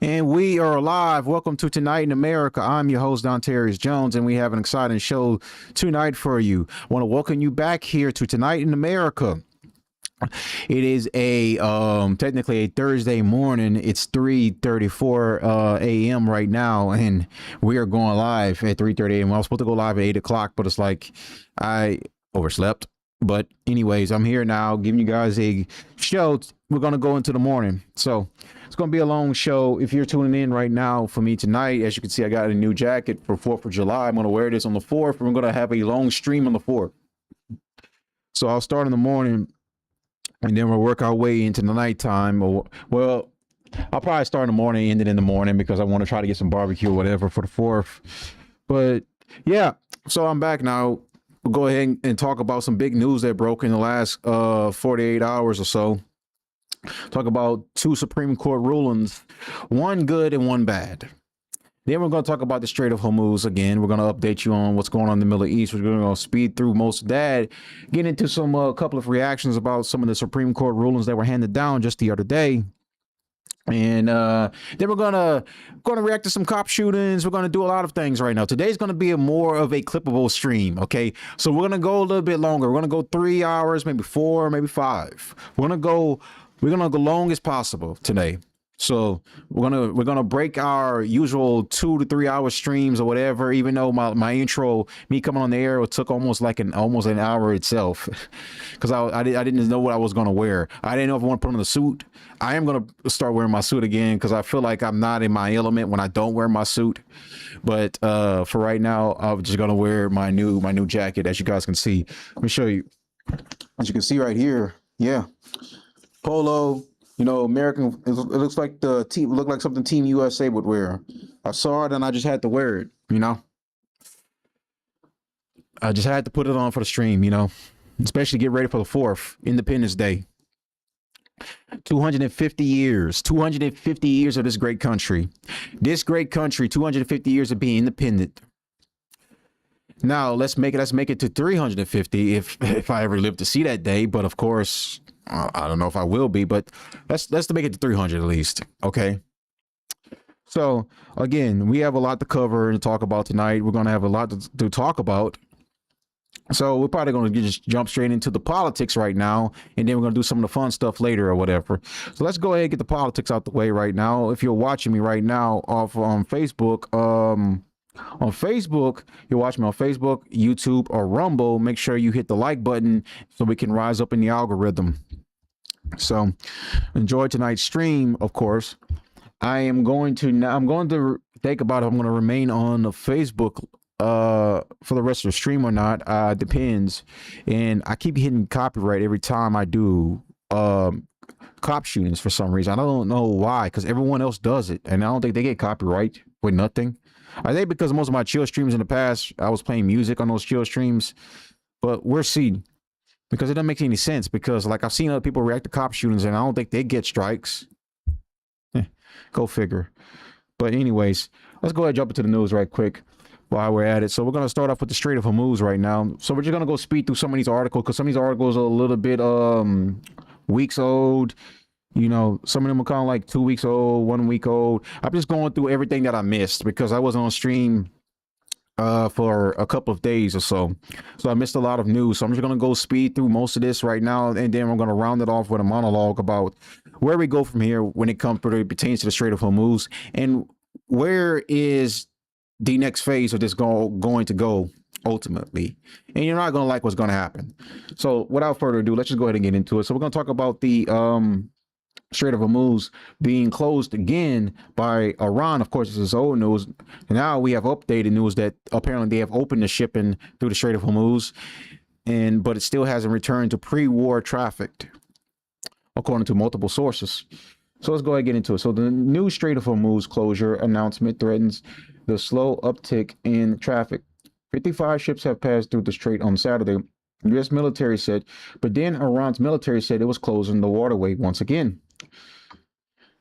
And we are live. Welcome to Tonight in America. I'm your host, Don Terrius Jones, and we have an exciting show tonight for you. I want to welcome you back here to Tonight in America. It is a technically a Thursday morning. It's 3:34 a.m. right now, and we are going live at 3:30 a.m. I was supposed to go live at 8 o'clock, but it's like I overslept. But anyways, I'm here now giving you guys a show. We're going to go into the morning. So it's going to be a long show. If you're tuning in right now for me tonight, as you can see, I got a new jacket for 4th of July. I'm going to wear this on the 4th. We're going to have a long stream on the 4th. So I'll start in the morning and then we'll work our way into the nighttime. Well, I'll probably start in the morning, end it in the morning because I want to try to get some barbecue or whatever for the 4th. But yeah, so I'm back now. We'll go ahead and talk about some big news that broke in the last 48 hours or so. Talk about 2 Supreme Court rulings, one good and one bad. Then we're going to talk about the Strait of Hormuz again. We're going to update you on what's going on in the Middle East. We're going to speed through most of that, get into some couple of reactions about some of the Supreme Court rulings that were handed down just the other day. And then we're gonna react to some cop shootings. We're gonna do a lot of things right now. Today's gonna be more of a clippable stream. Okay, so we're gonna go a little bit longer. We're gonna go 3 hours, maybe 4, maybe 5. We're gonna go long as possible today. So we're gonna break our usual 2 to 3 hour streams or whatever. Even though my intro, me coming on the air, it took almost an hour itself, because I didn't know what I was gonna wear. I didn't know if I want to put on the suit. I am gonna start wearing my suit again because I feel like I'm not in my element when I don't wear my suit. But for right now, I'm just gonna wear my new jacket, as you guys can see. Let me show you. As you can see right here, yeah, polo. You know, American. It looks like the team. Looked like something Team USA would wear. I saw it and I just had to wear it. You know, I just had to put it on for the stream. You know, especially get ready for the 4th, Independence Day. 250 years. 250 years of this great country. This great country. 250 years of being independent. Now let's make it to 350 if I ever live to see that day. But of course, I don't know if I will be, but let's make it to 300 at least. Okay. So again, we have a lot to cover and talk about tonight. We're going to have a lot to talk about. So we're probably going to just jump straight into the politics right now, and then we're going to do some of the fun stuff later or whatever. So let's go ahead and get the politics out the way right now. If you're watching me right now off on Facebook, you watch me on Facebook, YouTube, or Rumble, make sure you hit the like button so we can rise up in the algorithm. So enjoy tonight's stream. Of course, I'm going to think about if I'm going to remain on the Facebook for the rest of the stream or not. Depends. And I keep hitting copyright every time I do cop shootings for some reason. I don't know why, because everyone else does it, and I don't think they get copyright with nothing. I think because most of my chill streams in the past, I was playing music on those chill streams, but we'll see, because it doesn't make any sense. Because like I've seen other people react to cop shootings, and I don't think they get strikes. Go figure. But anyways, let's go ahead and jump into the news right quick while we're at it. So we're going to start off with the Strait of Hormuz right now. So we're just going to go speed through some of these articles, because some of these articles are a little bit weeks old. You know, some of them are kind of like 2 weeks old, 1 week old. I'm just going through everything that I missed because I wasn't on stream for a couple of days or so. So I missed a lot of news. So I'm just going to go speed through most of this right now. And then we're going to round it off with a monologue about where we go from here when it pertains to the Strait of Hormuz, and where is the next phase of this going to go ultimately. And you're not going to like what's going to happen. So without further ado, let's just go ahead and get into it. So we're going to talk about the Strait of Hormuz being closed again by Iran. Of course, this is old news. And now we have updated news that apparently they have opened the shipping through the Strait of Hormuz, but it still hasn't returned to pre-war traffic, according to multiple sources. So let's go ahead and get into it. So the new Strait of Hormuz closure announcement threatens the slow uptick in traffic. 55 ships have passed through the strait on Saturday, U.S. military said, but then Iran's military said it was closing the waterway once again.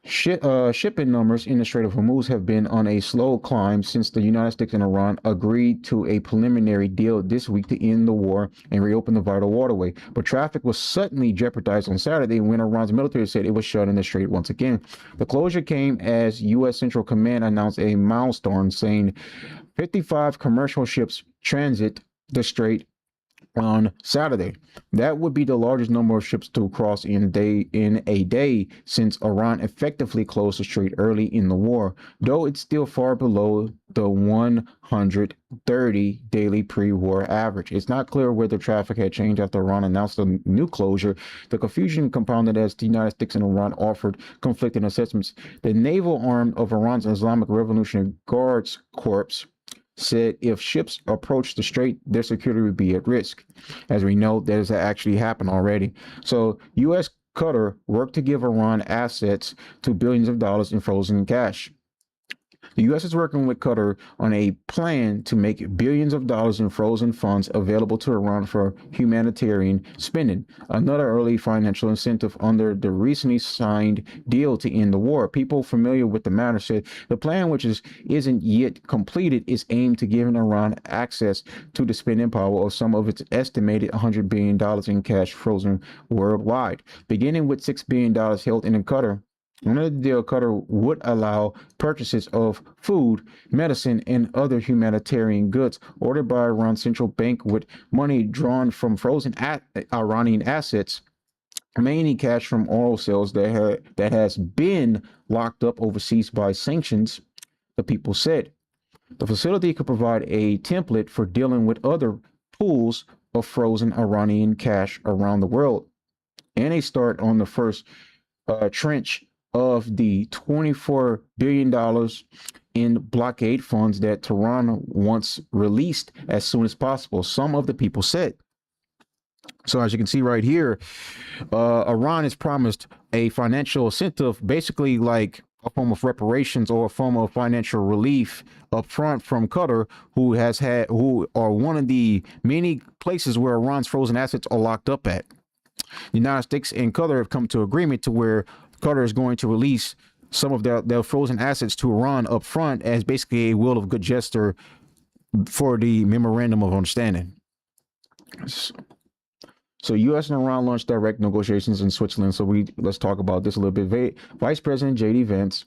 Shipping numbers in the Strait of Hormuz have been on a slow climb since the United States and Iran agreed to a preliminary deal this week to end the war and reopen the vital waterway. But traffic was suddenly jeopardized on Saturday when Iran's military said it was shutting the strait once again. The closure came as U.S. Central Command announced a milestone, saying 55 commercial ships transit the strait on Saturday. That would be the largest number of ships to cross in a day since Iran effectively closed the strait early in the war, though it's still far below the 130 daily pre-war average. It's not clear whether traffic had changed after Iran announced the new closure. The confusion compounded as the United States and Iran offered conflicting assessments. The naval arm of Iran's Islamic Revolutionary Guards Corps said if ships approach the strait, their security would be at risk. As we know, that has actually happened already. So U.S. Qatar worked to give Iran access to billions of dollars in frozen cash. The U.S. is working with Qatar on a plan to make billions of dollars in frozen funds available to Iran for humanitarian spending, another early financial incentive under the recently signed deal to end the war. People familiar with the matter said the plan, which isn't yet completed, is aimed to give Iran access to the spending power of some of its estimated $100 billion in cash frozen worldwide, beginning with $6 billion held in Qatar. Under the deal, Qatar would allow purchases of food, medicine, and other humanitarian goods ordered by Iran's central bank with money drawn from frozen Iranian assets, mainly cash from oil sales that has been locked up overseas by sanctions, the people said. The facility could provide a template for dealing with other pools of frozen Iranian cash around the world, and a start on the first trench of the $24 billion in blockade funds that Tehran wants released as soon as possible, some of the people said. So as you can see right here, Iran has promised a financial incentive, basically like a form of reparations or a form of financial relief up front from Qatar, who are one of the many places where Iran's frozen assets are locked up at. The United States and Qatar have come to agreement to where Qatar is going to release some of their frozen assets to Iran up front as basically a will of good gesture for the memorandum of understanding. So U.S. and Iran launched direct negotiations in Switzerland. So let's talk about this a little bit. Vice President J.D. Vance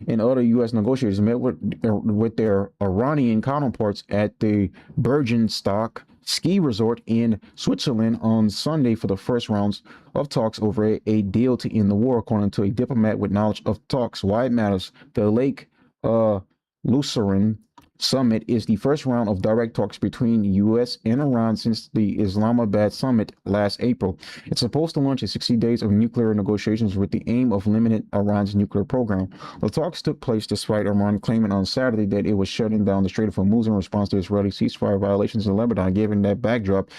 and other U.S. negotiators met with their Iranian counterparts at the Bergenstock ski resort in Switzerland on Sunday for the first rounds of talks over a deal to end the war, according to a diplomat with knowledge of talks. Why it matters. The Lake Lucerne summit is the first round of direct talks between the U.S. and Iran since the Islamabad summit last April. It's supposed to launch 60 days of nuclear negotiations with the aim of limiting Iran's nuclear program. The talks took place despite Iran claiming on Saturday that it was shutting down the Strait of Hormuz in response to Israeli ceasefire violations in Lebanon. Given that backdrop,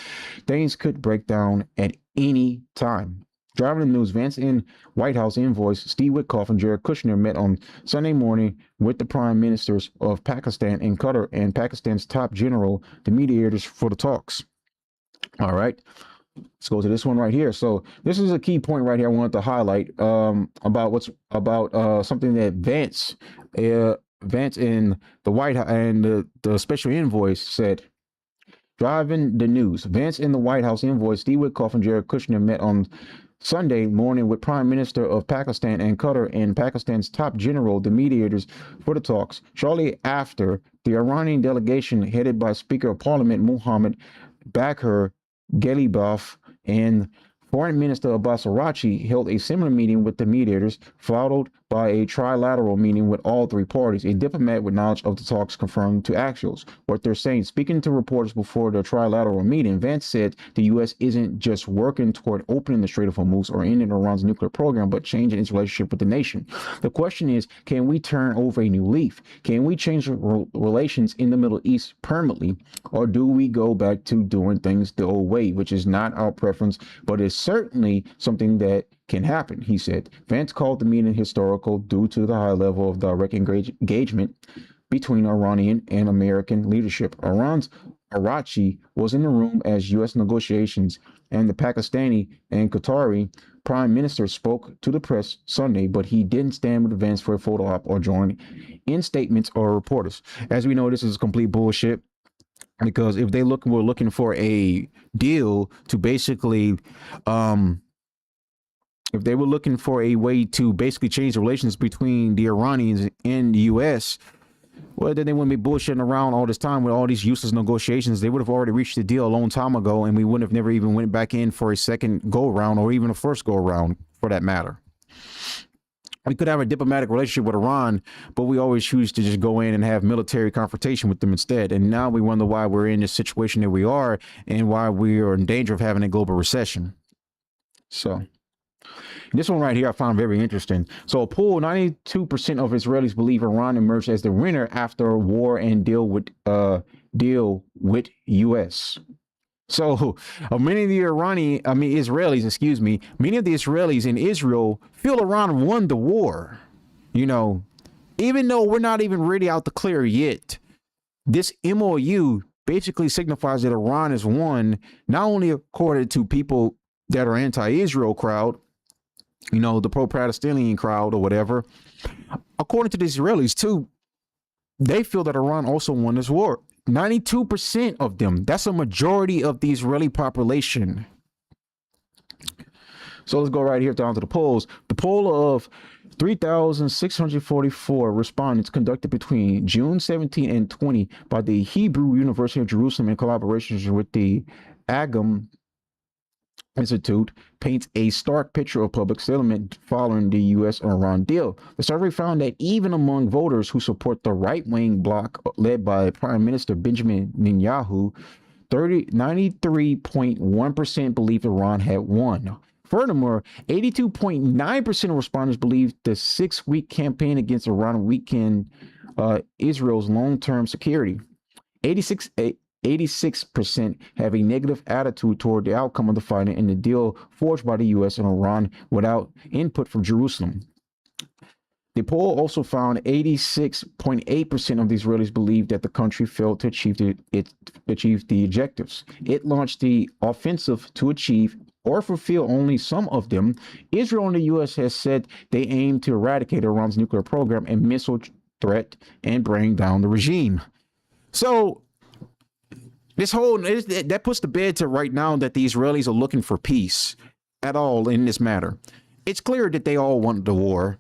things could break down at any time. Driving the news, Vance and White House envoys Steve Witkoff and Jared Kushner met on Sunday morning with the prime ministers of Pakistan and Qatar and Pakistan's top general, the mediators for the talks. All right, let's go to this one right here. So this is a key point right here I wanted to highlight about something that Vance in the White House and the special envoys said. Driving the news, Vance and the White House envoys Steve Witkoff and Jared Kushner met on Sunday morning with Prime Minister of Pakistan and Qatar and Pakistan's top general, the mediators for the talks, shortly after the Iranian delegation headed by Speaker of Parliament Mohammad Baghir Ghalibaf and Foreign Minister Abbas Araghchi held a similar meeting with the mediators, followed by a trilateral meeting with all three parties. A diplomat with knowledge of the talks confirmed to Axios what they're saying. Speaking to reporters before the trilateral meeting, Vance said the U.S. isn't just working toward opening the Strait of Hormuz or ending Iran's nuclear program, but changing its relationship with the nation. The question is, can we turn over a new leaf? Can we change relations in the Middle East permanently, or do we go back to doing things the old way, which is not our preference, but is certainly something that can happen, he said. Vance called the meeting historical due to the high level of direct engagement between Iranian and American leadership. Iran's Araghchi was in the room as U.S. negotiations and the Pakistani and Qatari prime minister spoke to the press Sunday, but he didn't stand with events for a photo op or join in statements or reporters. As we know, this is complete bullshit, because if were looking for a deal to basically, if they were looking for a way to basically change the relations between the Iranians and the U.S., well, then they wouldn't be bullshitting around all this time with all these useless negotiations. They would have already reached the deal a long time ago, and we wouldn't have never even went back in for a second go around, or even a first go around for that matter. We could have a diplomatic relationship with Iran, but we always choose to just go in and have military confrontation with them instead. And now we wonder why we're in this situation that we are, and why we are in danger of having a global recession. So this one right here I found very interesting. So a poll, 92% of Israelis believe Iran emerged as the winner after war and deal with U.S. So many of the Israelis, many of the Israelis in Israel feel Iran won the war. You know, even though we're not even really out the clear yet, this MOU basically signifies that Iran has won, not only according to people that are anti-Israel crowd, you know, the pro-Palestinian crowd or whatever. According to the Israelis too, they feel that Iran also won this war. 92% of them. That's a majority of the Israeli population. So let's go right here down to the polls. The poll of 3,644 respondents conducted between June 17 and 20 by the Hebrew University of Jerusalem in collaboration with the Agam Institute paints a stark picture of public sentiment following the U.S. Iran deal. The survey found that even among voters who support the right-wing bloc led by Prime Minister Benjamin Netanyahu, 93.1% believed Iran had won. Furthermore, 82.9% of respondents believed the 6-week campaign against Iran weakened Israel's long-term security. 86% have a negative attitude toward the outcome of the fighting and the deal forged by the U.S. and Iran without input from Jerusalem. The poll also found 86.8% of the Israelis believed that the country failed to achieve the objectives. It launched the offensive to achieve or fulfill only some of them. Israel and the U.S. has said they aim to eradicate Iran's nuclear program and missile threat and bring down the regime. So that puts to bed to right now that the Israelis are looking for peace at all in this matter. It's clear that they all want the war.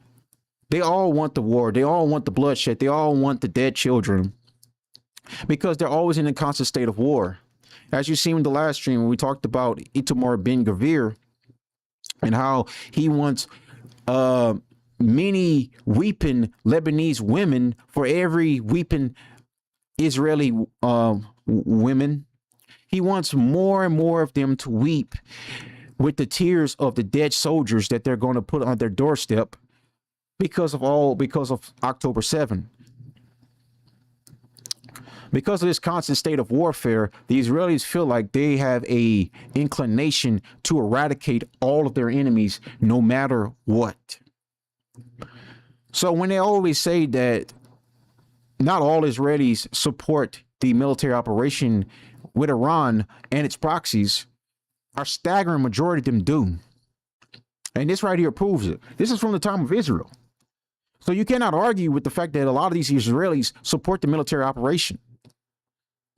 They all want the war. They all want the bloodshed. They all want the dead children, because they're always in a constant state of war. As you see in the last stream when we talked about Itamar Ben-Gvir and how he wants many weeping Lebanese women for every weeping Israeli women. He wants more and more of them to weep with the tears of the dead soldiers that they're going to put on their doorstep because of October 7. Because of this constant state of warfare, the Israelis feel like they have a inclination to eradicate all of their enemies no matter what. So when they always say that not all Israelis support the military operation with Iran and its proxies, a staggering majority of them do. And this right here proves it. This is from the time of Israel. So you cannot argue with the fact that a lot of these Israelis support the military operation.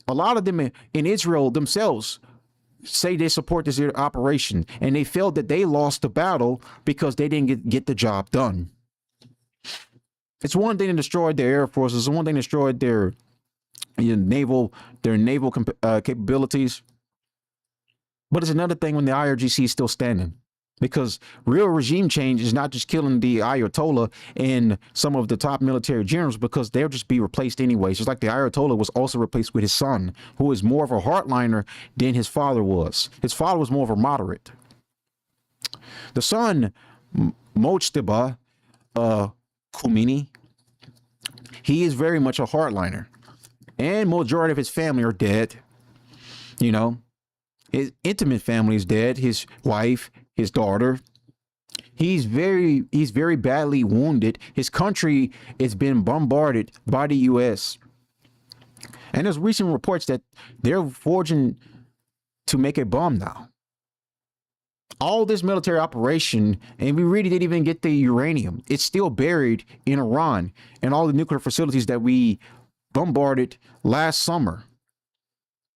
A lot of them in Israel themselves say they support this operation, and they felt that they lost the battle because they didn't get the job done. It's one thing to destroy their air forces. It's one thing to destroy their naval capabilities. But it's another thing when the IRGC is still standing, because real regime change is not just killing the Ayatollah and some of the top military generals, because they'll just be replaced anyways. Just like the Ayatollah was also replaced with his son, who is more of a hardliner than his father was. His father was more of a moderate. The son, Mojtaba Khomeini, he is very much a hardliner, and majority of his family are dead. You know, his intimate family is dead. His wife, his daughter. He's very badly wounded. His country has been bombarded by the U.S. And there's recent reports that they're forging to make a bomb now. all this military operation, and we really didn't even get the uranium. It's still buried in Iran and all the nuclear facilities that we bombarded last summer.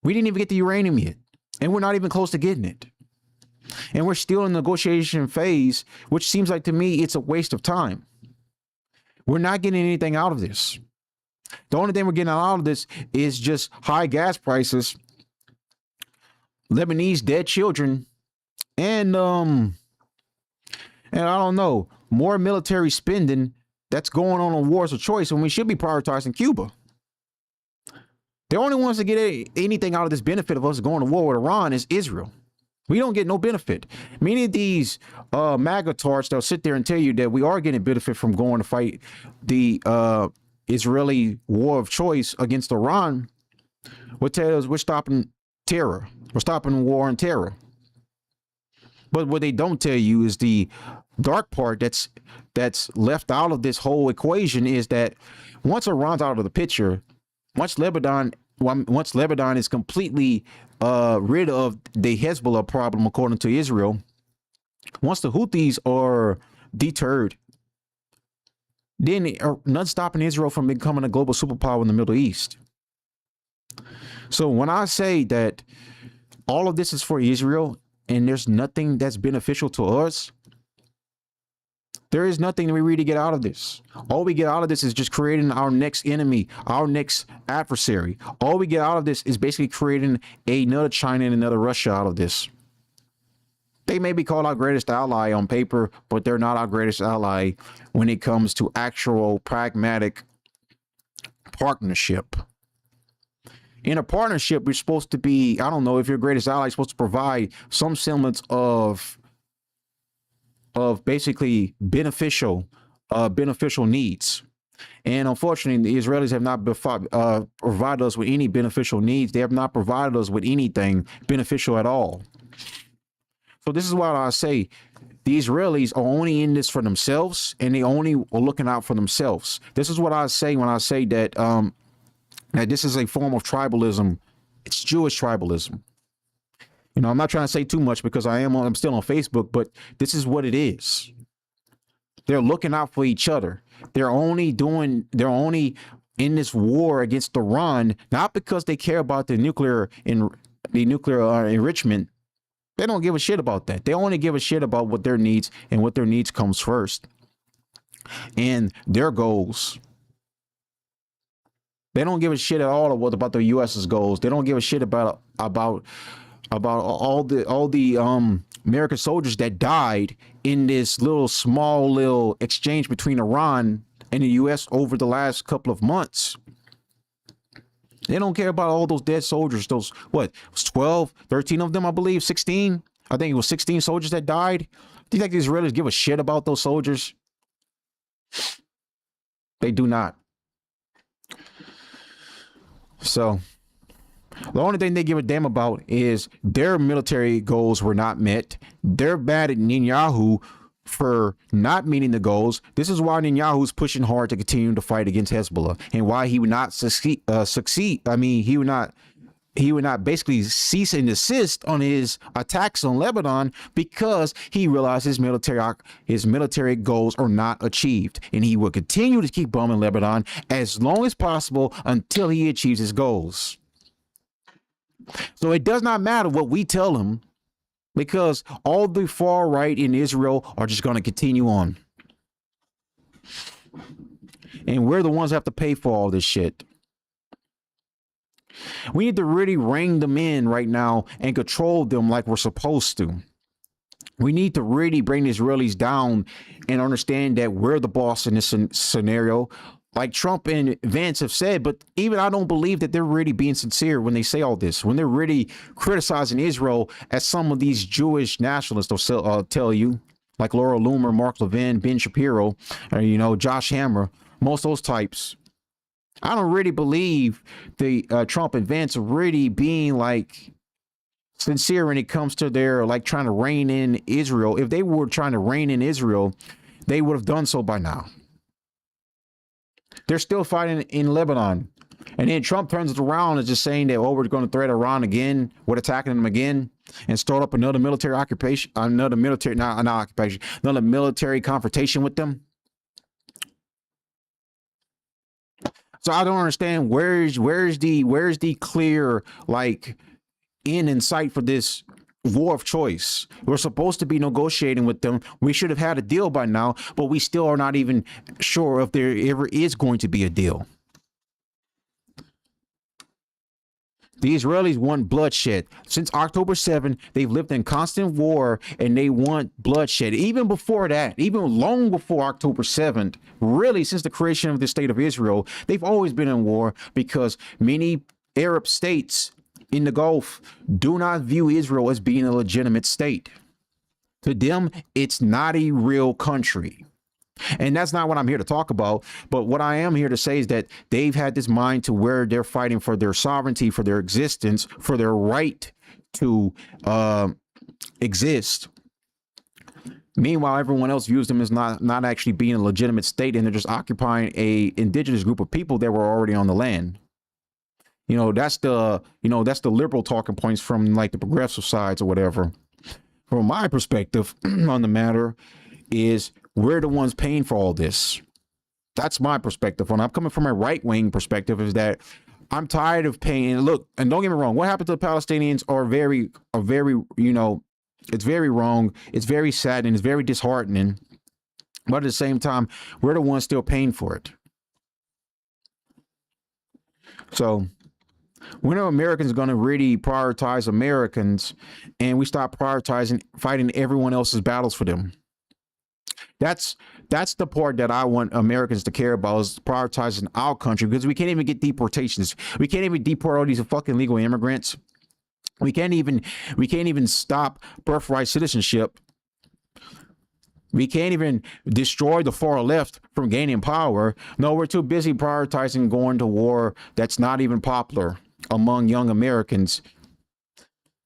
We didn't even get the uranium yet, and we're not even close to getting it. And we're still in the negotiation phase, which seems like to me it's a waste of time. We're not getting anything out of this. The only thing we're getting out of this is just high gas prices, Lebanese dead children, and I don't know, more military spending that's going on wars of choice when we should be prioritizing Cuba. The only ones that get anything out of this benefit of us going to war with Iran is Israel. We don't get no benefit. Many of these MAGA tarts, they'll sit there and tell you that we are getting benefit from going to fight the Israeli war of choice against Iran. What tells us we're stopping terror. We're stopping war and terror. But what they don't tell you is the dark part that's left out of this whole equation is that once Iran's out of the picture, once Lebanon is completely rid of the Hezbollah problem, according to Israel, once the Houthis are deterred, then nothing's stopping Israel from becoming a global superpower in the Middle East. So when I say that all of this is for Israel and there's nothing that's beneficial to us, there is nothing that we really get out of this. All we get out of this is just creating our next enemy, our next adversary. All we get out of this is basically creating another China and another Russia out of this. They may be called our greatest ally on paper, but they're not our greatest ally when it comes to actual pragmatic partnership. In a partnership, you're supposed to be, I don't know, if your greatest ally is supposed to provide some semblance of basically beneficial needs. And unfortunately, the Israelis have not provided us with any beneficial needs. They have not provided us with anything beneficial at all. So this is why I say the Israelis are only in this for themselves, and they only are looking out for themselves. This is what I say when I say that that this is a form of tribalism. It's Jewish tribalism. You know, I'm not trying to say too much because I'm still on Facebook, but this is what it is. They're looking out for each other. They're only in this war against Iran, not because they care about the nuclear enrichment. They don't give a shit about that. They only give a shit about what their needs, and what their needs comes first. And their goals. They don't give a shit at all about the U.S.'s goals. They don't give a shit about all the American soldiers that died in this small exchange between Iran and the U.S. over the last couple of months. They don't care about all those dead soldiers. Those, what, it was 12, 13 of them, I believe, 16. I think it was 16 soldiers that died. Do you think the Israelis give a shit about those soldiers? They do not. So the only thing they give a damn about is their military goals were not met. They're mad at Netanyahu for not meeting the goals. This is why Netanyahu's pushing hard to continue to fight against Hezbollah, and why he would not succeed. I mean, he would not basically cease and desist on his attacks on Lebanon, because he realized his military goals are not achieved, and he will continue to keep bombing Lebanon as long as possible until he achieves his goals. So it does not matter what we tell him, because all the far right in Israel are just going to continue on. And we're the ones that have to pay for all this shit. We need to really rein them in right now and control them like we're supposed to. We need to really bring the Israelis down and understand that we're the boss in this scenario, like Trump and Vance have said. But even I don't believe that they're really being sincere when they say all this, when they're really criticizing Israel, as some of these Jewish nationalists will tell you, like Laura Loomer, Mark Levin, Ben Shapiro, or, Josh Hammer, most of those types. I don't really believe the Trump and Vance are really being sincere when it comes to their trying to rein in Israel. If they were trying to rein in Israel, they would have done so by now. They're still fighting in Lebanon. And then Trump turns it around and is just saying that, oh, we're going to threat Iran again, we're attacking them again, and start up another military occupation, another military, not occupation, another military confrontation with them. So I don't understand where's the clear like end in sight for this war of choice. We're supposed to be negotiating with them. We should have had a deal by now, but we still are not even sure if there ever is going to be a deal. The Israelis want bloodshed. Since October 7, they've lived in constant war and they want bloodshed. Even before that, even long before October 7th, really since the creation of the state of Israel, they've always been in war because many Arab states in the Gulf do not view Israel as being a legitimate state. To them, it's not a real country. And that's not what I'm here to talk about. But what I am here to say is that they've had this mind to where they're fighting for their sovereignty, for their existence, for their right to exist. Meanwhile, everyone else views them as not actually being a legitimate state, and they're just occupying a indigenous group of people that were already on the land. That's the liberal talking points from like the progressive sides or whatever. From my perspective on the matter is we're the ones paying for all this. That's my perspective. When I'm coming from a right-wing perspective is that I'm tired of paying. Look, and don't get me wrong, what happened to the Palestinians are very, it's very wrong. It's very sad and it's very disheartening. But at the same time, we're the ones still paying for it. So when are Americans going to really prioritize Americans and we stop prioritizing fighting everyone else's battles for them? That's the part that I want Americans to care about, is prioritizing our country, because we can't even get deportations. We can't even deport all these fucking illegal immigrants. We can't even stop birthright citizenship. We can't even destroy the far left from gaining power. No, we're too busy prioritizing going to war that's not even popular among young Americans.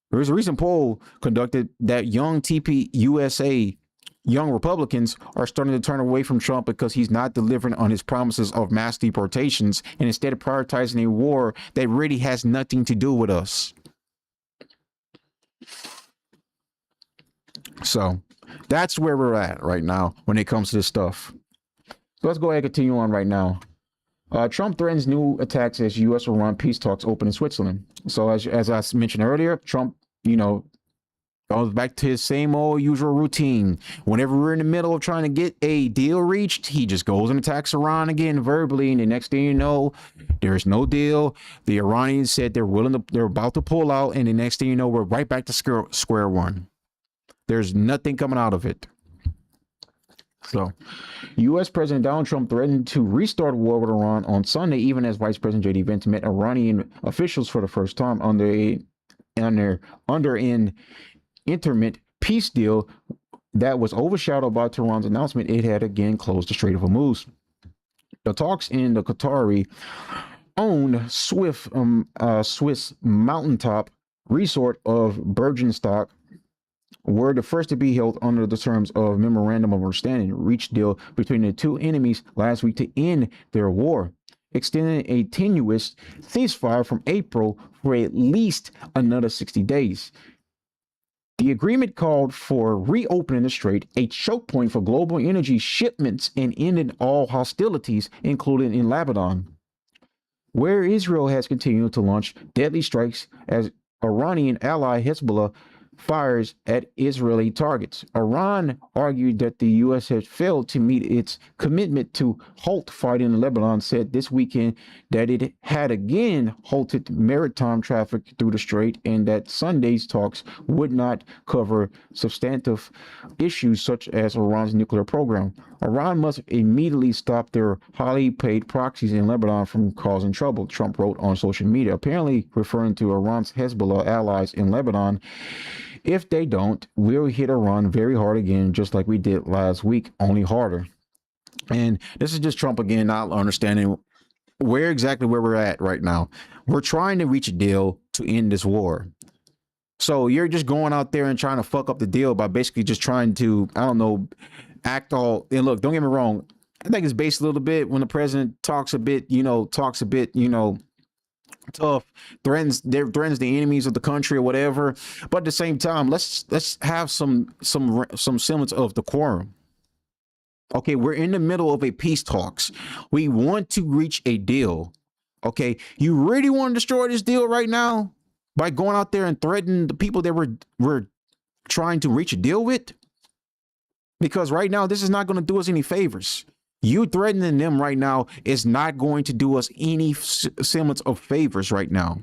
There was a recent poll conducted that young TPUSA, young Republicans, are starting to turn away from Trump because he's not delivering on his promises of mass deportations and instead of prioritizing a war that really has nothing to do with us. So that's where we're at right now when it comes to this stuff. So let's go ahead and continue on right now. Trump threatens new attacks as U.S.-Iran peace talks open in Switzerland. So as I mentioned earlier, Trump, goes back to his same old usual routine. Whenever we're in the middle of trying to get a deal reached, he just goes and attacks Iran again verbally, and the next thing you know, there's no deal. The Iranians said they're about to pull out, and the next thing you know, we're right back to square one. There's nothing coming out of it. So, U.S. President Donald Trump threatened to restart war with Iran on Sunday, even as Vice President J.D. Vance met Iranian officials for the first time under an interim peace deal that was overshadowed by Tehran's announcement it had again closed the Strait of Hormuz. The talks in the Qatari-owned Swiss mountaintop resort of Bergenstock were the first to be held under the terms of memorandum of understanding reached deal between the two enemies last week to end their war, extending a tenuous ceasefire from April for at least another 60 days. The agreement called for reopening the strait, a choke point for global energy shipments, and ending all hostilities, including in Lebanon, where Israel has continued to launch deadly strikes as Iranian ally Hezbollah fires at Israeli targets. Iran argued that the U.S. had failed to meet its commitment to halt fighting in Lebanon, said this weekend that it had again halted maritime traffic through the strait, and that Sunday's talks would not cover substantive issues such as Iran's nuclear program. Iran must immediately stop their highly paid proxies in Lebanon from causing trouble, Trump wrote on social media, apparently referring to Iran's Hezbollah allies in Lebanon. If they don't, we'll hit Iran very hard again, just like we did last week, only harder. And this is just Trump again, not understanding where we're at right now. We're trying to reach a deal to end this war. So you're just going out there and trying to fuck up the deal by basically just trying to, act all. And look, don't get me wrong. I think it's based a little bit when the president talks a bit, tough, threatens the enemies of the country or whatever. But at the same time, let's have some semblance of decorum. Okay, we're in the middle of a peace talks. We want to reach a deal. Okay, you really want to destroy this deal right now by going out there and threatening the people that we're trying to reach a deal with? Because right now, this is not going to do us any favors. You threatening them right now is not going to do us any semblance of favors right now.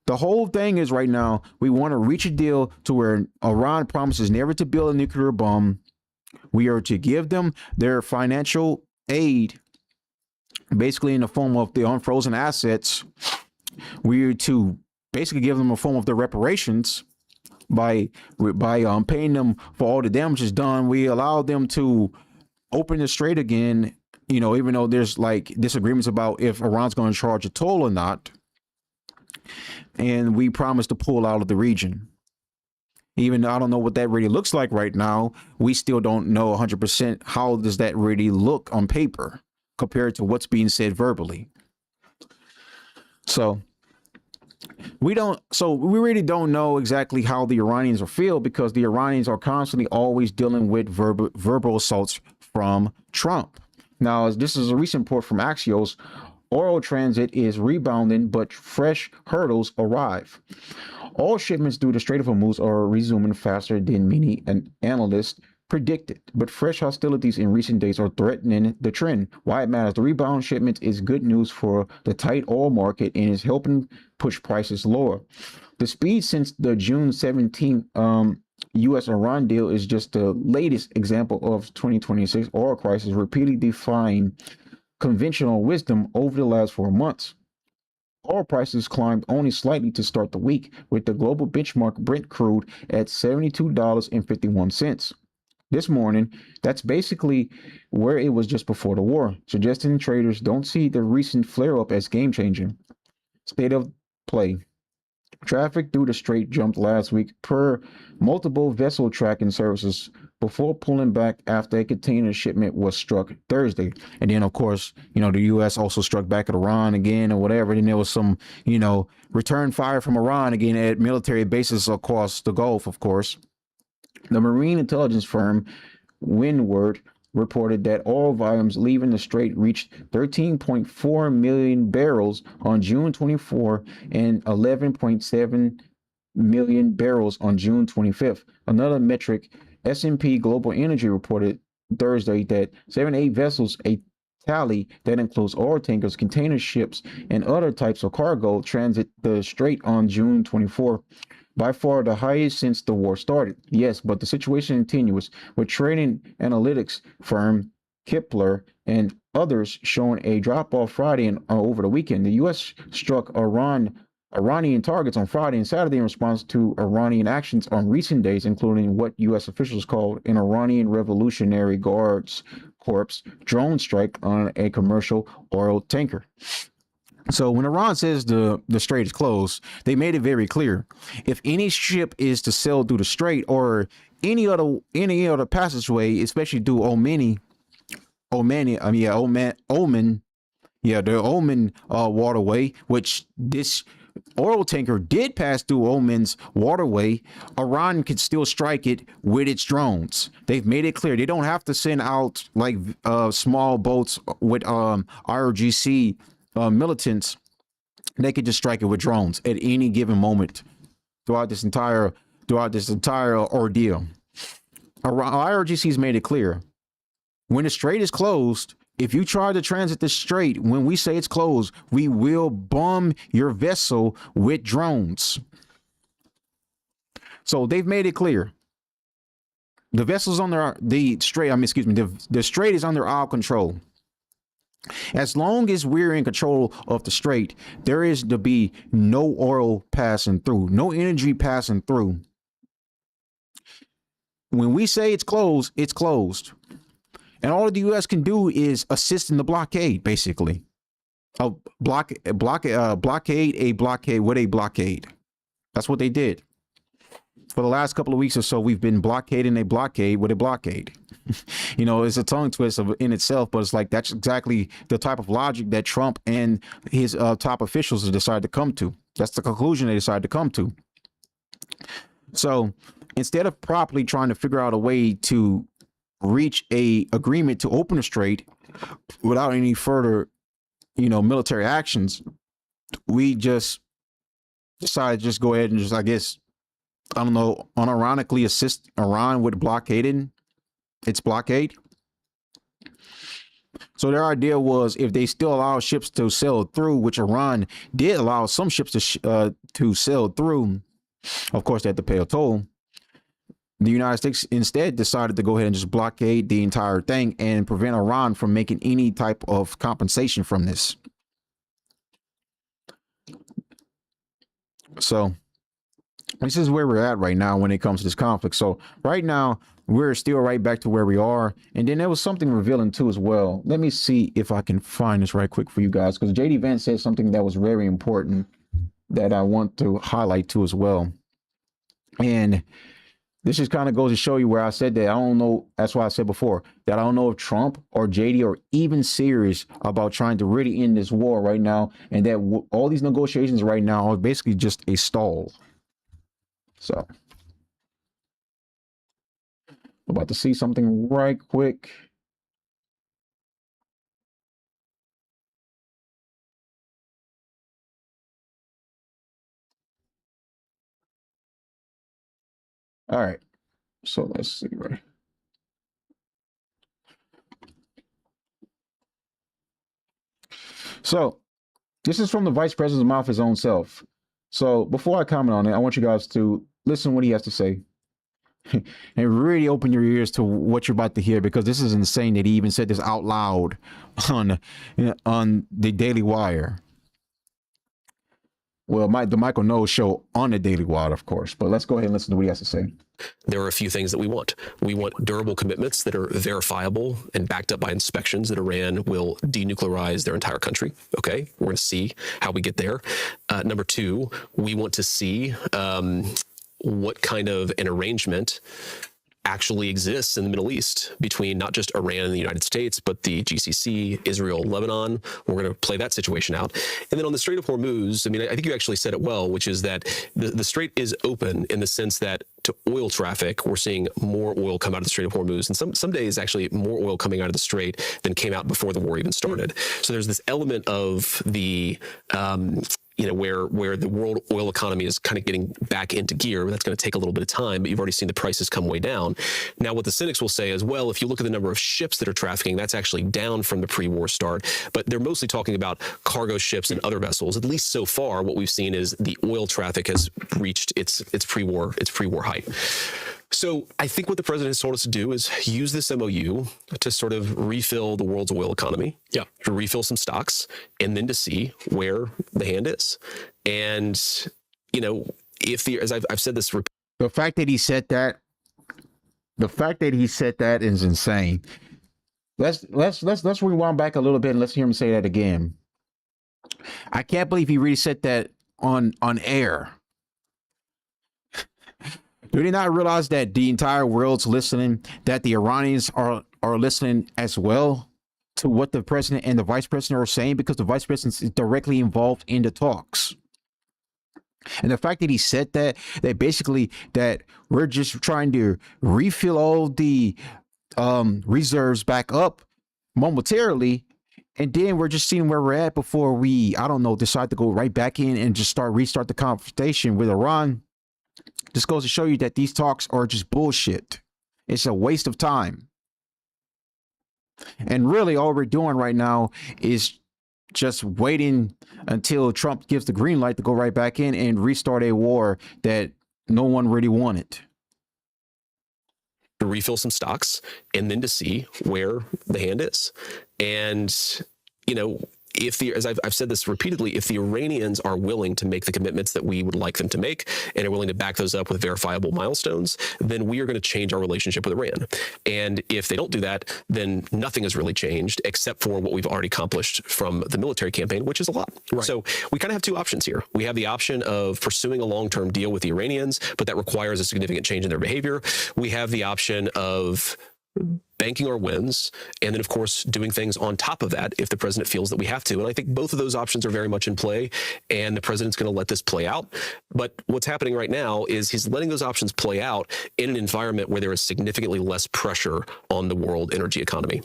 The whole thing is right now, we want to reach a deal to where Iran promises never to build a nuclear bomb. We are to give them their financial aid, basically in the form of the unfrozen assets. We are to basically give them a form of their reparations by paying them for all the damages done. We allow them to open the strait again, you know, even though there's like disagreements about if Iran's going to charge a toll or not. And we promise to pull out of the region. Even though I don't know what that really looks like right now, we still don't know 100% how does that really look on paper compared to what's being said verbally. So we really don't know exactly how the Iranians will feel, because the Iranians are constantly always dealing with verbal assaults from Trump. Now, this is a recent report from Axios. Oil transit is rebounding, but fresh hurdles arrive. All shipments through the Strait of Hormuz are resuming faster than many analysts predicted, but fresh hostilities in recent days are threatening the trend. Why it matters: the rebound shipments is good news for the tight oil market and is helping push prices lower. The speed since the June 17th U.S.-Iran deal is just the latest example of 2026 oil crisis repeatedly defying conventional wisdom over the last 4 months. Oil prices climbed only slightly to start the week, with the global benchmark Brent crude at $72.51. This morning, that's basically where it was just before the war, suggesting traders don't see the recent flare-up as game-changing. State of play. Traffic through the strait jumped last week per multiple vessel tracking services before pulling back after a container shipment was struck Thursday. And then, of course, you know, the U.S. also struck back at Iran again or whatever. Then there was some, you know, return fire from Iran again at military bases across the Gulf, of course. The marine intelligence firm Windward reported that oil volumes leaving the strait reached 13.4 million barrels on June 24 and 11.7 million barrels on June 25th. Another metric, S&P Global Energy reported Thursday that 78 vessels, a tally that includes oil tankers, container ships, and other types of cargo, transit the strait on June 24. By far the highest since the war started. Yes, but the situation continues, with trading analytics firm Kepler and others showing a drop-off Friday and over the weekend. The U.S. struck Iranian targets on Friday and Saturday in response to Iranian actions on recent days, including what U.S. officials called an Iranian Revolutionary Guards Corps drone strike on a commercial oil tanker. So when Iran says the strait is closed, they made it very clear. If any ship is to sail through the strait or any other passageway, especially through the Oman waterway, which this oil tanker did pass through Oman's waterway, Iran could still strike it with its drones. They've made it clear they don't have to send out like small boats with IRGC militants. They could just strike it with drones at any given moment throughout this entire ordeal. IRGC's made it clear, when the strait is closed, if you try to transit the strait when we say it's closed, we will bomb your vessel with drones. So they've made it clear. The vessel's under the strait is under our control. As long as we're in control of the strait, there is to be no oil passing through, no energy passing through. When we say it's closed, it's closed. And all the U.S. can do is assist in the blockade, basically. Blockade a blockade with a blockade. That's what they did. for the last couple of weeks or so, we've been blockading a blockade with a blockade. It's a tongue twist in itself, but it's like that's exactly the type of logic that Trump and his top officials have decided to come to. That's the conclusion they decided to come to. So instead of properly trying to figure out a way to reach a agreement to open the strait without any further, military actions, we just decided to just go ahead and just, I guess, I don't know, unironically assist Iran with blockading its blockade. So their idea was if they still allow ships to sail through, which Iran did allow some ships to sail through, of course they had to pay a toll. The United States instead decided to go ahead and just blockade the entire thing and prevent Iran from making any type of compensation from this. So this is where we're at right now when it comes to this conflict. So right now, we're still right back to where we are. And then there was something revealing too as well. Let me see if I can find this right quick for you guys, because JD Vance said something that was very important that I want to highlight too as well. And this just kind of goes to show you where I said that I don't know. That's why I said before that I don't know if Trump or JD are even serious about trying to really end this war right now. And that all these negotiations right now are basically just a stall. So about to see something right quick. All right. So let's see, right. So this is from the vice president's mouth, his own self. So before I comment on it, I want you guys to listen to what he has to say and really open your ears to what you're about to hear, because this is insane that he even said this out loud on the Daily Wire. Well, the Michael Knowles show on the Daily Wire, of course. But let's go ahead and listen to what he has to say. There are a few things that we want. We want durable commitments that are verifiable and backed up by inspections that Iran will denuclearize their entire country. Okay, we're going to see how we get there. Number two, we want to see what kind of an arrangement actually exists in the Middle East between not just Iran and the United States, but the GCC, Israel, Lebanon. We're going to play that situation out. And then on the Strait of Hormuz, I mean, I think you actually said it well, which is that the strait is open in the sense that to oil traffic, we're seeing more oil come out of the Strait of Hormuz. And some days, actually, more oil coming out of the strait than came out before the war even started. So there's this element of the where the world oil economy is kind of getting back into gear. That's going to take a little bit of time, but you've already seen the prices come way down. Now, what the cynics will say is, well, if you look at the number of ships that are trafficking, that's actually down from the pre-war start. But they're mostly talking about cargo ships and other vessels. At least so far, what we've seen is the oil traffic has reached its pre-war height. So I think what the president has told us to do is use this MOU to sort of refill the world's oil economy, to refill some stocks, and then to see where the hand is. And, as I've said this, the fact that he said that is insane. Let's rewind back a little bit and let's hear him say that again. I can't believe he really said that on air. Do they not realize that the entire world's listening, that the Iranians are listening as well to what the president and the vice president are saying, because the vice president is directly involved in the talks? And the fact that he said that basically that we're just trying to refill all the reserves back up momentarily, and then we're just seeing where we're at before we, I don't know, decide to go right back in and just restart the confrontation with Iran. This goes to show you that these talks are just bullshit. It's a waste of time. And really all we're doing right now is just waiting until Trump gives the green light to go right back in and restart a war that no one really wanted. To refill some stocks and then to see where the hand is. And, as I've said this repeatedly, if the Iranians are willing to make the commitments that we would like them to make and are willing to back those up with verifiable milestones, then we are going to change our relationship with Iran. And if they don't do that, then nothing has really changed except for what we've already accomplished from the military campaign, which is a lot. Right. So we kind of have two options here. We have the option of pursuing a long-term deal with the Iranians, but that requires a significant change in their behavior. We have the option of banking our wins, and then, of course, doing things on top of that if the president feels that we have to. And I think both of those options are very much in play, and the president's going to let this play out. But what's happening right now is he's letting those options play out in an environment where there is significantly less pressure on the world energy economy.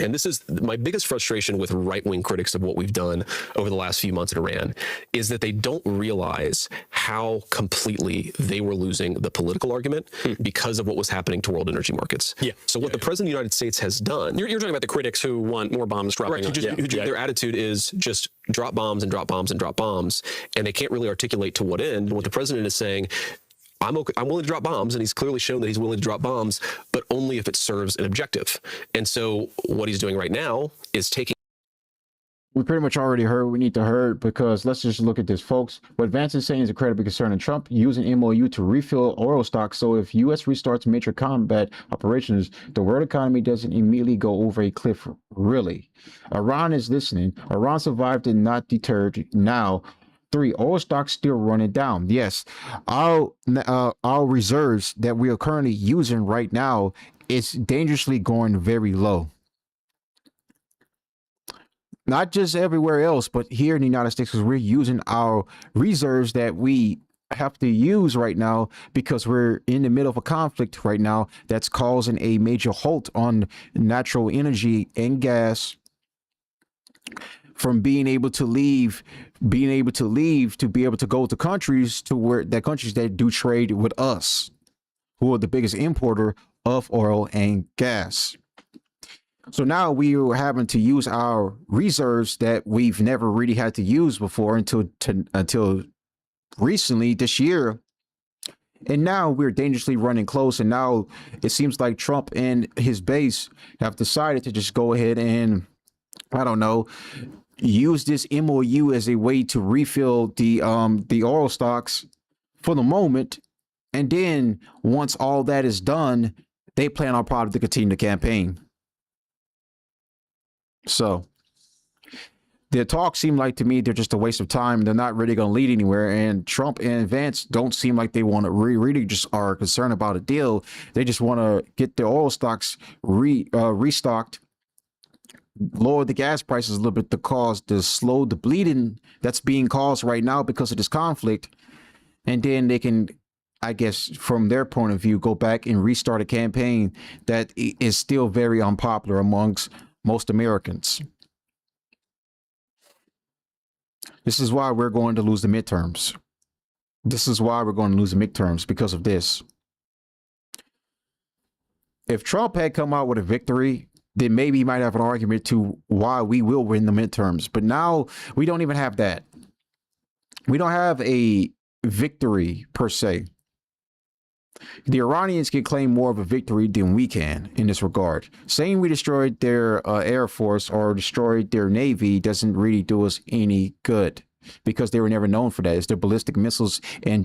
And this is my biggest frustration with right-wing critics of what we've done over the last few months in Iran, is that they don't realize how completely they were losing the political argument because of what was happening to world energy markets. Yeah. So what the president of the United States has done... You're talking about the critics who want more bombs dropping. Right, their attitude is just drop bombs and drop bombs and drop bombs, and they can't really articulate to what end. And what the president is saying... I'm willing to drop bombs, and he's clearly shown that he's willing to drop bombs, but only if it serves an objective. And so what he's doing right now is taking... We pretty much already heard what we need to heard, because let's just look at this, folks. What Vance is saying is incredibly concerning. Trump using MOU to refill oil stocks. So if U.S. restarts major combat operations, the world economy doesn't immediately go over a cliff. Really? Iran is listening. Iran survived and not deterred. Now, 3, oil stocks still running down. Yes, our reserves that we are currently using right now is dangerously going very low. Not just everywhere else, but here in the United States, because we're using our reserves that we have to use right now because we're in the middle of a conflict right now that's causing a major halt on natural energy and gas from being able to leave to be able to go to countries that do trade with us, who are the biggest importer of oil and gas. So now we are having to use our reserves that we've never really had to use before until recently this year. And now we're dangerously running close. And now it seems like Trump and his base have decided to just go ahead and, I don't know, use this MOU as a way to refill the oil stocks for the moment, and then once all that is done, they plan on probably to continue the campaign. So the talks seem like to me they're just a waste of time. They're not really going to lead anywhere, and Trump and Vance don't seem like they want to really just are concerned about a deal. They just want to get the oil stocks restocked, lower the gas prices a little bit to slow the bleeding that's being caused right now because of this conflict. And then they can, I guess, from their point of view, go back and restart a campaign that is still very unpopular amongst most Americans. This is why we're going to lose the midterms. This is why we're going to lose the midterms, because of this. If Trump had come out with a victory, then maybe he might have an argument to why we will win the midterms. But now we don't even have that. We don't have a victory per se. The Iranians can claim more of a victory than we can in this regard. Saying we destroyed their air force or destroyed their navy doesn't really do us any good, because they were never known for that. It's their ballistic missiles and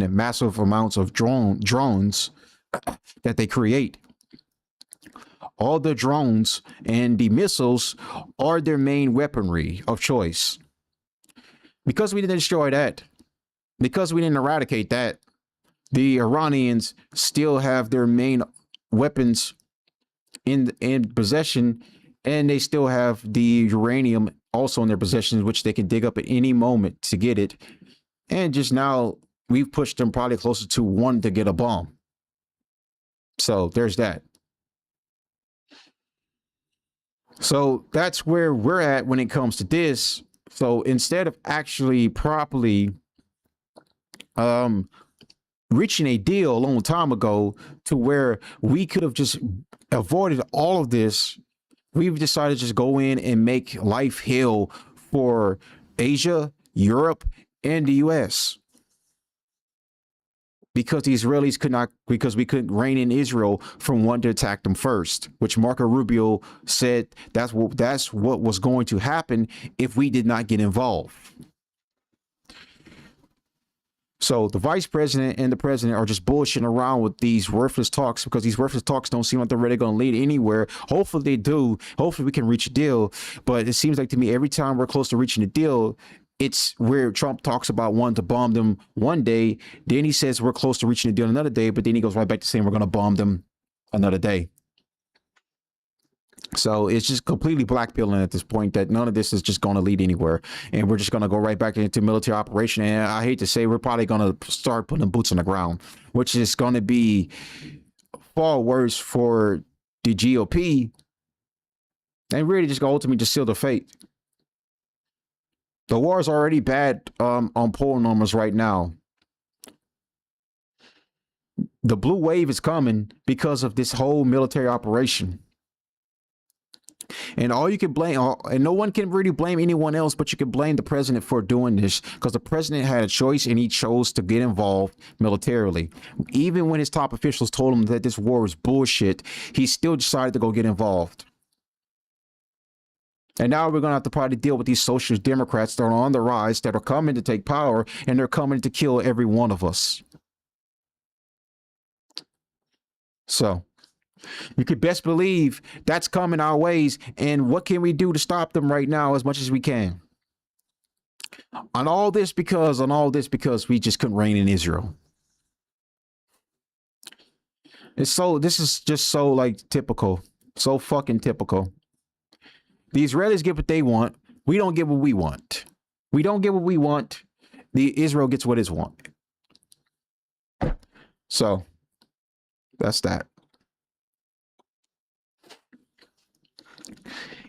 massive amounts of drones that they create. All the drones and the missiles are their main weaponry of choice. Because we didn't destroy that, because we didn't eradicate that, the Iranians still have their main weapons in possession, and they still have the uranium also in their possession, which they can dig up at any moment to get it. And just now, we've pushed them probably closer to one to get a bomb. So there's that. So that's where we're at when it comes to this. So instead of actually properly reaching a deal a long time ago to where we could have just avoided all of this, we've decided to just go in and make life hell for Asia, Europe, and the US. because the Israelis could not, because we couldn't rein in Israel from wanting to attack them first, which Marco Rubio said that's what was going to happen if we did not get involved. So the vice president and the president are just bullshitting around with these worthless talks, because these worthless talks don't seem like they're really going to lead anywhere. Hopefully they do. Hopefully we can reach a deal. But it seems like to me, every time we're close to reaching a deal, it's where Trump talks about wanting to bomb them one day. Then he says we're close to reaching a deal another day. But then he goes right back to saying we're going to bomb them another day. So it's just completely blackpilling at this point that none of this is just going to lead anywhere. And we're just going to go right back into military operation. And I hate to say, we're probably going to start putting boots on the ground, which is going to be far worse for the GOP. And really just going to ultimately just seal the fate. The war is already bad on poll numbers right now. The blue wave is coming because of this whole military operation. And all you can blame, and no one can really blame anyone else, but you can blame the president for doing this, because the president had a choice and he chose to get involved militarily. Even when his top officials told him that this war was bullshit, he still decided to go get involved. And now we're going to have to probably deal with these socialist Democrats that are on the rise, that are coming to take power, and they're coming to kill every one of us. So you could best believe that's coming our ways. And what can we do to stop them right now as much as we can? On all this because we just couldn't reign in Israel. This is just so like typical, so fucking typical. The Israelis get what they want. We don't get what we want. We don't get what we want. The Israel gets what it wants. So that's that.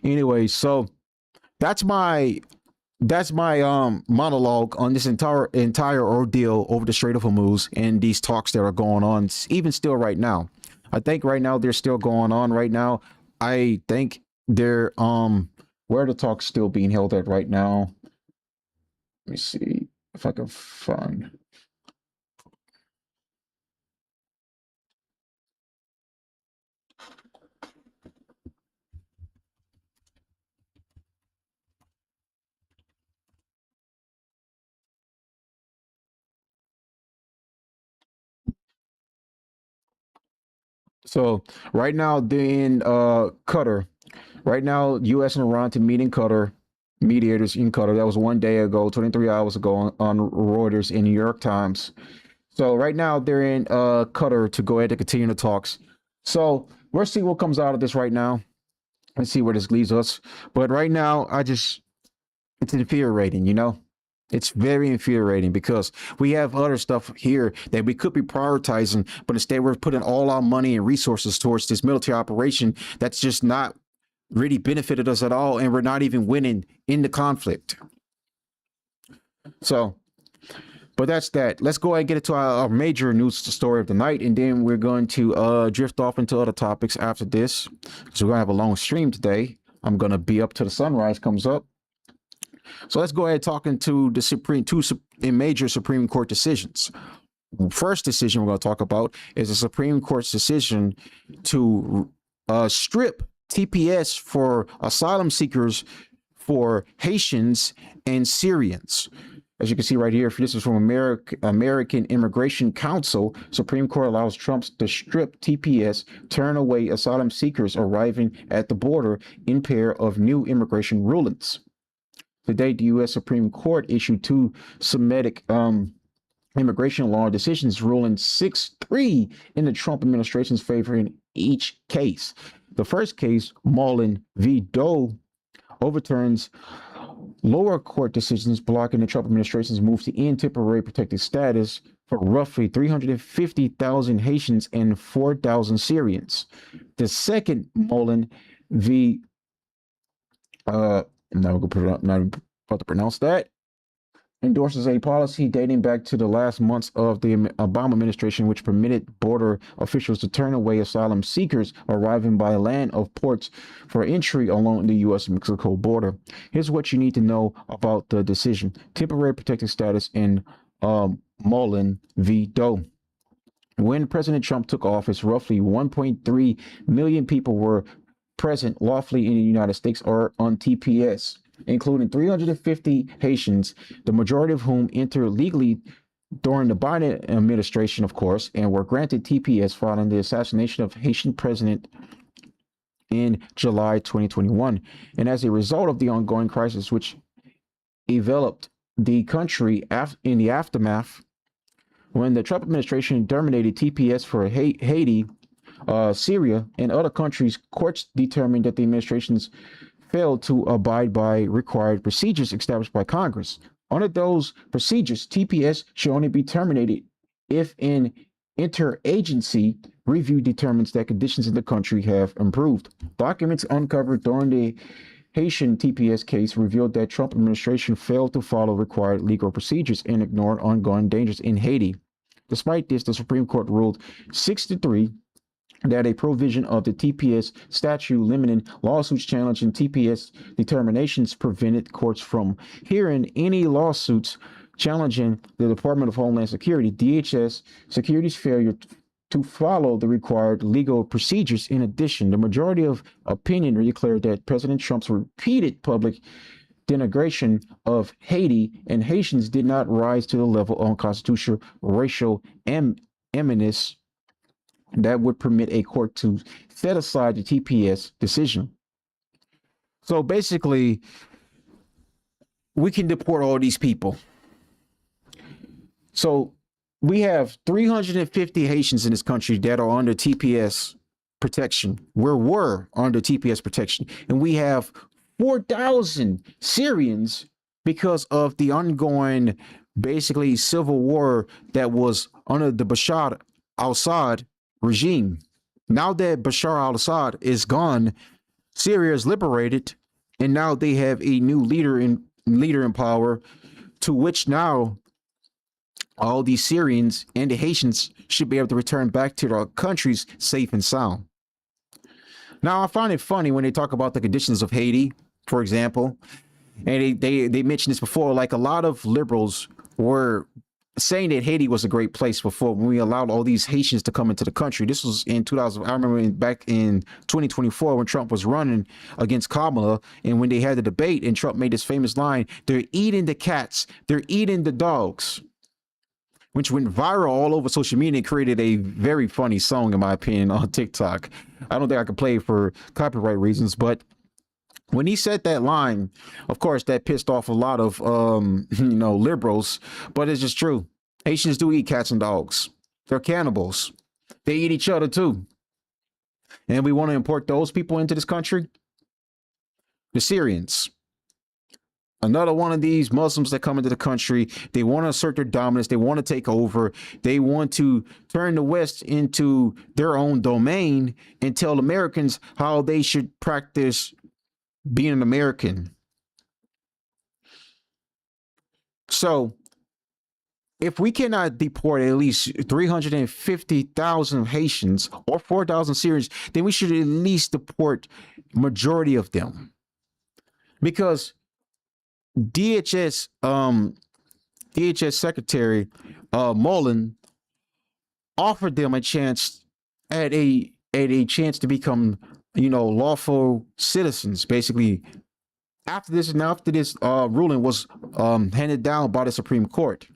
Anyway, so that's my monologue on this entire ordeal over the Strait of Hormuz and these talks that are going on, even still right now. I think right now they're still going on right now. I think they're where are the talks still being held at right now? Let me see if I can find. So right now they're in Qatar. Right now, U.S. and Iran to meet in Qatar, mediators in Qatar. That was one day ago, 23 hours ago on Reuters and New York Times. So right now they're in Qatar to go ahead and continue the talks. So we'll see what comes out of this right now. Let's see where this leads us. But right now, it's infuriating, you know? It's very infuriating because we have other stuff here that we could be prioritizing, but instead we're putting all our money and resources towards this military operation that's just not really benefited us at all, and we're not even winning in the conflict. So, but that's that. Let's go ahead and get into our major news story of the night, and then we're going to drift off into other topics after this, because we're going to have a long stream today. I'm going to be up till the sunrise comes up. So let's go ahead talking to the two major Supreme Court decisions. First decision we're going to talk about is the Supreme Court's decision to strip TPS for asylum seekers for Haitians and Syrians. As you can see right here, this is from American Immigration Council. Supreme Court allows Trump to strip TPS, turn away asylum seekers arriving at the border in pair of new immigration rulings. Today, the U.S. Supreme Court issued two Semitic immigration law decisions, ruling 6-3 in the Trump administration's favor in each case. The first case, Mullen v. Doe, overturns lower court decisions blocking the Trump administration's move to end temporary protected status for roughly 350,000 Haitians and 4,000 Syrians. The second, Mullen v. Now we'll put it up. Not about to pronounce that. Endorses a policy dating back to the last months of the Obama administration, which permitted border officials to turn away asylum seekers arriving by land of ports for entry along the U.S.-Mexico border. Here's what you need to know about the decision. Temporary protected status in Mullen v. Doe. When President Trump took office, roughly 1.3 million people were present lawfully in the United States or on TPS, including 350 Haitians, the majority of whom entered legally during the Biden administration, of course, and were granted TPS following the assassination of Haitian President in July 2021. And as a result of the ongoing crisis, which enveloped the country in the aftermath, when the Trump administration terminated TPS for Haiti, Syria, and other countries, courts determined that the administrations failed to abide by required procedures established by Congress. Under those procedures, TPS should only be terminated if an interagency review determines that conditions in the country have improved. Documents uncovered during the Haitian TPS case revealed that Trump administration failed to follow required legal procedures and ignored ongoing dangers in Haiti. Despite this, the Supreme Court ruled 6-3 that a provision of the TPS statute limiting lawsuits challenging TPS determinations prevented courts from hearing any lawsuits challenging the Department of Homeland Security, DHS, security's failure to follow the required legal procedures. In addition, the majority of opinion declared that President Trump's repeated public denigration of Haiti and Haitians did not rise to the level of unconstitutional racial animus that would permit a court to set aside the TPS decision. So basically, we can deport all these people. So we have 350 Haitians in this country that are under TPS protection. We're under TPS protection. And we have 4,000 Syrians because of the ongoing, basically, civil war that was under the Bashar al-Assad regime. Now that Bashar al-Assad is gone, Syria is liberated, and now they have a new leader in power, to which now all these Syrians and the Haitians should be able to return back to their countries safe and sound. Now, I find it funny when they talk about the conditions of Haiti, for example, and they mentioned this before, like a lot of liberals were saying that Haiti was a great place before when we allowed all these Haitians to come into the country. This was in 2000. I remember back in 2024 when Trump was running against Kamala, and when they had the debate and Trump made this famous line, "They're eating the cats, they're eating the dogs," which went viral all over social media and created a very funny song, in my opinion, on TikTok. I don't think I could play it for copyright reasons, but when he said that line, of course, that pissed off a lot of, liberals, but it's just true. Haitians do eat cats and dogs. They're cannibals. They eat each other too. And we want to import those people into this country? The Syrians. Another one of these Muslims that come into the country, they want to assert their dominance. They want to take over. They want to turn the West into their own domain and tell Americans how they should practice being an American. So if we cannot deport at least 350,000 Haitians or 4,000 Syrians, then we should at least deport majority of them. Because DHS Secretary Mullen offered them a chance at a chance to become, lawful citizens, basically, after this ruling was handed down by the Supreme Court.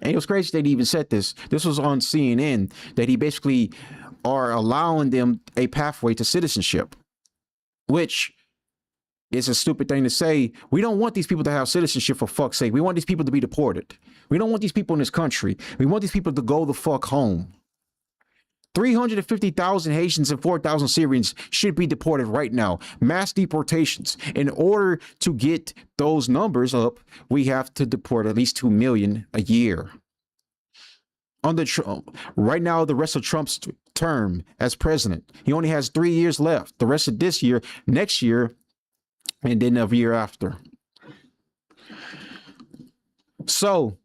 And it was crazy that he even said this. This was on CNN, that he basically are allowing them a pathway to citizenship, which is a stupid thing to say. We don't want these people to have citizenship, for fuck's sake. We want these people to be deported. We don't want these people in this country. We want these people to go the fuck home. 350,000 Haitians and 4,000 Syrians should be deported right now. Mass deportations. In order to get those numbers up, we have to deport at least 2 million a year. Under Trump, right now, the rest of Trump's term as president, he only has 3 years left. The rest of this year, next year, and then the year after. So,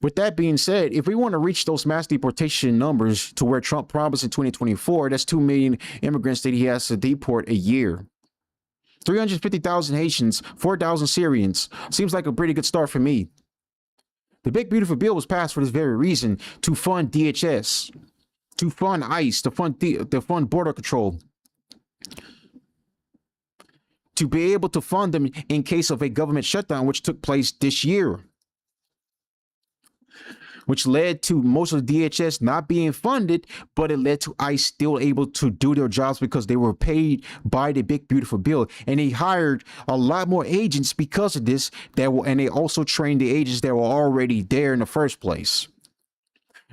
with that being said, if we want to reach those mass deportation numbers to where Trump promised in 2024, that's 2 million immigrants that he has to deport a year. 350,000 Haitians, 4,000 Syrians. Seems like a pretty good start for me. The big beautiful bill was passed for this very reason, to fund DHS, to fund ICE, to fund border control, to be able to fund them in case of a government shutdown, which took place this year, which led to most of the DHS not being funded, but it led to ICE still able to do their jobs because they were paid by the big beautiful bill. And they hired a lot more agents because of this, and they also trained the agents that were already there in the first place.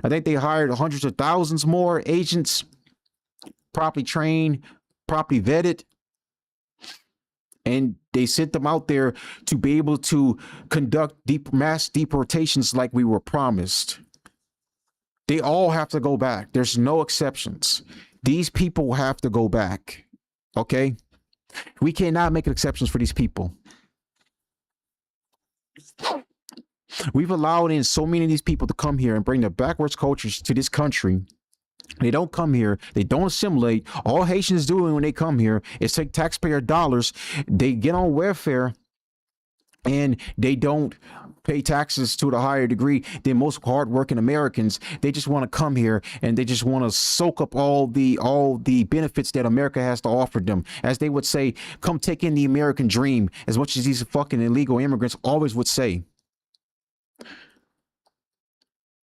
I think they hired hundreds of thousands more agents, properly trained, properly vetted, and they sent them out there to be able to conduct mass deportations like we were promised. They all have to go back. There's no exceptions. These people have to go back. Okay? We cannot make exceptions for these people. We've allowed in so many of these people to come here and bring their backwards cultures to this country. They don't come here. They don't assimilate. All Haitians do when they come here is take taxpayer dollars. They get on welfare and they don't pay taxes to the higher degree than most hardworking Americans. They just want to come here and they just want to soak up all the benefits that America has to offer them. As they would say, come take in the American dream, as much as these fucking illegal immigrants always would say.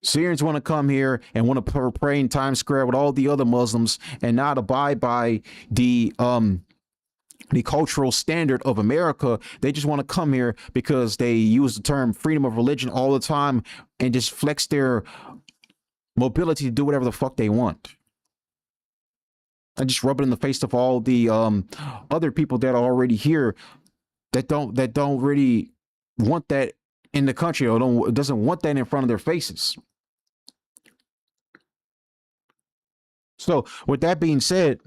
Syrians want to come here and want to pray in Times Square with all the other Muslims and not abide by the cultural standard of America. They just want to come here because they use the term freedom of religion all the time and just flex their mobility to do whatever the fuck they want. And just rub it in the face of all the other people that are already here that don't really want that in the country, or doesn't want that in front of their faces. So with that being said,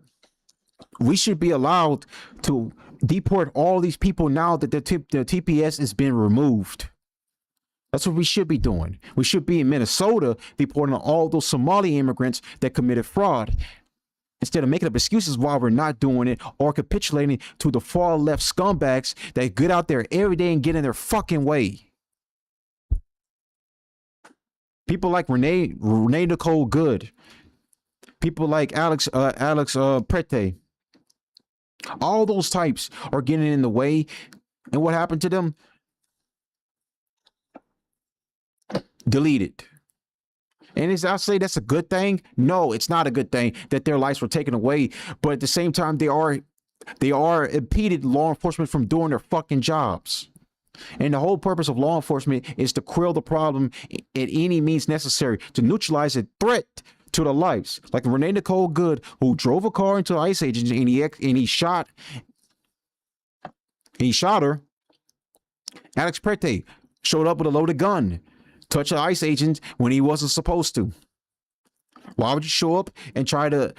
we should be allowed to deport all these people now that the TPS has been removed. That's what we should be doing. We should be in Minnesota deporting all those Somali immigrants that committed fraud, instead of making up excuses why we're not doing it or capitulating to the far left scumbags that get out there every day and get in their fucking way. People like Renee Nicole Good. People like Alex Prete. All those types are getting in the way. And what happened to them? Deleted. And I say that's a good thing? No, it's not a good thing that their lives were taken away. But at the same time, they are impeded law enforcement from doing their fucking jobs. And the whole purpose of law enforcement is to quell the problem at any means necessary, to neutralize a threat to the lives. Like Renee Nicole Good, who drove a car into an ICE agent and he shot her. Alex Prete showed up with a loaded gun, touched an ICE agent when he wasn't supposed to. Why would you show up and try to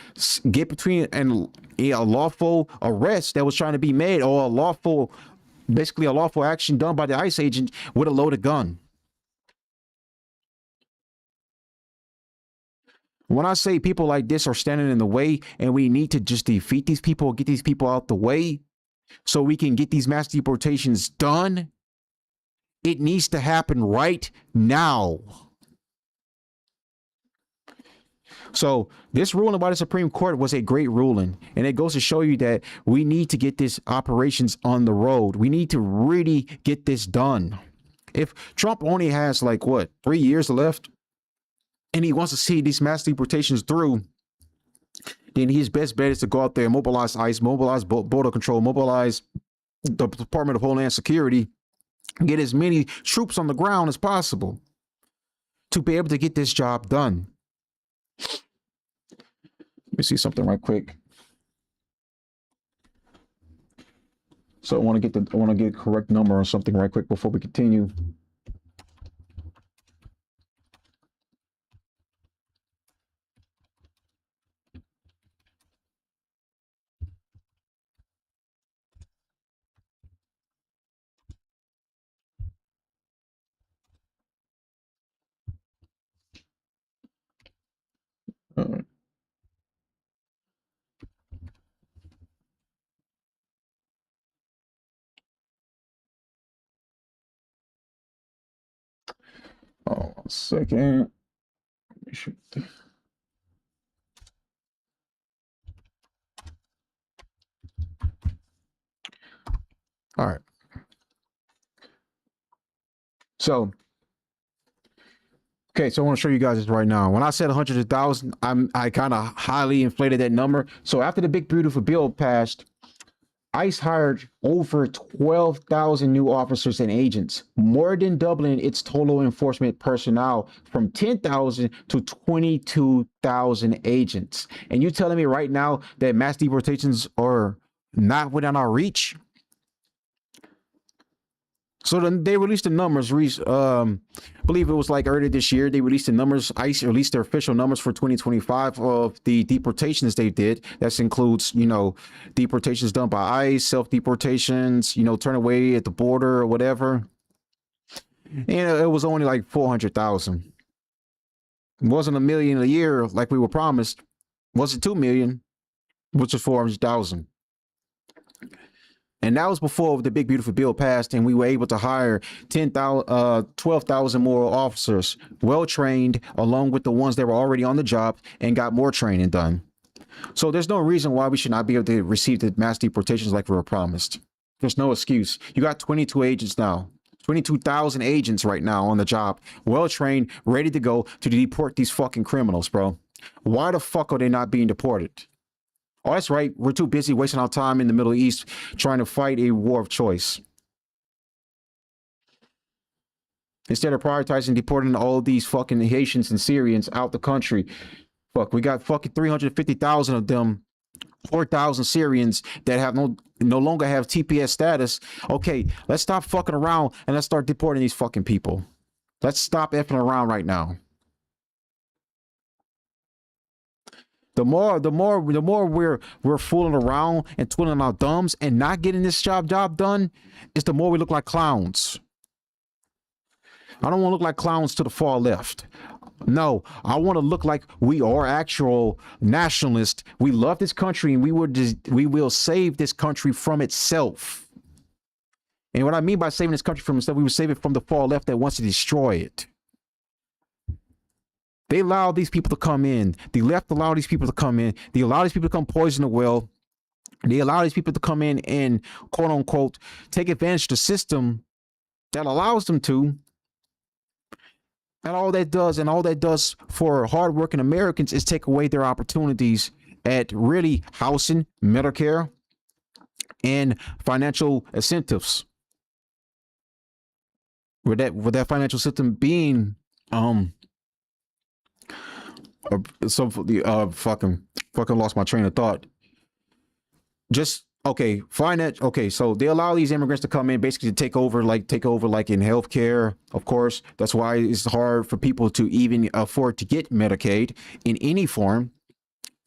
get between a lawful arrest that was trying to be made, or a lawful action done by the ICE agent with a loaded gun? When I say people like this are standing in the way, and we need to just defeat these people, get these people out the way so we can get these mass deportations done, it needs to happen right now. So this ruling by the Supreme Court was a great ruling, and it goes to show you that we need to get these operations on the road. We need to really get this done. If Trump only has 3 years left, and he wants to see these mass deportations through, then his best bet is to go out there and mobilize ICE, mobilize border control, mobilize the Department of Homeland Security, get as many troops on the ground as possible to be able to get this job done. Let me see something right quick. So I want to get a correct number on something right quick before we continue. Oh, 1 second. All right. So, okay, so I want to show you guys this right now. When I said 100,000, I kind of highly inflated that number. So after the big beautiful bill passed, ICE hired over 12,000 new officers and agents, more than doubling its total enforcement personnel from 10,000 to 22,000 agents. And you telling me right now that mass deportations are not within our reach? So then they released the numbers. I believe it was like earlier this year. They released the numbers. ICE released their official numbers for 2025 of the deportations they did. That includes, deportations done by ICE, self-deportations, turn away at the border or whatever. And it was only like 400,000. It wasn't a million a year like we were promised. It wasn't 2 million, which is 400,000. And that was before the big beautiful bill passed, and we were able to hire 12,000 more officers, well trained, along with the ones that were already on the job and got more training done. So there's no reason why we should not be able to receive the mass deportations like we were promised. There's no excuse. You got 22 agents now, 22,000 agents right now on the job, well trained, ready to go to deport these fucking criminals, bro. Why the fuck are they not being deported? Oh, that's right. We're too busy wasting our time in the Middle East trying to fight a war of choice. Instead of prioritizing deporting all these fucking Haitians and Syrians out the country. Fuck, we got fucking 350,000 of them, 4,000 Syrians that have no longer have TPS status. Okay, let's stop fucking around and let's start deporting these fucking people. Let's stop effing around right now. The more we're fooling around and twiddling our thumbs and not getting this job done, is the more we look like clowns. I don't want to look like clowns to the far left. No, I want to look like we are actual nationalists. We love this country and we will save this country from itself. And what I mean by saving this country from itself, we will save it from the far left that wants to destroy it. They allow these people to come in. The left allow these people to come in. They allow these people to come poison the well. They allow these people to come in and, quote unquote, take advantage of the system that allows them to. And all that does for hardworking Americans is take away their opportunities at really housing, Medicare, and financial incentives. With that financial system being fucking lost my train of thought. So they allow these immigrants to come in basically to take over like in healthcare. Of course, that's why it's hard for people to even afford to get Medicaid in any form.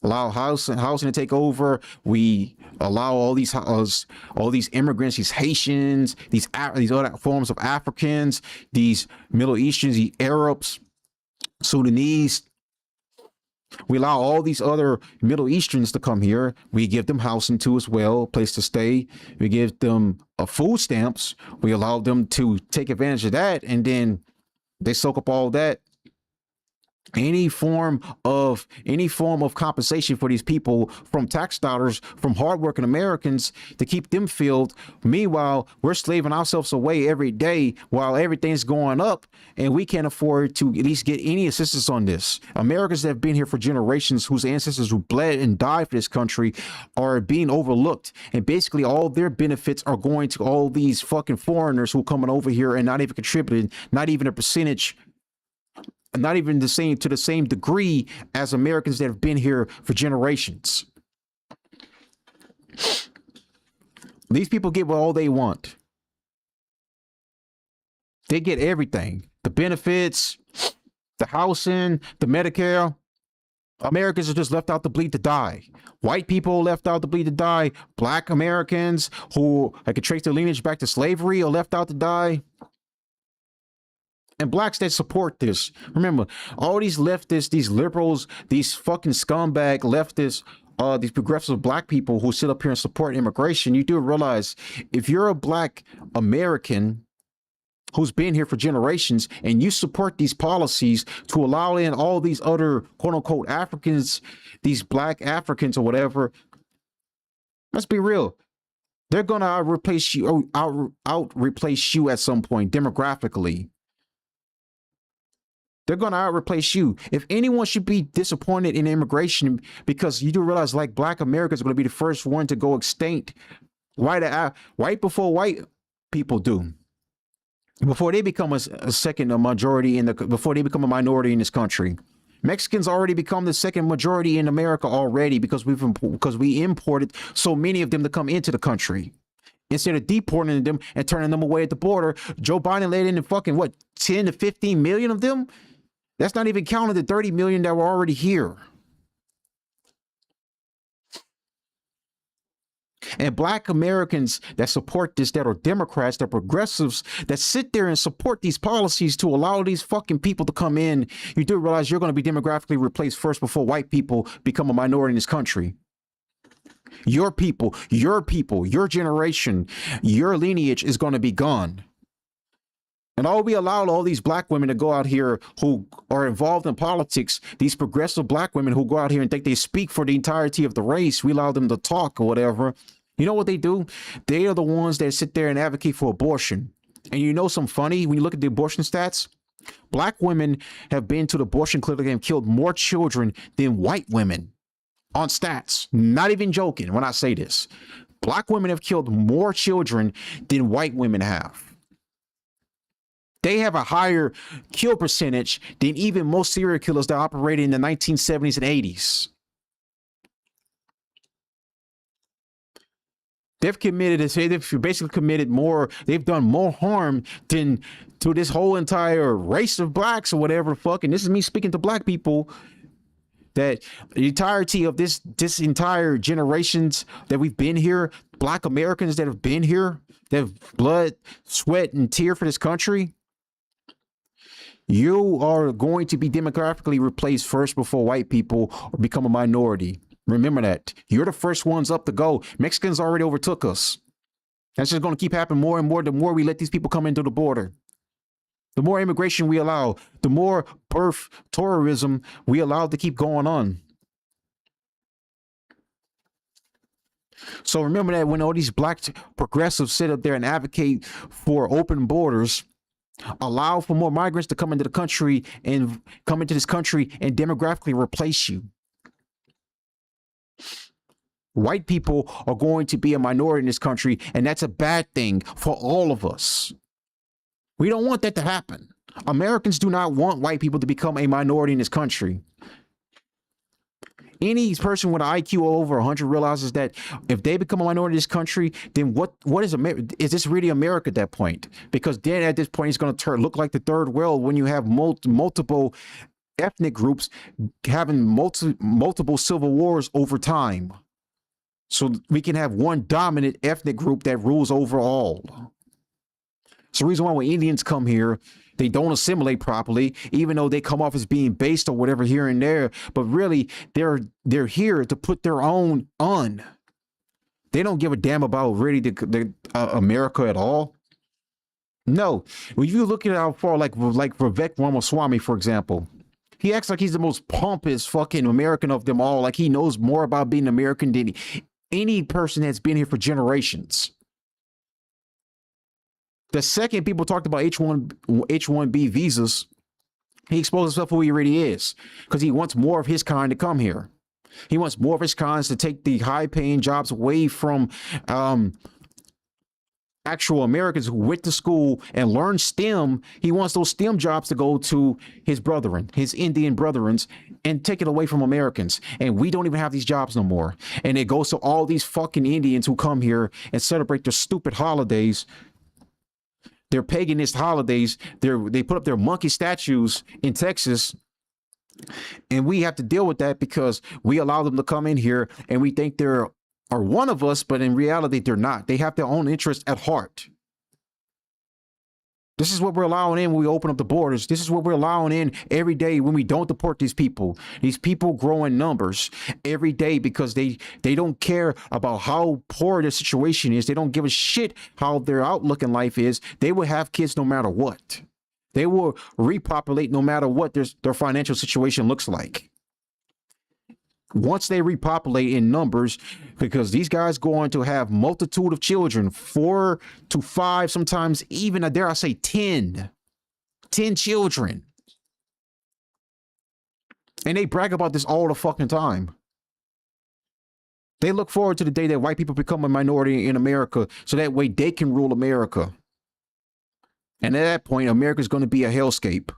Allow housing to take over. We allow all these immigrants, these Haitians, these other forms of Africans, these Middle Easterns, the Arabs, Sudanese. We allow all these other Middle Easterns to come here. We give them housing too as well, a place to stay. We give them food stamps. We allow them to take advantage of that, and then they soak up all that. Any form of compensation for these people from tax dollars, from hardworking Americans to keep them filled. Meanwhile, we're slaving ourselves away every day while everything's going up, and we can't afford to at least get any assistance on this. Americans that have been here for generations, whose ancestors who bled and died for this country, are being overlooked, and basically all their benefits are going to all these fucking foreigners who are coming over here and not even contributing, not even a percentage. Not even to the same degree as Americans that have been here for generations. These people get all they want. They get everything. The benefits, the housing, the Medicare. Americans are just left out to bleed to die. White people left out to bleed to die. Black Americans who I could trace their lineage back to slavery are left out to die. And blacks that support this. Remember, all these leftists, these liberals, these fucking scumbag leftists, these progressive black people who sit up here and support immigration, you do realize if you're a black American who's been here for generations, and you support these policies to allow in all these other quote unquote Africans, these black Africans or whatever, let's be real. They're gonna replace you, out replace you at some point demographically. They're gonna out replace you. If anyone should be disappointed in immigration, because you do realize, like, black Americans are gonna be the first one to go extinct, right before white people do. Before they become a second majority before they become a minority in this country. Mexicans already become the second majority in America already because we imported so many of them to come into the country. Instead of deporting them and turning them away at the border, Joe Biden let in fucking 10 to 15 million of them? That's not even counting the 30 million that were already here. And black Americans that support this, that are Democrats, that are progressives, that sit there and support these policies to allow these fucking people to come in, you do realize you're going to be demographically replaced first before white people become a minority in this country. Your people, your generation, your lineage is going to be gone. And all we allowed all these black women to go out here who are involved in politics, these progressive black women who go out here and think they speak for the entirety of the race, we allow them to talk or whatever. You know what they do? They are the ones that sit there and advocate for abortion. And you know something funny? When you look at the abortion stats, black women have been to the abortion clinic and killed more children than white women on stats. Not even joking when I say this. Black women have killed more children than white women have. They have a higher kill percentage than even most serial killers that operated in the 1970s and 80s. They've basically committed more, they've done more harm than to this whole entire race of blacks or whatever. Fucking, this is me speaking to black people, that the entirety of this entire generations that we've been here, black Americans that have been here, that have blood, sweat, and tear for this country, you are going to be demographically replaced first before white people or become a minority. Remember that. You're the first ones up to go. Mexicans already overtook us. That's just going to keep happening more and more the more we let these people come into the border. The more immigration we allow, the more birth tourism we allow to keep going on. So remember that when all these black progressives sit up there and advocate for open borders, allow for more migrants to come into the country and come into this country and demographically replace you. White people are going to be a minority in this country, and that's a bad thing for all of us. We don't want that to happen. Americans do not want white people to become a minority in this country. Any person with an IQ over 100 realizes that if they become a minority in this country, then what is America? Is this really America at that point? Because then at this point, it's going to look like the third world when you have multiple ethnic groups having multiple civil wars over time. So we can have one dominant ethnic group that rules over all. It's the reason why when Indians come here, they don't assimilate properly, even though they come off as being based or whatever here and there. But really, they're here to put their own on. They don't give a damn about really the America at all. No, when you look at how far, like Vivek Ramaswamy, for example, he acts like he's the most pompous fucking American of them all. Like he knows more about being American than any person that's been here for generations. The second people talked about H-1B visas, he exposed himself for who he really is, because he wants more of his kind to come here. He wants more of his kinds to take the high-paying jobs away from actual Americans who went to school and learned STEM. He wants those STEM jobs to go to his brethren, his Indian brethren, and take it away from Americans. And we don't even have these jobs no more. And it goes to all these fucking Indians who come here and celebrate their stupid holidays, their paganist holidays. They put up their monkey statues in Texas. And we have to deal with that because we allow them to come in here and we think they're one of us, but in reality, they're not. They have their own interests at heart. This is what we're allowing in when we open up the borders. This is what we're allowing in every day when we don't deport these people. These people grow in numbers every day because they don't care about how poor their situation is. They don't give a shit how their outlook in life is. They will have kids no matter what. They will repopulate no matter what their financial situation looks like. Once they repopulate in numbers, because these guys go on to have multitude of children, 4 to 5, sometimes even, dare I say, 10 children. And they brag about this all the fucking time. They look forward to the day that white people become a minority in America so that way they can rule America. And at that point, America is going to be a hellscape.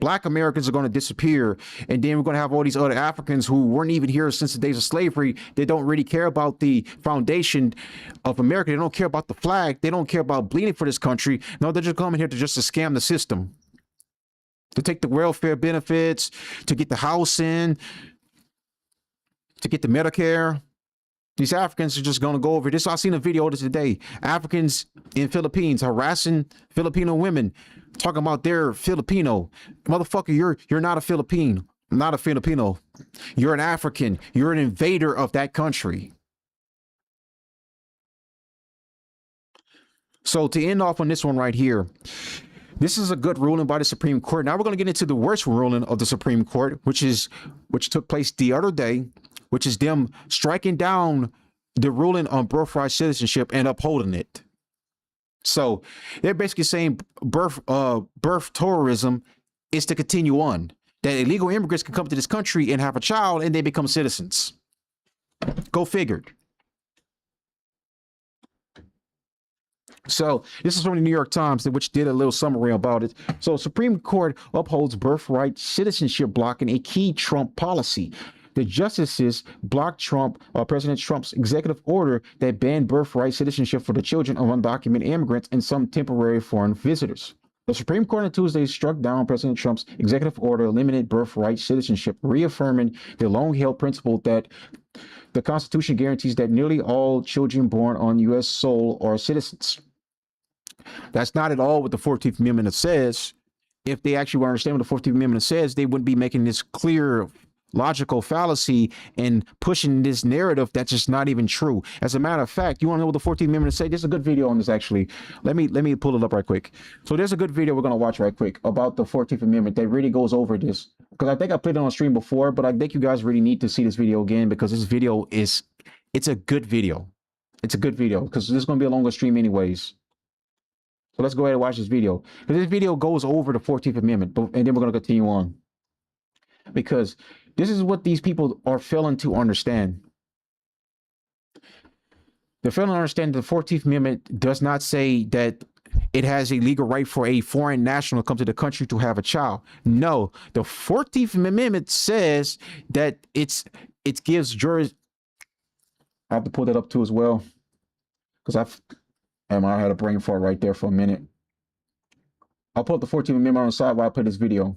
Black Americans are going to disappear, and then we're going to have all these other Africans who weren't even here since the days of slavery. They don't really care about the foundation of America. They don't care about the flag. They don't care about bleeding for this country. No, they're just coming here to scam the system, to take the welfare benefits, to get the house in, to get the Medicare. These Africans are just going to go over this. I seen a video today. Africans in Philippines harassing Filipino women, talking about they're Filipino. Motherfucker, you're not a Filipino. Not a Filipino. You're an African. You're an invader of that country. So to end off on this one right here, this is a good ruling by the Supreme Court. Now we're going to get into the worst ruling of the Supreme Court, which took place the other day, which is them striking down the ruling on birthright citizenship and upholding it. So they're basically saying birth tourism is to continue on. That illegal immigrants can come to this country and have a child and they become citizens. Go figured. So this is from the New York Times, which did a little summary about it. So Supreme Court upholds birthright citizenship blocking a key Trump policy. The justices blocked President Trump's executive order that banned birthright citizenship for the children of undocumented immigrants and some temporary foreign visitors. The Supreme Court on Tuesday struck down President Trump's executive order limited birthright citizenship, reaffirming the long-held principle that the Constitution guarantees that nearly all children born on U.S. soil are citizens. That's not at all what the 14th Amendment says. If they actually understand what the 14th Amendment says, they wouldn't be making this clear logical fallacy and pushing this narrative that's just not even true. As a matter of fact, you want to know what the 14th Amendment say? There's a good video on this, actually. Let me pull it up right quick. So there's a good video we're going to watch right quick about the 14th Amendment that really goes over this, because I think I played it on stream before, but I think you guys really need to see this video again, because this video it's a good video. It's a good video because this is going to be a longer stream anyways. So let's go ahead and watch this video, because this video goes over the 14th Amendment, and then we're going to continue on, because this is what these people are failing to understand. They're failing to understand the 14th Amendment does not say that it has a legal right for a foreign national to come to the country to have a child. No, the 14th Amendment says that it gives jurisdiction. I have to pull that up too as well, because I had a brain fart right there for a minute. I'll put the 14th Amendment on the side while I play this video.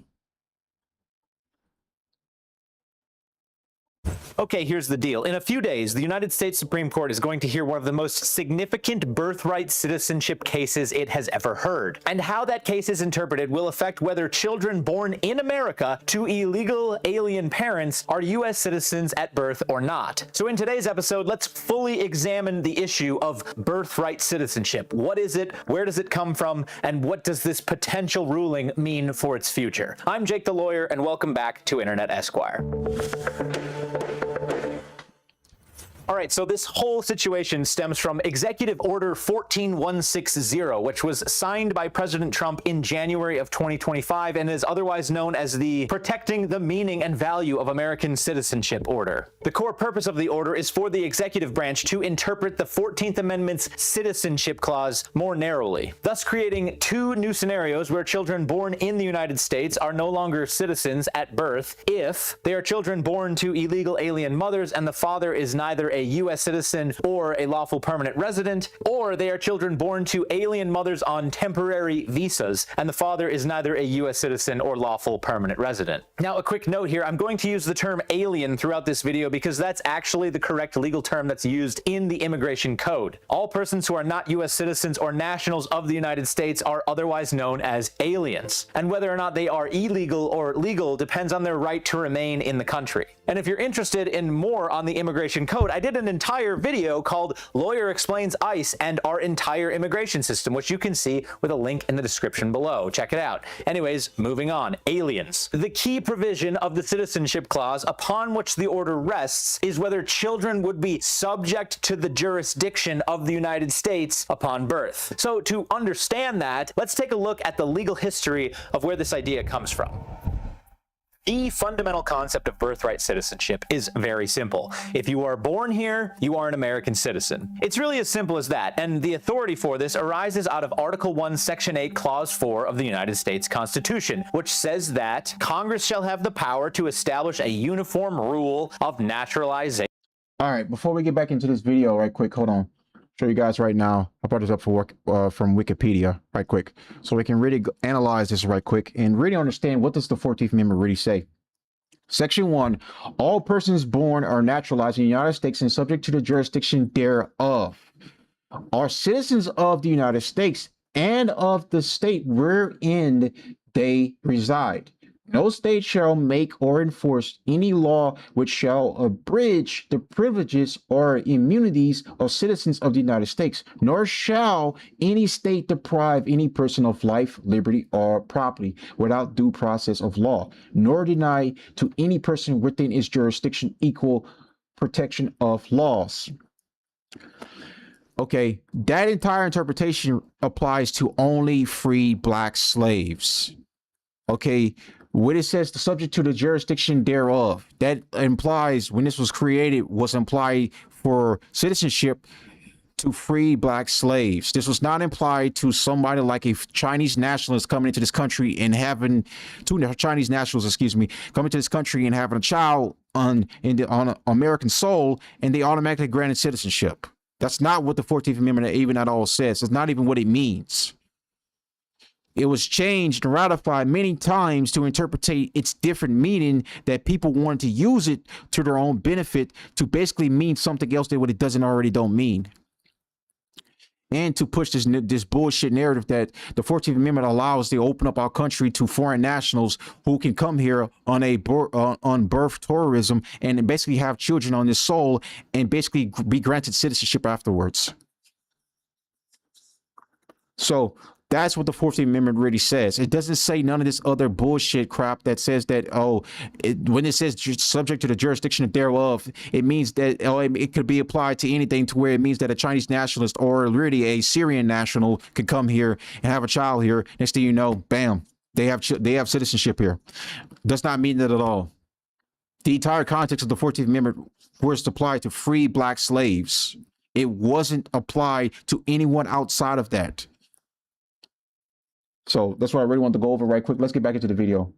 Okay, here's the deal. In a few days, the United States Supreme Court is going to hear one of the most significant birthright citizenship cases it has ever heard. And how that case is interpreted will affect whether children born in America to illegal alien parents are U.S. citizens at birth or not. So in today's episode, let's fully examine the issue of birthright citizenship. What is it? Where does it come from? And what does this potential ruling mean for its future? I'm Jake the Lawyer, and welcome back to Internet Esquire. All right, so this whole situation stems from Executive Order 14160, which was signed by President Trump in January of 2025 and is otherwise known as the Protecting the Meaning and Value of American Citizenship Order. The core purpose of the order is for the executive branch to interpret the 14th Amendment's Citizenship Clause more narrowly, thus creating two new scenarios where children born in the United States are no longer citizens at birth if they are children born to illegal alien mothers and the father is neither a U.S. citizen or a lawful permanent resident, or they are children born to alien mothers on temporary visas, and the father is neither a U.S. citizen or lawful permanent resident. Now, a quick note here, I'm going to use the term alien throughout this video because that's actually the correct legal term that's used in the immigration code. All persons who are not U.S. citizens or nationals of the United States are otherwise known as aliens, and whether or not they are illegal or legal depends on their right to remain in the country. And if you're interested in more on the immigration code, I did an entire video called Lawyer Explains ICE and our entire immigration system, which you can see with a link in the description below. Check it out. Anyways, moving on. Aliens. The key provision of the Citizenship Clause upon which the order rests is whether children would be subject to the jurisdiction of the United States upon birth. So to understand that, let's take a look at the legal history of where this idea comes from. The fundamental concept of birthright citizenship is very simple. If you are born here, you are an American citizen. It's really as simple as that, and the authority for this arises out of Article 1, Section 8, Clause 4 of the United States Constitution, which says that Congress shall have the power to establish a uniform rule of naturalization. All right, before we get back into this video, right quick, hold on. Show you guys right now. I brought this up for work from Wikipedia, right quick, so we can really analyze this right quick and really understand what does the 14th Amendment really say. Section 1, all persons born or naturalized in the United States and subject to the jurisdiction thereof are citizens of the United States and of the state wherein they reside. No state shall make or enforce any law which shall abridge the privileges or immunities of citizens of the United States, nor shall any state deprive any person of life, liberty, or property without due process of law, nor deny to any person within its jurisdiction equal protection of laws. Okay, that entire interpretation applies to only free black slaves. Okay, when it says the subject to the jurisdiction thereof, that implies when this was created was implied for citizenship to free black slaves. This was not implied to somebody like a Chinese nationalist coming into this country and having two Chinese nationals, excuse me, coming to this country and having a child on American soil, and they automatically granted citizenship. That's not what the 14th Amendment even at all says. It's not even what it means. It was changed and ratified many times to interpret its different meaning that people wanted to use it to their own benefit to basically mean something else than what it doesn't already don't mean. And to push this bullshit narrative that the 14th Amendment allows to open up our country to foreign nationals who can come here on birth tourism and basically have children on this soil and basically be granted citizenship afterwards. So that's what the 14th Amendment really says. It doesn't say none of this other bullshit crap that says that, when it says subject to the jurisdiction thereof, it means that it could be applied to anything, to where it means that a Chinese nationalist or really a Syrian national could come here and have a child here. Next thing you know, bam, they have citizenship here. Does not mean that at all. The entire context of the 14th Amendment was applied to free black slaves. It wasn't applied to anyone outside of that. So that's what I really want to go over right quick. Let's get back into the video.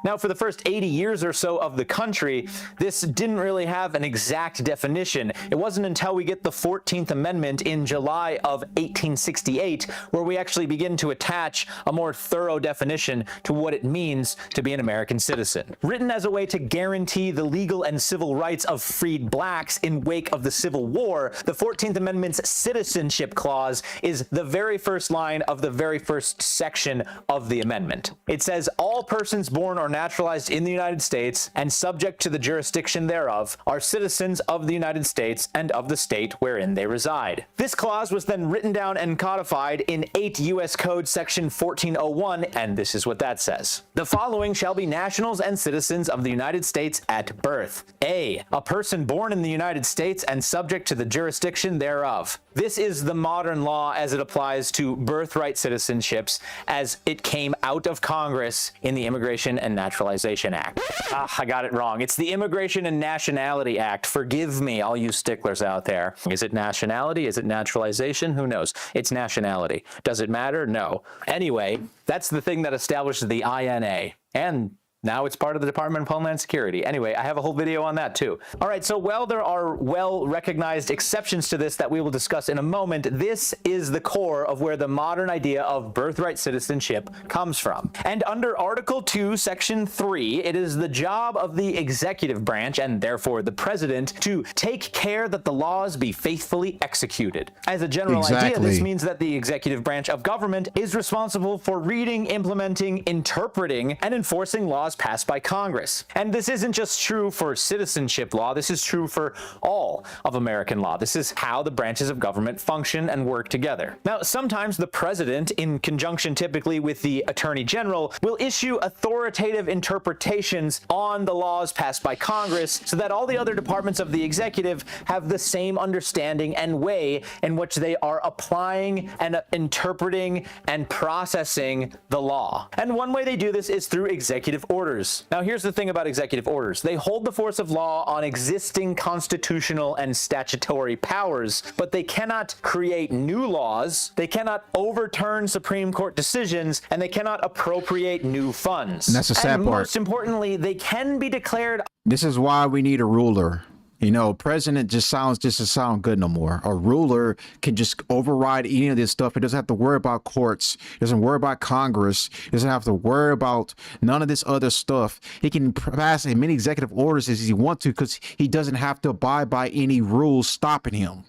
Now, for the first 80 years or so of the country, this didn't really have an exact definition. It wasn't until we get the 14th Amendment in July of 1868 where we actually begin to attach a more thorough definition to what it means to be an American citizen. Written as a way to guarantee the legal and civil rights of freed blacks in wake of the Civil War, the 14th Amendment's Citizenship Clause is the very first line of the very first section of the amendment. It says, all persons born or naturalized in the United States and subject to the jurisdiction thereof are citizens of the United States and of the state wherein they reside. This clause was then written down and codified in 8 U.S. Code section 1401, and this is what that says. The following shall be nationals and citizens of the United States at birth. A person born in the United States and subject to the jurisdiction thereof. This is the modern law as it applies to birthright citizenships as it came out of Congress in the Immigration and Naturalization Act. I got it wrong. It's the Immigration and Nationality Act. Forgive me, all you sticklers out there. Is it nationality? Is it naturalization? Who knows? It's nationality. Does it matter? No. Anyway, that's the thing that established the INA and Now it's part of the Department of Homeland Security. Anyway, I have a whole video on that too. All right, so while there are well-recognized exceptions to this that we will discuss in a moment, this is the core of where the modern idea of birthright citizenship comes from. And under Article 2, Section 3, it is the job of the executive branch, and therefore the president, to take care that the laws be faithfully executed. As a general idea, this means that the executive branch of government is responsible for reading, implementing, interpreting, and enforcing laws passed by Congress. And this isn't just true for citizenship law, this is true for all of American law. This is how the branches of government function and work together. Now, sometimes the president, in conjunction typically with the attorney general, will issue authoritative interpretations on the laws passed by Congress so that all the other departments of the executive have the same understanding and way in which they are applying and interpreting and processing the law. And one way they do this is through executive orders. Now, here's the thing about executive orders. They hold the force of law on existing constitutional and statutory powers, but they cannot create new laws, they cannot overturn Supreme Court decisions, and they cannot appropriate new funds. And that's the sad part. Most importantly, they can be declared. This is why we need a ruler. You know, president just doesn't sound good no more. A ruler can just override any of this stuff. It doesn't have to worry about courts. It doesn't worry about Congress. It doesn't have to worry about none of this other stuff. He can pass as many executive orders as he wants to because he doesn't have to abide by any rules stopping him.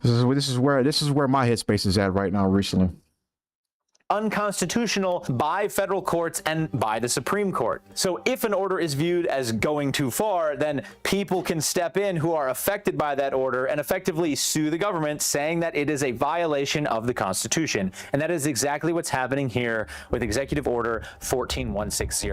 This is where my headspace is at right now recently. Unconstitutional by federal courts and by the Supreme Court. So if an order is viewed as going too far, then people can step in who are affected by that order and effectively sue the government, saying that it is a violation of the Constitution. And that is exactly what's happening here with Executive Order 14160.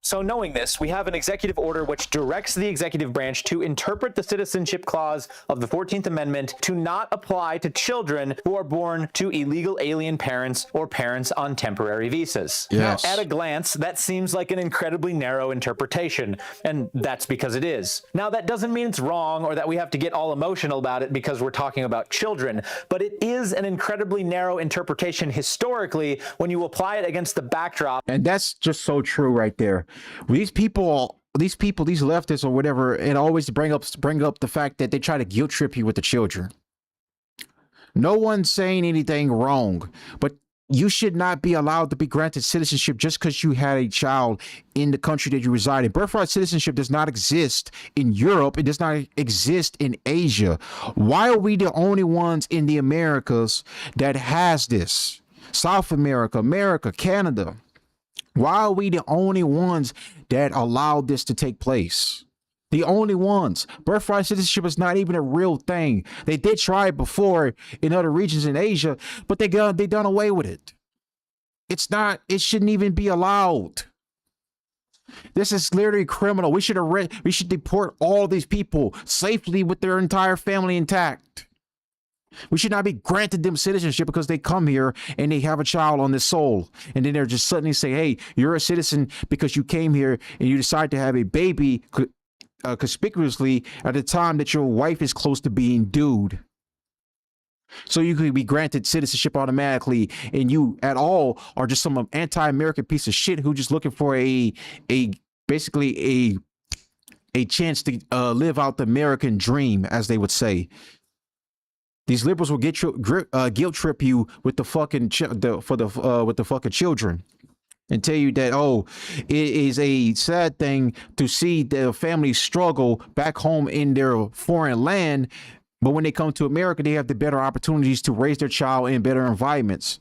So knowing this, we have an executive order which directs the executive branch to interpret the citizenship clause of the 14th Amendment to not apply to children who are born to illegal alien parents or parents on temporary visas. Yes. Now, at a glance, that seems like an incredibly narrow interpretation, and that's because it is. Now, that doesn't mean it's wrong or that we have to get all emotional about it because we're talking about children, but it is an incredibly narrow interpretation historically when you apply it against the backdrop. And that's just so true right there. These leftists or whatever, and always bring up the fact that they try to guilt trip you with the children. No one's saying anything wrong, but you should not be allowed to be granted citizenship just because you had a child in the country that you reside in. Birthright citizenship does not exist in Europe. It does not exist in Asia. Why are we the only ones in the Americas that has this? South America, Canada. Why are we the only ones that allowed this to take place? The only ones. Birthright citizenship is not even a real thing. They did try it before in other regions in Asia, but they done away with it. It shouldn't even be allowed. This is literally criminal. We should deport all these people safely with their entire family intact. We should not be granted them citizenship because they come here and they have a child on their soul. And then they're just suddenly say, hey, you're a citizen because you came here and you decide to have a baby conspicuously at the time that your wife is close to being due. So you could be granted citizenship automatically, and you at all are just some anti-American piece of shit who just looking for basically a chance to live out the American dream, as they would say. These liberals will guilt trip you with the fucking with the fucking children, and tell you that, oh, it is a sad thing to see their families struggle back home in their foreign land, but when they come to America, they have the better opportunities to raise their child in better environments,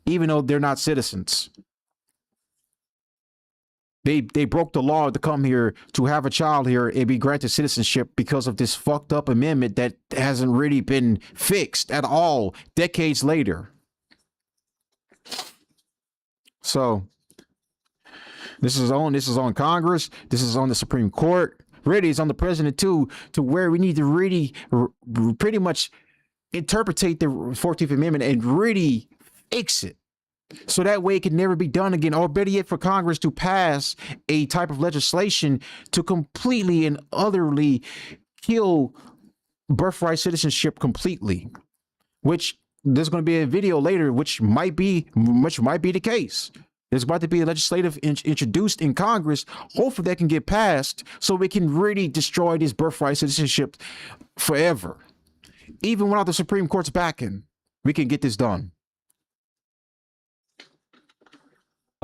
even though they're not citizens. They broke the law to come here, to have a child here and be granted citizenship because of this fucked up amendment that hasn't really been fixed at all decades later. So this is on Congress. This is on the Supreme Court. Really, it's on the president too, to where we need to really pretty much interpretate the 14th Amendment and really fix it. So that way it can never be done again, or better yet, for Congress to pass a type of legislation to completely and utterly kill birthright citizenship completely, which there's going to be a video later, which might be the case. There's about to be a legislative introduced in Congress. Hopefully that can get passed so we can really destroy this birthright citizenship forever. Even without the Supreme Court's backing, we can get this done.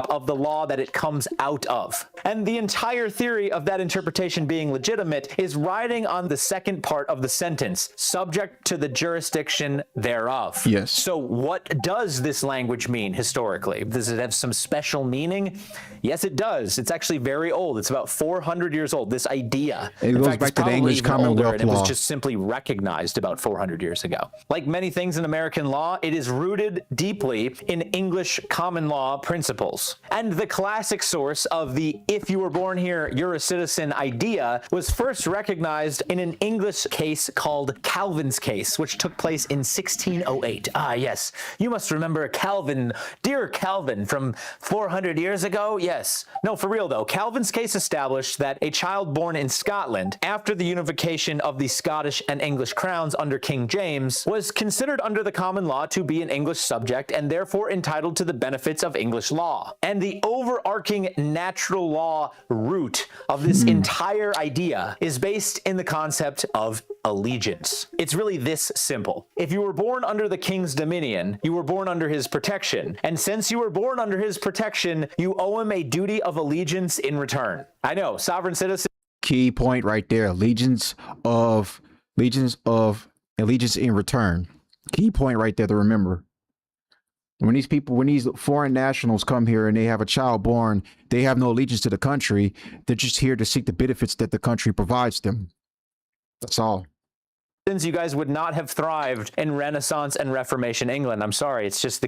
Of the law that it comes out of. And the entire theory of that interpretation being legitimate is riding on the second part of the sentence, subject to the jurisdiction thereof. Yes. So what does this language mean historically? Does it have some special meaning? Yes, it does. It's actually very old. It's about 400 years old, this idea. It goes back to the English Commonwealth and it was law. just simply recognized about 400 years ago. Like many things in American law, it is rooted deeply in English common law principles. And the classic source of the "if you were born here, you're a citizen" idea was first recognized in an English case called Calvin's case, which took place in 1608. Ah, yes, you must remember Calvin, dear Calvin, from 400 years ago. Yes. No, for real though, Calvin's case established that a child born in Scotland after the unification of the Scottish and English crowns under King James was considered under the common law to be an English subject and therefore entitled to the benefits of English law. And the overarching natural law root of this entire idea is based in the concept of allegiance. It's really this simple. If you were born under the king's dominion, you were born under his protection. And since you were born under his protection, you owe him a duty of allegiance in return. I know, sovereign citizen. Key point right there. Allegiance in return. Key point right there to remember. When these foreign nationals come here and they have a child born, they have no allegiance to the country. They're just here to seek the benefits that the country provides them. That's all. You guys would not have thrived in Renaissance and Reformation England. I'm sorry. It's just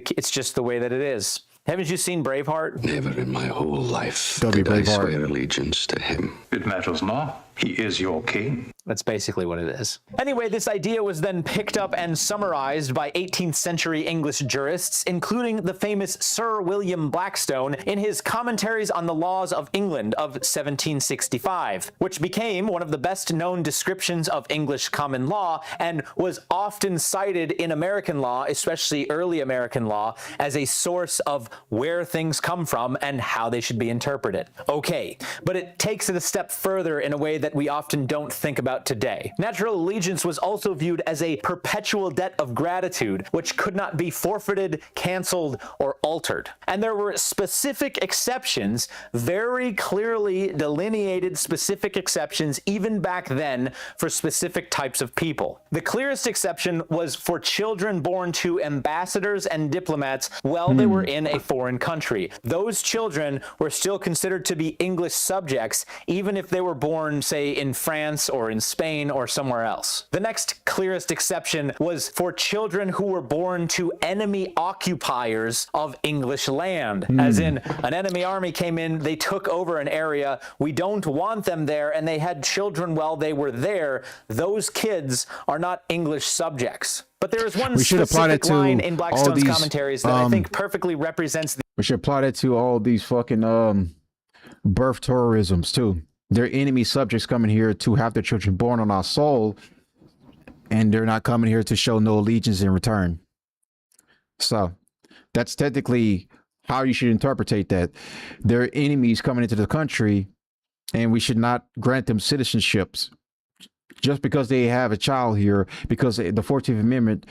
the way that it is. Haven't you seen Braveheart? Never in my whole life W. did I Braveheart. swear allegiance to him. It matters not. He is your king. That's basically what it is. Anyway, this idea was then picked up and summarized by 18th century English jurists, including the famous Sir William Blackstone in his Commentaries on the Laws of England of 1765, which became one of the best known descriptions of English common law and was often cited in American law, especially early American law, as a source of where things come from and how they should be interpreted. Okay, but it takes it a step further in a way that we often don't think about today. Natural allegiance was also viewed as a perpetual debt of gratitude, which could not be forfeited, canceled, or altered. And there were specific exceptions, very clearly delineated specific exceptions even back then for specific types of people. The clearest exception was for children born to ambassadors and diplomats while they were in a foreign country. Those children were still considered to be English subjects, even if they were born, say, in France or in Spain or somewhere else. The next clearest exception was for children who were born to enemy occupiers of English land. As in, an enemy army came in, they took over an area, we don't want them there, and they had children while they were there. Those kids are not English subjects. But there is one specific line in Blackstone's commentaries that I think perfectly represents the... We should apply that to all these fucking birth tourisms too. They're enemy subjects coming here to have their children born on our soil, and they're not coming here to show no allegiance in return. So that's technically how you should interpret that. They're enemies coming into the country, and we should not grant them citizenships just because they have a child here, because the 14th Amendment,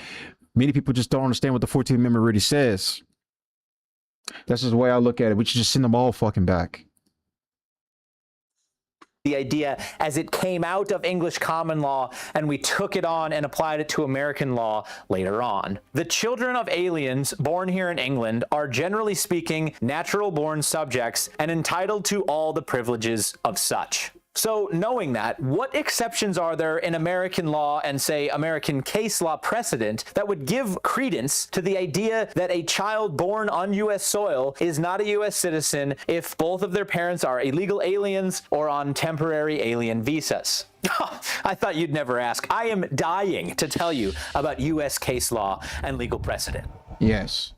many people just don't understand what the 14th Amendment really says. That's just the way I look at it. We should just send them all fucking back. The idea as it came out of English common law, and we took it on and applied it to American law later on. The children of aliens born here in England are, generally speaking, natural born subjects and entitled to all the privileges of such. So knowing that, what exceptions are there in American law and, say, American case law precedent that would give credence to the idea that a child born on U.S. soil is not a U.S. citizen if both of their parents are illegal aliens or on temporary alien visas? I thought you'd never ask. I am dying to tell you about U.S. case law and legal precedent. Yes.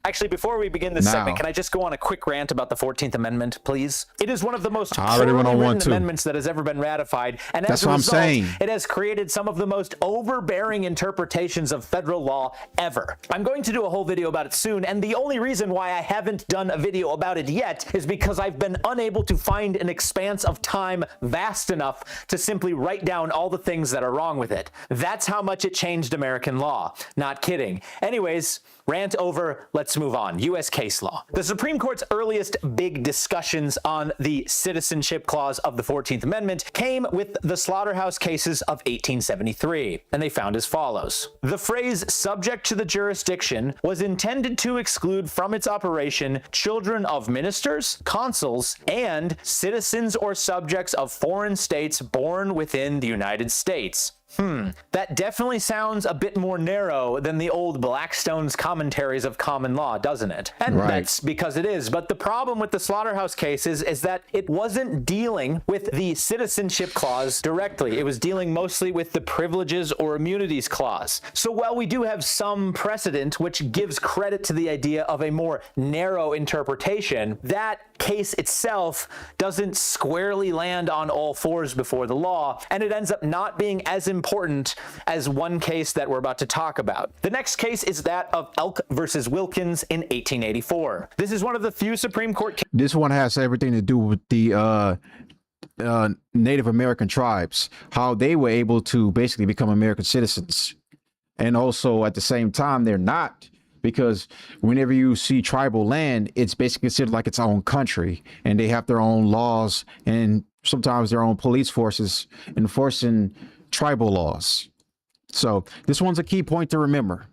Actually, before we begin this segment, can I just go on a quick rant about the 14th Amendment, please? It is one of the most poorly written amendments that has ever been ratified, and as a result, it has created some of the most overbearing interpretations of federal law ever. I'm going to do a whole video about it soon, and the only reason why I haven't done a video about it yet is because I've been unable to find an expanse of time vast enough to simply write down all the things that are wrong with it. That's how much it changed American law. Not kidding. Anyways, rant over, let's move on. U.S. case law. The Supreme Court's earliest big discussions on the Citizenship Clause of the 14th Amendment came with the slaughterhouse cases of 1873, and they found as follows. The phrase subject to the jurisdiction was intended to exclude from its operation children of ministers, consuls, and citizens or subjects of foreign states born within the United States. That definitely sounds a bit more narrow than the old Blackstone's commentaries of common law, doesn't it? And that's because it is. But the problem with the slaughterhouse cases is that it wasn't dealing with the Citizenship Clause directly. It was dealing mostly with the Privileges or Immunities Clause. So while we do have some precedent which gives credit to the idea of a more narrow interpretation, that case itself doesn't squarely land on all fours before the law, and it ends up not being as important as one case that we're about to talk about. The next case is that of Elk versus Wilkins in 1884. This is one of the few Supreme Court cases. This one has everything to do with the Native American tribes, how they were able to basically become American citizens. And also at the same time, they're not, because whenever you see tribal land, it's basically considered like its own country, and they have their own laws and sometimes their own police forces enforcing tribal laws. So this one's a key point to remember.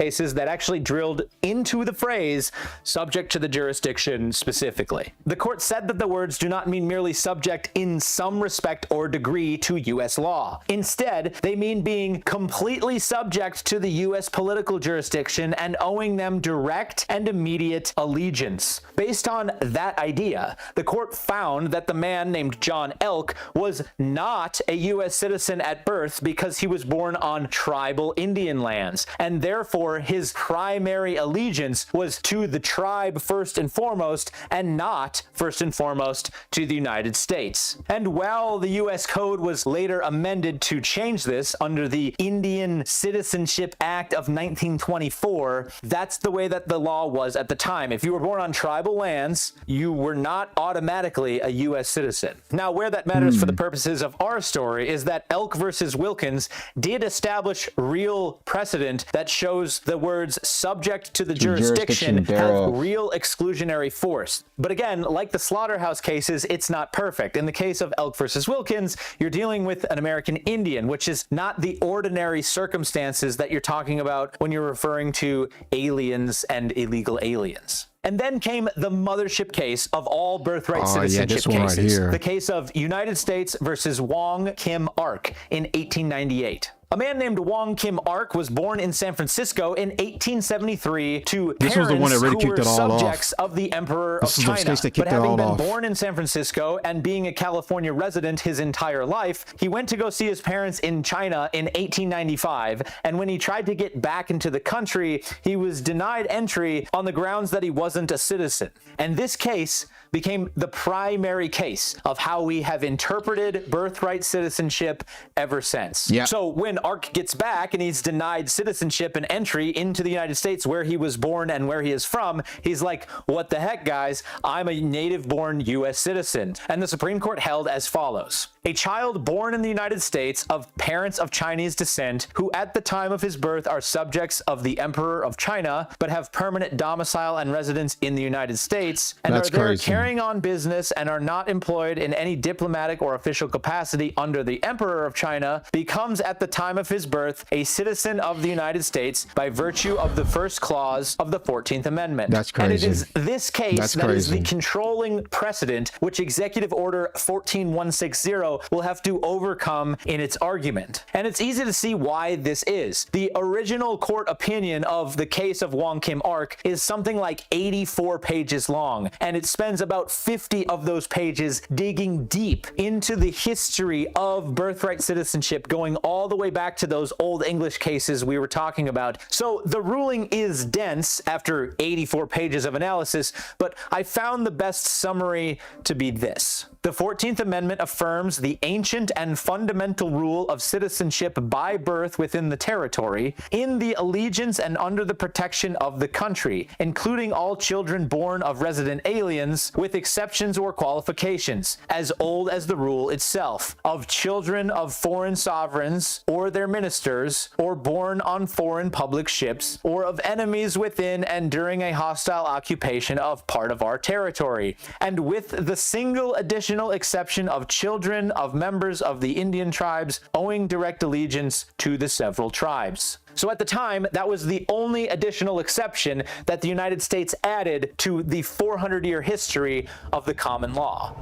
Cases that actually drilled into the phrase subject to the jurisdiction specifically. The court said that the words do not mean merely subject in some respect or degree to U.S. law. Instead, they mean being completely subject to the U.S. political jurisdiction and owing them direct and immediate allegiance. Based on that idea, the court found that the man named John Elk was not a U.S. citizen at birth because he was born on tribal Indian lands, and therefore his primary allegiance was to the tribe first and foremost, and not first and foremost to the United States. And while the U.S. Code was later amended to change this under the Indian Citizenship Act of 1924, that's the way that the law was at the time. If you were born on tribal lands, you were not automatically a U.S. citizen. Now, where that matters for the purposes of our story is that Elk versus Wilkins did establish real precedent that shows the words subject to the jurisdiction have real exclusionary force. But again, like the slaughterhouse cases, it's not perfect. In the case of Elk versus Wilkins, you're dealing with an American Indian, which is not the ordinary circumstances that you're talking about when you're referring to aliens and illegal aliens. And then came the mothership case of all birthright citizenship cases, the case of United States versus Wong Kim Ark in 1898. A man named Wong Kim Ark was born in San Francisco in 1873 to parents who were subjects of the Emperor of China. But having been born in San Francisco and being a California resident his entire life, he went to go see his parents in China in 1895. And when he tried to get back into the country, he was denied entry on the grounds that he wasn't a citizen. And this case became the primary case of how we have interpreted birthright citizenship ever since. So when Ark gets back and he's denied citizenship and entry into the United States where he was born and where he is from, he's like, what the heck, guys? I'm a native-born U.S. citizen. And the Supreme Court held as follows. A child born in the United States of parents of Chinese descent who at the time of his birth are subjects of the Emperor of China but have permanent domicile and residence in the United States and are there carrying on business and are not employed in any diplomatic or official capacity under the Emperor of China becomes at the time of his birth a citizen of the United States by virtue of the first clause of the 14th Amendment. That's crazy. And it is this case that is the controlling precedent which Executive Order 14160 tomorrow will have to overcome in its argument. And it's easy to see why this is. The original court opinion of the case of Wong Kim Ark is something like 84 pages long, and it spends about 50 of those pages digging deep into the history of birthright citizenship, going all the way back to those old English cases we were talking about. So the ruling is dense after 84 pages of analysis, but I found the best summary to be this. The 14th Amendment affirms the ancient and fundamental rule of citizenship by birth within the territory, in the allegiance and under the protection of the country, including all children born of resident aliens, with exceptions or qualifications, as old as the rule itself, of children of foreign sovereigns or their ministers, or born on foreign public ships, or of enemies within and during a hostile occupation of part of our territory, and with the single additional exception of children of members of the Indian tribes owing direct allegiance to the several tribes. So at the time, that was the only additional exception that the United States added to the 400-year history of the common law.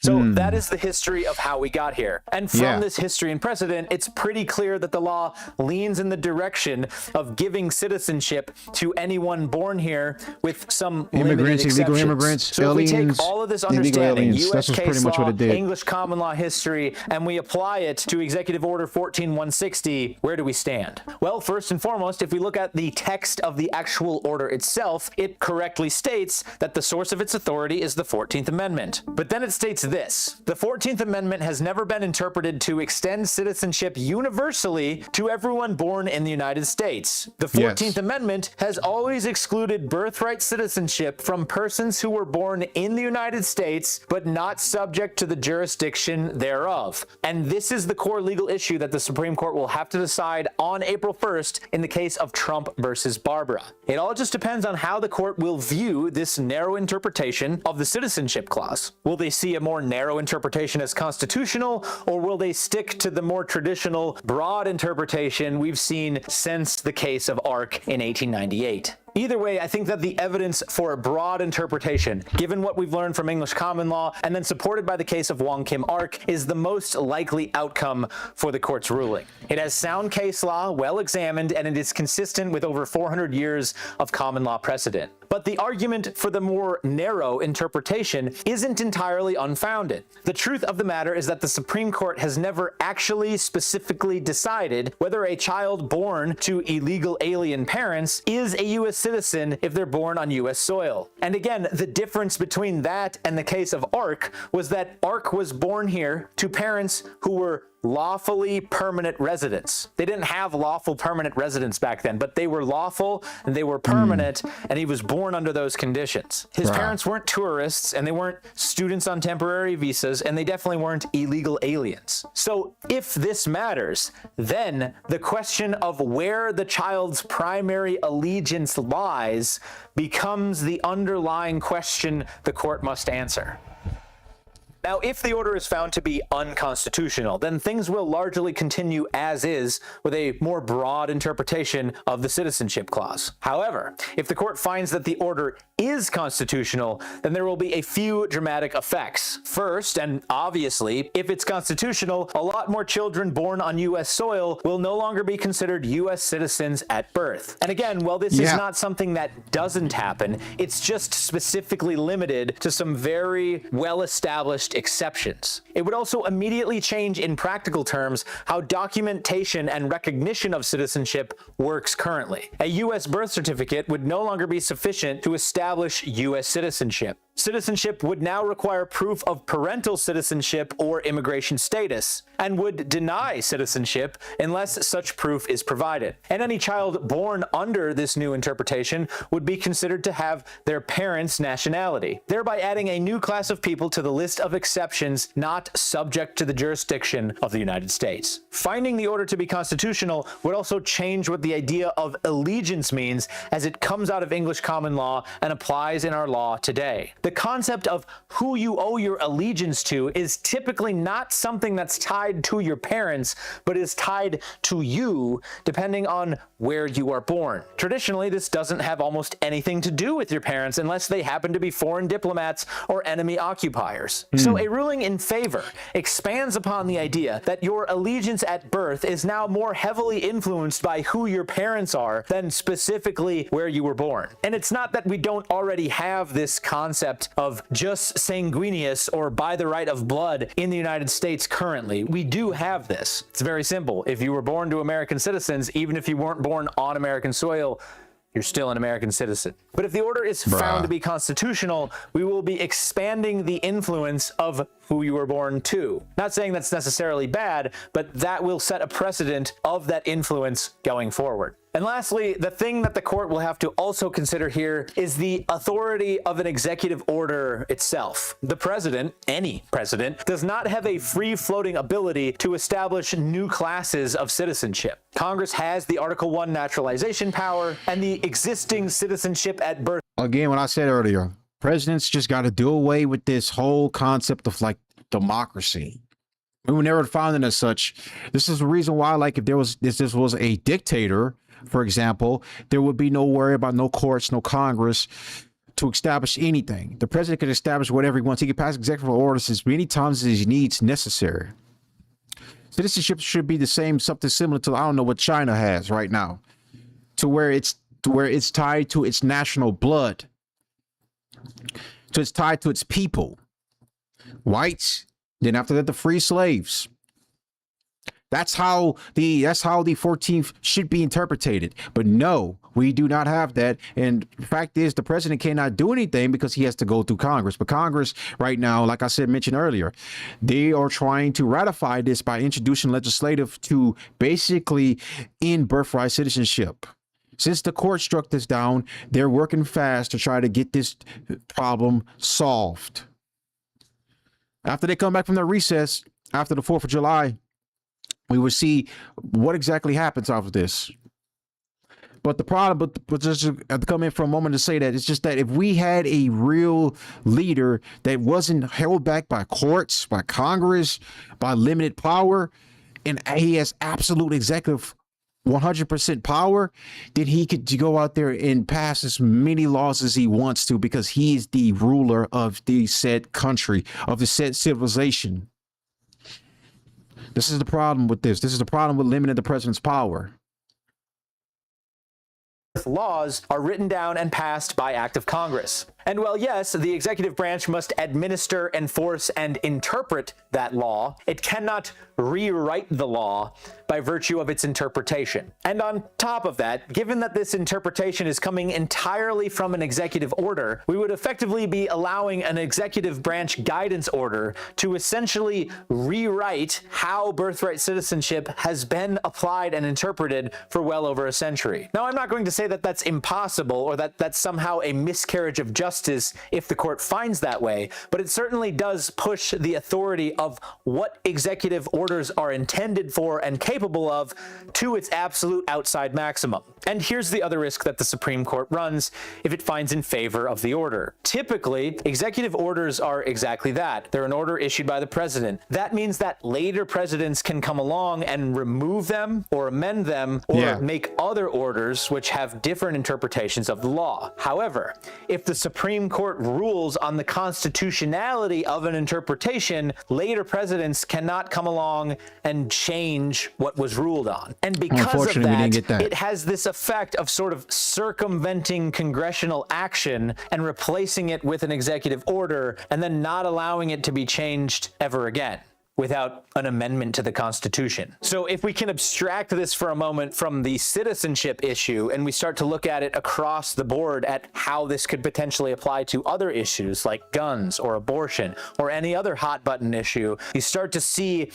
So that is the history of how we got here. And from this history and precedent, it's pretty clear that the law leans in the direction of giving citizenship to anyone born here with some immigrants, limited illegal exceptions. immigrants, So aliens, if we take all of this understanding, aliens. U.S. That's case pretty much law, what it did. English common law history, and we apply it to Executive Order 14160, where do we stand? Well, first and foremost, if we look at the text of the actual order itself, it correctly states that the source of its authority is the 14th Amendment. But then it states this: the 14th Amendment has never been interpreted to extend citizenship universally to everyone born in the United States. The 14th Amendment has always excluded birthright citizenship from persons who were born in the United States but not subject to the jurisdiction thereof. And this is the core legal issue that the Supreme Court will have to decide on April 1st in the case of Trump versus Barbara. It all just depends on how the court will view this narrow interpretation of the Citizenship Clause. Will they see a more narrow interpretation as constitutional, or will they stick to the more traditional broad interpretation we've seen since the case of Ark in 1898? Either way, I think that the evidence for a broad interpretation, given what we've learned from English common law and then supported by the case of Wong Kim Ark, is the most likely outcome for the court's ruling. It has sound case law, well examined, and it is consistent with over 400 years of common law precedent. But the argument for the more narrow interpretation isn't entirely unfounded. The truth of the matter is that the Supreme Court has never actually specifically decided whether a child born to illegal alien parents is a U.S. citizen if they're born on U.S. soil. And again, the difference between that and the case of Ark was that Ark was born here to parents who were lawfully permanent residents. They didn't have lawful permanent residents back then, but they were lawful and they were permanent, and he was born under those conditions. His parents weren't tourists, and they weren't students on temporary visas, and they definitely weren't illegal aliens. So if this matters, then the question of where the child's primary allegiance lies becomes the underlying question the court must answer. Now, if the order is found to be unconstitutional, then things will largely continue as is with a more broad interpretation of the Citizenship Clause. However, if the court finds that the order is constitutional, then there will be a few dramatic effects. First, and obviously, if it's constitutional, a lot more children born on U.S. soil will no longer be considered U.S. citizens at birth. And again, while this is not something that doesn't happen, it's just specifically limited to some very well-established exceptions. It would also immediately change in practical terms how documentation and recognition of citizenship works currently. A U.S. birth certificate would no longer be sufficient to establish U.S. citizenship. Citizenship would now require proof of parental citizenship or immigration status, and would deny citizenship unless such proof is provided. And any child born under this new interpretation would be considered to have their parents' nationality, thereby adding a new class of people to the list of exceptions not subject to the jurisdiction of the United States. Finding the order to be constitutional would also change what the idea of allegiance means as it comes out of English common law and applies in our law today. The concept of who you owe your allegiance to is typically not something that's tied to your parents, but is tied to you depending on where you are born. Traditionally, this doesn't have almost anything to do with your parents unless they happen to be foreign diplomats or enemy occupiers. So So a ruling in favor expands upon the idea that your allegiance at birth is now more heavily influenced by who your parents are than specifically where you were born. And it's not that we don't already have this concept of jus sanguineus, or by the right of blood, in the United States currently. We do have this. It's very simple. If you were born to American citizens, even if you weren't born on American soil, you're still an American citizen. But if the order is found to be constitutional, we will be expanding the influence of who you were born to. Not saying that's necessarily bad, but that will set a precedent of that influence going forward. And lastly, the thing that the court will have to also consider here is the authority of an executive order itself. The president, any president, does not have a free-floating ability to establish new classes of citizenship. Congress has the Article 1 naturalization power and the existing citizenship at birth. Again, what I said earlier, presidents just got to do away with this whole concept of like democracy. We were never founded as such. This is the reason why, like, if this was a dictator, for example, there would be no worry about no courts, no Congress to establish anything. The president can establish whatever he wants. He can pass executive orders as many times as he needs necessary. Citizenship should be the same, something similar to, I don't know what China has right now, to where it's tied to its national blood, so it's tied to its people, whites. Then after that, the free slaves. That's how the 14th should be interpreted. But no, we do not have that. And the fact is, the president cannot do anything because he has to go through Congress. But Congress right now, like I mentioned earlier, they are trying to ratify this by introducing legislative to basically end birthright citizenship. Since the court struck this down, they're working fast to try to get this problem solved. After they come back from their recess, after the 4th of July, we will see what exactly happens off of this. But the problem, but just to come in for a moment to say that, it's just that if we had a real leader that wasn't held back by courts, by Congress, by limited power, and he has absolute executive 100% power, then he could go out there and pass as many laws as he wants to, because he is the ruler of the said country, of the said civilization. This is the problem with this. This is the problem with limiting the president's power. Laws are written down and passed by act of Congress. And while yes, the executive branch must administer, enforce, and interpret that law, it cannot rewrite the law by virtue of its interpretation. And on top of that, given that this interpretation is coming entirely from an executive order, we would effectively be allowing an executive branch guidance order to essentially rewrite how birthright citizenship has been applied and interpreted for well over a century. Now, I'm not going to say that that's impossible or that that's somehow a miscarriage of justice if the court finds that way, but it certainly does push the authority of what executive orders are intended for and capable of to its absolute outside maximum. And here's the other risk that the Supreme Court runs if it finds in favor of the order. Typically, executive orders are exactly that. They're an order issued by the president. That means that later presidents can come along and remove them or amend them or make other orders which have different interpretations of the law. However, if the Supreme Court rules on the constitutionality of an interpretation, later presidents cannot come along and change what was ruled on. And because of that, it has this effect of sort of circumventing congressional action and replacing it with an executive order and then not allowing it to be changed ever again without an amendment to the Constitution. So if we can abstract this for a moment from the citizenship issue and we start to look at it across the board at how this could potentially apply to other issues like guns or abortion or any other hot button issue, you start to see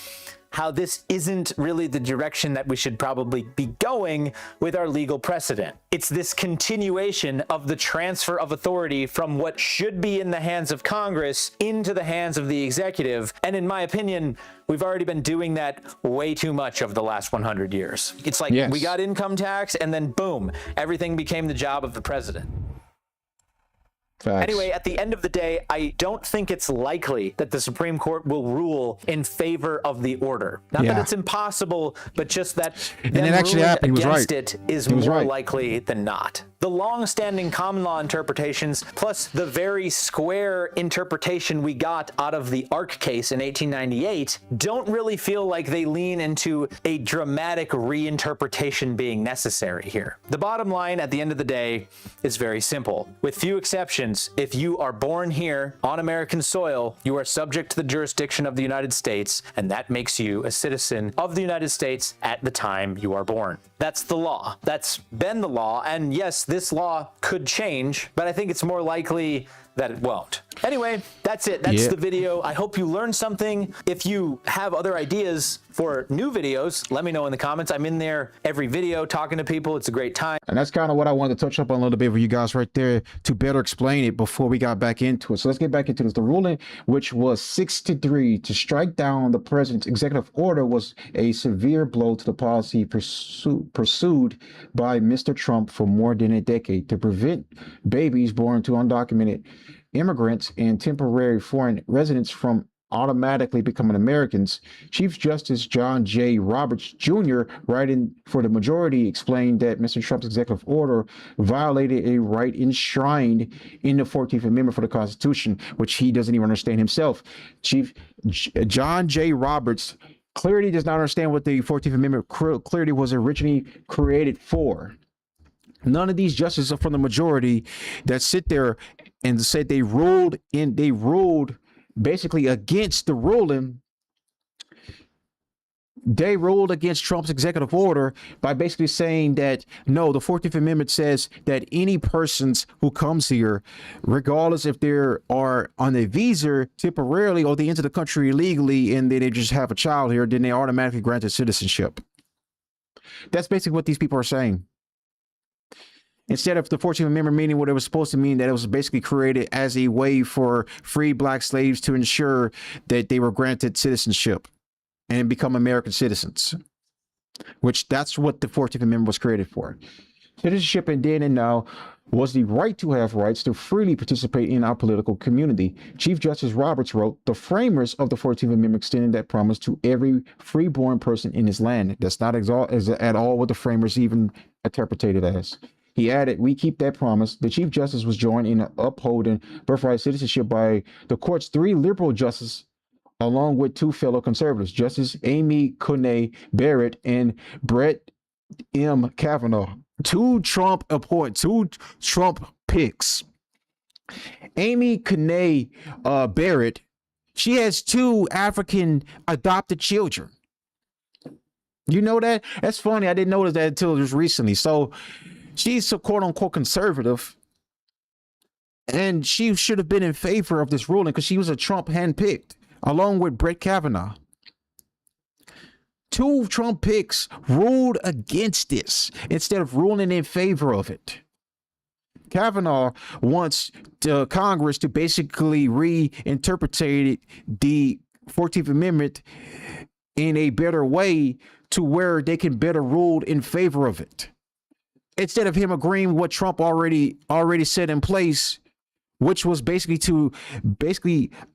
how this isn't really the direction that we should probably be going with our legal precedent. It's this continuation of the transfer of authority from what should be in the hands of Congress into the hands of the executive. And in my opinion, we've already been doing that way too much over the last 100 years. It's like we got income tax and then boom, everything became the job of the president. Facts. Anyway, at the end of the day, I don't think it's likely that the Supreme Court will rule in favor of the order. Not that it's impossible, but just that them it actually ruling happened. He was against right. it is He was more right. likely than not. The long-standing common law interpretations, plus the very square interpretation we got out of the Ark case in 1898, don't really feel like they lean into a dramatic reinterpretation being necessary here. The bottom line at the end of the day is very simple. With few exceptions, if you are born here on American soil, you are subject to the jurisdiction of the United States, and that makes you a citizen of the United States at the time you are born. That's the law. That's been the law, and yes, this law could change, but I think it's more likely that it won't. Anyway, that's it. That's the video. I hope you learned something. If you have other ideas for new videos, let me know in the comments. I'm in there every video talking to people. It's a great time. And that's kind of what I wanted to touch up on a little bit for you guys right there to better explain it before we got back into it. So let's get back into this. The ruling, which was 6-3 to strike down the president's executive order, was a severe blow to the policy pursued by Mr. Trump for more than a decade to prevent babies born to undocumented immigrants and temporary foreign residents from automatically becoming Americans. Chief Justice John J. Roberts Jr., writing for the majority, explained that Mr. Trump's executive order violated a right enshrined in the 14th Amendment for the Constitution, which he doesn't even understand himself. Chief John J. Roberts clearly does not understand what the 14th Amendment clearly was originally created for. None of these justices from the majority that sit there and said they ruled basically against the ruling. They ruled against Trump's executive order by basically saying that, no, the 14th Amendment says that any persons who comes here, regardless if they are on a visa temporarily or they enter the country illegally and they just have a child here, then they automatically granted citizenship. That's basically what these people are saying. Instead of the 14th Amendment meaning what it was supposed to mean, that it was basically created as a way for free black slaves to ensure that they were granted citizenship and become American citizens, which that's what the 14th Amendment was created for. Citizenship in then and now was the right to have rights to freely participate in our political community. Chief Justice Roberts wrote, the framers of the 14th Amendment extended that promise to every freeborn person in this land. That's not at all what the framers even interpreted it as. He added, we keep that promise. The Chief Justice was joined in upholding birthright citizenship by the court's 3 liberal justices, along with 2 fellow conservatives, Justice Amy Coney Barrett and Brett M. Kavanaugh. 2 Trump picks. Amy Coney Barrett, she has 2 African adopted children. You know that? That's funny. I didn't notice that until just recently. So she's a quote unquote conservative, and she should have been in favor of this ruling because she was a Trump handpicked, along with Brett Kavanaugh. 2 Trump picks ruled against this instead of ruling in favor of it. Kavanaugh wants the Congress to basically reinterpret the 14th Amendment in a better way to where they can better rule in favor of it, instead of him agreeing with what Trump already set in place, which was basically to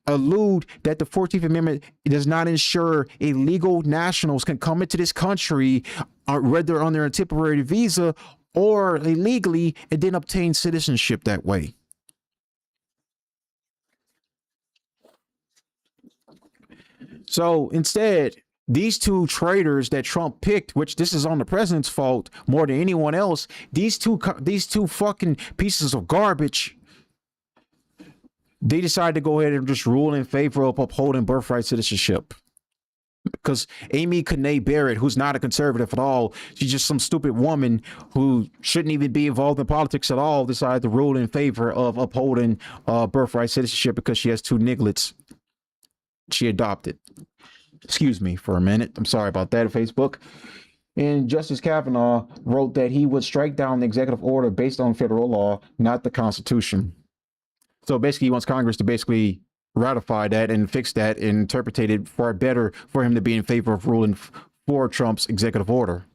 allude that the 14th Amendment does not ensure illegal nationals can come into this country, whether on their temporary visa or illegally, and then obtain citizenship that way. So instead, these 2 traitors that Trump picked, which this is on the president's fault more than anyone else, these two fucking pieces of garbage, they decided to go ahead and just rule in favor of upholding birthright citizenship. Because Amy Coney Barrett, who's not a conservative at all, she's just some stupid woman who shouldn't even be involved in politics at all, decided to rule in favor of upholding birthright citizenship because she has 2 nigglets she adopted. Excuse me for a minute. I'm sorry about that, Facebook. And Justice Kavanaugh wrote that he would strike down the executive order based on federal law, not the Constitution. So basically, he wants Congress to basically ratify that and fix that and interpret it for better for him to be in favor of ruling for Trump's executive order.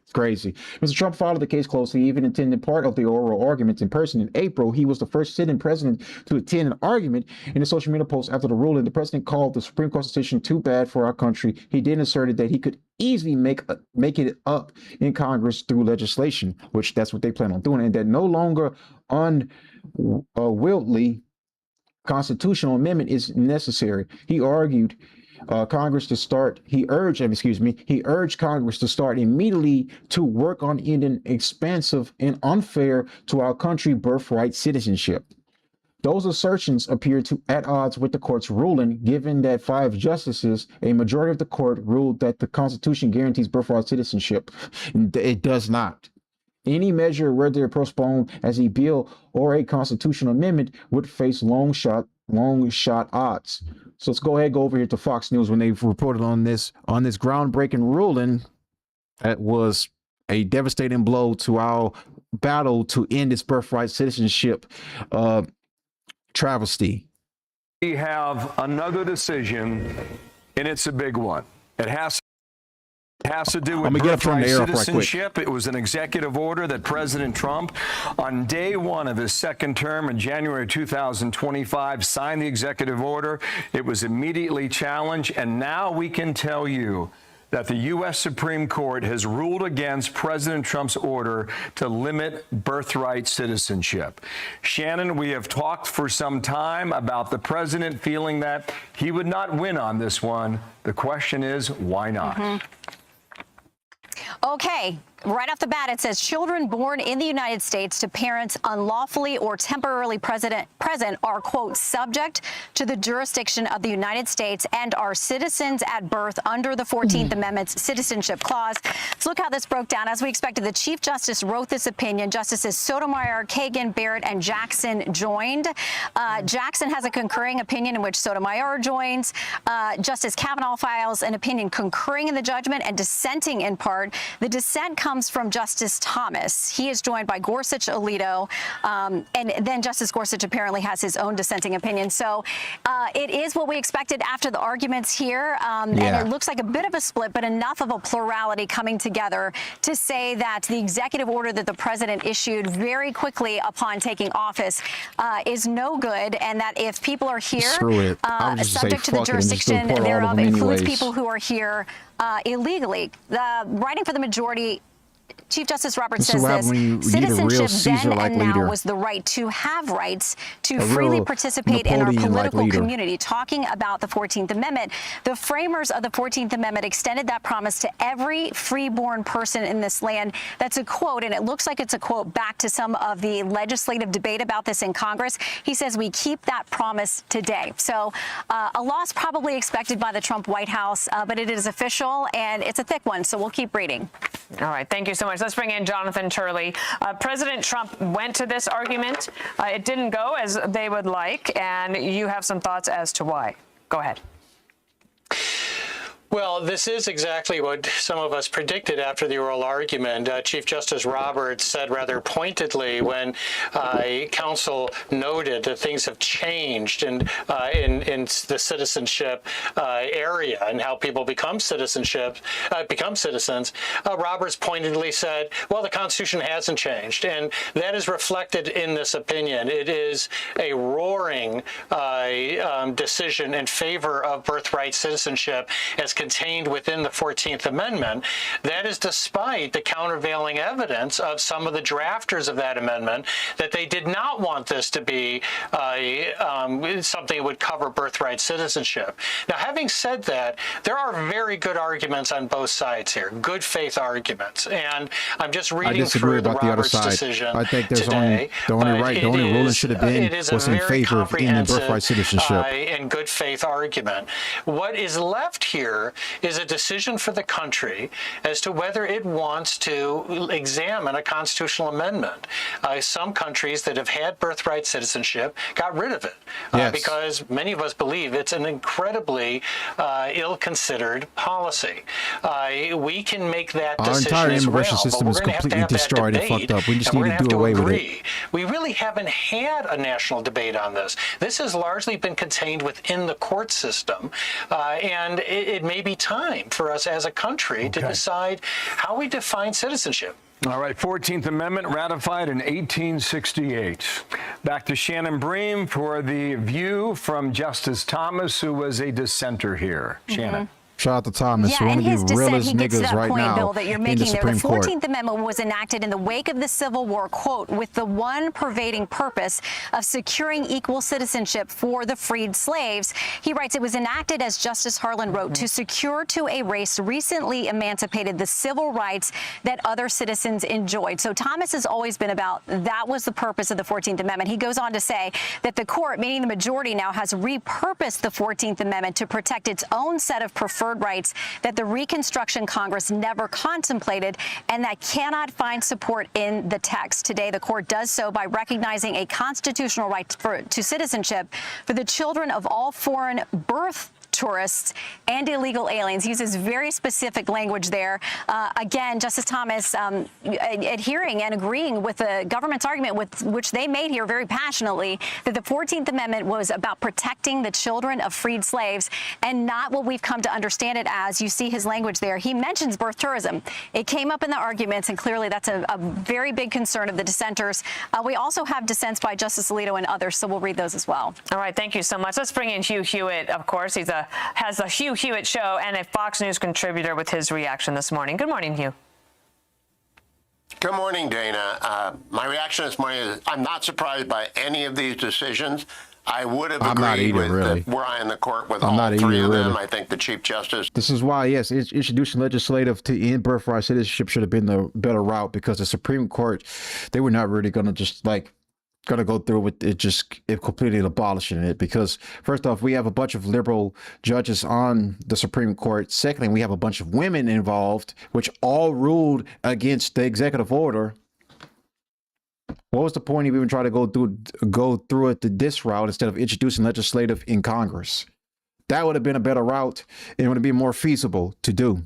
It's crazy. Mr. Trump followed the case closely, even attended part of the oral arguments in person in April. He was the first sitting president to attend an argument. In a social media post after the ruling, the president called the Supreme Court decision too bad for our country. He then asserted that he could easily make it up in Congress through legislation, which that's what they plan on doing, and that no longer unwieldy constitutional amendment is necessary. He argued Congress to start. He urged Congress to start immediately to work on ending expansive and unfair to our country birthright citizenship. Those assertions appear at odds with the court's ruling, given that 5 justices, a majority of the court, ruled that the Constitution guarantees birthright citizenship. It does not. Any measure, whether postponed as a bill or a constitutional amendment, would face long shot odds. So let's go ahead and go over here to Fox News when they've reported on this groundbreaking ruling that was a devastating blow to our battle to end this birthright citizenship travesty. We have another decision, and it's a big one. It has to do with birthright citizenship. It was an executive order that President Trump, on day 1 of his second term in January 2025, signed the executive order. It was immediately challenged, and now we can tell you that the U.S. Supreme Court has ruled against President Trump's order to limit birthright citizenship. Shannon, we have talked for some time about the president feeling that he would not win on this one. The question is, why not? Okay. Right off the bat, it says children born in the United States to parents unlawfully or temporarily present are, quote, subject to the jurisdiction of the United States and are citizens at birth under the 14th Amendment's Citizenship Clause. Let's look how this broke down. As we expected, the Chief Justice wrote this opinion. Justices Sotomayor, Kagan, Barrett, and Jackson joined. Jackson has a concurring opinion in which Sotomayor joins. Justice Kavanaugh files an opinion concurring in the judgment and dissenting in part. The dissent comes from Justice Thomas. He is joined by Gorsuch, Alito, and then Justice Gorsuch apparently has his own dissenting opinion. So it is what we expected after the arguments here, and it looks like a bit of a split, but enough of a plurality coming together to say that the executive order that the president issued very quickly upon taking office is no good, and that if people are here subject to the jurisdiction thereof includes people who are here illegally. Writing for the majority, Chief Justice Roberts says this: citizenship then and now was the right to have rights to freely participate in our political community. Talking about the 14th Amendment, the framers of the 14th Amendment extended that promise to every freeborn person in this land. That's a quote, and it looks like it's a quote back to some of the legislative debate about this in Congress. He says we keep that promise today. So a loss probably expected by the Trump White House, but it is official, and it's a thick one, so we'll keep reading. All right. Thank you so much. Let's bring in Jonathan Turley. President Trump went to this argument. It didn't go as they would like, and you have some thoughts as to why. Go ahead. Well, this is exactly what some of us predicted after the oral argument. Chief Justice Roberts said rather pointedly when counsel noted that things have changed in the citizenship area and how people become citizens. Roberts pointedly said, well, the Constitution hasn't changed, and that is reflected in this opinion. It is a roaring decision in favor of birthright citizenship as contained within the 14th Amendment. That is despite the countervailing evidence of some of the drafters of that amendment that they did not want this to be something that would cover birthright citizenship. Now, having said that, there are very good arguments on both sides here, good faith arguments. And I'm just reading through the Roberts decision today. The only ruling should have been was in favor of ending birthright citizenship. And good faith argument. What is left here is a decision for the country as to whether it wants to examine a constitutional amendment. Some countries that have had birthright citizenship got rid of it because many of us believe it's an incredibly ill-considered policy. We can make that decision Our entire as immigration well, system is completely destroyed and fucked up. We just need to do away with it. We really haven't had a national debate on this. This has largely been contained within the court system, and it may may be time for us as a country to decide how we define citizenship. All right, 14th Amendment ratified in 1868. Back to Shannon Bream for the view from Justice Thomas, who was a dissenter here. Shannon. Shout out to Thomas. Yeah, in his dissent, he gets to that right point, now Bill, that you're in making the there. The Supreme Court. 14th Amendment was enacted in the wake of the Civil War, quote, with the one pervading purpose of securing equal citizenship for the freed slaves. He writes, it was enacted, as Justice Harlan wrote, to secure to a race recently emancipated the civil rights that other citizens enjoyed. So Thomas has always been about that was the purpose of the 14th Amendment. He goes on to say that the court, meaning the majority now, has repurposed the 14th Amendment to protect its own set of preferred rights that the Reconstruction Congress never contemplated and that cannot find support in the text. Today, the court does so by recognizing a constitutional right to citizenship for the children of all foreign birth tourists and illegal aliens. He uses very specific language there. Again, Justice Thomas adhering and agreeing with the government's argument, with which they made here very passionately, that the 14th Amendment was about protecting the children of freed slaves and not what we've come to understand it as. You see his language there. He mentions birth tourism. It came up in the arguments, and clearly that's a very big concern of the dissenters. We also have dissents by Justice Alito and others, so we'll read those as well. All right, thank you so much. Let's bring in Hugh Hewitt, of course. He's has the Hugh Hewitt Show and a Fox News contributor with his reaction this morning. Good morning, Hugh. Good morning, Dana. My reaction this morning is I'm not surprised by any of these decisions. I would have agreed with were I in the court with all three of them. I think the Chief Justice. This is why, yes, introducing legislative to end birthright citizenship should have been the better route, because the Supreme Court, they were not really going to just going to go through with it, just completely abolishing it, because first off, we have a bunch of liberal judges on the Supreme Court. Secondly, we have a bunch of women involved, which all ruled against the executive order. What was the point of even trying to go through it this route instead of introducing legislative in Congress? That would have been a better route. It would have been more feasible to do.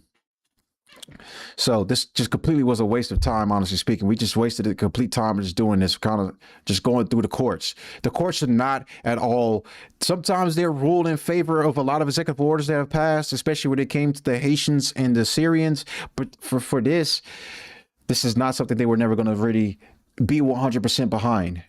So this just completely was a waste of time, honestly speaking. We just wasted a complete time just doing this, kind of just going through the courts. The courts are not at all. Sometimes they're ruled in favor of a lot of executive orders that have passed, especially when it came to the Haitians and the Syrians. But for this is not something they were never going to really be 100% behind.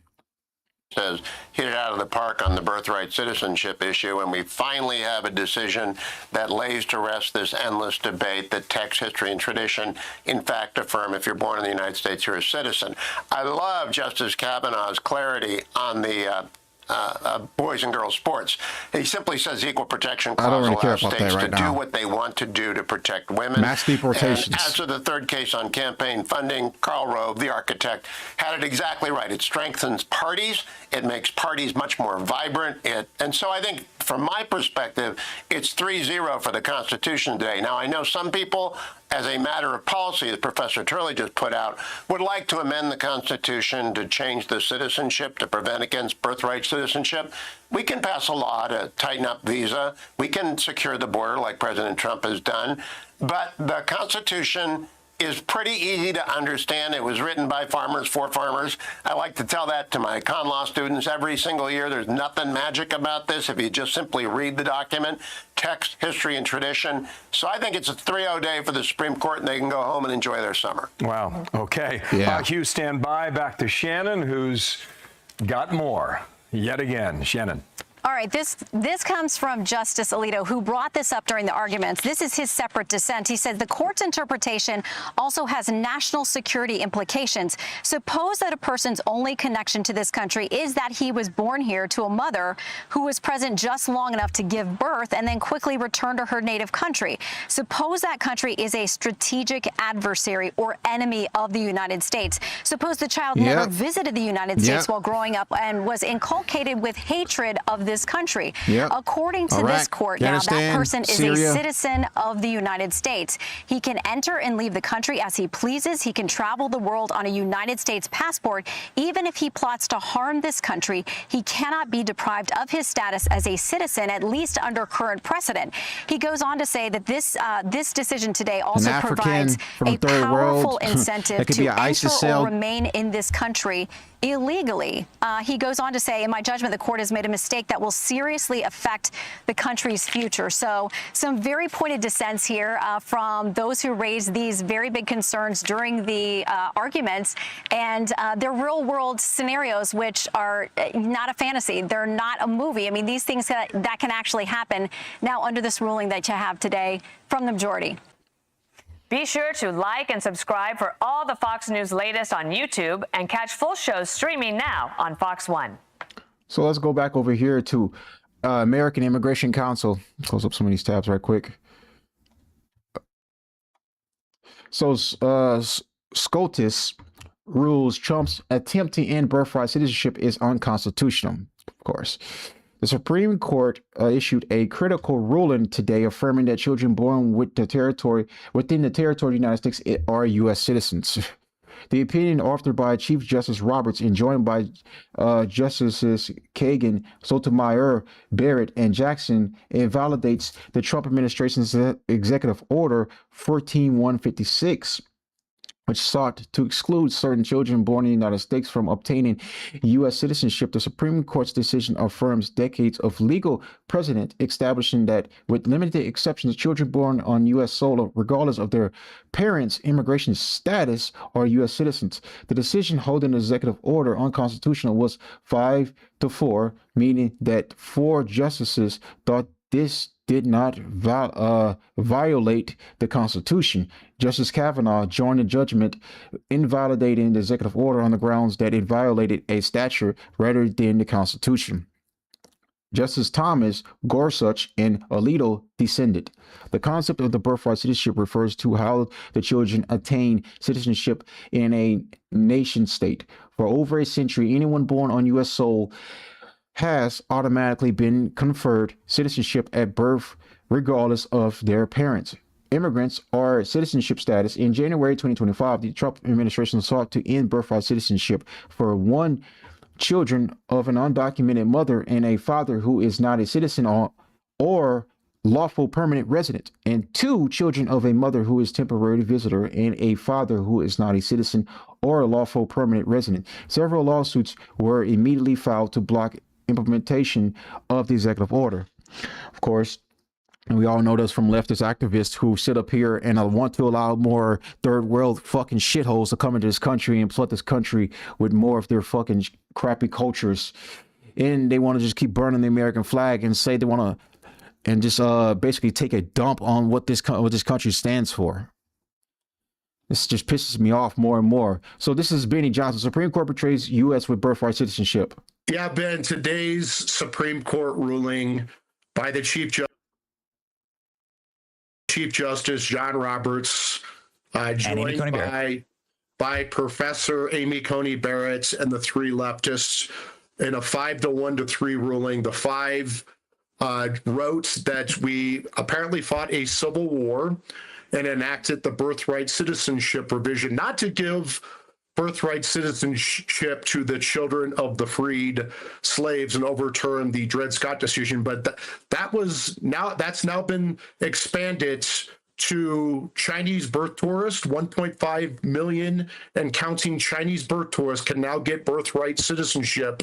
Says hit it out of the park on the birthright citizenship issue, and we finally have a decision that lays to rest this endless debate that text, history, and tradition in fact affirm if you're born in the United States, you're a citizen. I love Justice Kavanaugh's clarity on the boys and girls sports. He simply says the Equal Protection Clause allows states to do what they want to do to protect women. Mass deportations. And as to the third case on campaign funding, Karl Rove, the architect, had it exactly right. It strengthens parties. It makes parties much more vibrant. And so I think, from my perspective, it's 3-0 for the Constitution today. Now, I know some people, as a matter of policy, that Professor Turley just put out, would like to amend the Constitution to change the citizenship to prevent against birthright citizenship. We can pass a law to tighten up visa. We can secure the border like President Trump has done. But the Constitution is pretty easy to understand. It was written by farmers for farmers. I like to tell that to my con law students every single year. There's nothing magic about this if you just simply read the document, text, history, and tradition. So I think it's a 3-0 day for the Supreme Court, and they can go home and enjoy their summer. Wow. Okay. Yeah. Hugh, stand by. Back to Shannon, who's got more yet again. Shannon. All right, this comes from Justice Alito, who brought this up during the arguments. This is his separate dissent. He said the court's interpretation also has national security implications. Suppose that a person's only connection to this country is that he was born here to a mother who was present just long enough to give birth and then quickly return to her native country. Suppose that country is a strategic adversary or enemy of the United States. Suppose the child never visited the United States while growing up and was inculcated with hatred of this country. According to this court, now that person is a citizen of the United States. He can enter and leave the country as he pleases. He can travel the world on a United States passport. Even if he plots to harm this country, he cannot be deprived of his status as a citizen, at least under current precedent. He goes on to say that this decision today also provides a powerful incentive to enter or remain in this country illegally. He goes on to say, in my judgment, the court has made a mistake that will seriously affect the country's future. So some very pointed dissents here from those who raised these very big concerns during the arguments, and they're real world scenarios, which are not a fantasy. They're not a movie. I mean, these things that can actually happen now under this ruling that you have today from the majority. Be sure to like and subscribe for all the Fox News latest on YouTube, and catch full shows streaming now on Fox One. So let's go back over here to American Immigration Council. Close up some of these tabs right quick. So SCOTUS rules Trump's attempt to end birthright citizenship is unconstitutional, of course. The Supreme Court issued a critical ruling today affirming that children born within the territory of the United States are U.S. citizens. The opinion, authored by Chief Justice Roberts and joined by Justices Kagan, Sotomayor, Barrett, and Jackson, invalidates the Trump administration's Executive Order 14156, which sought to exclude certain children born in the United States from obtaining U.S. citizenship. The Supreme Court's decision affirms decades of legal precedent establishing that, with limited exceptions, children born on U.S. soil, regardless of their parents' immigration status, are U.S. citizens. The decision holding the executive order unconstitutional was 5-4, meaning that 4 justices thought this did not violate the Constitution. Justice Kavanaugh joined the judgment, invalidating the executive order on the grounds that it violated a statute rather than the Constitution. Justice Thomas, Gorsuch, and Alito dissented. The concept of the birthright citizenship refers to how the children attain citizenship in a nation state. For over a century, anyone born on U.S. soil has automatically been conferred citizenship at birth, regardless of their parents. Immigrants or citizenship status. In January 2025, the Trump administration sought to end birthright citizenship for children of an undocumented mother and a father who is not a citizen or lawful permanent resident, and 2 children of a mother who is temporary visitor and a father who is not a citizen or a lawful permanent resident. Several lawsuits were immediately filed to block implementation of the executive order. Of course, and we all know this from leftist activists who sit up here and want to allow more third world fucking shitholes to come into this country and flood this country with more of their fucking crappy cultures. And they want to just keep burning the American flag and say they want to, and just basically take a dump on what this country stands for. This just pisses me off more and more. So this is Benny Johnson. Supreme Court betrays U.S. with birthright citizenship. Yeah, Ben, today's Supreme Court ruling by the Chief Justice John Roberts, joined by Professor Amy Coney Barrett and the 3 leftists in a 5-1-3 ruling. The 5 wrote that we apparently fought a civil war and enacted the birthright citizenship provision, not to give birthright citizenship to the children of the freed slaves and overturn the Dred Scott decision, but that's now been expanded to Chinese birth tourists. 1.5 million and counting Chinese birth tourists can now get birthright citizenship,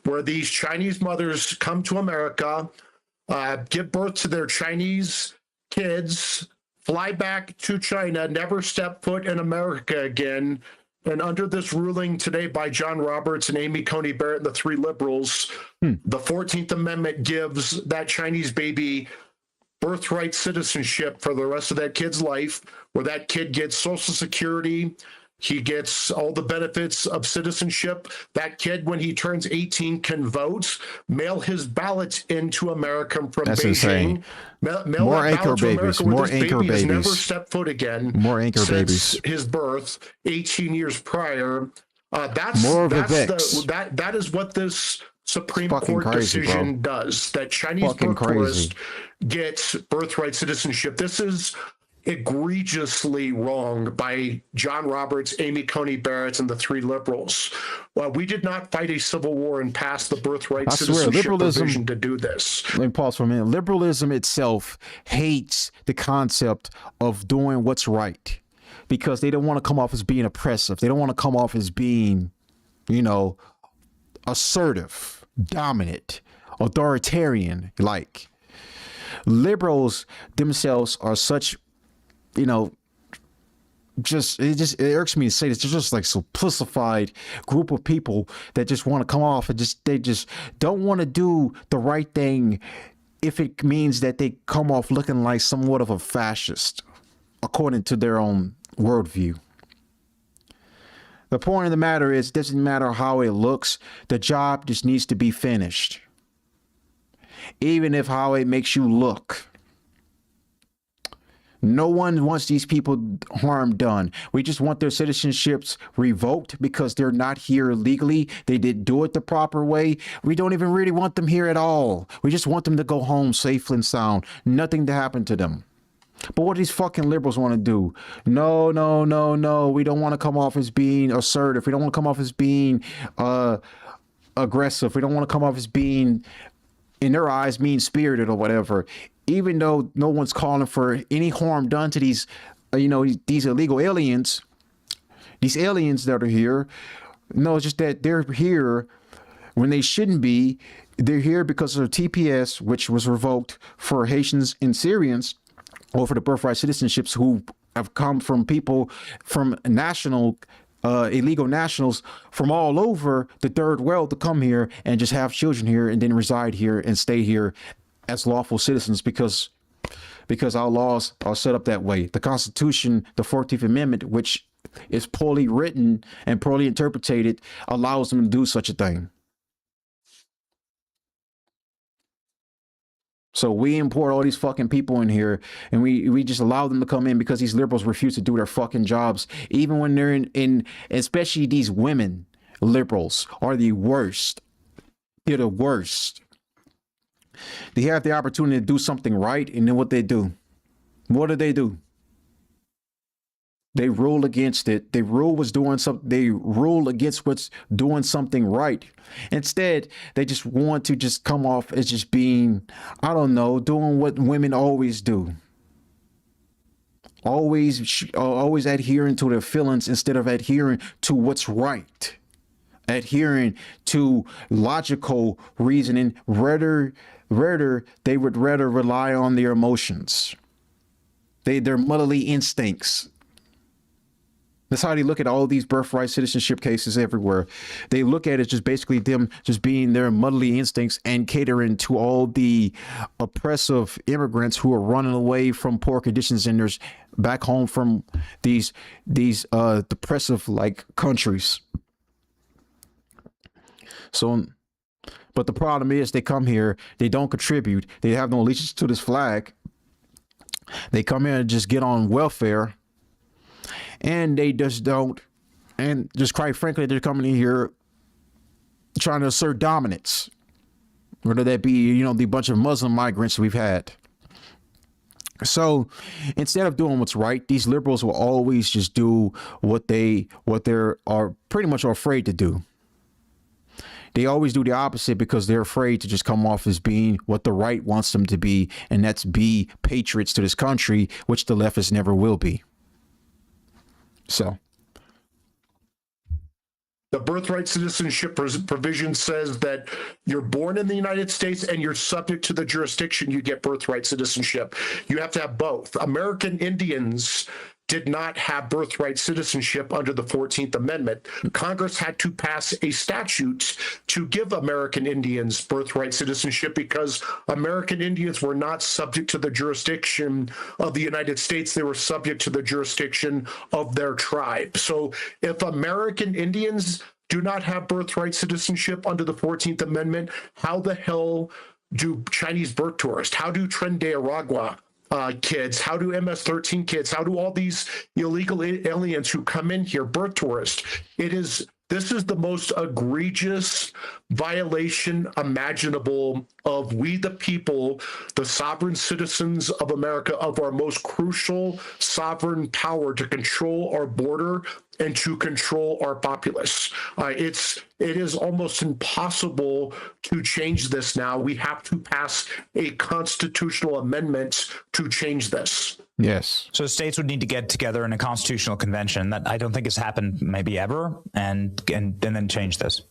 where these Chinese mothers come to America, give birth to their Chinese kids, fly back to China, never step foot in America again. And under this ruling today by John Roberts and Amy Coney Barrett and the 3 liberals, the 14th Amendment gives that Chinese baby birthright citizenship for the rest of that kid's life, where that kid gets Social Security, he gets all the benefits of citizenship. That kid, when he turns 18, can vote, mail his ballot into America from That's Beijing. Insane. More anchor babies. More anchor babies. Has never stepped foot again. More anchor since babies. His birth 18 years prior. That is what this Supreme Fucking Court crazy, decision bro. does. That Chinese birth tourist gets birthright citizenship. This is egregiously wrong by John Roberts, Amy Coney Barrett, and the 3 liberals. Well, we did not fight a civil war and pass the birthright citizenship provision to do this. Let me pause for a minute. Liberalism itself hates the concept of doing what's right because they don't want to come off as being oppressive. They don't want to come off as being, assertive, dominant, authoritarian. Like, liberals themselves are such, you know, it irks me to say this. They're just like simplified group of people that just want to come off and they just don't want to do the right thing if it means that they come off looking like somewhat of a fascist, according to their own worldview. The point of the matter is, it doesn't matter how it looks, the job just needs to be finished. Even if how it makes you look. No one wants these people harm done. We just want their citizenships revoked because they're not here legally. They didn't do it the proper way. We don't even really want them here at all. We just want them to go home safe and sound. Nothing to happen to them. But what do these fucking liberals want to do? No. We don't want to come off as being assertive. We don't want to come off as being aggressive. We don't want to come off as being, in their eyes, mean-spirited or whatever. Even though no one's calling for any harm done to these, these illegal aliens, these aliens that are here. No, it's just that they're here when they shouldn't be. They're here because of TPS, which was revoked for Haitians and Syrians, or for the birthright citizenships who have come from people from illegal nationals from all over the third world to come here and just have children here and then reside here and stay here as lawful citizens because our laws are set up that way. The Constitution, the 14th Amendment, which is poorly written and poorly interpreted, allows them to do such a thing. So we import all these fucking people in here and we just allow them to come in because these liberals refuse to do their fucking jobs. Even when they're in especially these women liberals are the worst. They're the worst. They have the opportunity to do something right, and then what they do? What do? They rule against it. They rule against what's doing something right. Instead, they just want to just come off as just being, I don't know, doing what women always do. Always adhering to their feelings instead of adhering to what's right. Adhering to logical reasoning. They would rather rely on their emotions. Their motherly instincts. That's how they look at all these birthright citizenship cases everywhere. They look at it just basically them just being their motherly instincts and catering to all the oppressive immigrants who are running away from poor conditions and there's back home from these depressive like countries. So, but the problem is they come here, they don't contribute, they have no allegiance to this flag. They come here and just get on welfare. And they just don't, and just quite frankly, they're coming in here trying to assert dominance. Whether that be, the bunch of Muslim migrants we've had. So instead of doing what's right, these liberals will always just do what they are pretty much afraid to do. They always do the opposite because they're afraid to just come off as being what the right wants them to be, and that's be patriots to this country, which the leftists never will be. So the birthright citizenship provision says that you're born in the United States and you're subject to the jurisdiction, you get birthright citizenship. You have to have both. American Indians did not have birthright citizenship under the 14th Amendment. Congress had to pass a statute to give American Indians birthright citizenship because American Indians were not subject to the jurisdiction of the United States. They were subject to the jurisdiction of their tribe. So if American Indians do not have birthright citizenship under the 14th Amendment, how the hell do Chinese birth tourists, how do Tren de Aragua kids, how do MS-13 kids, how do all these illegal aliens who come in here, birth tourists? This is the most egregious violation imaginable of we the people, the sovereign citizens of America, of our most crucial sovereign power to control our border and to control our populace. It is almost impossible to change this now. We have to pass a constitutional amendment to change this. Yes. So states would need to get together in a constitutional convention that I don't think has happened maybe ever, and then change this.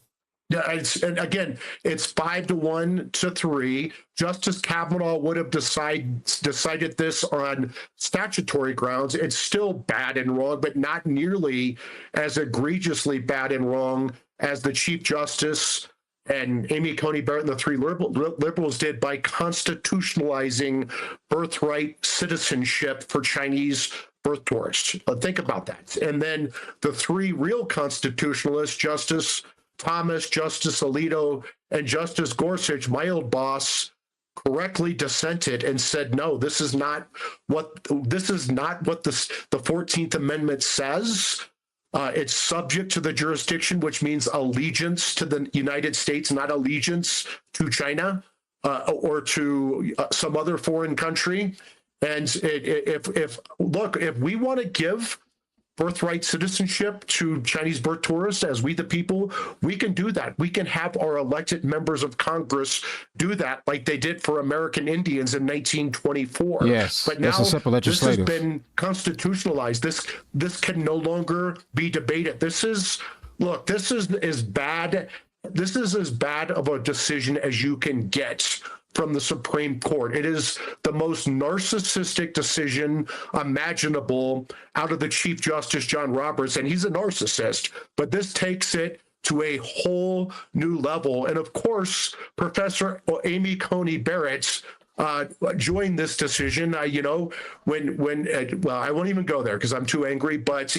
Yeah, and again, it's 5-1 to 3. Justice Kavanaugh would have decided this on statutory grounds. It's still bad and wrong, but not nearly as egregiously bad and wrong as the Chief Justice and Amy Coney Barrett and the three liberals did by constitutionalizing birthright citizenship for Chinese birth tourists. Think about that. And then the three real constitutionalists, Justice Thomas, Justice Alito, and Justice Gorsuch, my old boss, correctly dissented and said, no, this is not what the 14th Amendment says. It's subject to the jurisdiction, which means allegiance to the United States, not allegiance to China or to some other foreign country. And if we want to give birthright citizenship to Chinese birth tourists as we the people, we can do that. We can have our elected members of Congress do that like they did for American Indians in 1924. Yes, but now that's a simple this legislative. has been constitutionalized. This can no longer be debated. This is as bad. This is as bad of a decision as you can get from the Supreme Court. It is the most narcissistic decision imaginable out of the Chief Justice John Roberts, and he's a narcissist, but this takes it to a whole new level. And of course, Professor Amy Coney Barrett joined this decision. Well, I won't even go there because I'm too angry, but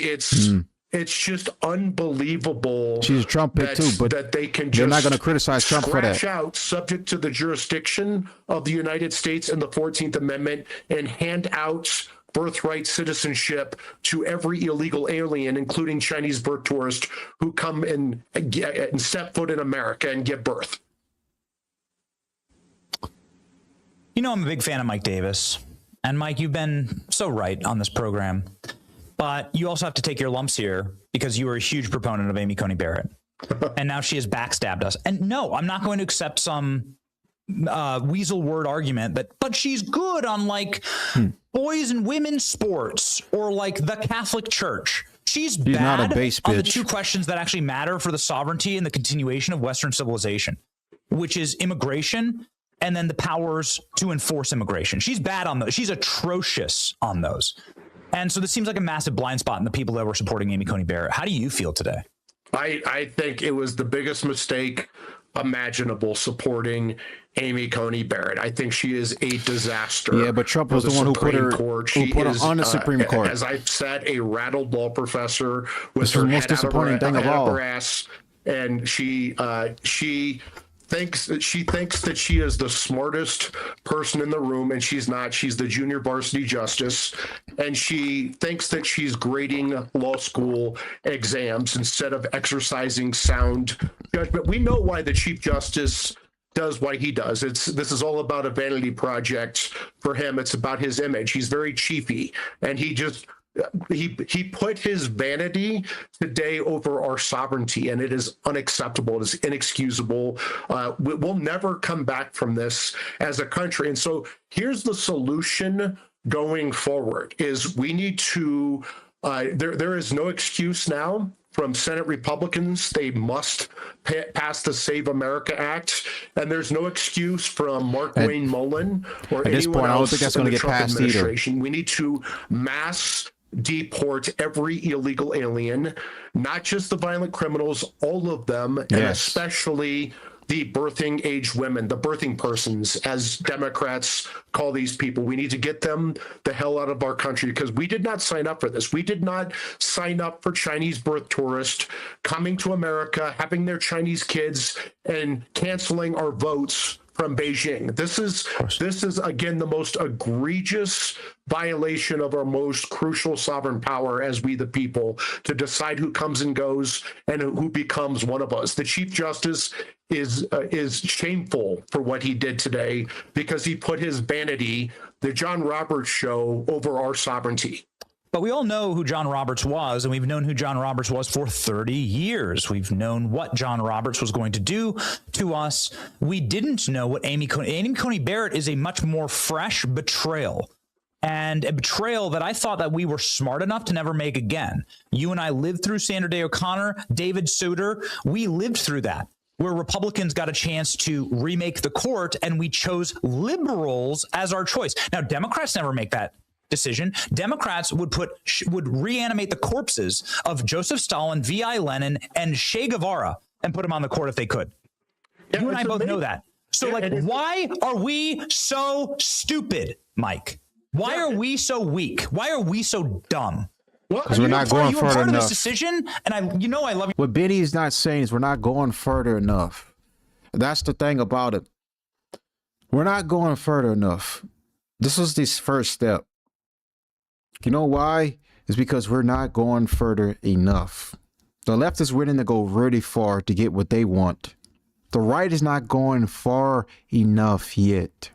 it's just unbelievable. She's a Trump pick too, but that they can they're just not going to criticize Trump for that. scratch out subject to the jurisdiction of the United States and the 14th Amendment and hand out birthright citizenship to every illegal alien, including Chinese birth tourists who come and step foot in America and give birth. You know, I'm a big fan of Mike Davis. And Mike, you've been so right on this program. But you also have to take your lumps here because you were a huge proponent of Amy Coney Barrett. And now she has backstabbed us. And no, I'm not going to accept some weasel word argument but she's good on like boys and women's sports or like the Catholic Church. She's bad not a base on the bitch. two questions that actually matter for the sovereignty and the continuation of Western civilization, which is immigration and then the powers to enforce immigration. She's bad on those. She's atrocious on those. And so this seems like a massive blind spot in the people that were supporting Amy Coney Barrett. How do you feel today? I think it was the biggest mistake imaginable supporting Amy Coney Barrett. I think she is a disaster. Yeah, but Trump was the one who put her on the Supreme Court. As I've said, a rattled law professor with This her is the most head out disappointing thing of all. her ass, and she thinks that she is the smartest person in the room, and she's not. She's the junior varsity justice, and she thinks that she's grading law school exams instead of exercising sound judgment. We know why the Chief Justice does what he does. This is all about a vanity project for him. It's about his image. He's very chiefy, and he put his vanity today over our sovereignty, and it is unacceptable. It is inexcusable. We'll never come back from this as a country. And so here's the solution going forward is we need to, there is no excuse now from Senate Republicans. They must pass the Save America Act, and there's no excuse from Mark Wayne Mullen or anyone else in the Trump administration. We need to mass deport every illegal alien, not just the violent criminals, all of them, and especially the birthing age women, the birthing persons, as Democrats call these people. We need to get them the hell out of our country because we did not sign up for this. We did not sign up for Chinese birth tourists coming to America, having their Chinese kids, and canceling our votes from Beijing. This is again the most egregious violation of our most crucial sovereign power as we the people to decide who comes and goes and who becomes one of us. The Chief Justice is shameful for what he did today because he put his vanity, the John Roberts show, over our sovereignty. But we all know who John Roberts was, and we've known who John Roberts was for 30 years. We've known what John Roberts was going to do to us. We didn't know what Amy Coney Barrett is a much more fresh betrayal, and a betrayal that I thought that we were smart enough to never make again. You and I lived through Sandra Day O'Connor, David Souter. We lived through that. where Republicans got a chance to remake the court and we chose liberals as our choice. Now, Democrats never make that decision. Democrats would reanimate the corpses of Joseph Stalin, V.I. Lenin, and Che Guevara and put them on the court if they could. Yeah, you and I both know that. So, why are we so stupid, Mike? Why are we so weak? Why are we so dumb? Because we're not going further enough. This decision, and I love you. What Benny is not saying is we're not going further enough. That's the thing about it. We're not going further enough. This was this first step. You know why? It's because we're not going further enough. The left is willing to go really far to get what they want. The right is not going far enough yet.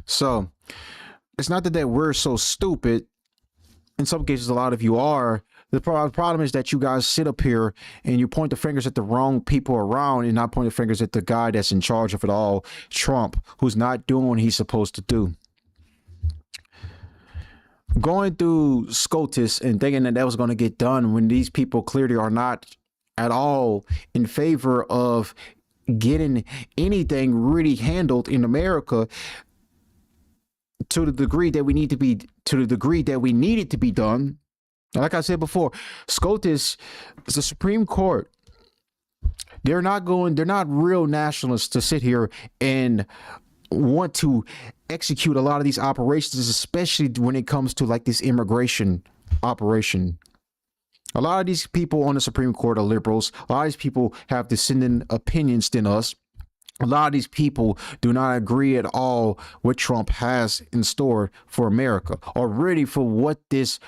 So, it's not that we're so stupid. In some cases, a lot of you are. The problem is that you guys sit up here and you point the fingers at the wrong people around and not point the fingers at the guy that's in charge of it all, Trump, who's not doing what he's supposed to do. Going through SCOTUS and thinking that was going to get done when these people clearly are not at all in favor of getting anything really handled in America to the degree that we need to be, to the degree that we need it to be done. Like I said before, SCOTUS is the Supreme Court. They're not real nationalists to sit here and want to execute a lot of these operations, especially when it comes to like this immigration operation. A lot of these people on the Supreme Court are liberals. A lot of these people have dissenting opinions than us. A lot of these people do not agree at all what Trump has in store for America, or really for what this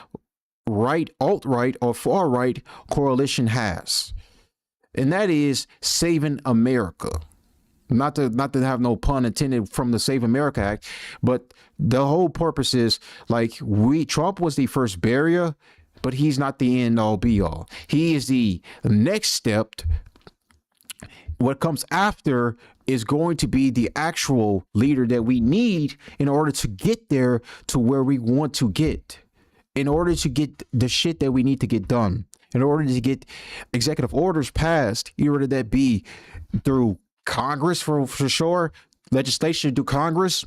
right, alt-right, or far-right coalition has. And that is saving America. Not to have no pun intended from the Save America Act, but the whole purpose is like Trump was the first barrier, but he's not the end all be all. He is the next step. What comes after is going to be the actual leader that we need in order to get there to where we want to get, in order to get the shit that we need to get done, in order to get executive orders passed, either that be through Congress for sure, legislation through Congress,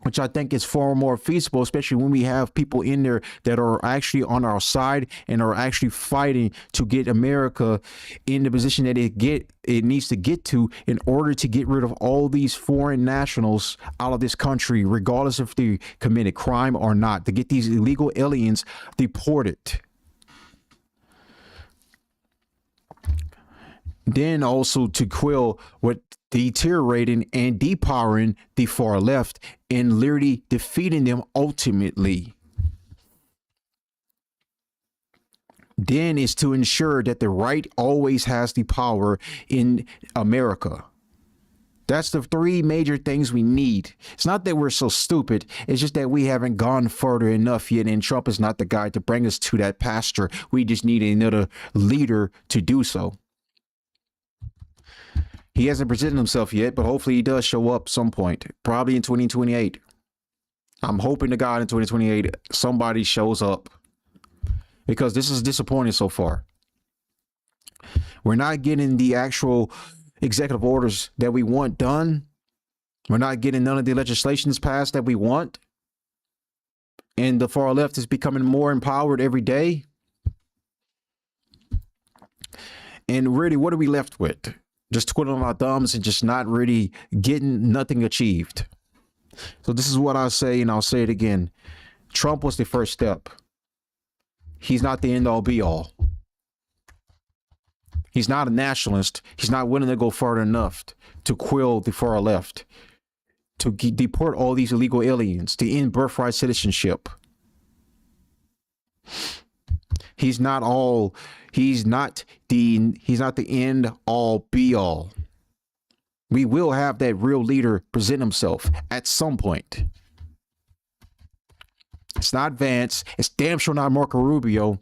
which I think is far more feasible, especially when we have people in there that are actually on our side and are actually fighting to get America in the position that it needs to get to in order to get rid of all these foreign nationals out of this country, regardless if they committed crime or not, to get these illegal aliens deported. Then also to quell what deteriorating and depowering the far left and literally defeating them ultimately. Then is to ensure that the right always has the power in America. That's the three major things we need. It's not that we're so stupid. It's just that we haven't gone further enough yet, and Trump is not the guy to bring us to that pasture. We just need another leader to do so. He hasn't presented himself yet, but hopefully he does show up some point, probably in 2028. I'm hoping to God in 2028 somebody shows up, because this is disappointing so far. We're not getting the actual executive orders that we want done. We're not getting none of the legislations passed that we want. And the far left is becoming more empowered every day. And really, what are we left with? Just twiddling our thumbs and just not really getting nothing achieved. So this is what I'll say, and I'll say it again. Trump was the first step. He's not the end all be all. He's not a nationalist. He's not willing to go further enough to quell the far left, to deport all these illegal aliens, to end birthright citizenship. He's not the end all be all. We will have that real leader present himself at some point. It's not Vance. It's damn sure not Marco Rubio.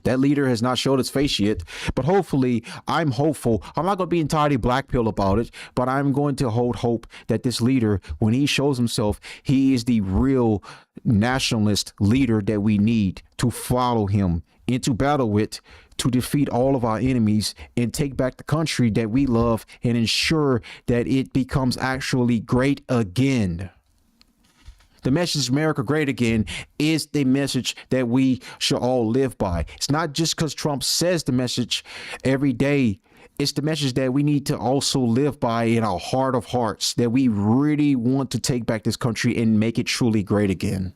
That leader has not showed his face yet, but hopefully, I'm hopeful. I'm not going to be entirely black pill about it, but I'm going to hold hope that this leader, when he shows himself, he is the real nationalist leader that we need to follow him into battle with, to defeat all of our enemies and take back the country that we love and ensure that it becomes actually great again. The message America great again is the message that we should all live by. It's not just because Trump says the message every day. It's the message that we need to also live by in our heart of hearts, that we really want to take back this country and make it truly great again.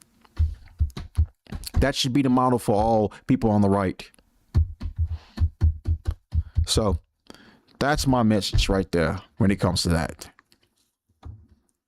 That should be the model for all people on the right. So that's my message right there when it comes to that.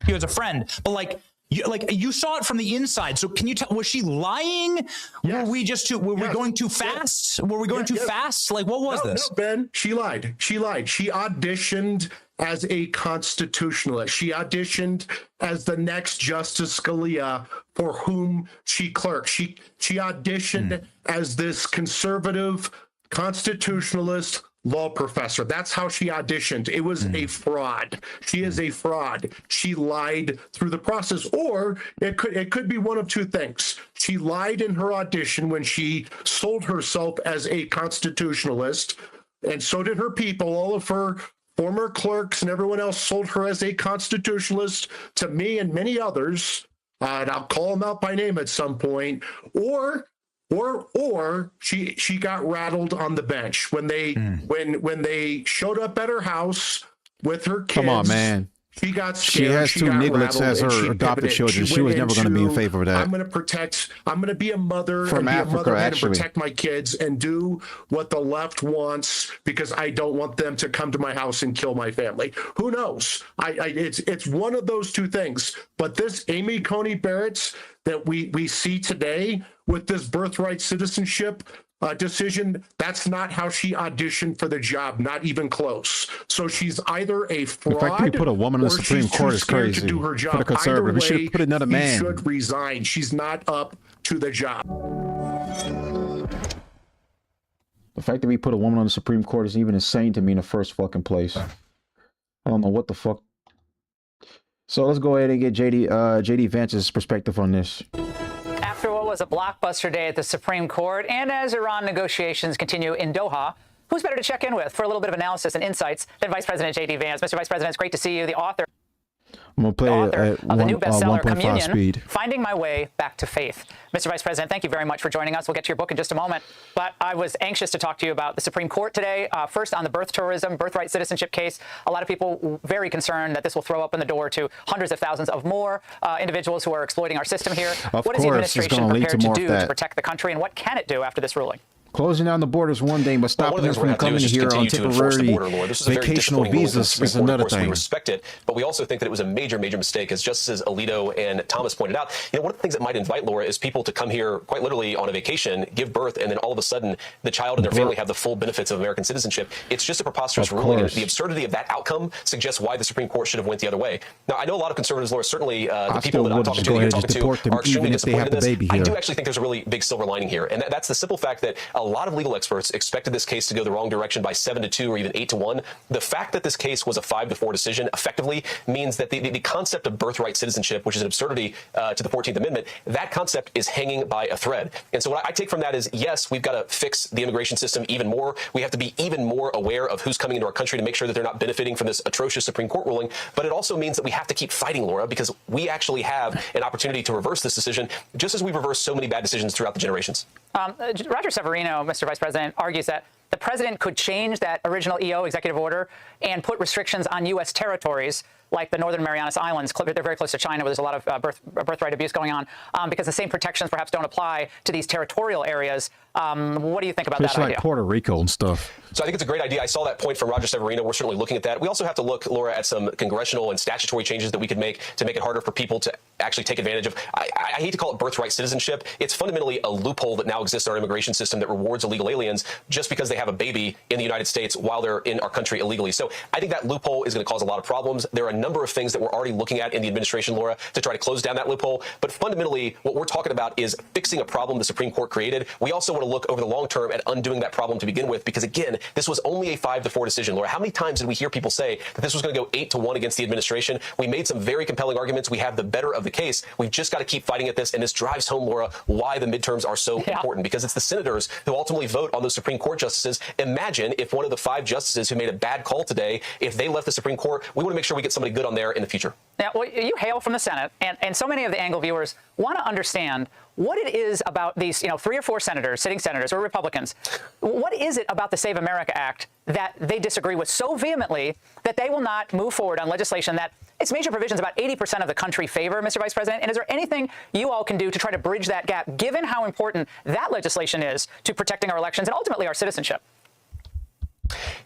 You as a friend, but you saw it from the inside. So can you tell, was she lying? Yes. Were we going too fast? Were we going too fast? Like, what was this? No, Ben, she lied. She auditioned as a constitutionalist. She auditioned as the next Justice Scalia for whom she clerked. She auditioned as this conservative constitutionalist law professor. That's how she auditioned. It was a fraud. She is a fraud. She lied through the process. Or it could be one of two things. She lied in her audition when she sold herself as a constitutionalist, and so did her people. All of her former clerks and everyone else sold her as a constitutionalist to me and many others. And I'll call them out by name at some point. Or she got rattled on the bench when they showed up at her house with her kids. Come on, man. She got scared. She has two nigglets as her adopted children. She was never going to be in favor of that. I'm going to be a mother from Africa, and protect my kids and do what the left wants because I don't want them to come to my house and kill my family. Who knows? It's one of those two things. But this Amy Coney Barrett's that we see today with this birthright citizenship decision, that's not how she auditioned for the job, not even close. So she's either a fraud, the fact that we put a woman in the Supreme Court is crazy. To do her job. For the conservative, we should have put another man. She should resign. She's not up to the job. The fact that we put a woman on the Supreme Court is even insane to me in the first fucking place. I don't know what the fuck. So let's go ahead and get JD Vance's perspective on this. After what was a blockbuster day at the Supreme Court, and as Iran negotiations continue in Doha, who's better to check in with for a little bit of analysis and insights than Vice President JD Vance? Mr. Vice President, it's great to see you, the author. I'm going to play it of the new bestseller, 1.5 Communion, speed. Finding My Way Back to Faith. Mr. Vice President, thank you very much for joining us. We'll get to your book in just a moment. But I was anxious to talk to you about the Supreme Court today. First, on the birthright citizenship case. A lot of people very concerned that this will throw open the door to hundreds of thousands of more individuals who are exploiting our system here. What is the administration prepared to do to protect the country, and what can it do after this ruling? Closing down the borders one thing, but stopping them from coming here on temporary vacational visas is another thing. We respect it, but we also think that it was a major, major mistake, as Justices Alito and Thomas pointed out. You know, one of the things that might invite, Laura, is people to come here quite literally on a vacation, give birth, and then all of a sudden the child and their family have the full benefits of American citizenship. It's just a preposterous ruling, and the absurdity of that outcome suggests why the Supreme Court should have went the other way. Now, I know a lot of conservatives, Laura, certainly the people that I'm talking to, you're talking to, are extremely disappointed in this. I do actually think there's a really big silver lining here, and that's the simple fact that a lot of legal experts expected this case to go the wrong direction by 7-2 or even 8-1. The fact that this case was a 5-4 decision effectively means that the concept of birthright citizenship, which is an absurdity to the 14th Amendment, that concept is hanging by a thread. And so what I take from that is, yes, we've got to fix the immigration system even more. We have to be even more aware of who's coming into our country to make sure that they're not benefiting from this atrocious Supreme Court ruling. But it also means that we have to keep fighting, Laura, because we actually have an opportunity to reverse this decision, just as we've reversed so many bad decisions throughout the generations. Roger Severino, Mr. Vice President, argues that the president could change that original EO executive order and put restrictions on U.S. territories like the Northern Marianas Islands. They're very close to China, where there's a lot of birthright abuse going on, because the same protections perhaps don't apply to these territorial areas. What do you think about that idea? Like Puerto Rico and stuff. So I think it's a great idea. I saw that point from Roger Severino. We're certainly looking at that. We also have to look, Laura, at some congressional and statutory changes that we could make to make it harder for people to actually take advantage of. I hate to call it birthright citizenship. It's fundamentally a loophole that now exists in our immigration system that rewards illegal aliens just because they have a baby in the United States while they're in our country illegally. So I think that loophole is going to cause a lot of problems. There are a a number of things that we're already looking at in the administration, Laura, to try to close down that loophole. But fundamentally, what we're talking about is fixing a problem the Supreme Court created. We also want to look over the long term at undoing that problem to begin with, because again, this was only a 5-4 decision. Laura, how many times did we hear people say that this was going to go 8-1 against the administration? We made some very compelling arguments. We have the better of the case. We've just got to keep fighting at this. And this drives home, Laura, why the midterms are so important, because it's the senators who ultimately vote on those Supreme Court justices. Imagine if one of the 5 justices who made a bad call today, if they left the Supreme Court, we want to make sure we get somebody good on there in the future. Now, well, you hail from the Senate, and so many of the Angle viewers want to understand what it is about these, 3 or 4 senators, sitting senators or Republicans. What is it about the Save America Act that they disagree with so vehemently that they will not move forward on legislation that its major provisions about 80% of the country favor, Mr. Vice President? And is there anything you all can do to try to bridge that gap, given how important that legislation is to protecting our elections and ultimately our citizenship?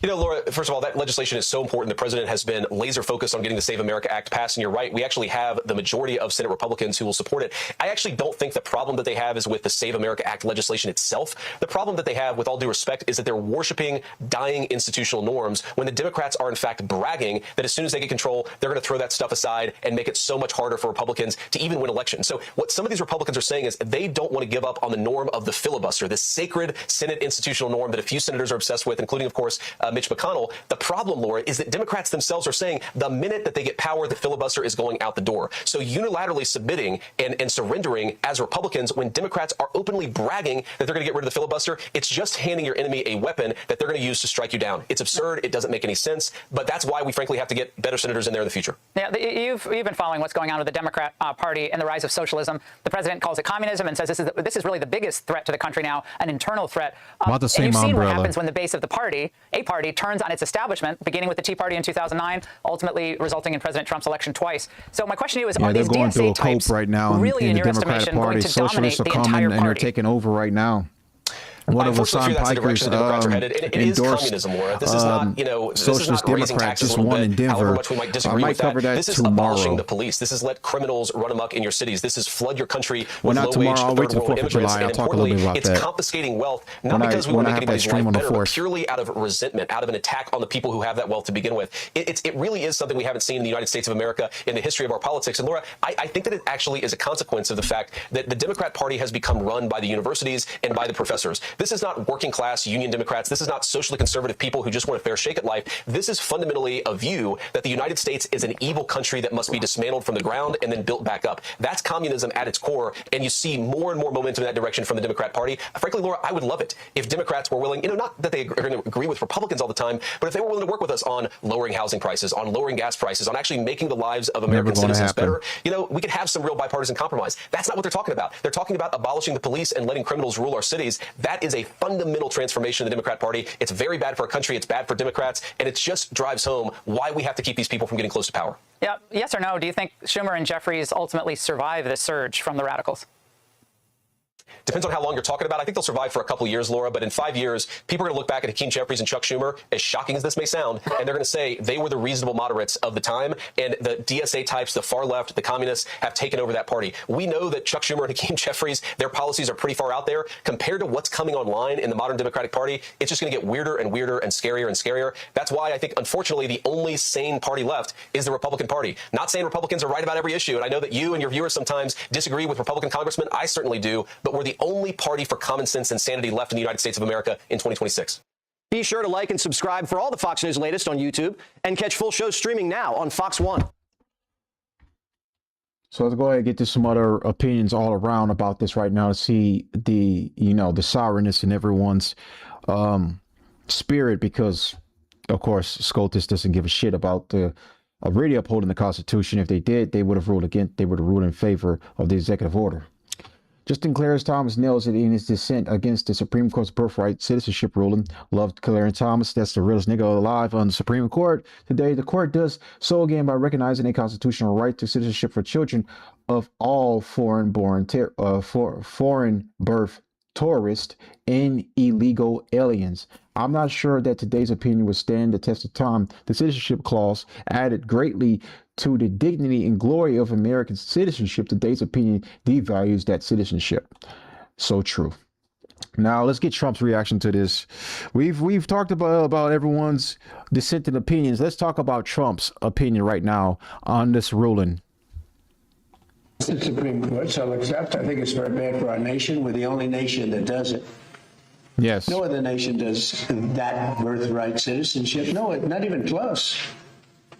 Laura, first of all, that legislation is so important. The president has been laser focused on getting the Save America Act passed. And you're right. We actually have the majority of Senate Republicans who will support it. I actually don't think the problem that they have is with the Save America Act legislation itself. The problem that they have, with all due respect, is that they're worshiping dying institutional norms when the Democrats are, in fact, bragging that as soon as they get control, they're going to throw that stuff aside and make it so much harder for Republicans to even win elections. So what some of these Republicans are saying is they don't want to give up on the norm of the filibuster, this sacred Senate institutional norm that a few senators are obsessed with, including, of course, Mitch McConnell. The problem, Laura, is that Democrats themselves are saying the minute that they get power, the filibuster is going out the door. So unilaterally submitting and surrendering as Republicans, when Democrats are openly bragging that they're going to get rid of the filibuster, it's just handing your enemy a weapon that they're going to use to strike you down. It's absurd. It doesn't make any sense. But that's why we frankly have to get better senators in there in the future. Yeah, you've been following what's going on with the Democrat Party and the rise of socialism. The president calls it communism and says this is really the biggest threat to the country now, an internal threat. About the same and you've seen umbrella. what happens when the base of the party, a party, turns on its establishment, beginning with the Tea Party in 2009, ultimately resulting in President Trump's election twice. So my question to you is, are they're these going through DSA a types cope right now really, in in the your Democratic estimation, Party. going to dominate Socialists are the coming entire and they're party? taking over right now. One of Unfortunately, Hassan that's the direction Piker's the Democrats are headed. It is communism, Laura. This is not, this is not raising taxes just a little won bit, in Denver. however much we might disagree with cover that This is tomorrow. abolishing the police. This is let criminals run amok in your cities. This is flood your country with not low-wage tomorrow. I'll wait till third-world 4th of immigrants. July. And I'll talk a little bit about it's that. confiscating wealth, not because we want to make anybody's life better, but purely out of resentment, out of an attack on the people who have that wealth to begin with. It really is something we haven't seen in the United States of America in the history of our politics. And Laura, I think that it actually is a consequence of the fact that the Democrat Party has become run by the universities and by the professors. This is not working-class union Democrats. This is not socially conservative people who just want a fair shake at life. This is fundamentally a view that the United States is an evil country that must be dismantled from the ground and then built back up. That's communism at its core, and you see more and more momentum in that direction from the Democrat Party. Frankly, Laura, I would love it if Democrats were willing, not that they are going to agree with Republicans all the time, but if they were willing to work with us on lowering housing prices, on lowering gas prices, on actually making the lives of American citizens better, we could have some real bipartisan compromise. That's not what they're talking about. They're talking about abolishing the police and letting criminals rule our cities. That is a fundamental transformation of the Democrat Party. It's very bad for our country. It's bad for Democrats. And it just drives home why we have to keep these people from getting close to power. Yeah. Yes or no? Do you think Schumer and Jeffries ultimately survive this surge from the radicals? Depends on how long you're talking about. I think they'll survive for a couple of years, Laura, but in 5 years, people are going to look back at Hakeem Jeffries and Chuck Schumer, as shocking as this may sound, and they're going to say they were the reasonable moderates of the time, and the DSA types, the far left, the communists, have taken over that party. We know that Chuck Schumer and Hakeem Jeffries, their policies are pretty far out there. Compared to what's coming online in the modern Democratic Party, it's just going to get weirder and weirder and scarier and scarier. That's why I think, unfortunately, the only sane party left is the Republican Party. Not saying Republicans are right about every issue, and I know that you and your viewers sometimes disagree with Republican congressmen. I certainly do, but we're the only party for common sense and sanity left in the United States of America in 2026. Be sure to like and subscribe for all the Fox News latest on YouTube and catch full shows streaming now on Fox One. So let's go ahead and get to some other opinions all around about this right now to see the, the sourness in everyone's spirit, because, of course, SCOTUS doesn't give a shit about really upholding the Constitution. If they did, they would have ruled in favor of the executive order. Justin Clarence Thomas nails it in his dissent against the Supreme Court's birthright citizenship ruling. Loved Clarence Thomas. That's the realest nigga alive on the Supreme Court. Today, the court does so again by recognizing a constitutional right to citizenship for children of all foreign birth tourists and illegal aliens. I'm not sure that today's opinion would stand the test of time. The citizenship clause added greatly to the dignity and glory of American citizenship. Today's opinion devalues that citizenship. So true. Now let's get Trump's reaction to this. We've talked about everyone's dissenting opinions. Let's talk about Trump's opinion right now on this ruling. The Supreme Court shall accept. I think it's very bad for our nation. We're the only nation that does it. Yes. No other nation does that birthright citizenship. No, not even close.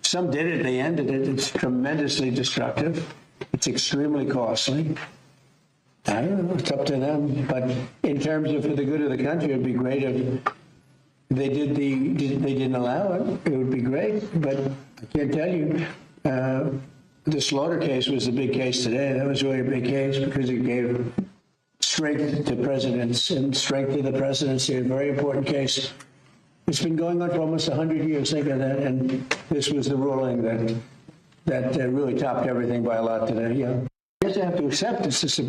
Some did it. They ended it. It's tremendously destructive. It's extremely costly. I don't know. It's up to them. But in terms of for the good of the country, it'd be great if they didn't allow it. It would be great. But I can't tell you. The Slaughter case was the big case today. That was really a big case because it gave strength to presidents and strength to the presidency. A very important case. It's been going on for almost 100 years. Think of that. And this was the ruling that really topped everything by a lot today. Yeah. I guess I have to accept this.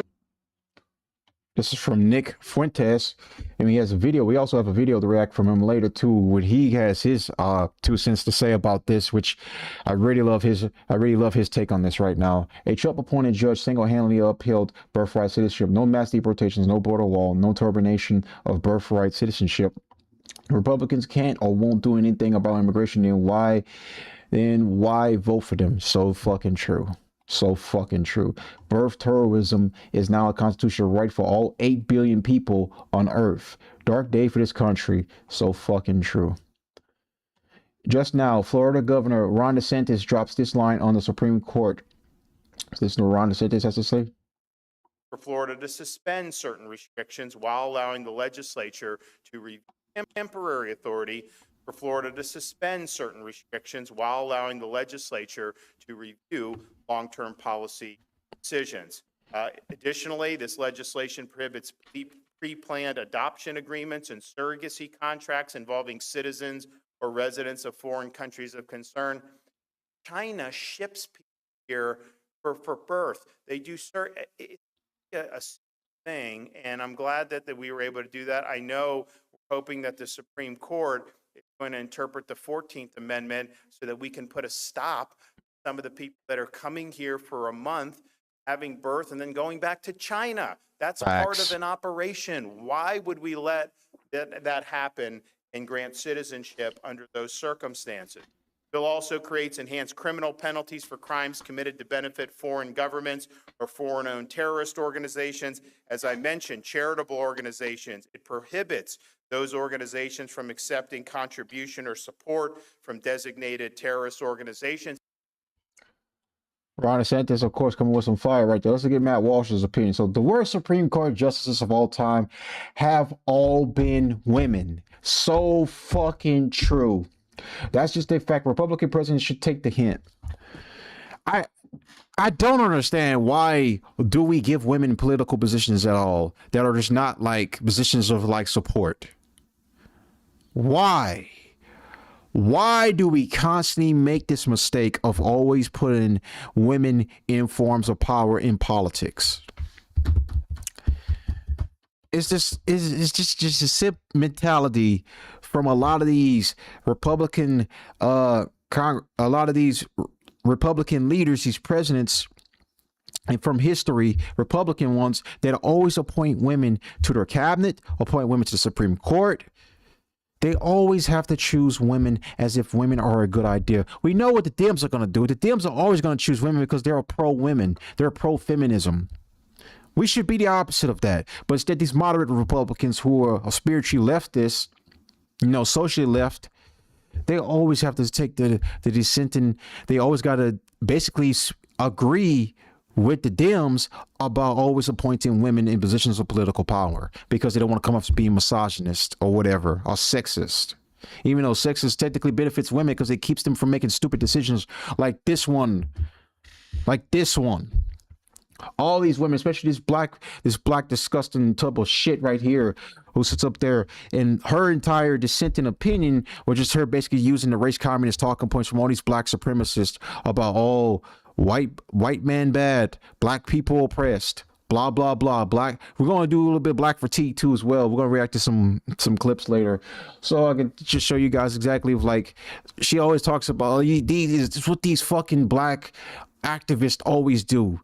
This is from Nick Fuentes, and he has a video. We also have a video to react from him later too, where he has his 2 cents to say about this, which I really love his take on this right now. A Trump-appointed judge single-handedly upheld birthright citizenship. No mass deportations, no border wall, no termination of birthright citizenship. Republicans can't or won't do anything about immigration. Then why vote for them? So fucking true. So fucking true. Birth terrorism is now a constitutional right for all 8 billion people on earth. Dark day for this country. So fucking true. Just now, Florida Governor Ron DeSantis drops this line on the Supreme Court. Is this what Ron DeSantis has to say? For Florida to suspend certain restrictions while allowing the legislature to review temporary authority for Florida to suspend certain restrictions while allowing the legislature to review long-term policy decisions. Additionally, this legislation prohibits pre-planned adoption agreements and surrogacy contracts involving citizens or residents of foreign countries of concern. China ships people here for birth. They do a thing, and I'm glad that we were able to do that. I know we're hoping that the Supreme Court is going to interpret the 14th Amendment so that we can put a stop to some of the people that are coming here for a month, having birth, and then going back to China. That's part of an operation. Why would we let that happen and grant citizenship under those circumstances? Bill also creates enhanced criminal penalties for crimes committed to benefit foreign governments or foreign-owned terrorist organizations. As I mentioned, charitable organizations. It prohibits those organizations from accepting contribution or support from designated terrorist organizations. Ron DeSantis, of course, coming with some fire right there. Let's get Matt Walsh's opinion. So the worst Supreme Court justices of all time have all been women. So fucking true. That's just a fact. Republican presidents should take the hint. I don't understand why do we give women political positions at all that are just not like positions of like support. Why? Why do we constantly make this mistake of always putting women in forms of power in politics? It's just a sip mentality from a lot of these Republican Republican leaders, these presidents, and from history, Republican ones that always appoint women to their cabinet, appoint women to the Supreme Court. They always have to choose women as if women are a good idea. We know what the Dems are going to do. The Dems are always going to choose women because they're pro-women. They're pro-feminism. We should be the opposite of that. But instead, these moderate Republicans who are spiritually leftist, socially left, they always have to take the dissenting. They always got to basically agree with the Dems about always appointing women in positions of political power because they don't want to come off as being misogynist or whatever, or sexist. Even though sexist technically benefits women because it keeps them from making stupid decisions like this one. All these women, especially this black disgusting tub of shit right here who sits up there, and her entire dissenting opinion was just her basically using the race communist talking points from all these black supremacists about all white man bad, black people oppressed, blah blah blah. Black. We're gonna do a little bit of black fatigue too as well. We're gonna react to some clips later, so I can just show you guys exactly like she always talks about. It's what these fucking black activists always do.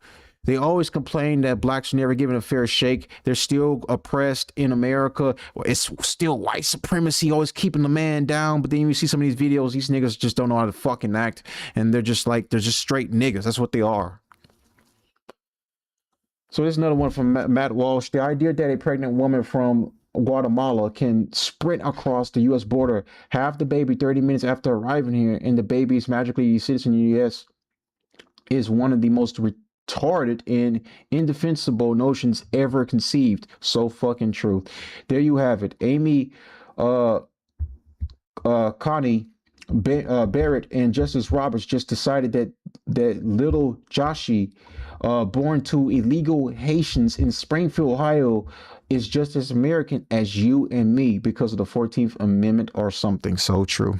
They always complain that blacks are never given a fair shake. They're still oppressed in America. It's still white supremacy, always keeping the man down. But then you see some of these videos, these niggas just don't know how to fucking act. And they're just straight niggas. That's what they are. So there's another one from Matt Walsh. The idea that a pregnant woman from Guatemala can sprint across the U.S. border, have the baby 30 minutes after arriving here, and the baby is magically a citizen in the U.S. is one of the most retarded and indefensible notions ever conceived. So fucking true. There you have it. Amy Coney Barrett and Justice Roberts just decided that little Joshi, born to illegal Haitians in Springfield, Ohio, is just as American as you and me because of the 14th Amendment or something. So true.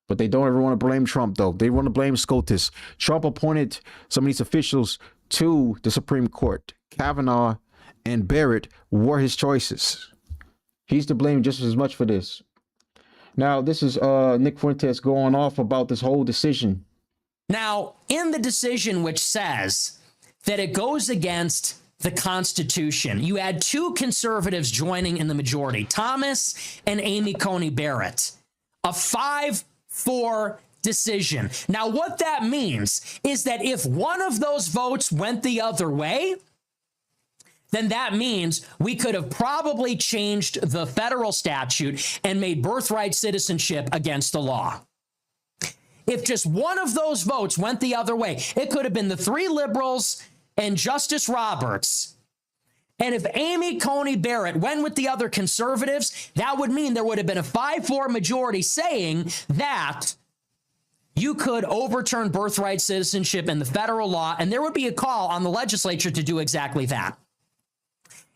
But they don't ever want to blame Trump, though. They want to blame SCOTUS. Trump appointed some of these officials to the Supreme Court. Kavanaugh and Barrett were his choices. He's to blame just as much for this. Now, this is Nick Fuentes going off about this whole decision. Now, in the decision, which says that it goes against the Constitution, you had two conservatives joining in the majority, Thomas and Amy Coney Barrett. A 5-4 decision. Now, what that means is that if one of those votes went the other way, then that means we could have probably changed the federal statute and made birthright citizenship against the law. If just one of those votes went the other way, it could have been the three liberals and Justice Roberts. And if Amy Coney Barrett went with the other conservatives, that would mean there would have been a 5-4 majority saying that you could overturn birthright citizenship in the federal law, and there would be a call on the legislature to do exactly that.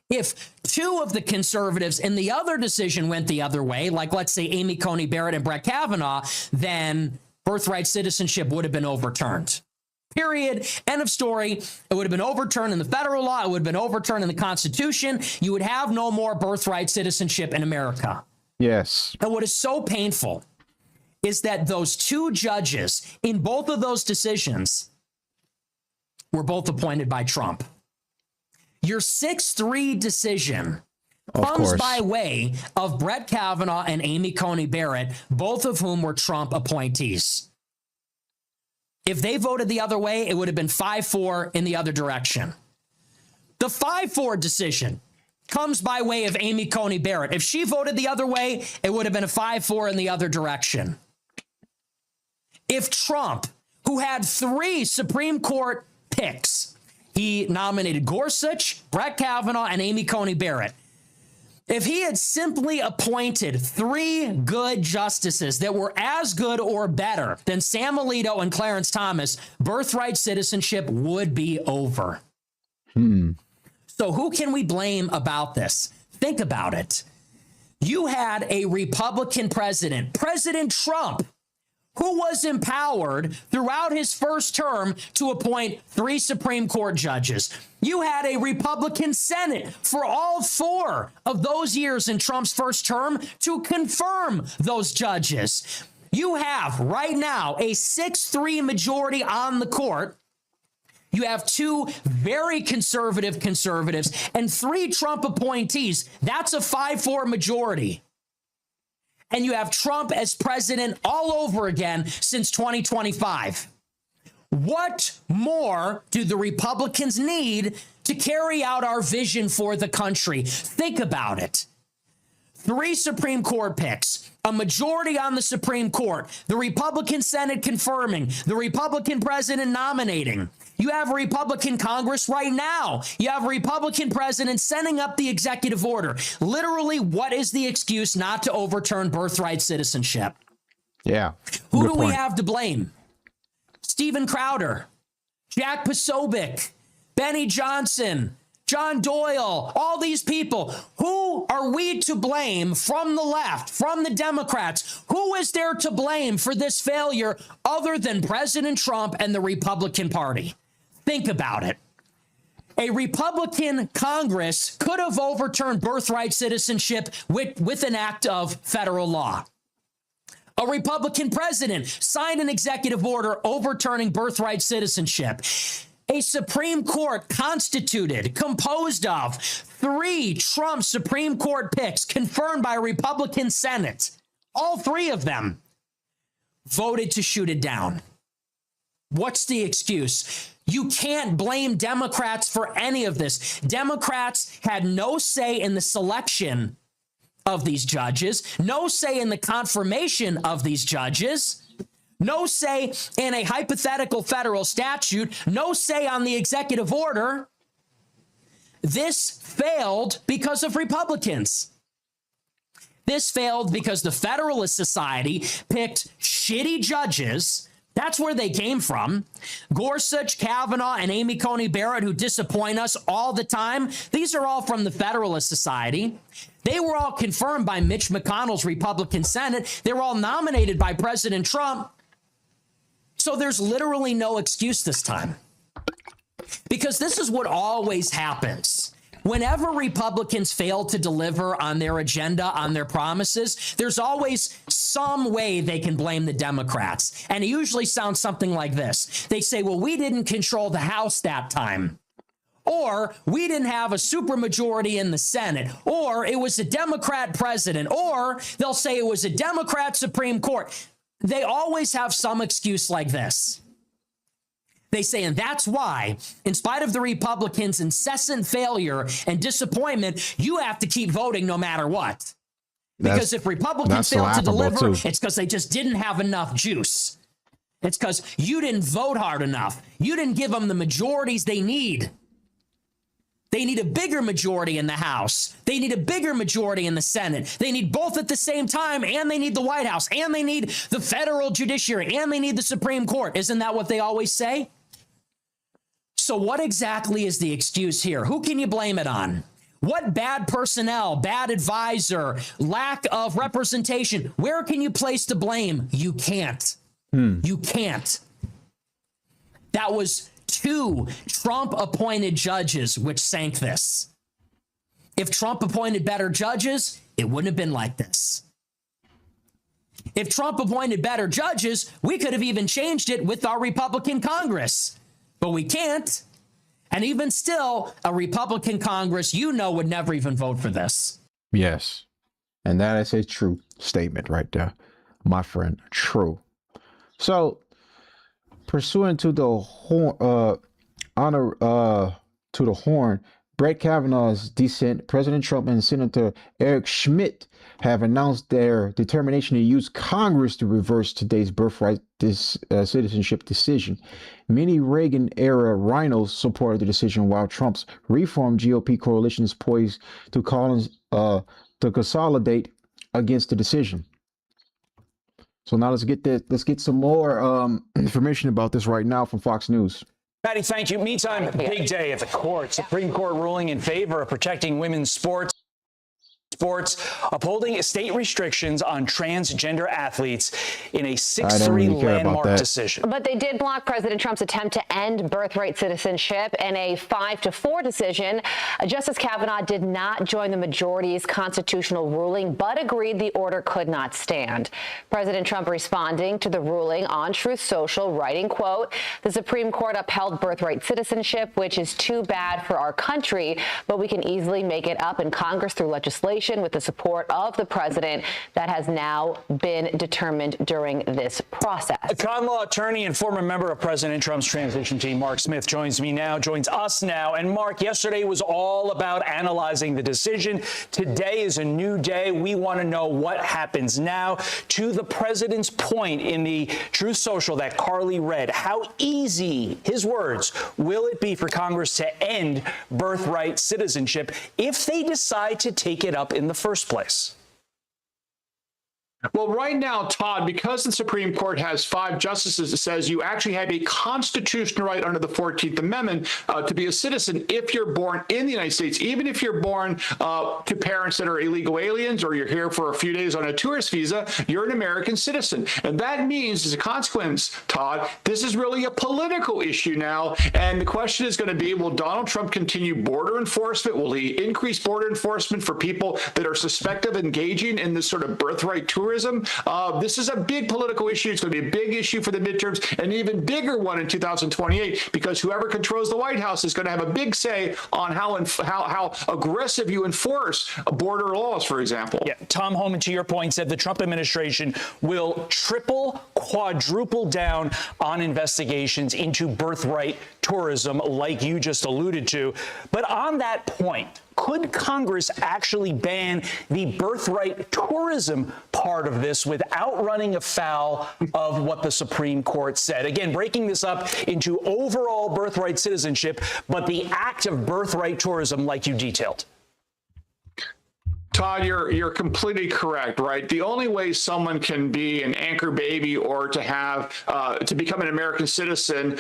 If two of the conservatives in the other decision went the other way, like let's say Amy Coney Barrett and Brett Kavanaugh, then birthright citizenship would have been overturned. Period. End of story. It would have been overturned in the federal law. It would have been overturned in the Constitution. You would have no more birthright citizenship in America. Yes. And what is so painful is that those two judges in both of those decisions were both appointed by Trump. Your 6-3 decision comes by way of Brett Kavanaugh and Amy Coney Barrett, both of whom were Trump appointees. If they voted the other way, it would have been 5-4 in the other direction. The 5-4 decision comes by way of Amy Coney Barrett. If she voted the other way, it would have been a 5-4 in the other direction. If Trump, who had 3 Supreme Court picks, he nominated Gorsuch, Brett Kavanaugh, and Amy Coney Barrett. If he had simply appointed 3 good justices that were as good or better than Sam Alito and Clarence Thomas, birthright citizenship would be over. So who can we blame about this? Think about it. You had a Republican president, President Trump, who was empowered throughout his first term to appoint 3 Supreme Court judges. You had a Republican Senate for all 4 of those years in Trump's first term to confirm those judges. You have right now a 6-3 majority on the court. You have 2 very conservative conservatives and 3 Trump appointees. That's a 5-4 majority. And you have Trump as president all over again since 2025. What more do the Republicans need to carry out our vision for the country? Think about it. 3 Supreme Court picks, a majority on the Supreme Court, the Republican Senate confirming, the Republican president nominating. You have a Republican Congress right now. You have a Republican president sending up the executive order. Literally, what is the excuse not to overturn birthright citizenship? Yeah. Who do we have to blame? Stephen Crowder, Jack Posobiec, Benny Johnson, John Doyle, all these people. Who are we to blame from the left, from the Democrats? Who is there to blame for this failure other than President Trump and the Republican Party? Think about it. A Republican Congress could have overturned birthright citizenship with an act of federal law. A Republican president signed an executive order overturning birthright citizenship. A Supreme Court constituted, composed of 3 Trump Supreme Court picks confirmed by a Republican Senate, all 3 of them voted to shoot it down. What's the excuse? You can't blame Democrats for any of this. Democrats had no say in the selection of these judges, no say in the confirmation of these judges, no say in a hypothetical federal statute, no say on the executive order. This failed because of Republicans. This failed because the Federalist Society picked shitty judges. That's where they came from. Gorsuch, Kavanaugh, and Amy Coney Barrett, who disappoint us all the time. These are all from the Federalist Society. They were all confirmed by Mitch McConnell's Republican Senate. They were all nominated by President Trump. So there's literally no excuse this time. Because this is what always happens. Whenever Republicans fail to deliver on their agenda, on their promises, there's always some way they can blame the Democrats. And it usually sounds something like this. They say, well, we didn't control the House that time. Or we didn't have a supermajority in the Senate. Or it was a Democrat president. Or they'll say it was a Democrat Supreme Court. They always have some excuse like this. They say, and that's why, in spite of the Republicans' incessant failure and disappointment, you have to keep voting no matter what. Because if Republicans fail to deliver, it's because they just didn't have enough juice. It's because you didn't vote hard enough. You didn't give them the majorities they need. They need a bigger majority in the House. They need a bigger majority in the Senate. They need both at the same time, and they need the White House, and they need the federal judiciary, and they need the Supreme Court. Isn't that what they always say? So what exactly is the excuse here? Who can you blame it on? What bad personnel, bad advisor, lack of representation? Where can you place the blame? You can't. You can't. That was 2 Trump-appointed judges which sank this. If Trump appointed better judges, it wouldn't have been like this. If Trump appointed better judges, we could have even changed it with our Republican Congress. But we can't. And even still, a Republican Congress, would never even vote for this. Yes. And that is a true statement right there, my friend. True. So, pursuant to the horn, Brett Kavanaugh's descent, President Trump and Senator Eric Schmidt have announced their determination to use Congress to reverse today's birthright citizenship decision. Many Reagan-era rhinos supported the decision, while Trump's reformed GOP coalition is poised to consolidate against the decision. So now let's get some more information about this right now from Fox News. Patty, thank you. Meantime, big day at the court. Supreme Court ruling in favor of protecting women's sports, upholding state restrictions on transgender athletes in a 6-3 landmark decision. But they did block President Trump's attempt to end birthright citizenship in a 5-4 decision. Justice Kavanaugh did not join the majority's constitutional ruling, but agreed the order could not stand. President Trump responding to the ruling on Truth Social, writing, quote, "The Supreme Court upheld birthright citizenship, which is too bad for our country, but we can easily make it up in Congress through legislation with the support of the president that has now been determined during this process." A common law attorney and former member of President Trump's transition team, Mark Smith, joins us now. And Mark, yesterday was all about analyzing the decision. Today is a new day. We want to know what happens now. To the president's point in the Truth Social that Carly read, how easy, his words, will it be for Congress to end birthright citizenship if they decide to take it up in the first place? Well, right now, Todd, because the Supreme Court has 5 justices, it says you actually have a constitutional right under the 14th Amendment to be a citizen if you're born in the United States, even if you're born to parents that are illegal aliens or you're here for a few days on a tourist visa, you're an American citizen. And that means, as a consequence, Todd, this is really a political issue now. And the question is going to be, will Donald Trump continue border enforcement? Will he increase border enforcement for people that are suspected of engaging in this sort of birthright tourism? tourism. This is a big political issue. It's going to be a big issue for the midterms, and an even bigger one in 2028, because whoever controls the White House is going to have a big say on how aggressive you enforce border laws, for example. Yeah, Tom Homan, to your point, said the Trump administration will triple, quadruple down on investigations into birthright tourism, like you just alluded to. But on that point, could Congress actually ban the birthright tourism part of this without running afoul of what the Supreme Court said? Again, breaking this up into overall birthright citizenship, but the act of birthright tourism, like you detailed. Todd, you're completely correct, right? The only way someone can be an anchor baby or to have to become an American citizen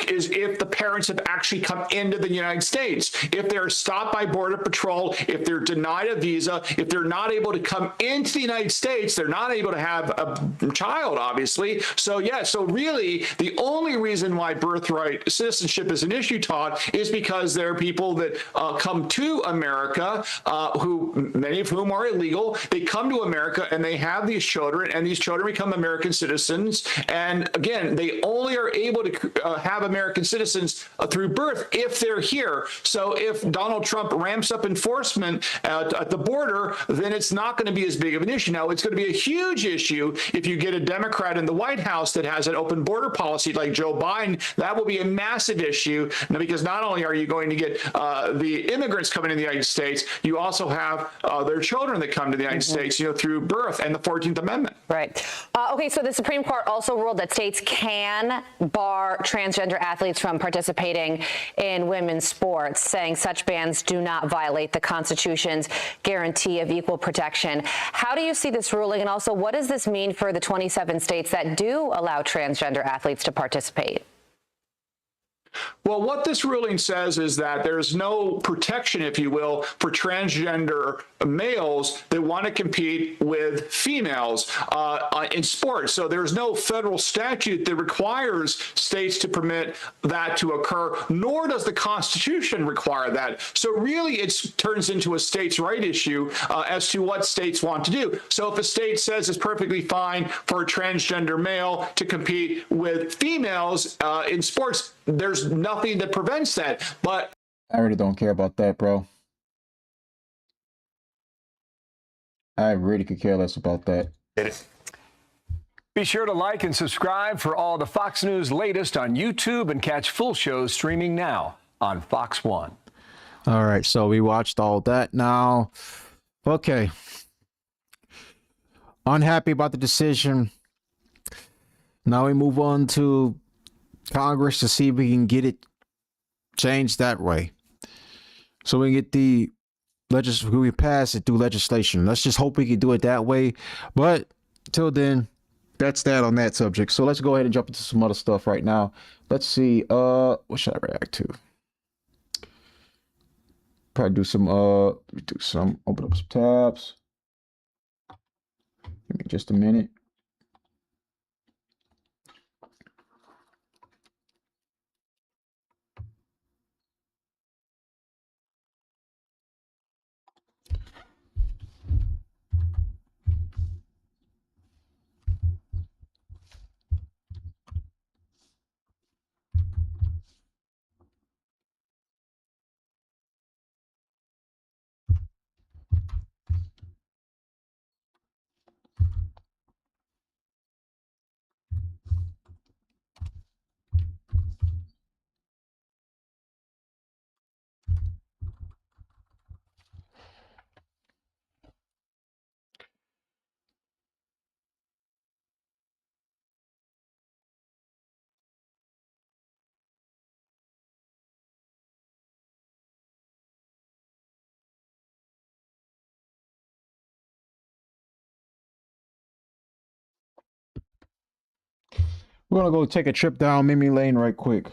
is if the parents have actually come into the United States. If they're stopped by Border Patrol, if they're denied a visa, if they're not able to come into the United States, they're not able to have a child, obviously. So yeah, so really the only reason why birthright citizenship is an issue, Todd, is because there are people that come to America who, many of whom are illegal. They come to America and they have these children, and these children become American citizens. And again, they only are able to have American citizens through birth if they're here. So if Donald Trump ramps up enforcement at the border, then it's not going to be as big of an issue. Now, it's going to be a huge issue if you get a Democrat in the White House that has an open border policy like Joe Biden. That will be a massive issue, because not only are you going to get the immigrants coming in the United States, you also have their children that come to the United States, through birth and the 14th Amendment. Right. Okay, so the Supreme Court also ruled that states can bar transgender athletes from participating in women's sports, saying such bans do not violate the Constitution's guarantee of equal protection. How do you see this ruling, and also what does this mean for the 27 states that do allow transgender athletes to participate? Well, what this ruling says is that there's no protection, if you will, for transgender males that want to compete with females in sports. So there's no federal statute that requires states to permit that to occur, nor does the Constitution require that. So really, it turns into a states' right issue as to what states want to do. So if a state says it's perfectly fine for a transgender male to compete with females in sports, there's nothing that prevents that. But I really don't care about that, bro. I really could care less about that. Be sure to like and subscribe for all the Fox News latest on YouTube, and catch full shows streaming now on Fox One. All right, so we watched all that now. Okay. Unhappy about the decision. Now we move on to Congress to see if we can get it changed that way. So we can get the we pass it through legislation. Let's just hope we can do it that way. But till then, that's that on that subject. So let's go ahead and jump into some other stuff right now. Let's see. What should I react to? Probably do some open up some tabs. Give me just a minute. We're gonna go take a trip down memory lane right quick.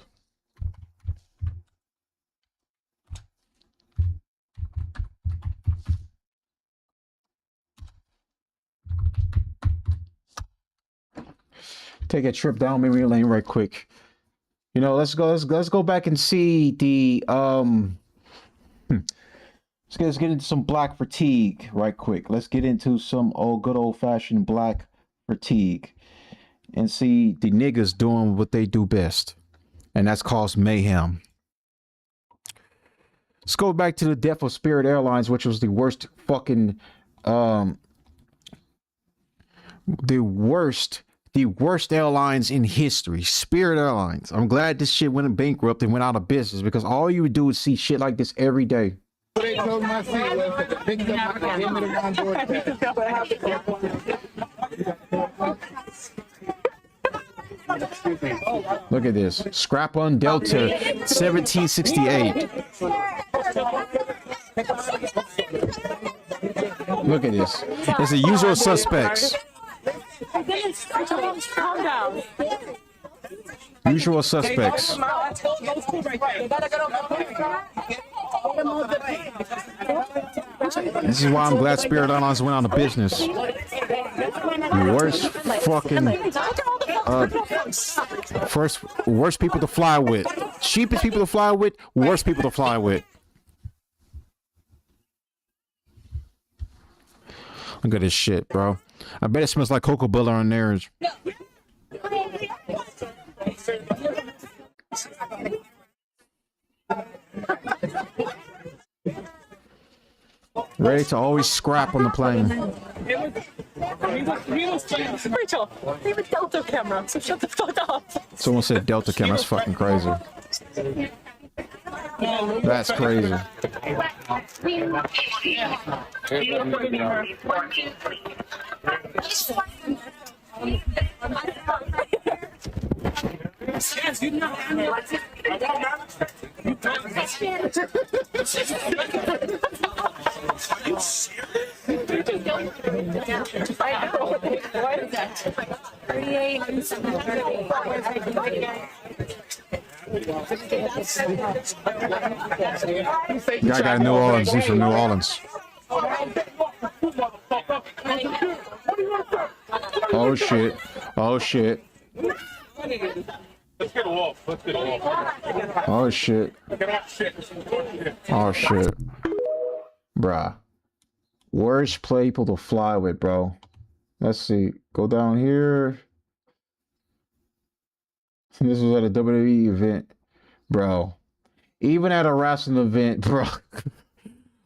Take a trip down memory lane right quick. Let's go back and see the Let's get into some black fatigue right quick. Let's get into some good old-fashioned black fatigue and see the niggas doing what they do best, and that's cause mayhem. Let's go back to the death of Spirit Airlines, which was the worst fucking the worst airlines in history. Spirit Airlines. I'm glad this shit went bankrupt and went out of business, because all you would do is see shit like this every day. Look at this. Scrap on Delta 1768. Look at this. It's the usual suspects. Usual suspects. This is why I'm glad Spirit Airlines went out of business. Worst fucking worst people to fly with. Cheapest people to fly with, worst people to fly with. Look at this shit, bro. I bet it smells like cocoa butter on theirs. Ready to always scrap on the plane. Rachel, we have a Delta camera, so shut the fuck up. Someone said Delta camera. That's fucking crazy. That's crazy. Guy got New Orleans. He's from New Orleans. Oh shit. Oh shit. Let's get a wolf. Let's get a wolf. Oh shit. Oh shit. Bruh. Worst people to fly with, bro. Let's see. Go down here. This was at a WWE event. Bro. Even at a wrestling event, bro.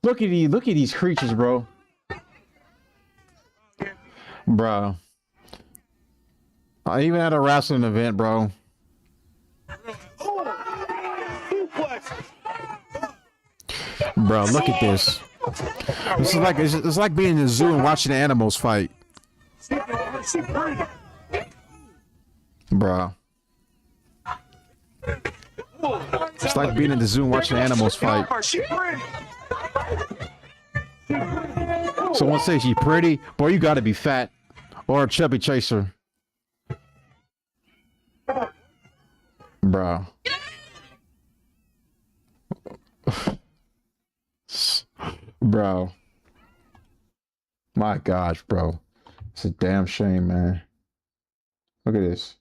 Look at these creatures, bro. Bro. Even at a wrestling event, bro. Bro, look at this. This is like it's like being in the zoo and watching the animals fight. Bro. It's like being in the zoo and watching the animals fight. Someone says she's pretty. Boy, you gotta be fat. Or a chubby chaser. Bro. Bro. My gosh, bro. It's a damn shame, man. Look at this.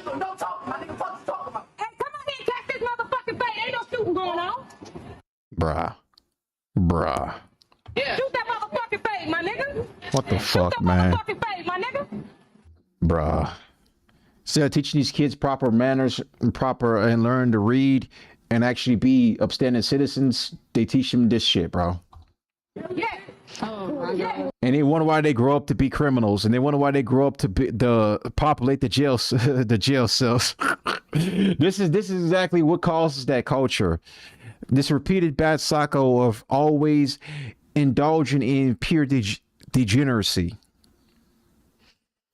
Don't talk, my nigga. Fuck you talking about? Hey, come on here and catch this motherfucking bait. Ain't no shooting going on. Bruh. Bruh. Yeah. Shoot that motherfucking bait, my nigga. What the fuck, Shoot that man? motherfucking bait, my nigga. Bruh. Instead of teaching these kids proper manners and learn to read and actually be upstanding citizens, they teach them this shit, bro. Yeah. Oh, yeah. And they wonder why they grow up to be criminals, and they wonder why they grow up to populate the jail cells. This is exactly what causes that culture. This repeated bad cycle of always indulging in pure degeneracy.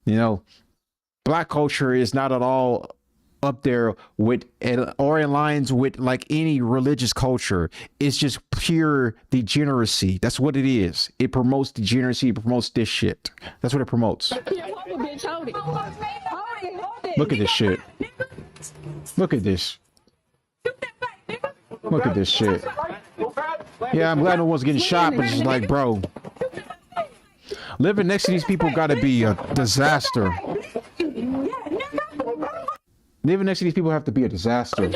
You know, black culture is not at all up there with or in lines with like any religious culture. It's just pure degeneracy. That's what it is. It promotes degeneracy. It promotes this shit. That's what it promotes. Look at this shit. Look at this. Look at this shit. Yeah, I'm glad no one's getting shot, but it's like, bro, living next to these people got to be a disaster. Living next to these people have to be a disaster.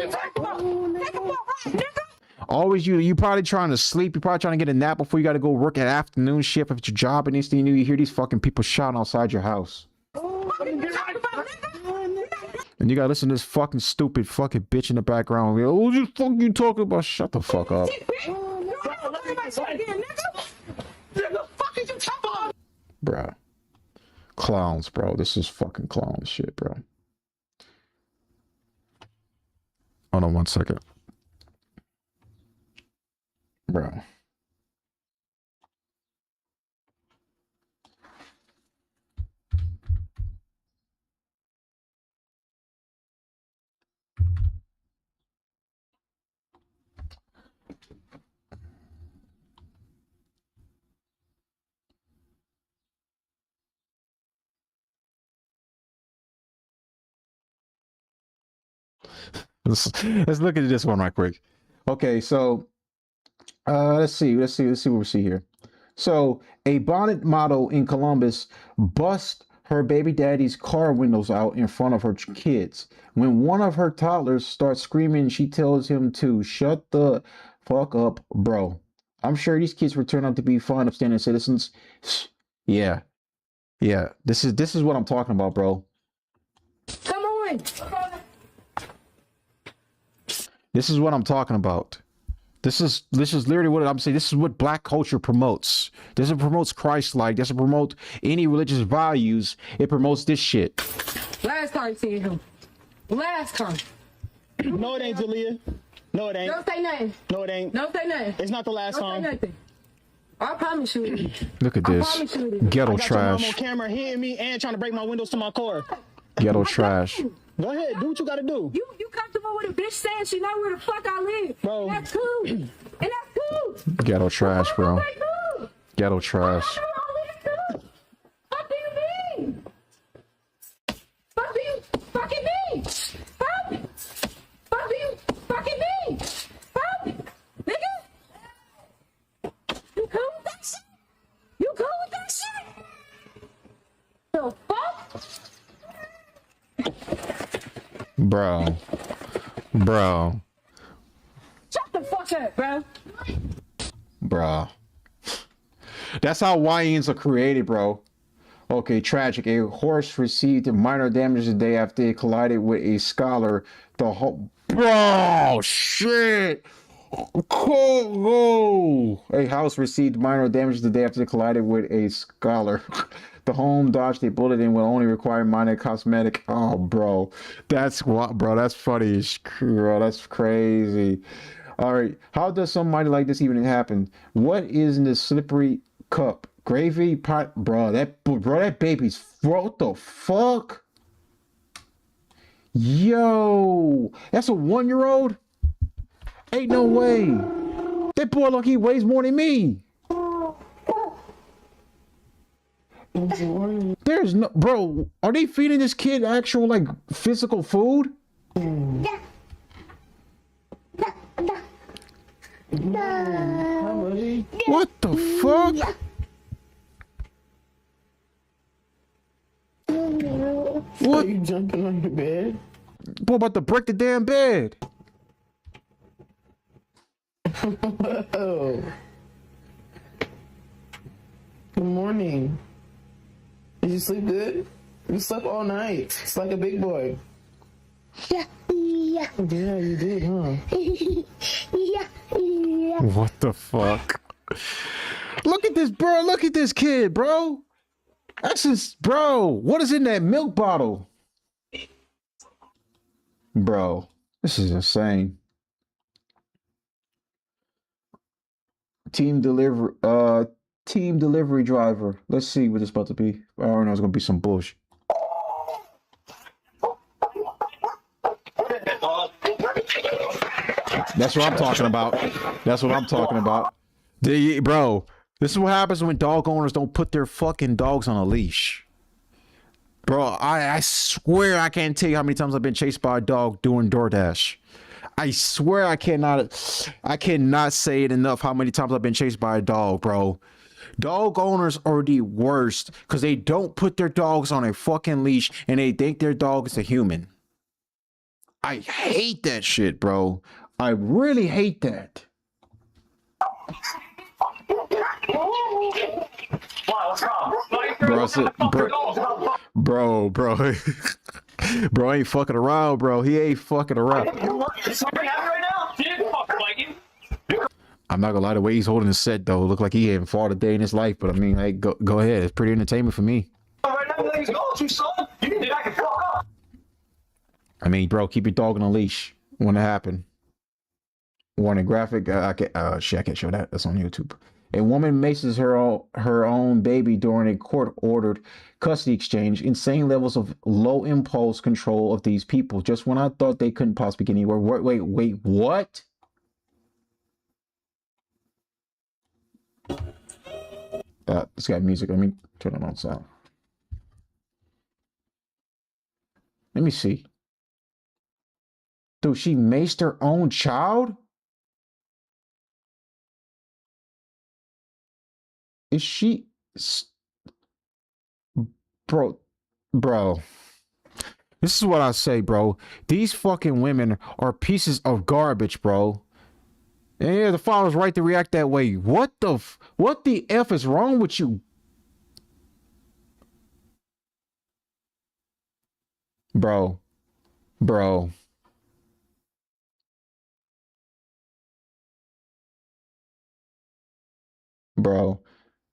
Always you probably trying to sleep. You're probably trying to get a nap before you got to go work at afternoon shift at your job, and next thing you know, you hear these fucking people shouting outside your house. And you gotta listen to this fucking stupid fucking bitch in the background. What the fuck you talking about? Shut the fuck up. Bruh. Clowns, bro. This is fucking clown shit, bro. Hold on 1 second. Bro. Let's look at this one right quick. Okay, so let's see what we see here. So a bonnet model in Columbus busts her baby daddy's car windows out in front of her kids. When one of her toddlers starts screaming, she tells him to shut the fuck up, bro. I'm sure these kids will turn out to be fine, upstanding citizens. Yeah. This is what I'm talking about, bro. Come on. This is what I'm talking about. This is literally what I'm saying. This is what black culture promotes. This promotes Christ-like. This promotes any religious values. It promotes this shit. Last time seeing him. Last time. No, it ain't, Jalea. No, it ain't. Don't say nothing. No, it ain't. Don't say nothing. It's not the last time. Don't say nothing. I promise you. Look at this. Ghetto I got your mom on trash. camera hitting me and trying to break my windows to my car. Ghetto trash. Go ahead, do what you gotta do. You comfortable with a bitch saying she know where the fuck I live? Bro. That's cool. And that's cool. Ghetto trash, bro. Ghetto trash. What do you mean? What do you fucking mean? Huh? What do you fucking mean? Huh? Nigga? You cool with that shit? You cool with that shit? The fuck? Bro. Shut the fuck up, bro. Bro. That's how YNs are created, bro. Okay, tragic. A horse received minor damage the day after it collided with a scholar. The whole... Bro, shit. Oh, a house received minor damage the day after it collided with a scholar. The home dodged a bullet and will only require minor cosmetic. Oh, bro. That's what, bro. That's funny. Bro, that's crazy. All right. How does somebody like this even happen? What is in this slippery cup? Gravy pot? Bro, that baby's... Bro, what the fuck? Yo. That's a 1-year-old? Ain't no way. That boy, look, he weighs more than me. There's no, bro, are they feeding this kid actual, like, physical food? What the fuck? What? Are you jumping on your bed? Boy, about to break the damn bed. Whoa. Good morning. Did you sleep good? You slept all night. It's like a big boy. Yeah, you did, huh? What the fuck? Look at this, bro. Look at this kid, bro. That's just, bro. What is in that milk bottle? Bro, this is insane. Team delivery driver. Let's see what it's about to be. I already know it's gonna be some bullshit. That's what I'm talking about. That's what I'm talking about. Bro, this is what happens when dog owners don't put their fucking dogs on a leash. Bro, I swear I can't tell you how many times I've been chased by a dog doing DoorDash. I swear I cannot say it enough how many times I've been chased by a dog, bro. Dog owners are the worst because they don't put their dogs on a fucking leash and they think their dog is a human. I hate that shit, bro. I really hate that. Bro, bro ain't fucking around, bro. He ain't fucking around. I'm not gonna lie, the way he's holding his set though, look like he hadn't fought a day in his life. But I mean, hey, go ahead. It's pretty entertainment for me. I mean, bro, keep your dog on a leash when it happen. Warning graphic. I can't show that. That's on YouTube. A woman maces her own baby during a court-ordered custody exchange. Insane levels of low impulse control of these people. Just when I thought they couldn't possibly get anywhere. Wait, what? It's got music. Let me turn it on sound. Let me see. Dude, she maced her own child? Is she... Bro. This is what I say, bro. These fucking women are pieces of garbage, bro. And yeah, the father's right to react that way. What the F is wrong with you? Bro.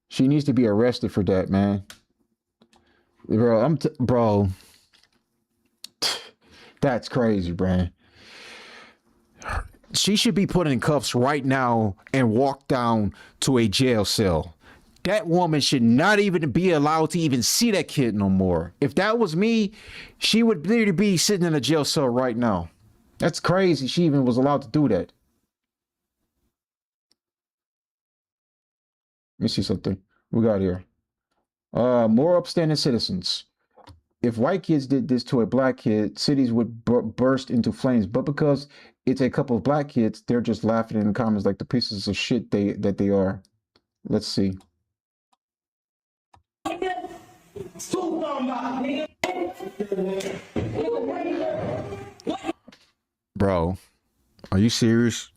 She needs to be arrested for that, man. Bro, that's crazy, man. She should be put in cuffs right now and walked down to a jail cell. That woman should not even be allowed to even see that kid no more. If that was me, she would literally be sitting in a jail cell right now. That's crazy. She even was allowed to do that. Let me see something we got here. More upstanding citizens. If white kids did this to a black kid, cities would burst into flames. But because it's a couple of black kids, they're just laughing in the comments like the pieces of shit that they are. Let's see. Bro, are you serious?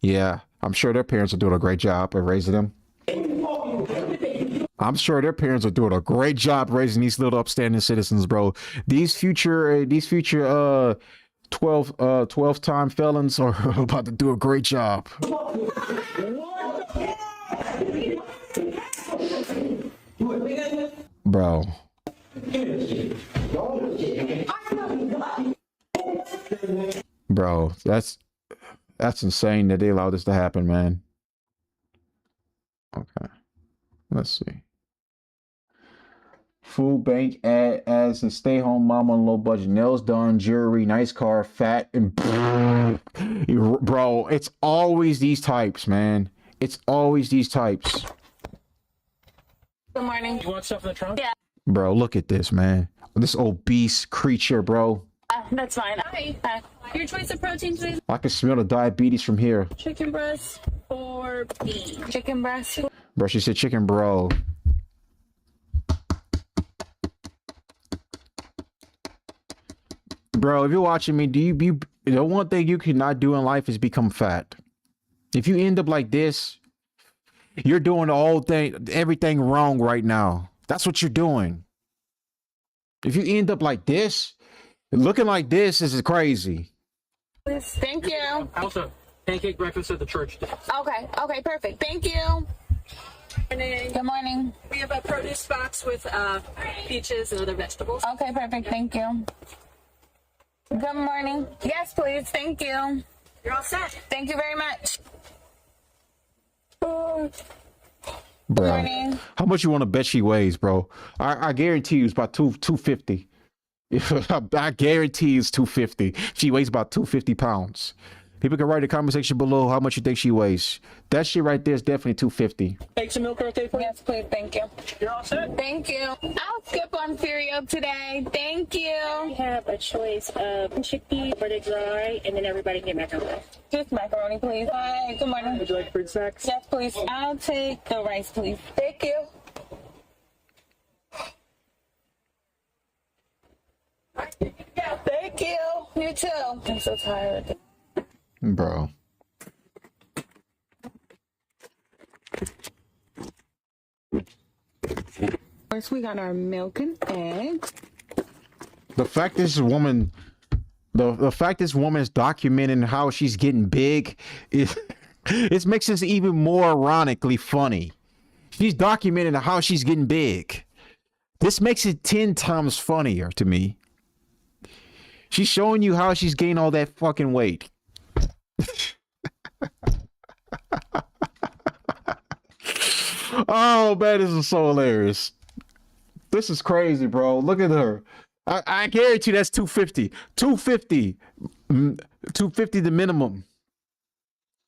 Yeah, I'm sure their parents are doing a great job of raising them. I'm sure their parents are doing a great job raising these little upstanding citizens, bro. These future 12-time felons are about to do a great job. Bro. Bro, that's insane that they allowed this to happen, man. Okay. Let's see. Food bank ad as a stay-home mom on low budget. Nails done, jewelry, nice car, fat, and bro, it's always these types, man. It's always these types. Good morning. You want stuff in the trunk? Yeah. Bro, look at this, man. This obese creature, bro. That's fine. Hi. Your choice of protein, please. I can smell the diabetes from here. Chicken breast or beef? Chicken breast. Bro, she said chicken, bro. Bro, if you're watching me, the one thing you cannot do in life is become fat. If you end up like this, you're doing everything wrong right now. That's what you're doing. If you end up like this, looking like this is crazy. Thank you. Also, pancake breakfast at the church. Okay, perfect. Thank you. Good morning. We have a produce box with peaches and other vegetables. Okay, perfect. Thank you. Good morning. Yes, please. Thank you. You're all set. Thank you very much. Bro, how much you want to bet she weighs, bro? I guarantee you it's about 250. I guarantee it's 250. She weighs about 250 pounds. People can write in the comment section below how much you think she weighs. That shit right there is definitely 250. Take some milk right there, please. Yes, please. Thank you. You're all set? Thank you. I'll skip on cereal today. Thank you. We have a choice of chickpea or the dry, and then everybody get macaroni. Just macaroni, please. Hi, good morning. Would you like fruit snacks? Yes, please. I'll take the rice, please. Thank you. Thank you. You too. I'm so tired. Bro. First, we got our milk and eggs. The fact this woman, the fact this woman is documenting how she's getting big, it makes this even more ironically funny. She's documenting how she's getting big. This makes it 10 times funnier to me. She's showing you how she's gained all that fucking weight. Oh man, this is so hilarious. This is crazy, bro. Look at her. I guarantee that's 250. 250. 250 the minimum.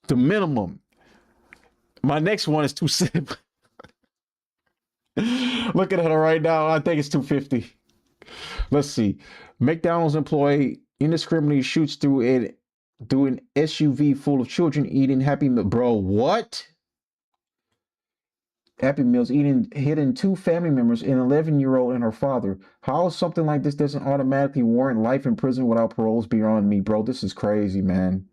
The minimum. My next one is 270. Look at her right now. I think it's 250. Let's see. McDonald's employee indiscriminately shoots through an SUV full of children eating Happy Meal. Bro, what? Happy Meals hitting 2 family members, an 11-year-old and her father. How something like this doesn't automatically warrant life in prison without paroles beyond me, bro. This is crazy, man.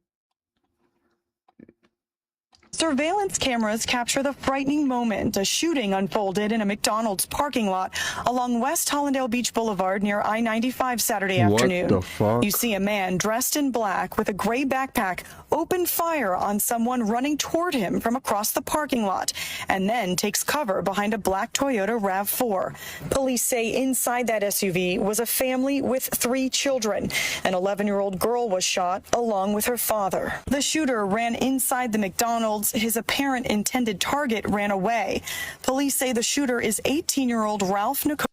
Surveillance cameras capture the frightening moment a shooting unfolded in a McDonald's parking lot along West Hollandale Beach Boulevard near I-95 Saturday afternoon. What the fuck? You see a man dressed in black with a gray backpack open fire on someone running toward him from across the parking lot and then takes cover behind a black Toyota RAV4. Police say inside that SUV was a family with 3 children. An 11-year-old girl was shot along with her father. The shooter ran inside the McDonald's. His apparent intended target ran away. Police say the shooter is 18-year-old Ralph Nicole.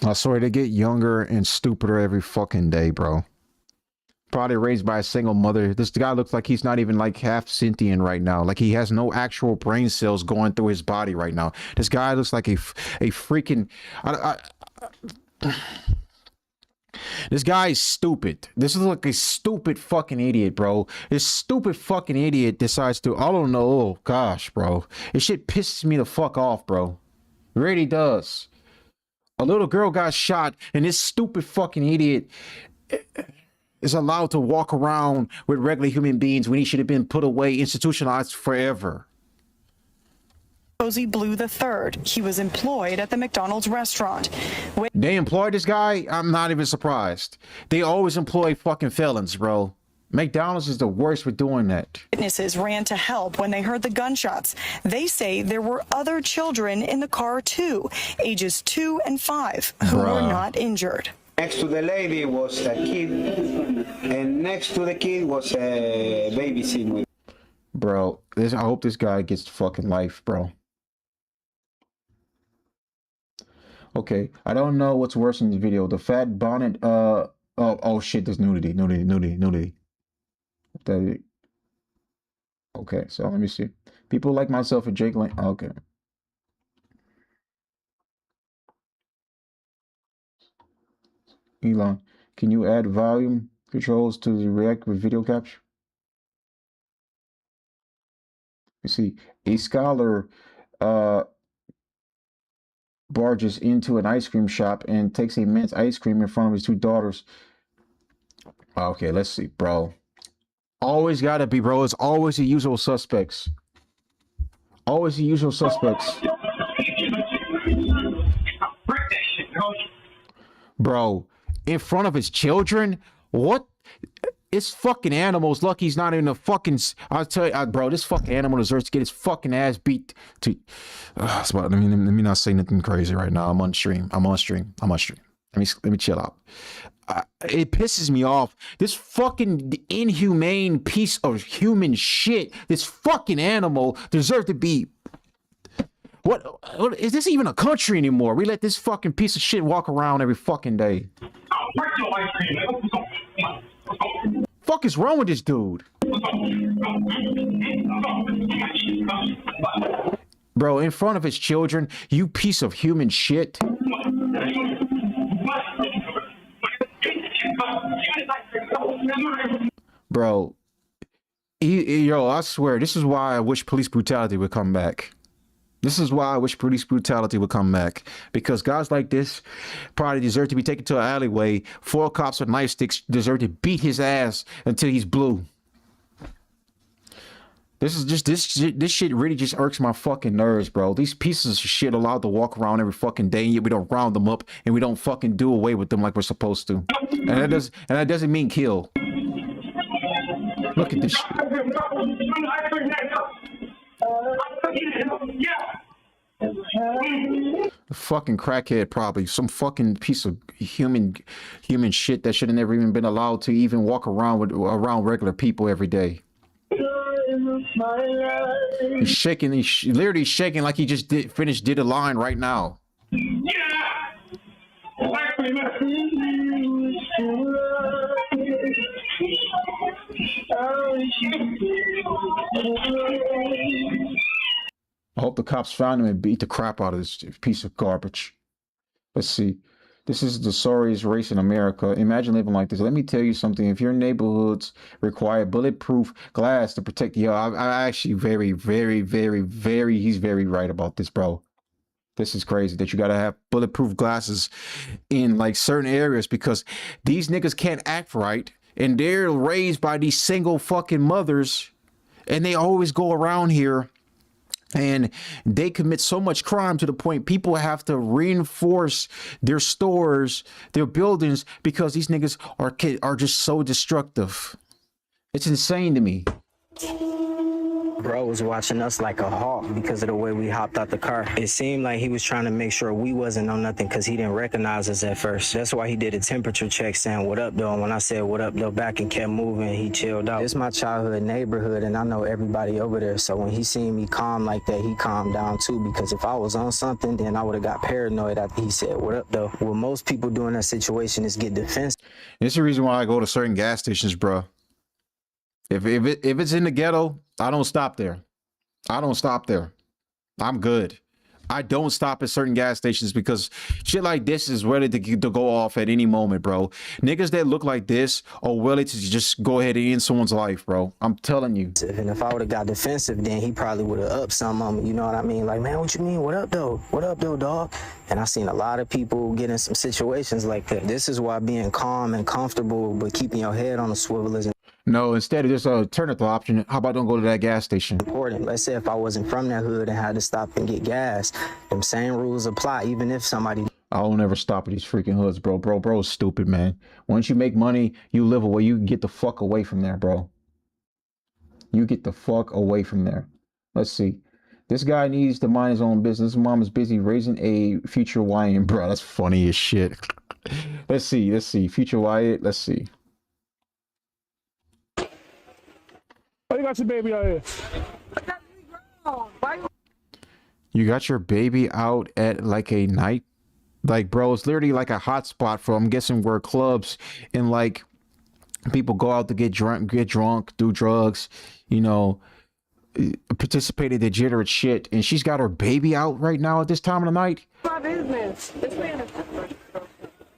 I swear they get younger and stupider every fucking day, bro. Probably raised by a single mother. This guy looks like he's not even like half sentient right now. Like he has no actual brain cells going through his body right now. This guy looks like a freaking... This guy is stupid. This is like a stupid fucking idiot, bro. This stupid fucking idiot decides to, I don't know, oh gosh, bro. This shit pisses me the fuck off, bro. It really does. A little girl got shot and this stupid fucking idiot is allowed to walk around with regular human beings when he should have been put away, institutionalized forever. Cozy Blue III. He was employed at the McDonald's restaurant. They employed this guy? I'm not even surprised. They always employ fucking felons, bro. McDonald's is the worst for doing that. Witnesses ran to help when they heard the gunshots. They say there were other children in the car too, ages 2 and 5, who were not injured. Next to the lady was a kid, and next to the kid was a baby sitting with. Bro, I hope this guy gets fucking life, bro. Okay, I don't know what's worse in the video. The fat bonnet, oh shit, there's nudity. Okay, so let me see. People like myself and Jake Lane, okay. Elon, can you add volume controls to the React with video capture? You see, a scholar, barges into an ice cream shop and takes a man's ice cream in front of his 2 daughters. Okay, let's see, bro. Always gotta be, bro. It's always the usual suspects. Always the usual suspects. Bro, in front of his children? What? It's fucking animals. Lucky he's not in a fucking... I'll tell you, bro, this fucking animal deserves to get his fucking ass beat to... let me not say nothing crazy right now. I'm on stream. Let me chill out. It pisses me off. This fucking inhumane piece of human shit, this fucking animal deserves to be... What is this even a country anymore? We let this fucking piece of shit walk around every fucking day. Fuck is wrong with this dude? Bro, in front of his children, you piece of human shit. Bro, yo, I swear, this is why I wish police brutality would come back. This is why I wish police brutality would come back. Because guys like this probably deserve to be taken to an alleyway. 4 cops with knife sticks deserve to beat his ass until he's blue. This is just this shit really just irks my fucking nerves, bro. These pieces of shit allowed to walk around every fucking day, and yet we don't round them up and we don't fucking do away with them like we're supposed to. And that doesn't mean kill. Look at this shit. The fucking crackhead, probably some fucking piece of human shit that should have never even been allowed to even walk around around regular people every day. He's shaking. He's literally shaking like he just did a line right now. I hope the cops found him and beat the crap out of this piece of garbage. Let's see. This is the sorriest race in America. Imagine living like this. Let me tell you something. If your neighborhoods require bulletproof glass to protect you, I actually he's very right about this, bro. This is crazy that you got to have bulletproof glasses in like certain areas because these niggas can't act right. And they're raised by these single fucking mothers. And they always go around here. And they commit so much crime to the point people have to reinforce their stores, their buildings, because these niggas are just so destructive. It's insane to me. Bro was watching us like a hawk because of the way we hopped out the car. It seemed like he was trying to make sure we wasn't on nothing because he didn't recognize us at first. That's why he did a temperature check saying, "What up, though?" And when I said, "What up, though?" back and kept moving, he chilled out. It's my childhood neighborhood, and I know everybody over there. So when he seen me calm like that, he calmed down too, because if I was on something, then I would have got paranoid after he said, "What up, though?" What most people do in that situation is get defensive. It's the reason why I go to certain gas stations, bro. If it's in the ghetto, I don't stop there. I don't stop there. I'm good. I don't stop at certain gas stations because shit like this is ready to go off at any moment, bro. Niggas that look like this are willing to just go ahead and end someone's life, bro. I'm telling you. And if I would have got defensive, then he probably would have upped some of them. You know what I mean? Like, man, what you mean? What up, though? What up, though, dog? And I seen a lot of people get in some situations like that. This is why being calm and comfortable, but keeping your head on the swivel is no, instead of this alternative option, how about don't go to that gas station? Important. Let's say if I wasn't from that hood and had to stop and get gas, them same rules apply, even if somebody... I will never stop at these freaking hoods, bro. Bro is stupid, man. Once you make money, you live away. You get the fuck away from there, bro. You get the fuck away from there. Let's see. This guy needs to mind his own business. His mom is busy raising a future Wyatt, bro. That's funny as shit. Let's see. Future Wyatt. Let's see. Oh, you got your baby out here. You got your baby out at like a night, like, bro, it's literally like a hot spot for, I'm guessing, where clubs and like people go out to get drunk, do drugs, you know, participate in degenerate shit. And she's got her baby out right now at this time of the night. My business. This man is...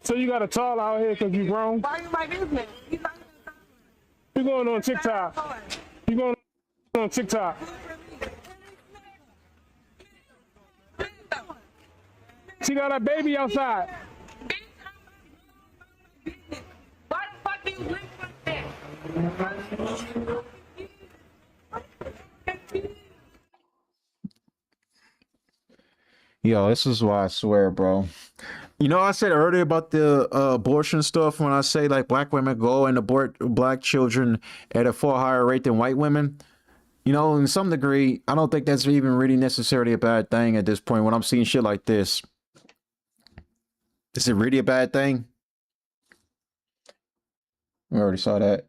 So you got a tall out here because you grown? Why are you my business? You going on TikTok? You going on TikTok? She got a baby outside. Why the fuck do you live like that? Yo, this is why I swear, bro. You know, I said earlier about the abortion stuff when I say like black women go and abort black children at a far higher rate than white women. You know, in some degree, I don't think that's even really necessarily a bad thing at this point when I'm seeing shit like this. Is it really a bad thing? We already saw that.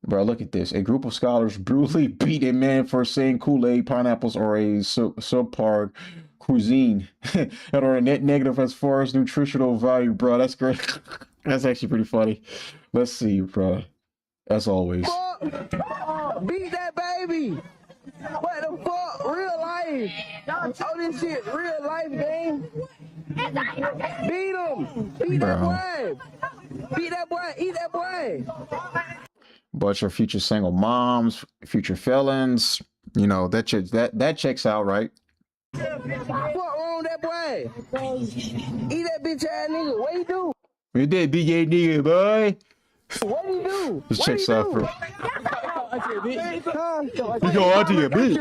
Bro, look at this. A group of scholars brutally beat a man for saying Kool-Aid, pineapples, or a subpar cuisine that are a net negative as far as nutritional value, bro. That's great. That's actually pretty funny. Let's see, bro. As always. Beat that baby. What the fuck? Real life. Oh, this shit real life game. Beat him. Beat that boy. Beat that boy. Eat that boy. Bunch of future single moms, future felons. You know, that checks out, right? What wrong with that boy? Eat that bitch ass nigga. What you do? You did BJ nigga, boy. What do you do? This checks out for. You go out to your bitch.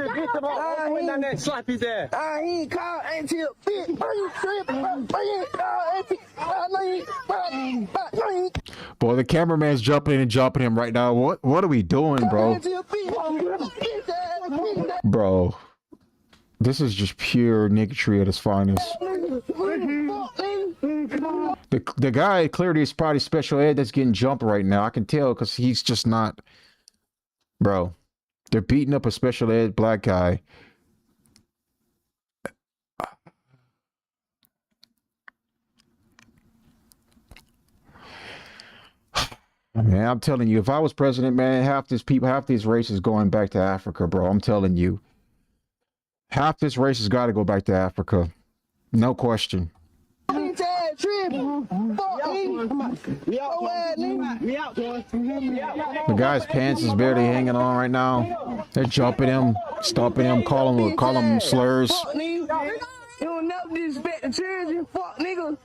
He ain't called auntie a bitch. Boy, the cameraman's jumping in and jumping him right now. What are we doing, bro? Bro, this is just pure niggatry at its finest. The guy clearly is probably special ed that's getting jumped right now. I can tell because he's just not. Bro, they're beating up a special ed black guy. Man, I'm telling you, if I was president, man, half these races going back to Africa, bro. I'm telling you. Half this race has got to go back to Africa. No question. The guy's pants is barely hanging on right now. They're jumping him, stomping him, calling him slurs. You don't never disrespect the children, fuck nigga.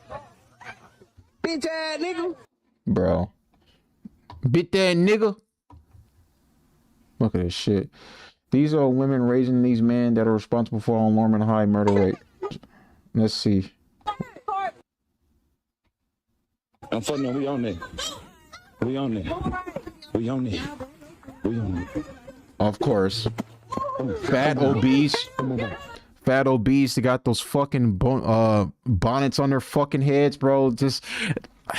Bitch ass nigga. Bro. Bit that nigga. Look at this shit. These are women raising these men that are responsible for an alarming high murder rate. Let's see. I'm fucking we on there. We on there. We on there. We on there. Of course. Fat obese. Fat obese. They got those fucking bonnets on their fucking heads, bro. This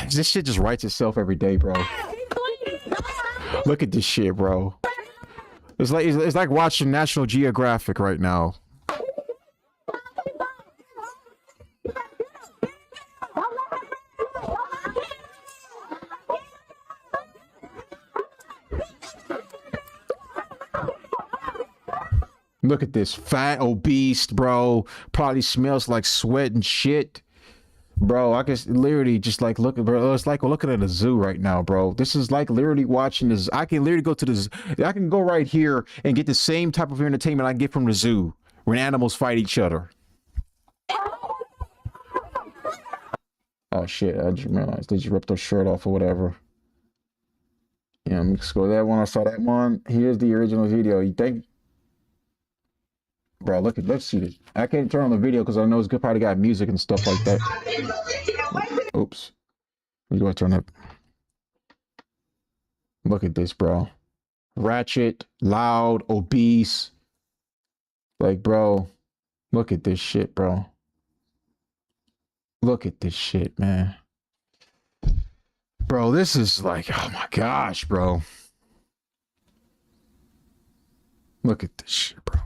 shit just writes itself every day, bro. Look at this shit, bro. It's like watching National Geographic right now. Look at this fat obese, bro. Probably smells like sweat and shit. Bro, I can literally just like look at, bro. It's like we're looking at a zoo right now, bro. This is like literally watching this. I can literally go to the zoo. I can go right here and get the same type of entertainment I get from the zoo when animals fight each other. Oh shit! I just realized they just ripped their shirt off or whatever. Yeah, let me just go that one. I saw that one. Here's the original video. You think? Bro, let's see this. I can't turn on the video because I know it's good. Probably got music and stuff like that. Oops. You go turn up. Look at this, bro. Ratchet, loud, obese. Like, bro, look at this shit, bro. Look at this shit, man. Bro, this is like, oh my gosh, bro. Look at this shit, bro.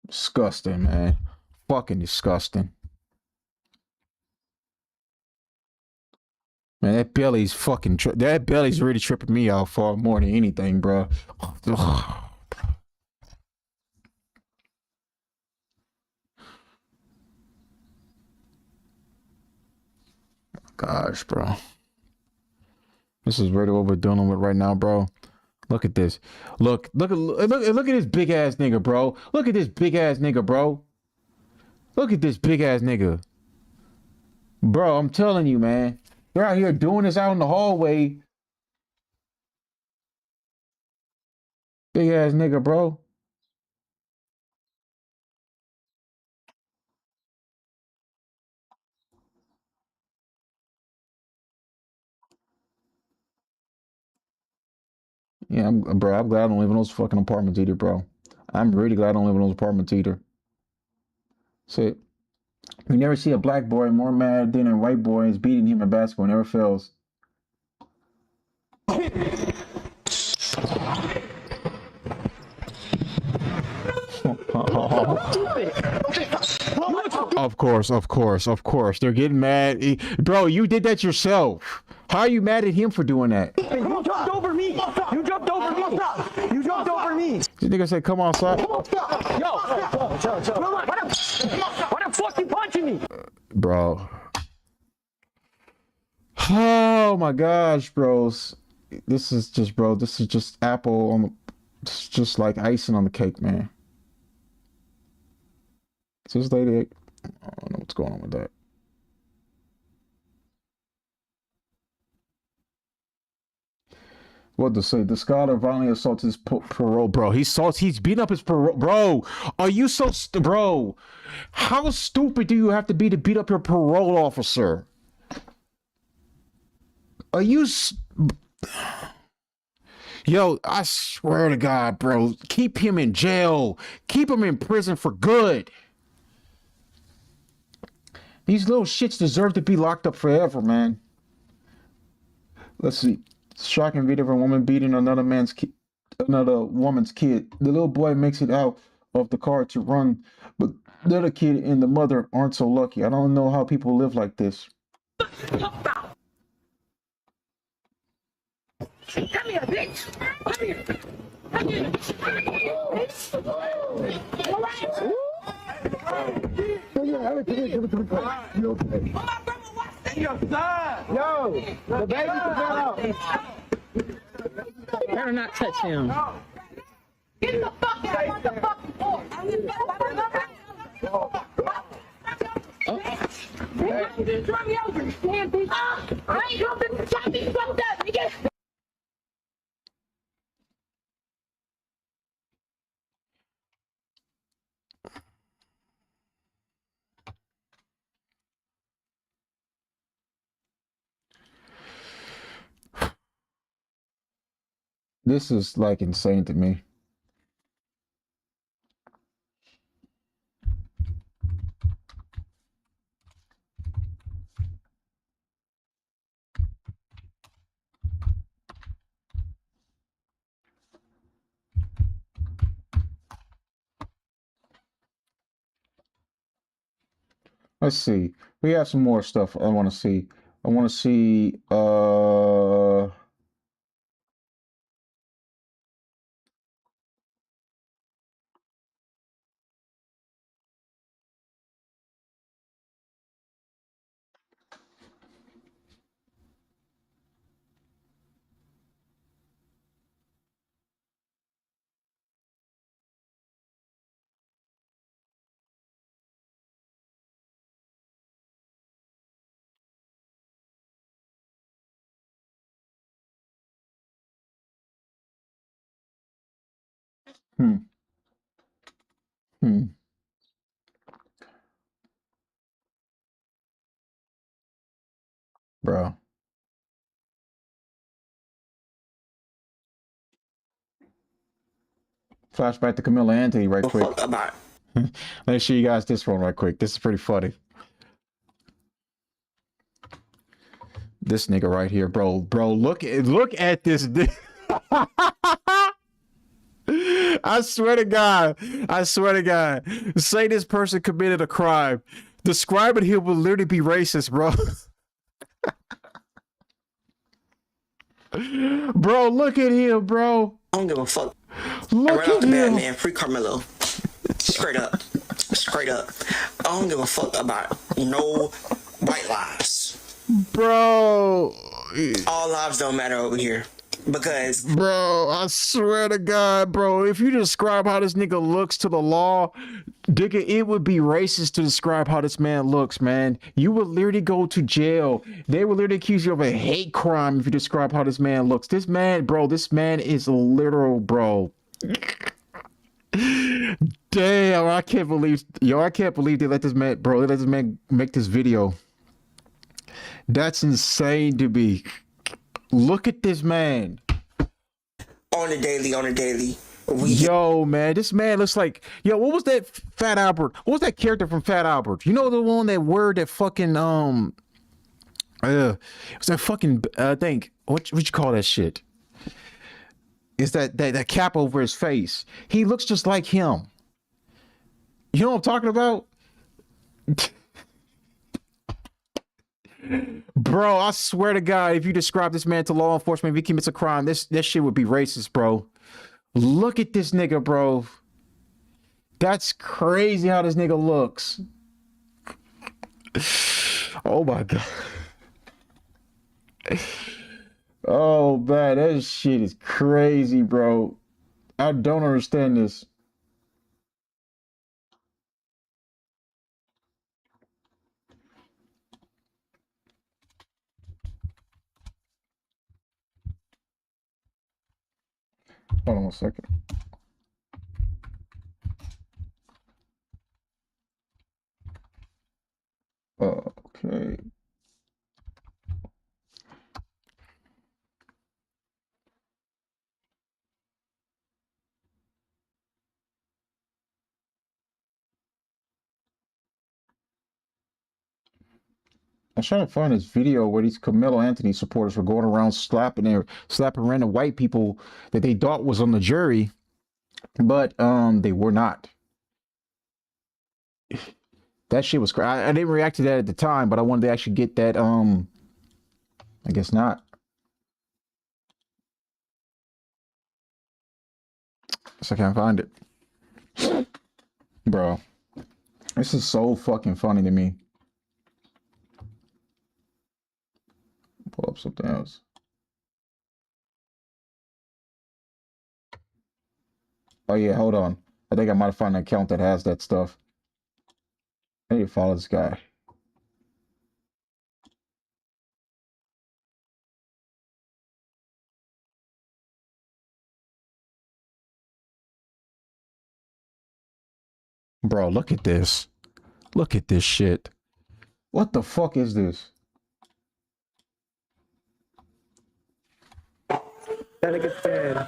Disgusting, man. Fucking disgusting. Man, that belly's fucking that belly's really tripping me out far more than anything, bro. Gosh, bro. This is really what we're dealing with right now, bro. Look at this. Look at this big ass nigga, bro. Look at this big ass nigga, bro. Look at this big ass nigga. Bro, I'm telling you, man. They're out here doing this out in the hallway. Big ass nigga, bro. Yeah, bro, I'm glad I don't live in those fucking apartments either, bro. I'm really glad I don't live in those apartments either. See, you never see a black boy more mad than a white boy is beating him in basketball. It never fails. Of course. They're getting mad. Bro, you did that yourself. How are you mad at him for doing that? You jumped over me. You jumped over me. You jumped over me. This nigga said, come outside. Yo. Why the fuck you punching me? Bro. Oh my gosh, bros. This is just apple on the, it's just like icing on the cake, man. This lady, I don't know what's going on with that. What to say? The scholar violently assaults his parole, bro. He's beating up his parole, bro. Are you so, bro? How stupid do you have to be to beat up your parole officer? Are you? Yo, I swear to God, bro. Keep him in jail. Keep him in prison for good. These little shits deserve to be locked up forever, man. Let's see. Shocking video of a woman beating another woman's kid. The little boy makes it out of the car to run, but the other kid and the mother aren't so lucky. I don't know how people live like this. Come here, bitch. Come here. Come here. All right. Yo, the baby can get out. Better not touch him. Get the fuck out. What the fuck you for? Bitch, you just run me over. Damn, bitch. I ain't gonna be shot me fucked up, nigga. This is like insane to me. Let's see. We have some more stuff I want to see. I want to see bro. Flashback to Camilla Anthony right quick. Let me show you guys this one right quick. This is pretty funny. This nigga right here, bro. Bro, look at this. I swear to God. Say this person committed a crime. Describing him would literally be racist, bro. Bro, look at him, bro. I don't give a fuck. Look right off the at bat, him. man. Free Carmelo. Straight up. I don't give a fuck about no white lives. Bro. All lives don't matter over here. Because, bro, I swear to God, bro, if you describe how this nigga looks to the law, nigga, it would be racist to describe how this man looks, man. You would literally go to jail. They would literally accuse you of a hate crime if you describe how this man looks. This man, bro, this man is literal, bro. Damn, I can't believe they let this man make this video. That's insane to me. Look at this man. On the daily. Yo, man, this man looks like, yo, what was that Fat Albert? What was that character from Fat Albert? You know the one that word that fucking, it was that fucking, I think, what you call that shit? It's that cap over his face. He looks just like him. You know what I'm talking about? Bro, I swear to God, if you describe this man to law enforcement, if he commits a crime, this shit would be racist, bro. Look at this nigga, bro. That's crazy how this nigga looks. Oh my God. Oh man, that shit is crazy, bro. I don't understand this. Hold on one second. Okay. I'm trying to find this video where these Carmelo Anthony supporters were going around slapping random white people that they thought was on the jury, but they were not. That shit was crazy. I didn't react to that at the time, but I wanted to actually get that. I guess not. So I can't find it, bro. This is so fucking funny to me. Pull up something else. Oh yeah, hold on. I think I might find an account that has that stuff. I need to follow this guy. Bro, look at this. Look at this shit. What the fuck is this? That nigga said,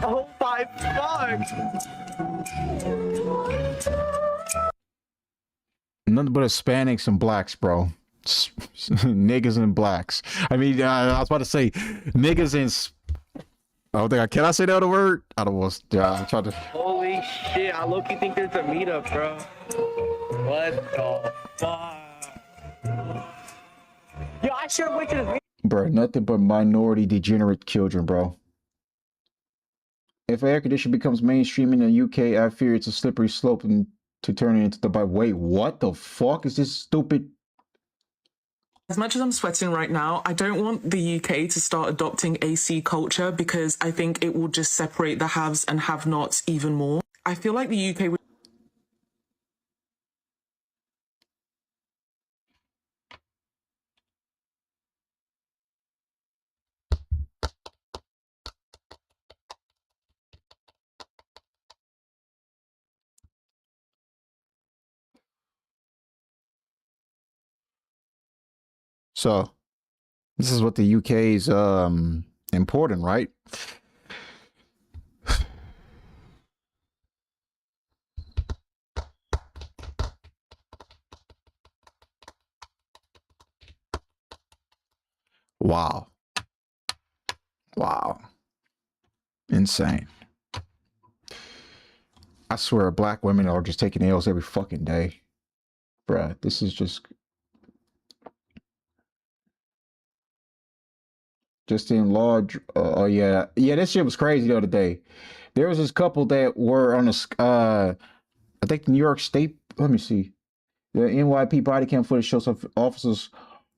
oh my God. Nothing but Hispanics and blacks, bro. Niggas and blacks. I mean, I was about to say niggas and. I don't think can I say the other word? I don't want to. I tried to. Holy shit! I low-key think there's a meetup, bro. What the fuck? Yo, I sure went to the meetup. Bro, nothing but minority degenerate children, bro. If air conditioning becomes mainstream in the UK, I fear it's a slippery slope and to turn it into the Bible. Wait, what the fuck is this stupid? As much as I'm sweating right now, I don't want the UK to start adopting AC culture because I think it will just separate the haves and have-nots even more. I feel like the UK would... So, this is what the UK is important, right? Wow. Wow. Insane. I swear black women are just taking L's every fucking day. Bruh, this is just in large. Oh yeah. Yeah, this shit was crazy the other day. There was this couple that were on a, I think New York State, let me see. The NYP body cam footage shows officers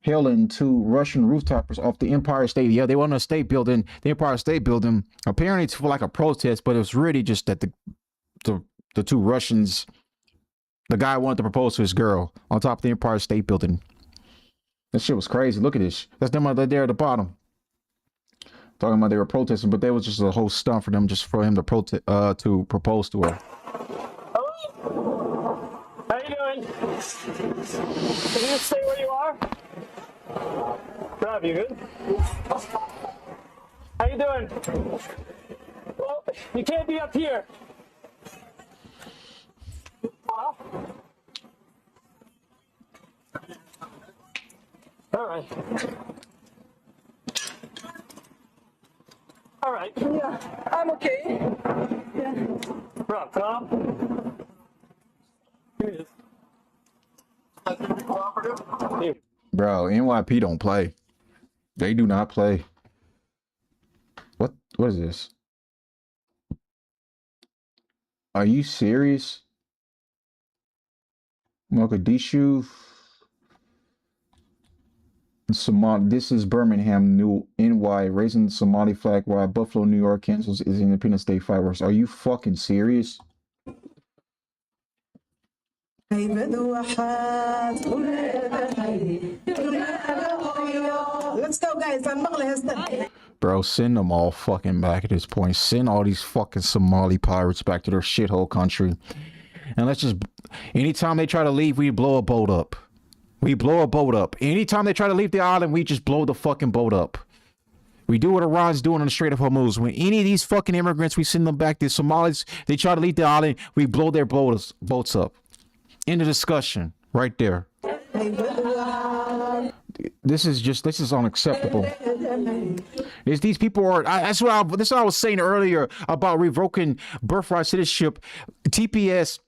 hailing two Russian rooftoppers off the Empire State. Yeah, they went on a state building, the Empire State Building. Apparently it's for like a protest, but it was really just that the two Russians, the guy wanted to propose to his girl on top of the Empire State Building. That shit was crazy. Look at this. That's them right there at the bottom. Talking about they were protesting, but that was just a whole stunt for them, just for him to propose to her. How you doing? Can you just stay where you are? Rob, you good? How you doing? Well, you can't be up here. All right. All right. Yeah, I'm okay. Yeah. Rob, Tom. Give me this. Bro, NYP don't play. They do not play. What is this? Are you serious? Mogadishu. This is Birmingham, New NY, raising the Somali flag while Buffalo, New York cancels its Independence Day fireworks. Are you fucking serious? Let's go, guys. Bro, send them all fucking back at this point. Send all these fucking Somali pirates back to their shithole country. And let's just, anytime they try to leave, we blow a boat up. We blow a boat up. Anytime they try to leave the island, we just blow the fucking boat up. We do what Iran's doing on the Strait of Hormuz. When any of these fucking immigrants, we send them back. The Somalis, they try to leave the island, we blow their boats up. End of discussion. Right there. This is unacceptable. These people are, this is what I was saying earlier about revoking birthright citizenship, TPS.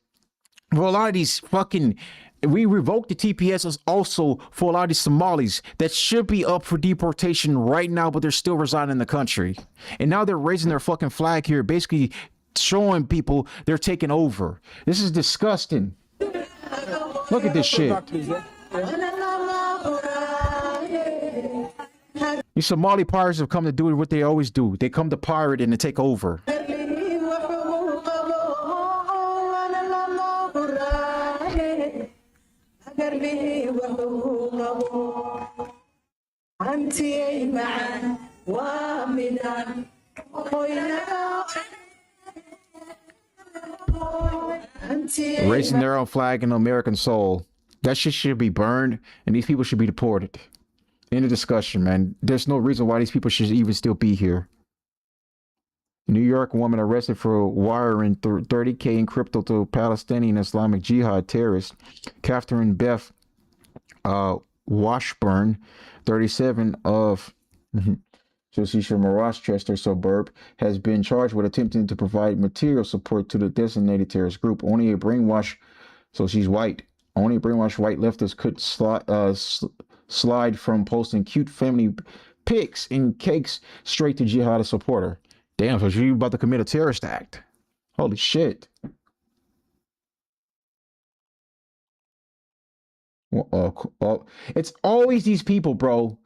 For a lot of these fucking, we revoked the TPS also for a lot of these Somalis that should be up for deportation right now, but they're still residing in the country. And now they're raising their fucking flag here, basically showing people they're taking over. This is disgusting. Look at this shit. These Somali pirates have come to do what they always do. They come to pirate and to take over. Raising their own flag in American soul. That shit should be burned, and these people should be deported. End of discussion, man. There's no reason why these people should even still be here. New York woman arrested for wiring $30K in crypto to Palestinian Islamic Jihad terrorist. Catherine Beth Washburn, 37 of Rochester suburb, has been charged with attempting to provide material support to the designated terrorist group. Only a brainwashed, so she's white. Only a brainwashed white leftist could slide from posting cute family pics and cakes straight to jihadist supporter. Damn, so you about to commit a terrorist act. Holy shit. It's always these people, bro.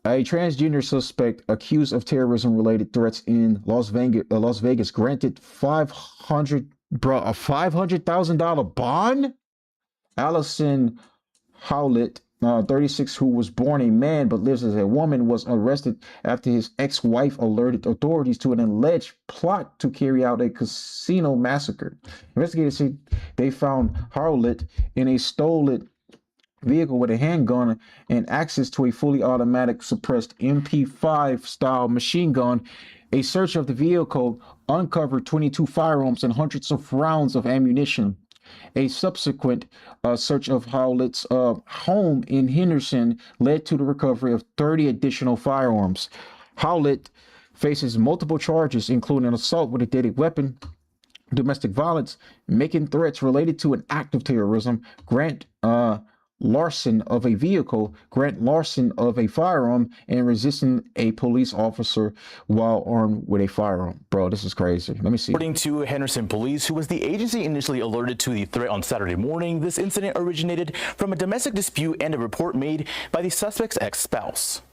A transgender suspect accused of terrorism-related threats in Las Vegas granted a $500,000 bond. Allison Howlett, 36, who was born a man but lives as a woman, was arrested after his ex-wife alerted authorities to an alleged plot to carry out a casino massacre. Investigators say they found Howlett in a stolen vehicle with a handgun and access to a fully automatic suppressed MP5 style machine gun. A search of the vehicle uncovered 22 firearms and hundreds of rounds of ammunition. A subsequent search of Howlett's home in Henderson led to the recovery of 30 additional firearms. Howlett faces multiple charges, including assault with a deadly weapon, domestic violence, making threats related to an act of terrorism, larceny of a vehicle, larceny of a firearm, and resisting a police officer while armed with a firearm. Bro, this is crazy. Let me see. According to Henderson Police, who was the agency initially alerted to the threat on Saturday morning, this incident originated from a domestic dispute and a report made by the suspect's ex-spouse.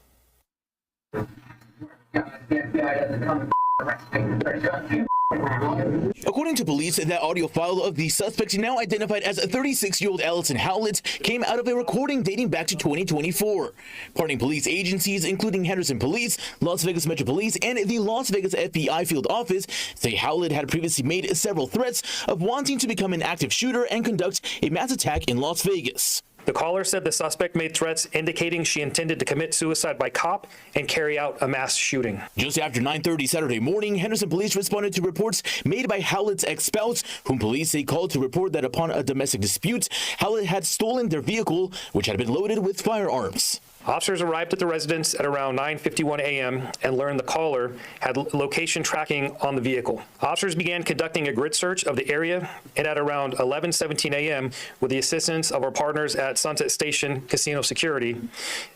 According to police, that audio file of the suspect, now identified as 36-year-old Allison Howlett, came out of a recording dating back to 2024. Partnering police agencies, including Henderson Police, Las Vegas Metro Police, and the Las Vegas FBI field office, say Howlett had previously made several threats of wanting to become an active shooter and conduct a mass attack in Las Vegas. The caller said the suspect made threats indicating she intended to commit suicide by cop and carry out a mass shooting. Just after 9:30 Saturday morning, Henderson Police responded to reports made by Howlett's ex-spouse, whom police say called to report that upon a domestic dispute, Howlett had stolen their vehicle, which had been loaded with firearms. Officers arrived at the residence at around 9:51 a.m. and learned the caller had location tracking on the vehicle. Officers began conducting a grid search of the area, and at around 11:17 a.m., with the assistance of our partners at Sunset Station Casino Security,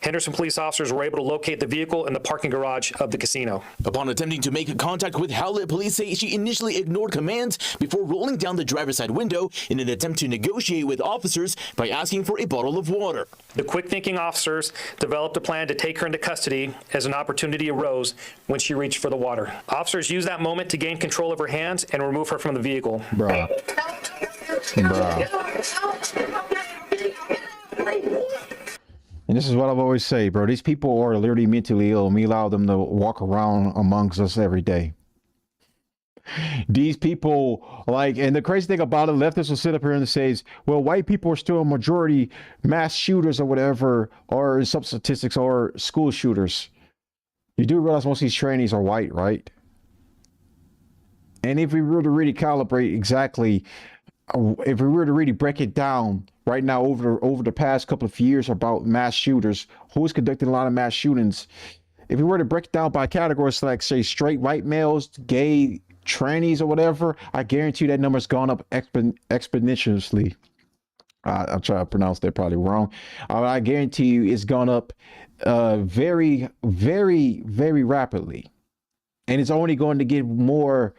Henderson police officers were able to locate the vehicle in the parking garage of the casino. Upon attempting to make contact with Howlett, police say she initially ignored commands before rolling down the driver's side window in an attempt to negotiate with officers by asking for a bottle of water. The quick-thinking officers developed a plan to take her into custody as an opportunity arose when she reached for the water. Officers used that moment to gain control of her hands and remove her from the vehicle. Bruh. And this is what I've always say, bro. These people are literally mentally ill, and we allow them to walk around amongst us every day. These people, like, and the crazy thing about it, leftists will sit up here and says, well, white people are still a majority mass shooters or whatever, or some statistics, or school shooters. You do realize most of these trainees are white, right? And if we were to really calibrate exactly, if we were to really break it down right now over the past couple of years about mass shooters, who's conducting a lot of mass shootings, if we were to break it down by categories like, say, straight white males, gay, trannies or whatever, I guarantee you that number's gone up exponentially. I'll try to pronounce that probably wrong. I guarantee you it's gone up very, very, very rapidly. And it's only going to get more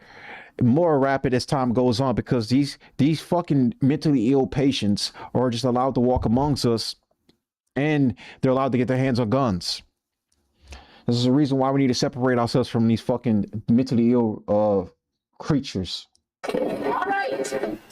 rapid as time goes on, because these fucking mentally ill patients are just allowed to walk amongst us, and they're allowed to get their hands on guns. This is the reason why we need to separate ourselves from these fucking mentally ill creatures.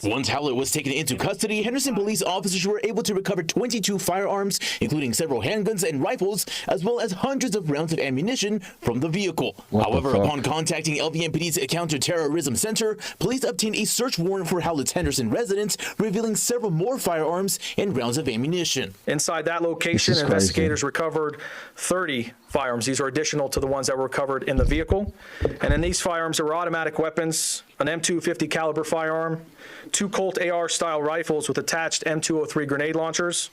Once Howlett was taken into custody, Henderson police officers were able to recover 22 firearms, including several handguns and rifles, as well as hundreds of rounds of ammunition from the vehicle. However, upon contacting LVMPD's Counterterrorism Center, police obtained a search warrant for Howlett's Henderson residence, revealing several more firearms and rounds of ammunition. Inside that location, investigators recovered 30 firearms. These are additional to the ones that were recovered in the vehicle. And in these firearms, there were automatic weapons, an M250 caliber firearm, 2 Colt AR style rifles with attached M203 grenade launchers,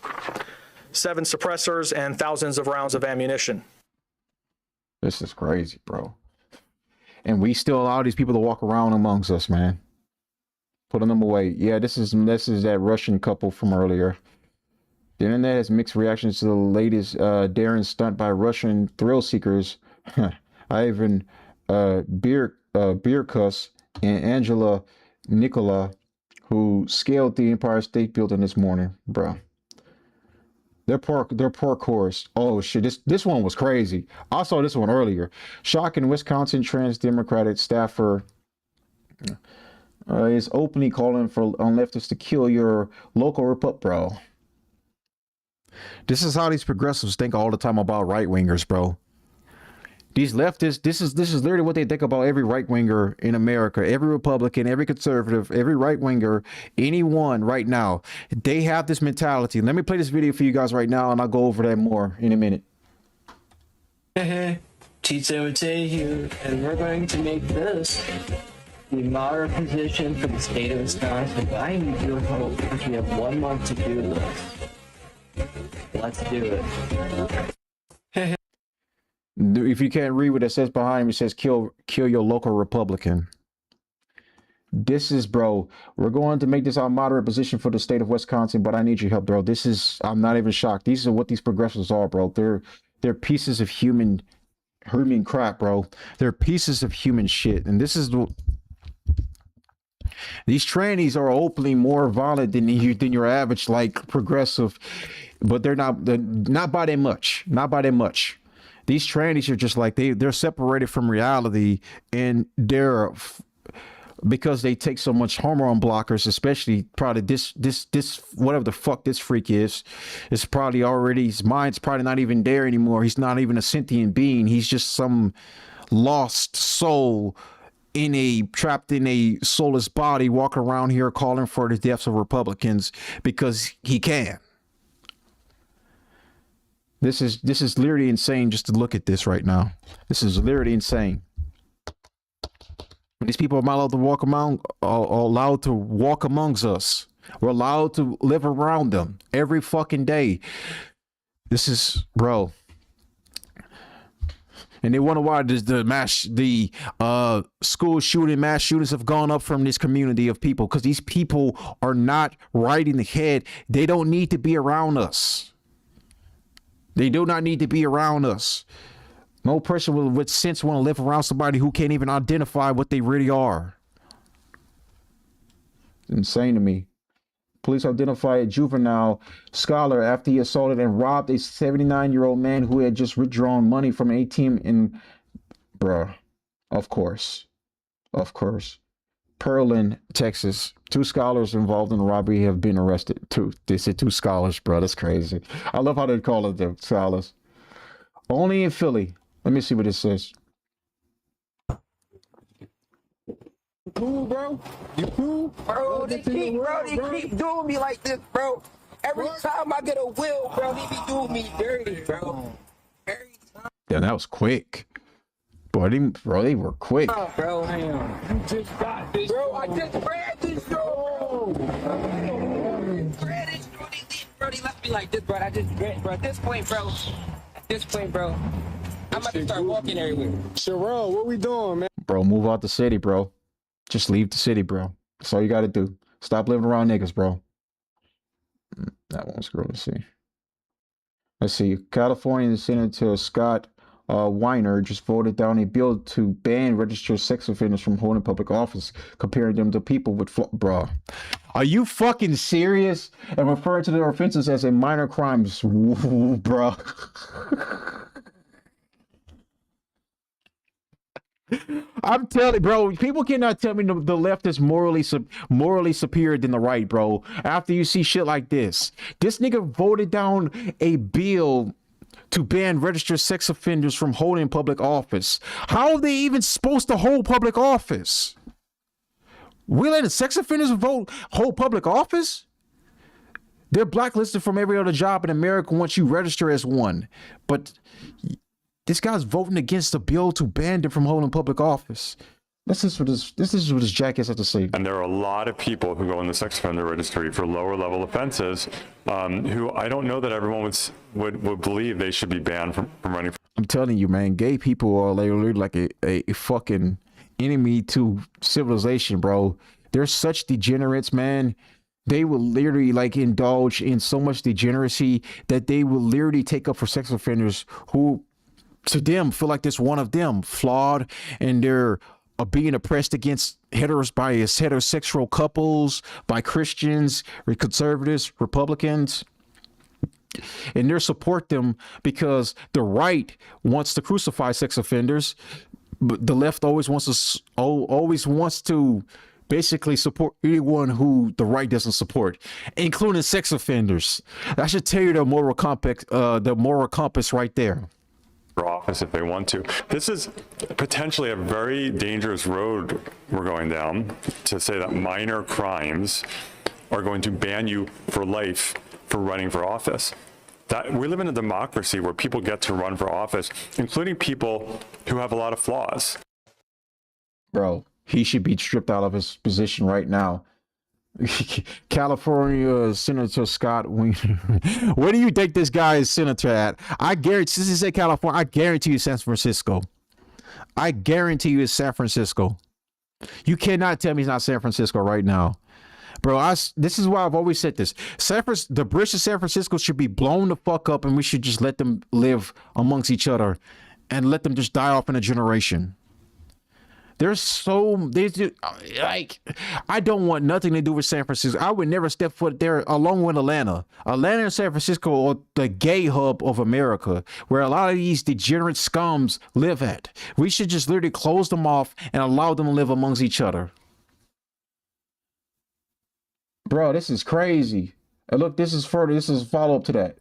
7 suppressors, and thousands of rounds of ammunition. This is crazy, bro. And we still allow these people to walk around amongst us, man. Putting them away. Yeah, this is that Russian couple from earlier. The internet has mixed reactions to the latest daring stunt by Russian thrill seekers Ivan Birkus and Angela Nikola, who scaled the Empire State Building this morning, bro. Their parkour. Oh shit, this one was crazy. I saw this one earlier. Shocking Wisconsin trans Democratic staffer is openly calling for leftists to kill your local Republic, bro. This is how these progressives think all the time about right wingers, bro. These leftists, this is literally what they think about every right winger in America, every Republican, every conservative, every right winger, anyone right now. They have this mentality. Let me play this video for you guys right now, and I'll go over that more in a minute. Teacher would say here, and we're going to make this the moderate position for the state of Wisconsin. But I need your help because we have 1 month to do this. Let's do it. If you can't read what it says behind him, it says kill your local Republican. This is, bro, we're going to make this our moderate position for the state of Wisconsin, but I need your help, bro. I'm not even shocked. These are what these progressives are, bro. They're pieces of human crap, bro. They're pieces of human shit. And this is these trannies are openly more violent than your average like progressive, but they're not by that much. Not by that much. These trannies are just like they're separated from reality, and they're because they take so much hormone blockers, especially probably this whatever the fuck this freak is. It's probably already, his mind's probably not even there anymore. He's not even a sentient being. He's just some lost soul trapped in a soulless body, walking around here calling for the deaths of Republicans because he can. This is literally insane just to look at this right now. This is literally insane. These people are not allowed to walk amongst us. We're allowed to live around them every fucking day. This is, bro, And they wonder why the school shooting, mass shootings have gone up from this community of people, because these people are not right in the head. They don't need to be around us. They do not need to be around us. No person with sense want to live around somebody who can't even identify what they really are. It's insane to me. Police identify a juvenile scholar after he assaulted and robbed a 79-year-old man who had just withdrawn money from an ATM in, bruh, of course. Pearland, Texas. 2 scholars involved in the robbery have been arrested. They said 2 scholars, bro. That's crazy. I love how they call it the scholars. Only in Philly. Let me see what it says. Cool, bro? You cool? Bro, they keep doing me like this, bro. Every time I get a will, bro, they be doing me dirty, bro. Every time. Yeah, that was quick. Boy, they were quick. Bro, hang on. You just got this. Bro, I just read this, bro. Bro, they left me like this, bro. I just read, bro. At this point, bro, I'm about to start walking everywhere. Sherelle, what we doing, man? Bro, move out the city, bro. Just leave the city, bro. That's all you got to do. Stop living around niggas, bro. That one's good. Let's see. California Senator Scott Weiner just voted down a bill to ban registered sex offenders from holding public office, comparing them to people with bro. Are you fucking serious? And referring to their offenses as a minor crimes, bro. I'm telling you, bro, people cannot tell me the left is morally superior than the right, bro. After you see shit like this nigga voted down a bill to ban registered sex offenders from holding public office. How are they even supposed to hold public office? We letting sex offenders hold public office? They're blacklisted from every other job in America once you register as one. But this guy's voting against a bill to ban them from holding public office. This is what this jackass has to say. And there are a lot of people who go in the sex offender registry for lower level offenses, who I don't know that everyone would believe they should be banned from running. I'm telling you, man, gay people are literally like a fucking enemy to civilization, bro. They're such degenerates, man. They will literally like indulge in so much degeneracy that they will literally take up for sex offenders who to them feel like there's one of them flawed, and they're being oppressed against heterosexual couples, by Christians, conservatives, Republicans, and they support them because the right wants to crucify sex offenders, but the left always wants to basically support anyone who the right doesn't support, including sex offenders. I should tell you the moral compass right there. For office if they want to. This is potentially a very dangerous road we're going down, to say that minor crimes are going to ban you for life for running for office. That we live in a democracy where people get to run for office, including people who have a lot of flaws. Bro, he should be stripped out of his position right now. California Senator Scott Weiner. Where do you think this guy is senator at? I guarantee, since he said California, I guarantee you San Francisco. I guarantee you it's San Francisco. You cannot tell me he's not San Francisco right now. Bro, this is why I've always said this. The British of San Francisco should be blown the fuck up, and we should just let them live amongst each other and let them just die off in a generation. I don't want nothing to do with San Francisco. I would never step foot there along with Atlanta. Atlanta and San Francisco are the gay hub of America, where a lot of these degenerate scums live at. We should just literally close them off and allow them to live amongst each other. Bro, this is crazy. And look, this is a follow-up to that.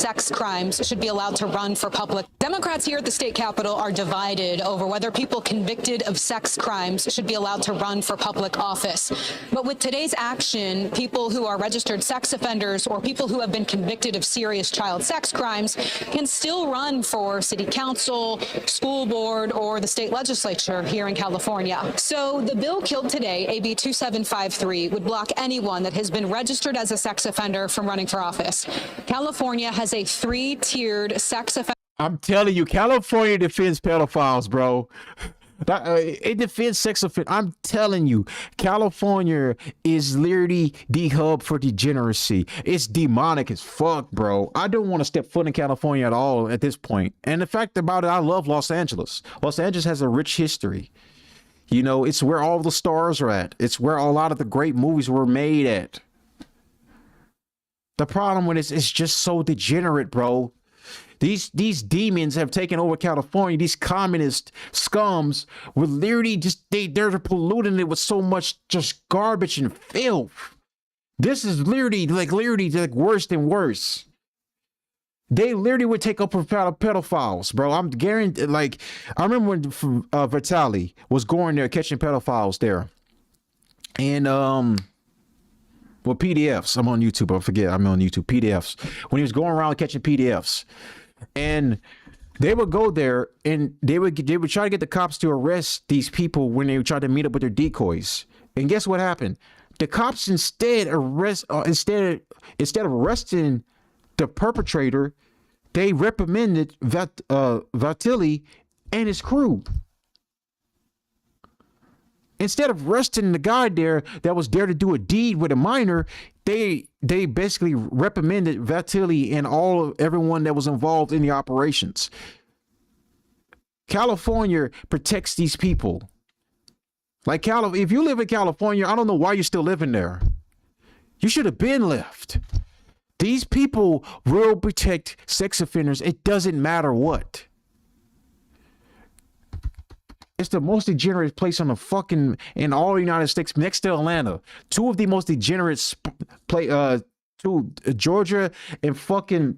Sex crimes should be allowed to run for public. Democrats here at the state capitol are divided over whether people convicted of sex crimes should be allowed to run for public office. But with today's action, people who are registered sex offenders or people who have been convicted of serious child sex crimes can still run for city council, school board, or the state legislature here in California. So the bill killed today, AB 2753, would block anyone that has been registered as a sex offender from running for office. California has a 3-tiered sex offender. I'm telling you, California defends pedophiles, bro. It defends sex offenders. I'm telling you, California is literally the hub for degeneracy. It's demonic as fuck, bro. I don't want to step foot in California at all at this point. And the fact about it, I love Los Angeles. Los Angeles has a rich history. You know, it's where all the stars are at. It's where a lot of the great movies were made at. The problem with it is it's just so degenerate, bro. These demons have taken over California. These communist scums were literally just they're polluting it with so much just garbage and filth. This is literally like worse than worse. They literally would take up for pedophiles, bro. I'm guaranteed. Like I remember when Vitali was going there catching pedophiles there, and well, PDFs. I'm on YouTube. I forget. I'm on YouTube. PDFs. When he was going around catching PDFs. And they would go there and they would try to get the cops to arrest these people when they tried to meet up with their decoys. And guess what happened? The cops instead of arresting the perpetrator, they reprimanded Vitali and his crew. Instead of arresting the guy there that was there to do a deed with a minor, they basically reprimanded Vitali and everyone that was involved in the operations. California protects these people. Like if you live in California, I don't know why you're still living there. You should have been left. These people will protect sex offenders. It doesn't matter what. It's the most degenerate place on the in all the United States, next to Atlanta. Two of the most degenerate Georgia and fucking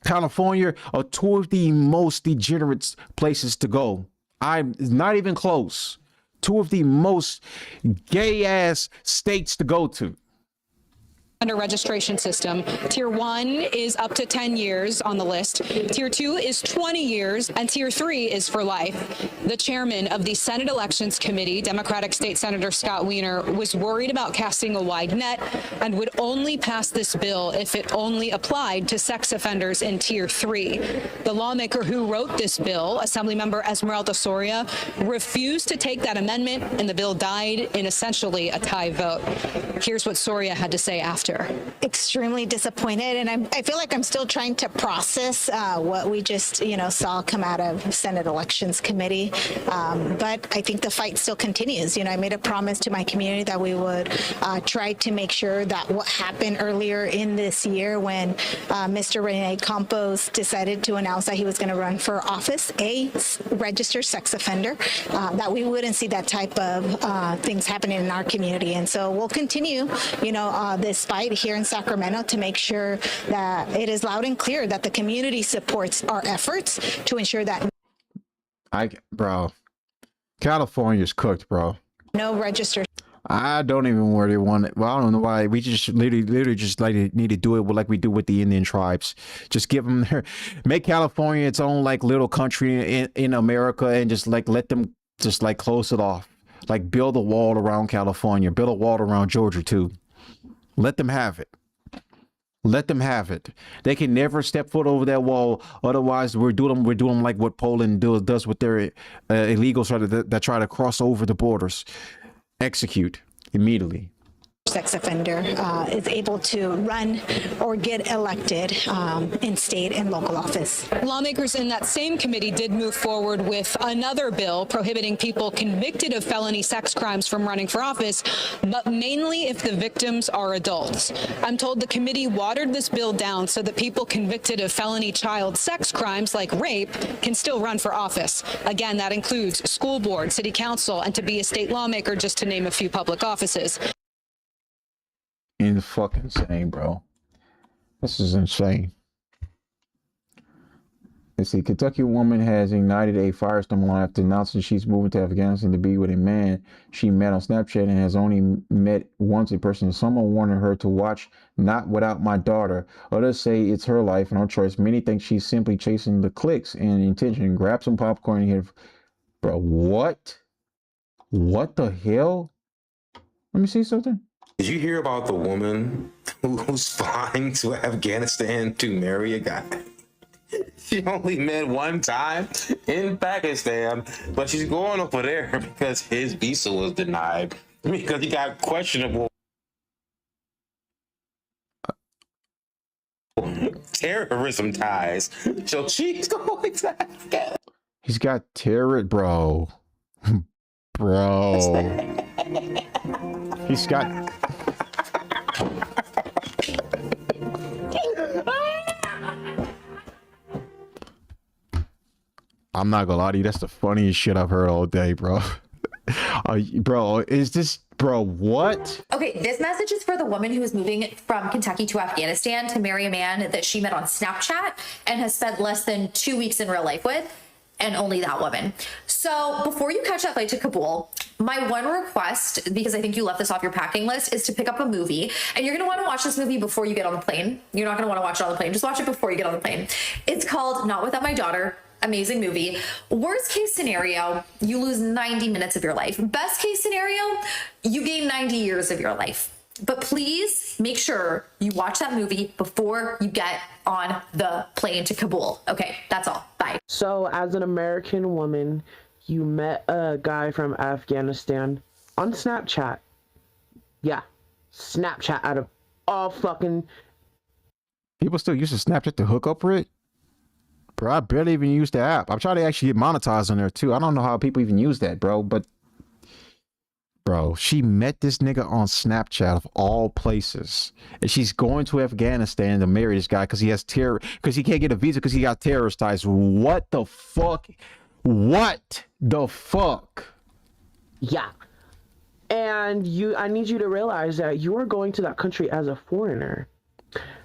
California are two of the most degenerate places to go. I'm not even close. Two of the most gay ass states to go to. Under registration system. Tier 1 is up to 10 years on the list. Tier 2 is 20 years, and Tier 3 is for life. The chairman of the Senate Elections Committee, Democratic State Senator Scott Wiener, was worried about casting a wide net and would only pass this bill if it only applied to sex offenders in Tier 3. The lawmaker who wrote this bill, Assemblymember Esmeralda Soria, refused to take that amendment, and the bill died in essentially a tie vote. Here's what Soria had to say after. Extremely disappointed, and I feel like I'm still trying to process what we just saw come out of Senate Elections Committee. But I think the fight still continues. I made a promise to my community that we would try to make sure that what happened earlier in this year when Mr. Rene Campos decided to announce that he was going to run for office, a registered sex offender, that we wouldn't see that type of things happening in our community. And so we'll continue, this fight here in Sacramento to make sure that it is loud and clear that the community supports our efforts to ensure that bro, California's cooked, bro. No registered. I don't even really want it. Well, I don't know why. We just literally just need to do it like we do with the Indian tribes. Just give them make California its own like little country in America, and just like let them just like close it off. Like build a wall around California, build a wall around Georgia too. Let them have it. Let them have it. They can never step foot over that wall. Otherwise, we're doing like what Poland does with their illegals that try to cross over the borders. Execute immediately. Sex offender is able to run or get elected in state and local office. Lawmakers in that same committee did move forward with another bill prohibiting people convicted of felony sex crimes from running for office, but mainly if the victims are adults. I'm told the committee watered this bill down so that people convicted of felony child sex crimes like rape can still run for office. Again, that includes school board, city council, and to be a state lawmaker, just to name a few public offices. Insane, bro. This is insane. Let's see. Kentucky woman has ignited a firestorm after announcing she's moving to Afghanistan to be with a man she met on Snapchat and has only met once in person. Someone warned her to watch Not Without My Daughter. Others say it's her life and her choice. Many think she's simply chasing the clicks and intention. Grab some popcorn here. Bro, what? What the hell? Let me see something. Did you hear about the woman who's flying to Afghanistan to marry a guy? She only met one time in Pakistan, but she's going over there because his visa was denied because he got questionable terrorism ties. So she's going to Afghanistan. He's got terror, bro. Bro. He's got. I'm not gonna lie to you, that's the funniest shit I've heard all day, bro. Bro, is this, bro, what? Okay, this message is for the woman who is moving from Kentucky to Afghanistan to marry a man that she met on Snapchat and has spent less than 2 weeks in real life with, and only that woman. So before you catch that flight to Kabul, my one request, because I think you left this off your packing list, is to pick up a movie. And you're gonna wanna watch this movie before you get on the plane. You're not gonna wanna watch it on the plane. Just watch it before you get on the plane. It's called Not Without My Daughter. Amazing movie. Worst case scenario, you lose 90 minutes of your life. Best case scenario, you gain 90 years of your life. But please make sure you watch that movie before you get on the plane to Kabul. Okay, that's all. Bye. So as an American woman, you met a guy from Afghanistan on Snapchat. Yeah, Snapchat out of all fucking... People still use Snapchat to hook up with? Bro, I barely even use the app. I'm trying to actually get monetized on there too. I don't know how people even use that, bro. But, bro, she met this nigga on Snapchat of all places. And she's going to Afghanistan to marry this guy because he has because he can't get a visa because he got terrorist ties. What the fuck? What the fuck? Yeah. And I need you to realize that you are going to that country as a foreigner.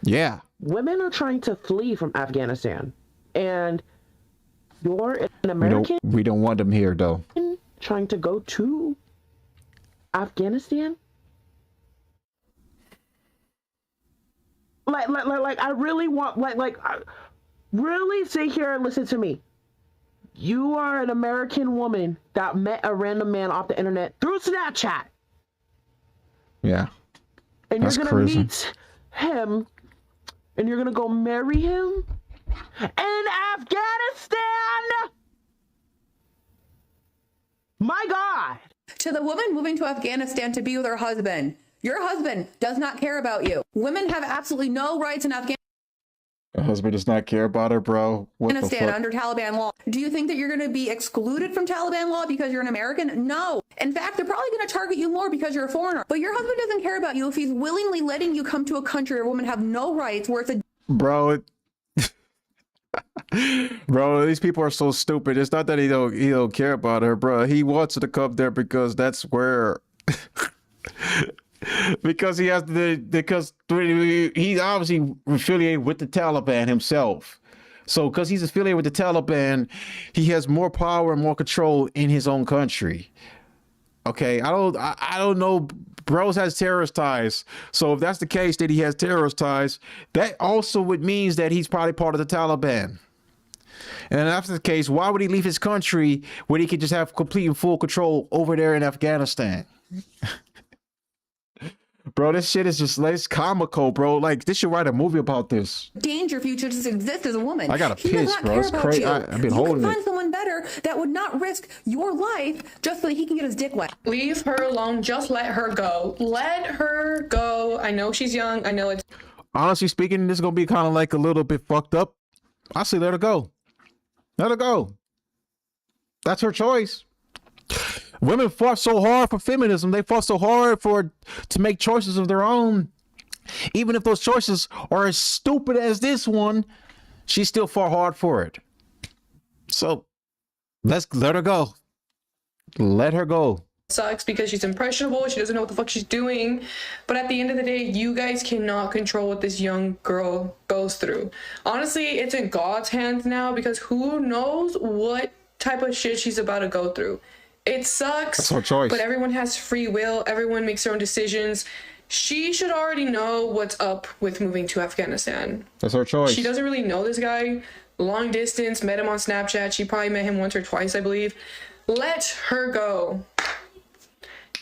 Yeah. Women are trying to flee from Afghanistan. And you're an American. We don't want them here, though. Trying to go to Afghanistan. Like, I really want, really sit here and listen to me. You are an American woman that met a random man off the internet through Snapchat. Yeah. And you're gonna meet him, and you're gonna go marry him in Afghanistan. My God. To the woman moving to Afghanistan to be with her husband, your husband does not care about you. Women have absolutely no rights in Afghanistan. Her husband does not care about her, bro. What the fuck? Under Taliban law. Do you think that you're going to be excluded from Taliban law because you're an American? No. In fact, they're probably going to target you more because you're a foreigner. But your husband doesn't care about you if he's willingly letting you come to a country where women have no rights, where it's a... Bro, bro, these people are so stupid. It's not that he don't care about her, bro. He wants her to come there because that's where... because he has because he's obviously affiliated with the Taliban himself. So because he's affiliated with the Taliban, he has more power and more control in his own country. Okay, I don't know. Bros has terrorist ties. So if that's the case that he has terrorist ties, that also would means that he's probably part of the Taliban. And if that's the case, why would he leave his country when he could just have complete and full control over there in Afghanistan? Bro, this shit is just, it's comical, bro. Like, they should write a movie about this. danger for you to just exist as a woman. I gotta He does piss, not bro. care It's about crazy. you. I've been You holding can it. find someone better that would not risk your life just so that he can get his dick wet. Leave her alone. Just let her go. Let her go. I know she's young. I know it's... Honestly speaking, this is gonna be kind of like a little bit fucked up. I say let her go. Let her go. That's her choice. Women fought so hard for feminism. They fought so hard to make choices of their own. Even if those choices are as stupid as this one, she still fought hard for it. So let's let her go. Let her go. Sucks because she's impressionable. She doesn't know what the fuck she's doing. But at the end of the day, you guys cannot control what this young girl goes through. Honestly, it's in God's hands now because who knows what type of shit she's about to go through. It sucks. That's her choice. But everyone has free will. Everyone makes their own decisions. She should already know what's up with moving to Afghanistan. That's her choice. She doesn't really know this guy. Long distance, met him on Snapchat. She probably met him once or twice, I believe. Let her go.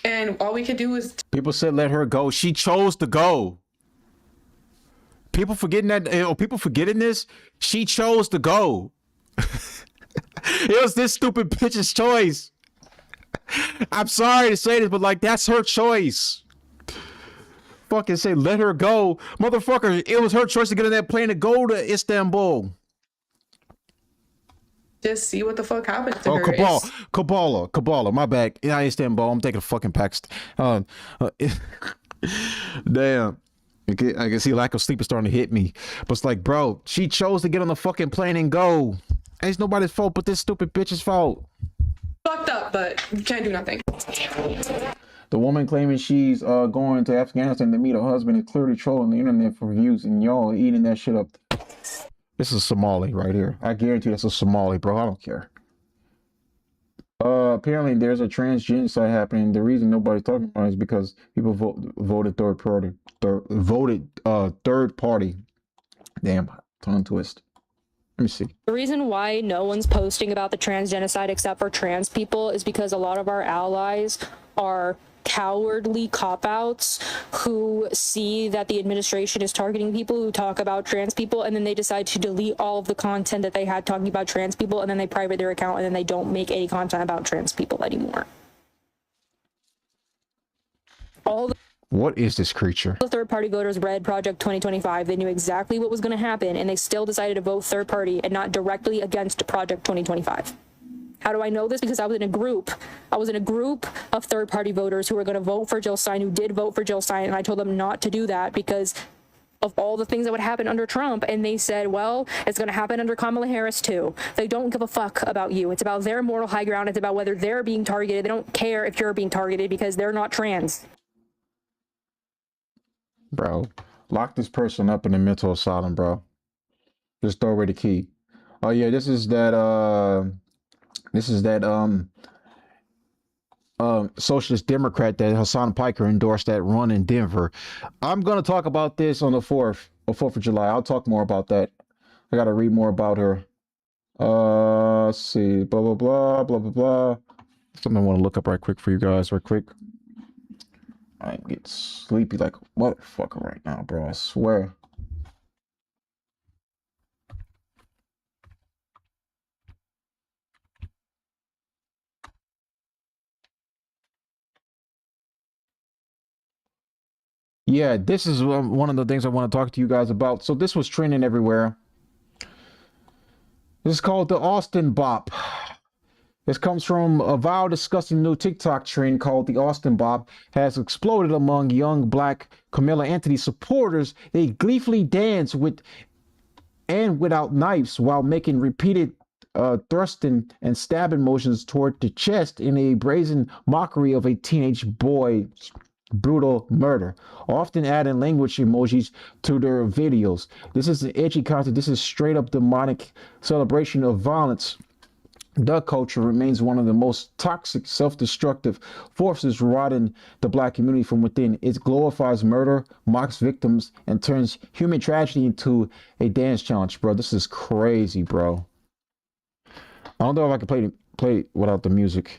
And all we can do is... People said let her go. She chose to go. People forgetting that, people forgetting this. She chose to go. It was this stupid bitch's choice. I'm sorry to say this, but like, that's her choice. Fucking say, let her go. Motherfucker, it was her choice to get on that plane to go to Istanbul. Just see what the fuck happened to Oh, her. Kabbalah, my bad. Yeah, Istanbul. I'm taking a fucking Pakistan. Damn. I can see lack of sleep is starting to hit me. But it's like, bro, she chose to get on the fucking plane and go. It's nobody's fault but this stupid bitch's fault. Fucked up, but you can't do nothing. The woman claiming she's going to Afghanistan to meet her husband is clearly trolling the internet for views, and y'all eating that shit up. This is Somali right here. I guarantee that's a Somali, bro. I don't care. Apparently there's a trans genocide happening. The reason nobody's talking about it is because people voted third party. Damn, tongue twist. Let me see. The reason why no one's posting about the trans genocide except for trans people is because a lot of our allies are cowardly cop-outs who see that the administration is targeting people who talk about trans people, and then they decide to delete all of the content that they had talking about trans people, and then they private their account, and then they don't make any content about trans people anymore. What is this creature? The third-party voters read Project 2025. They knew exactly what was going to happen, and they still decided to vote third-party and not directly against Project 2025. How do I know this? Because I was in a group. I was in a group of third-party voters who were going to vote for Jill Stein, who did vote for Jill Stein, and I told them not to do that because of all the things that would happen under Trump. And they said, well, it's going to happen under Kamala Harris too. They don't give a fuck about you. It's about their moral high ground. It's about whether they're being targeted. They don't care if you're being targeted because they're not trans. Bro, lock this person up in a mental asylum, bro. Just throw away the key. Oh yeah, this is that socialist Democrat that Hassan Piker endorsed that run in Denver. I'm gonna talk about this on the 4th of July. I'll talk more about that. I gotta read more about her. Let's see, blah blah blah blah blah blah. Something I want to look up right quick for you guys, right quick. I get sleepy like a motherfucker right now, bro. I swear. Yeah, this is one of the things I want to talk to you guys about. So this was trending everywhere. This is called the Austin Bop. This comes from a vile, disgusting new TikTok trend called the Austin Bop has exploded among young black Camilla Anthony supporters. They gleefully dance with and without knives while making repeated thrusting and stabbing motions toward the chest in a brazen mockery of a teenage boy's brutal murder, often adding language emojis to their videos. This is edgy content. This is straight up demonic celebration of violence. The culture remains one of the most toxic, self-destructive forces rotting the black community from within. It glorifies murder, mocks victims, and turns human tragedy into a dance challenge, bro. This is crazy, bro. I don't know if I can play without the music.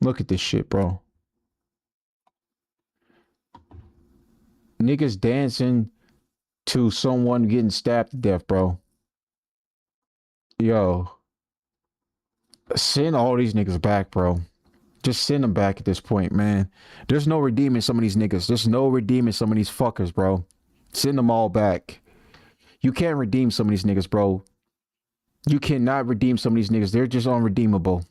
Look at this shit, bro. Niggas dancing to someone getting stabbed to death, bro. Yo, send all these niggas back, bro. Just send them back at this point, man. There's no redeeming some of these niggas. There's no redeeming some of these fuckers, bro. Send them all back. You can't redeem some of these niggas, bro. You cannot redeem some of these niggas. They're just unredeemable.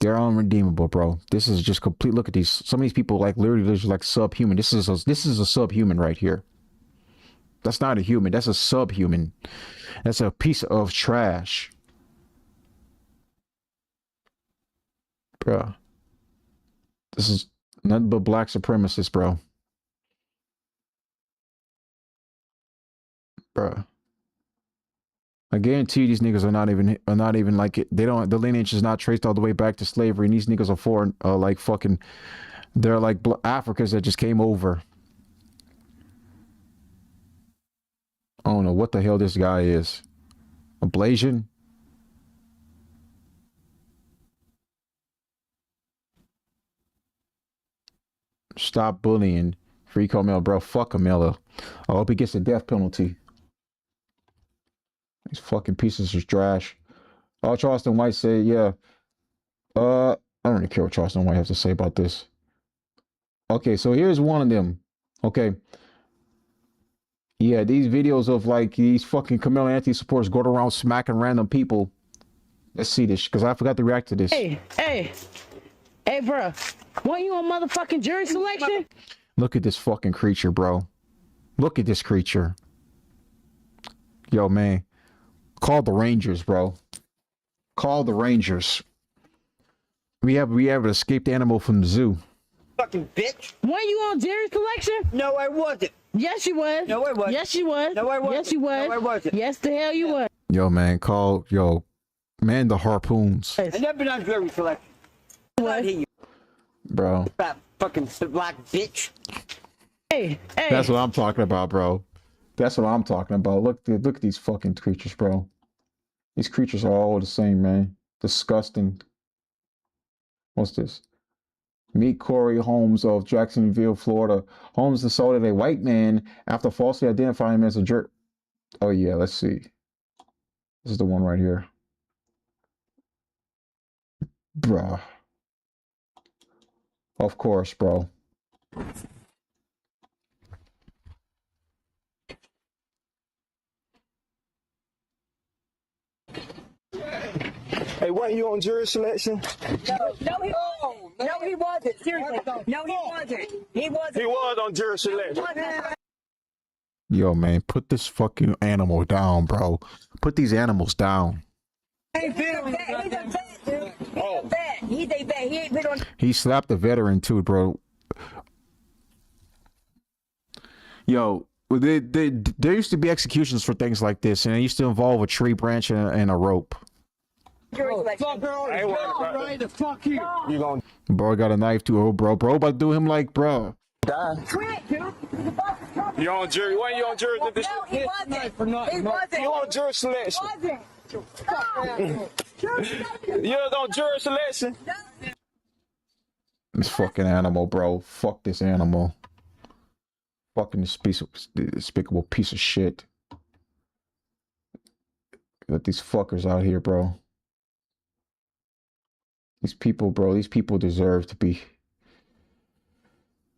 They're unredeemable, bro. This is just complete. Look at these. Some of these people, like, literally, they're just like subhuman. This is a subhuman right here. That's not a human. That's a subhuman. That's a piece of trash. Bro. This is nothing but black supremacists, bro. Bro. I guarantee you these niggas are not even like it. They don't, the lineage is not traced all the way back to slavery, and these niggas are foreign, like fucking, they're like Africans that just came over. I don't know what the hell this guy is. Ablation? Stop bullying. Free Carmelo, bro. Fuck Carmelo. I hope he gets a death penalty. These fucking pieces of trash. Oh, Charleston White said, yeah. I don't really care what Charleston White has to say about this. Okay, so here's one of them. Okay. Yeah, these videos of like these fucking Carmelo Anthony supporters going around smacking random people. Let's see this, because I forgot to react to this. Hey, bro. Want you on motherfucking jury selection? Look at this fucking creature, bro. Look at this creature. Yo, man. Call the Rangers, bro. Call the Rangers. We have an escaped animal from the zoo. Fucking bitch. Were you on jury selection? No, I wasn't. Yes, you was. No, I wasn't. Yes, you was. No, I wasn't. Yes, you was. No, I wasn't. Yes, the hell you was. Yo, man. Man, the harpoons. I never been on jury selection. What? Bro. That fucking black bitch. Hey. That's what I'm talking about, bro. That's what I'm talking about. Look at these fucking creatures, bro. These creatures are all the same, man. Disgusting. What's this? Meet Corey Holmes of Jacksonville, Florida. Holmes assaulted a white man after falsely identifying him as a jerk. Oh, yeah, let's see. This is the one right here. Bruh. Of course, bro. Hey, weren't you on jury selection? No, he wasn't. Seriously. No, he wasn't. He wasn't. He was on jury selection. Yo, man, put this fucking animal down, bro. Put these animals down. He's a vet, dude. He's a vet. He ain't been on. He slapped a veteran too, bro. Yo, there used to be executions for things like this, and it used to involve a tree branch and a rope. Fuck you. You gonna Bro got a knife too, oh, bro about to do him like, bro. die? You on jury? When you on jury? No, he wasn't. He wasn't. You on jury selection? You was on jury selection? This fucking animal, bro. Fuck this animal. Fucking this despicable piece of shit. Got these fuckers out here, bro. These people, bro, these people deserve to be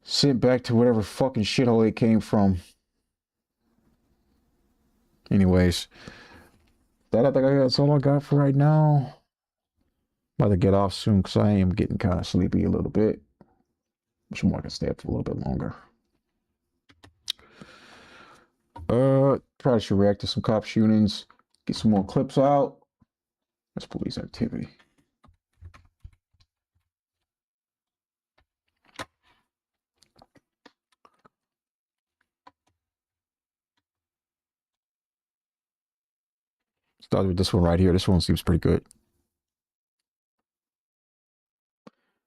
sent back to whatever fucking shithole they came from. Anyways, I think that's all I got for right now. About to get off soon because I am getting kind of sleepy a little bit. Which more I can stay up for a little bit longer. Probably should react to some cop shootings. Get some more clips out. That's police activity. Start with this one right here. This one seems pretty good.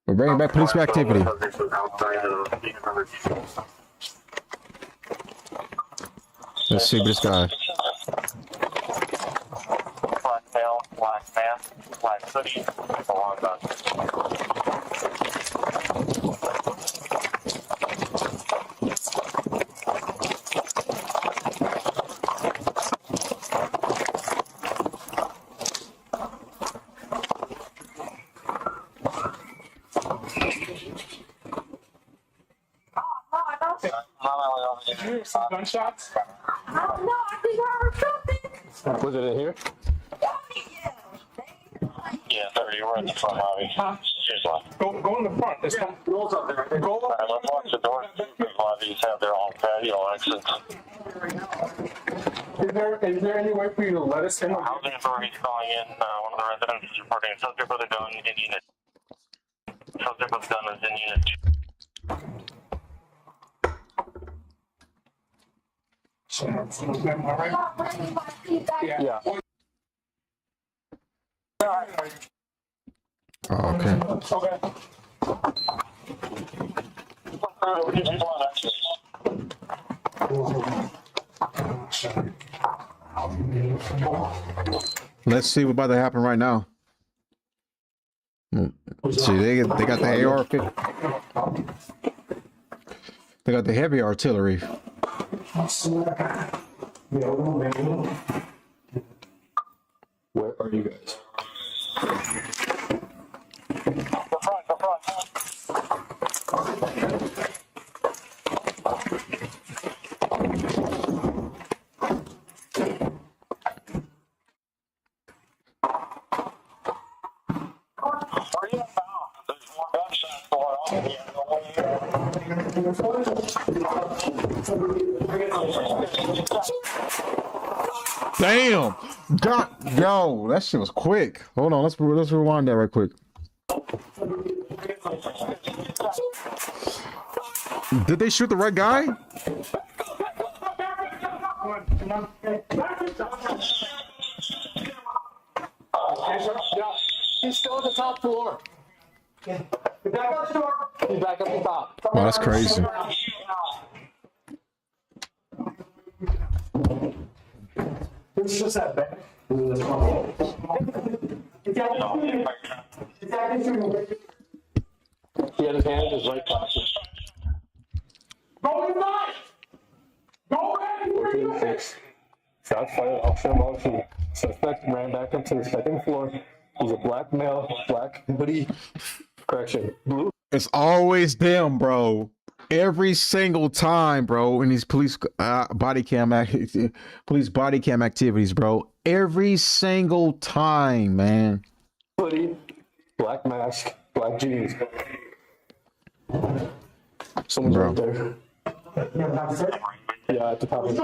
We're bringing back police activity. Let's see this guy. Black male, black mask, black hoodie, long gun. Gunshots? I don't know. I think I heard something. Was it in here? Yeah, 30, we're at the front lobby. She's left. Go in the front. There's some doors up there. Go up. Alright, let's watch the doors. The lobbies have their own patio exits. Is there any way for you to let us in? Housing authorities calling in. One of the residents is reporting a subject with a gun in unit. Subject with a gun is in unit 2. Yeah. Oh, okay. Let's see what's about to happen right now. See, they got the AR-15. They got the heavy artillery. Where are you guys? Damn. God, yo, that shit was quick. Hold on, let's rewind that right quick. Did they shoot the right guy? He's still at the top floor. He's back up the door. He's back up the top. Oh, that's crazy. It's just that bad. He had his hand in his right pocket. Go inside! Go back! Shots fired off the motion. Suspect ran back up to the second floor. He's a black male, black hoodie. Correction. Blue. It's always them, bro. Every single time, bro, in these police body cam activities, bro. Every single time, man. Hoodie, black mask, black jeans. Someone's right there. Yeah, at the top of the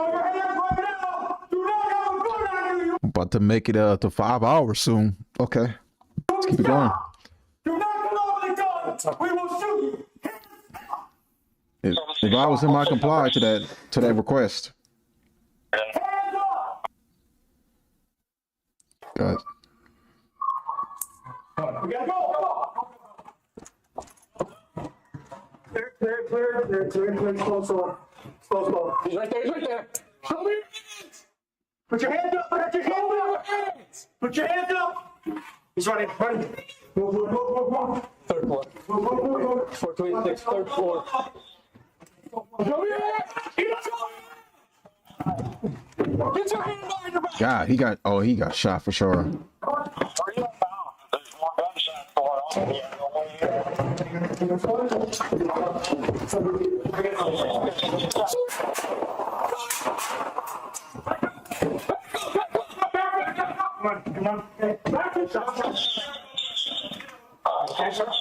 I'm about to make it to 5 hours soon. Okay. Let's keep it going. Do not come over the gun! We will shoot you! If I was him, I comply to that request. God. We gotta go! Clear, close on. Close. He's right there, Show me your hands! Put your hands up! Put your hands up! Put your hands up! He's running. Move. Third floor. 426, third floor. Show me your hands! Get your hand behind your back! God, he got shot for sure. Come on.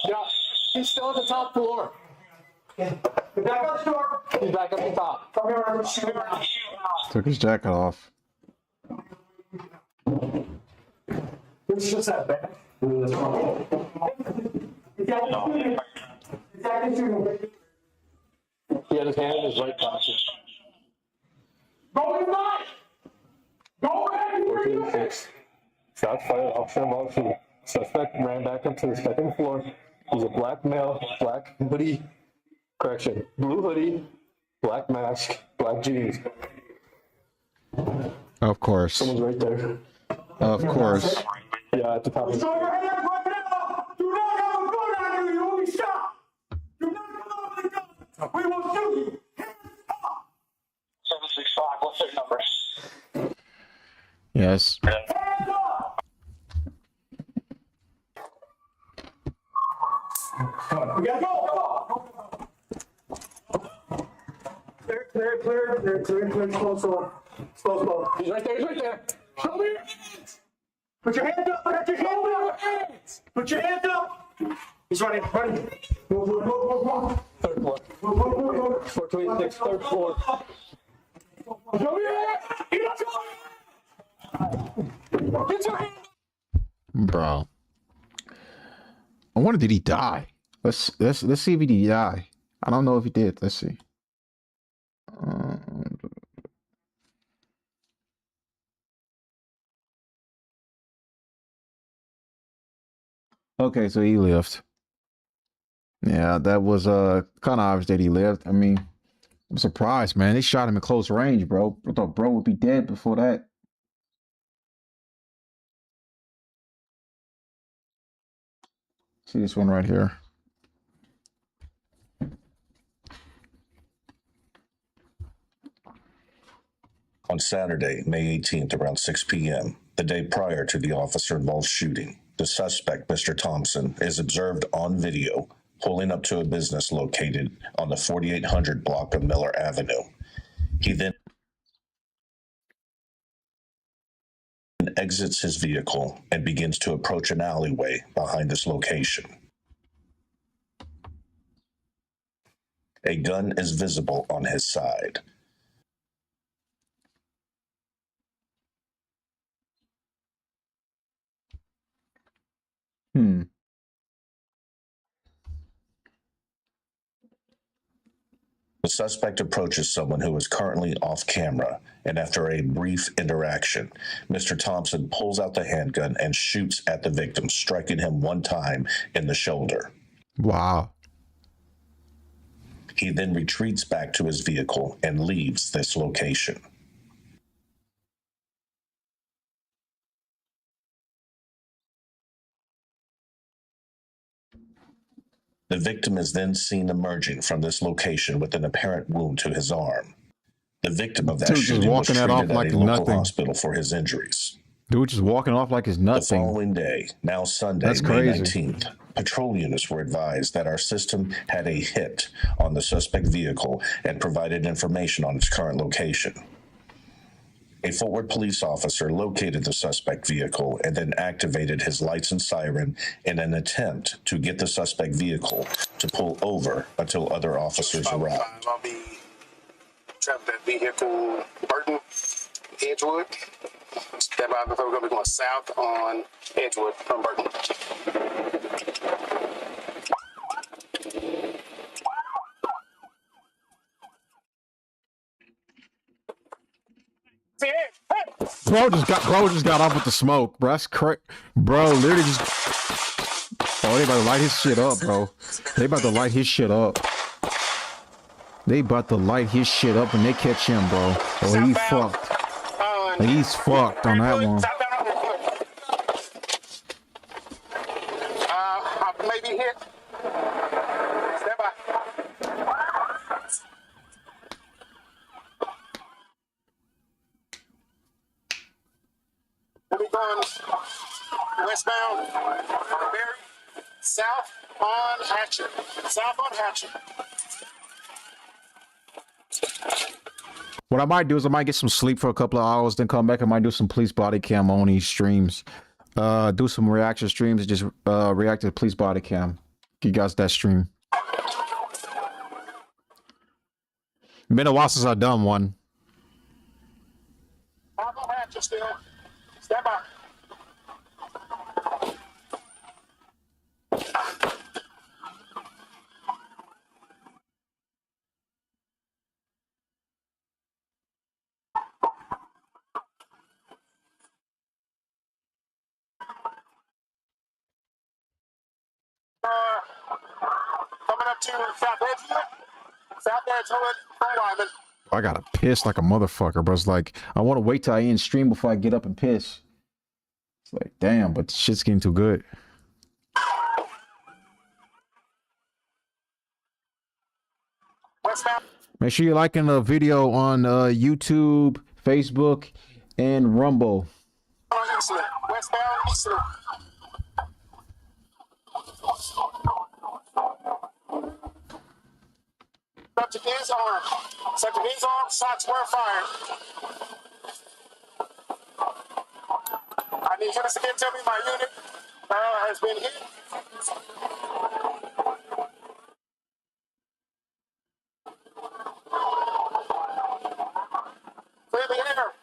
Yeah, he's still at the top floor. Back up the door. He's back up the top. Come here, Took his jacket off. It's just that bad. He had his hand in his right pocket. Go inside! Go back! 426. Shots fired off the motion. Suspect ran back up to the second floor. He's a black male, black hoodie. Correction. Blue hoodie, black mask, black jeans. Of course. Someone's right there. Of course. Yeah, at the top of the... Show your hands right now! Do not have a gun on you! You will be shot! Do not come over the gun! We will shoot you! Hands up! 765, what's their number? Yes. Hands up! We gotta go! Clear, close on. He's right there. Show me your hands! Put your hands up! Put your hands up! He's running. Move. Third floor. 426, third floor. Show me your hands! Get your hands! Bro. I wonder, did he die? Let's see if he did die. I don't know if he did. Let's see. Okay, so he lived. Yeah, that was kind of obvious that he lived. I mean, I'm surprised, man. They shot him in close range, bro. I thought bro would be dead before that. See this one right here. On Saturday, May 18th, around 6 p.m., the day prior to the officer-involved shooting, the suspect, Mr. Thompson, is observed on video pulling up to a business located on the 4800 block of Miller Avenue. He then exits his vehicle and begins to approach an alleyway behind this location. A gun is visible on his side. The suspect approaches someone who is currently off camera, and after a brief interaction, Mr. Thompson pulls out the handgun and shoots at the victim, striking him one time in the shoulder. Wow. He then retreats back to his vehicle and leaves this location. The victim is then seen emerging from this location with an apparent wound to his arm. The victim of that shooting was treated at a local hospital for his injuries. Dude just walking off like it's nothing. The following day, now Sunday, May 19th, patrol units were advised that our system had a hit on the suspect vehicle and provided information on its current location. A forward police officer located the suspect vehicle and then activated his lights and siren in an attempt to get the suspect vehicle to pull over until other officers arrived. I'll be trapping that vehicle, Burton, Edgewood. That we're going to be going south on Edgewood from Burton. Bro just got off with the smoke, bro. That's crazy. Bro, literally just. Oh, they about to light his shit up, bro. They about to light his shit up. They about to light his shit up and they catch him, bro. Oh, he fucked. He's fucked on that one. Maybe hit. Step by. We'll be going westbound on Berry, south on Hatchet. South on Hatchet. What I might do is I might get some sleep for a couple of hours, then come back. I might do some police body cam on these streams. Do some reaction streams and just react to the police body cam. You guys that stream. Been a while since I've done one. I'm on Hatchet still. Step by. Coming up to South Edgewood. South Edgewood from Wyman. I gotta piss like a motherfucker, bro. It's like I want to wait till I end stream before I get up and piss. It's like, damn, but shit's getting too good. Make sure you're liking the video on YouTube, Facebook, and Rumble. Westbound Eastland. Subject is armed. Subject is armed. Shots were fired. I need units to get to me. My unit has been hit. Clear the air.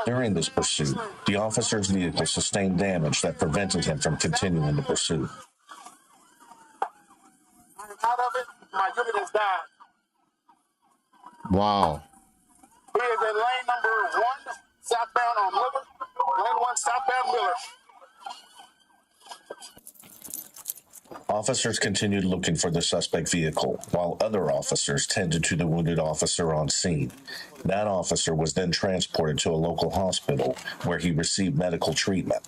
During this pursuit, the officer's vehicle sustained damage that prevented him from continuing the pursuit. I'm out of it. My unit has died. Wow. He is in lane number 1, southbound on Miller. Lane 1, southbound Miller. Officers continued looking for the suspect vehicle, while other officers tended to the wounded officer on scene. That officer was then transported to a local hospital where he received medical treatment.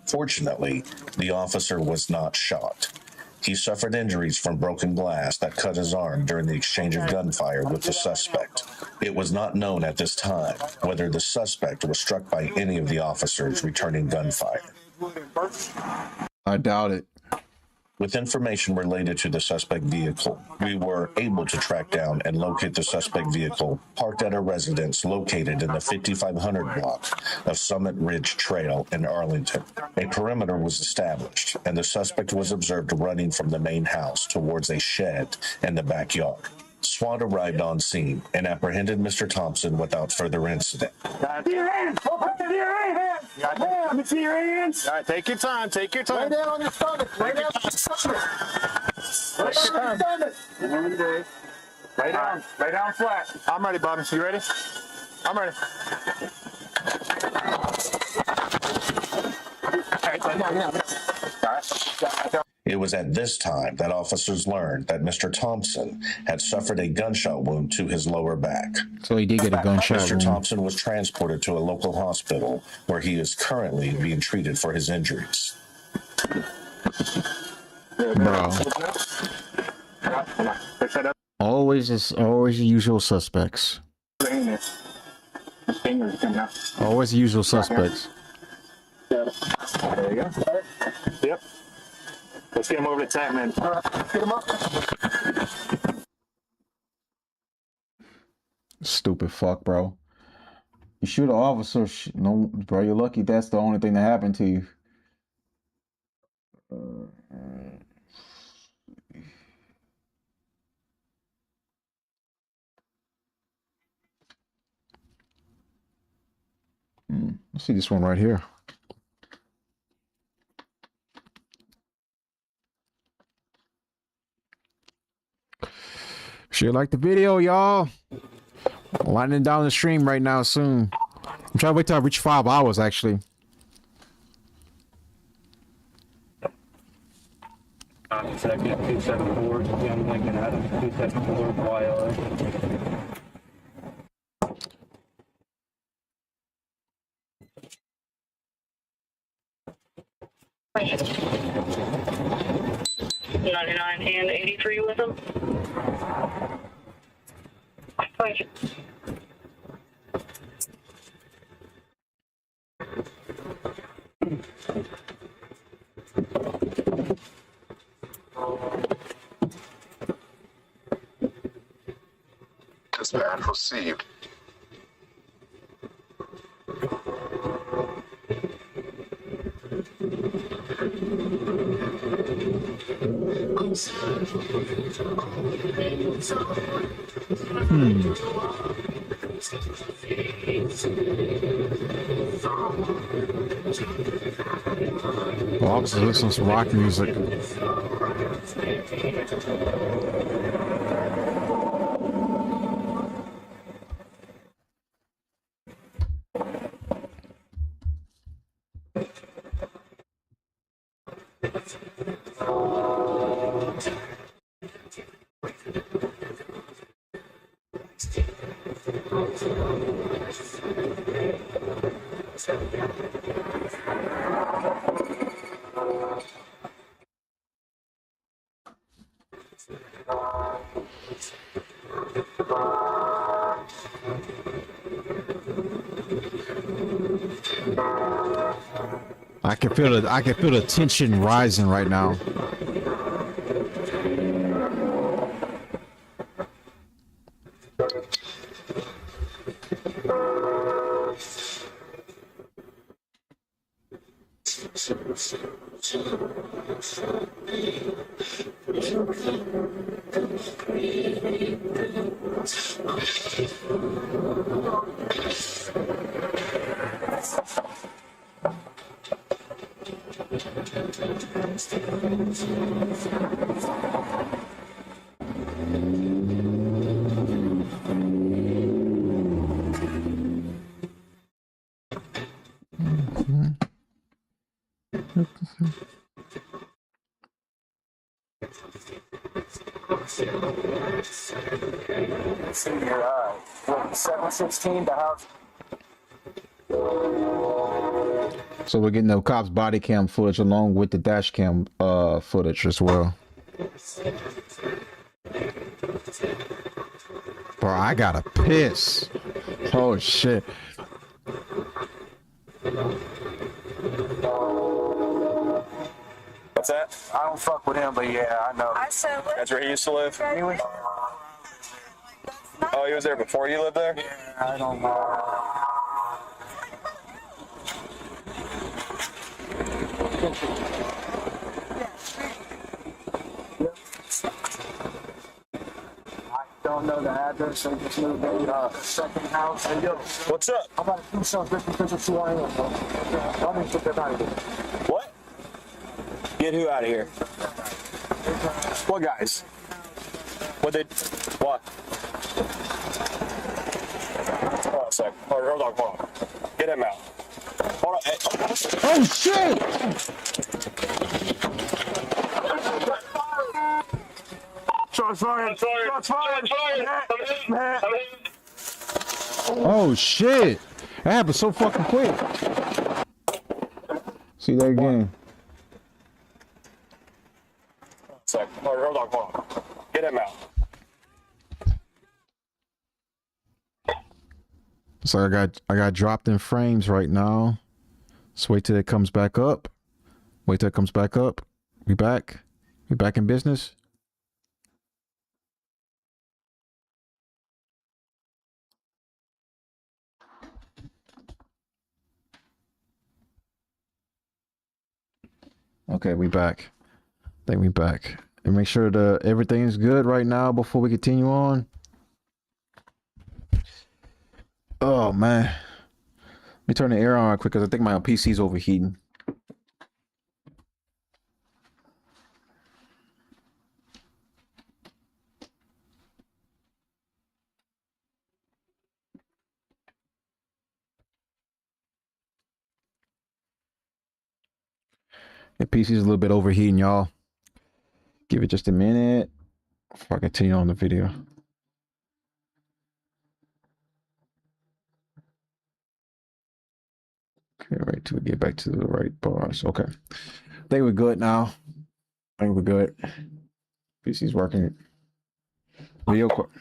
Fortunately, the officer was not shot. He suffered injuries from broken glass that cut his arm during the exchange of gunfire with the suspect. It was not known at this time whether the suspect was struck by any of the officers returning gunfire. I doubt it. With information related to the suspect vehicle, we were able to track down and locate the suspect vehicle parked at a residence located in the 5500 block of Summit Ridge Trail in Arlington. A perimeter was established, and the suspect was observed running from the main house towards a shed in the backyard. SWAT arrived on scene and apprehended Mr. Thompson without further incident. To your hands! Open to your hands! Let me see your hands! All right, take your time, take your time. Lay down on your stomach! Lay down on your stomach! Lay down on your stomach! Lay down flat. I'm ready, Bobby. You ready? I'm ready. It was at this time that officers learned that Mr. Thompson had suffered a gunshot wound to his lower back. So he did get a gunshot Mr. wound. Thompson was transported to a local hospital where he is currently being treated for his injuries. Bro. Always the usual suspects. Always the usual suspects. There you go. Yep. Let's get him over to tank, man. Get him up. Stupid fuck, bro. You shoot an officer. No, bro, you're lucky that's the only thing that happened to you. Let's see this one right here. Sure like the video, y'all. Winding down the stream right now soon. I'm trying to wait till I reach 5 hours, actually. Second, 274, Young Lincoln Adams, 274, YLA. $99 and $83 with them. Thank you. Dispatch received. Well, obviously listen to some rock music. I can feel the tension rising right now. Senior 716 to house. So we're getting the cops' body cam footage along with the dash cam footage as well. Bro, I gotta piss. Oh shit. What's that? I don't fuck with him, but yeah, I know. That's where he used to live? Oh, he was there before you lived there? Yeah, I don't know. I don't know the address. I just moved in the second house. Hey, yo, what's up? I'm about to do something because of who I am, bro. I need to get out of here. What? Get who out of here? What guys? What? Hold on a sec. Hold on. Get him out. Hold on. Hey. Oh shit! Shots fired. Shots fired. Man. Oh shit! That happened so fucking quick. See that again. Sec. Hold on. Get him out. So I got dropped in frames right now. Let's wait till it comes back up. Wait till it comes back up. We back. We back in business. Okay, we back. I think we back. And make sure that everything is good right now before we continue on. Oh man. Let me turn the air on real quick because I think my PC's overheating. The PC's a little bit overheating, y'all. Give it just a minute before I continue on the video. Okay, right till we get back to the right bars. Okay. I think we're good now. I think we're good. PC's working. Video quick.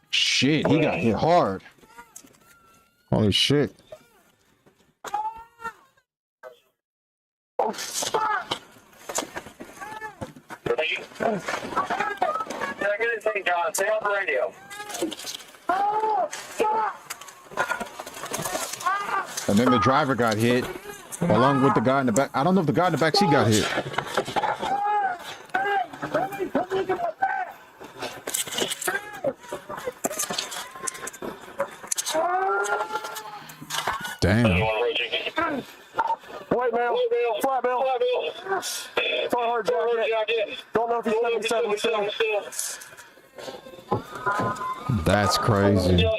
Shit, he got hit hard. Holy shit. John, stay on the radio. And then the driver got hit along with the guy in the back. I don't know if the guy in the back seat got hit. Damn. White male, flat bill, hard jacket. Don't know if he's 77 still. That's crazy. I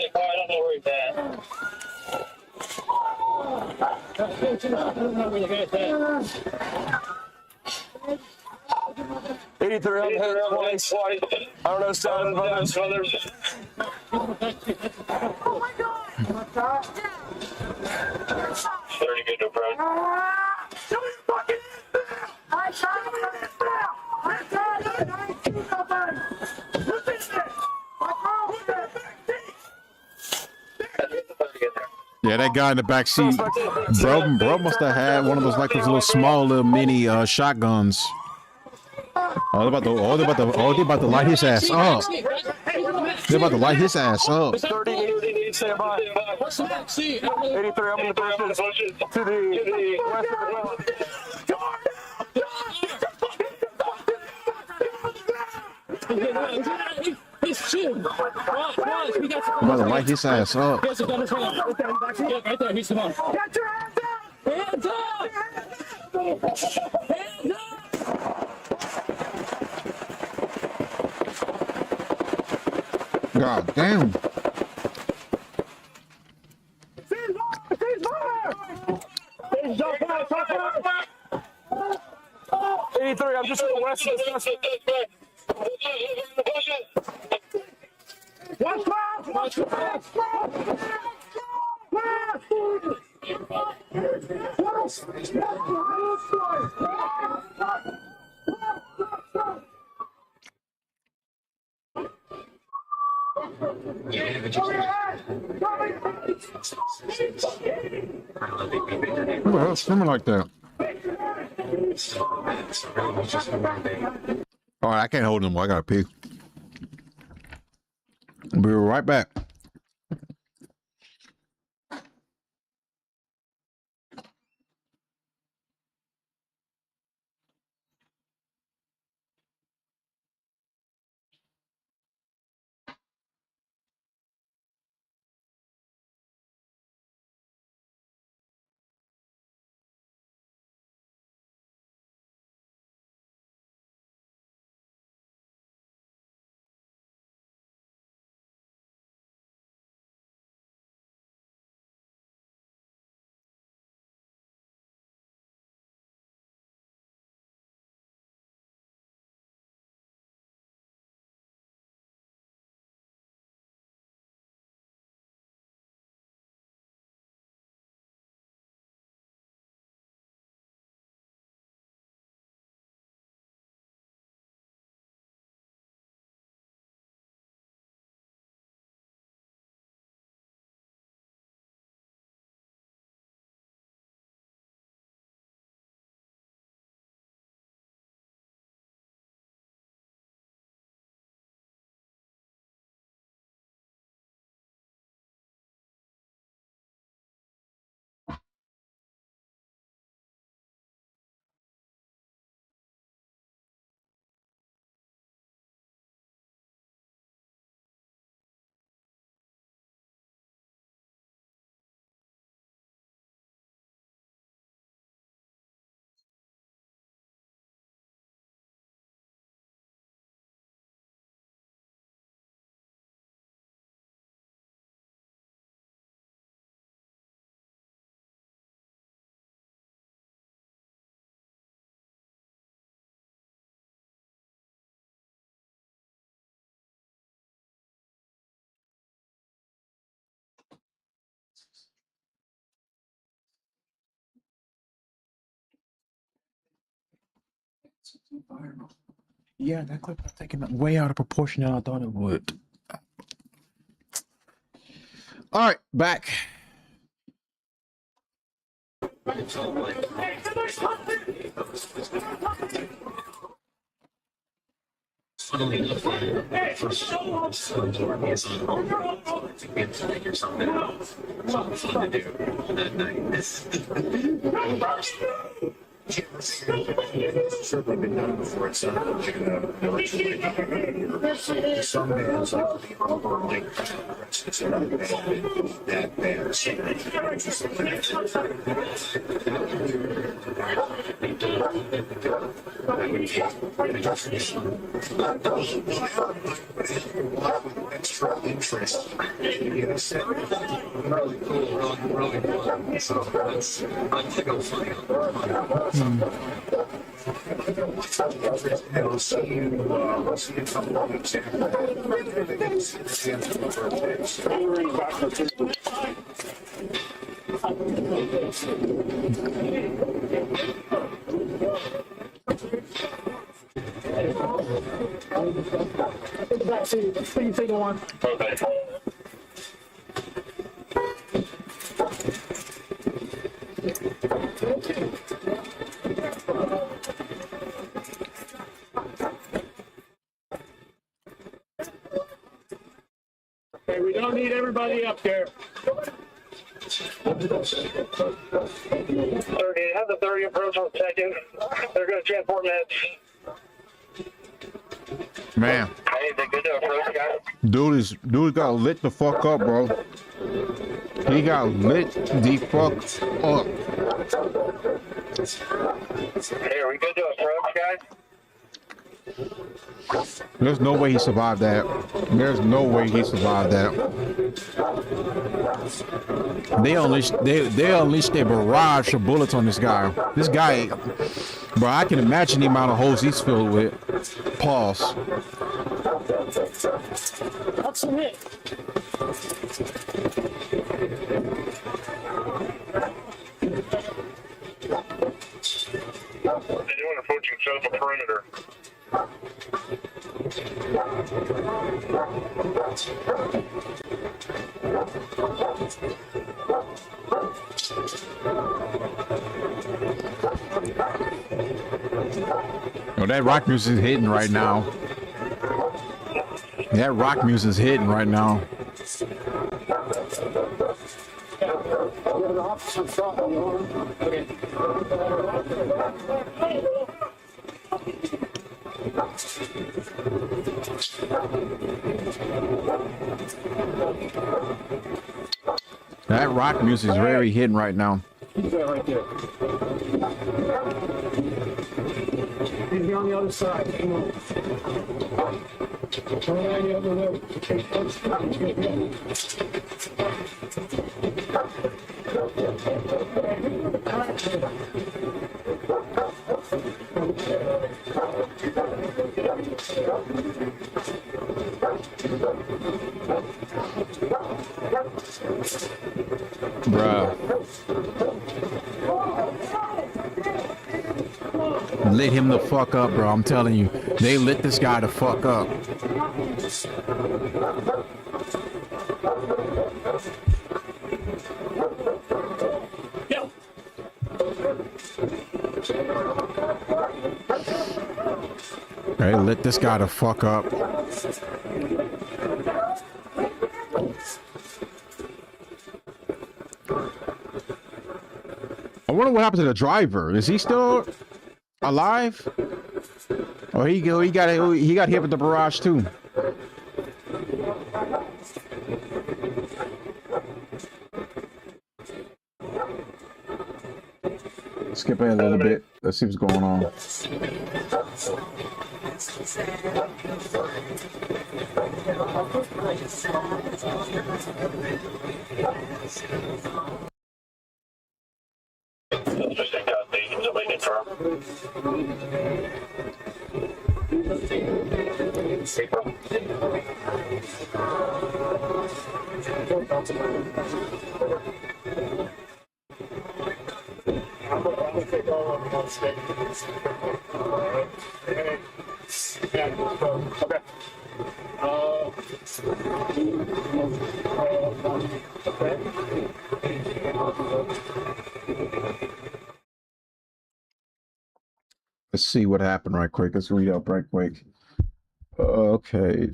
don't know where he's at. 83 on the head twice. I don't know sound of others. Oh my God! 30 good to approach. I shot him in the mouth! I shot him in the mouth! What's in there? Yeah, that guy in the back seat, bro must have had one of those like those little small little mini shotguns. Oh, they're about to light his ass up. They're about to light his ass up. 30, stand by. 83, I'm in the bushes to the west of the I'm about to light his ass up. Right there, he's the one. Get your hands up! Hands up! Hands up! God damn. 83, I'm just to the west of the suspect. Watch out! Watch out! Who the hell's swimming like that? All right, I can't hold them. I gotta pee. Be right back. Yeah, that clip was taken way out of proportion than I thought it would. All right, back. Certainly been done before. It's not like some bands like the Over like it's not that band. Extra interest. Really cool, really cool. So that's I think I'm funny. We'll see you come along and say Hey, we don't need everybody up there. 30, have the 30 approach on second. They're going to transport meds. Man, Hey, they good to approach, guys? dude got lit the fuck up, bro. He got lit the fuck up. Hey, are we good to approach, guys? There's no way he survived that. There's no way he survived that. They unleashed a barrage of bullets on this guy. This guy, bro, I can imagine the amount of holes he's filled with. Pause. That's a hit. Oh, that rock music is hitting right now. That rock music is hitting right now. That rock music is very hitting right now. He's there right there. He's on the other side. Come on. Turn around the other way. Bruh. Lit him the fuck up, bro. I'm telling you. They lit this guy the fuck up. They lit this guy the fuck up. I wonder what happened to the driver. Is he still alive? Oh, he got hit with the barrage too. Skip ahead a little bit. Let's see what's going on. Let's see what happened right quick. Let's read up right quick. Okay.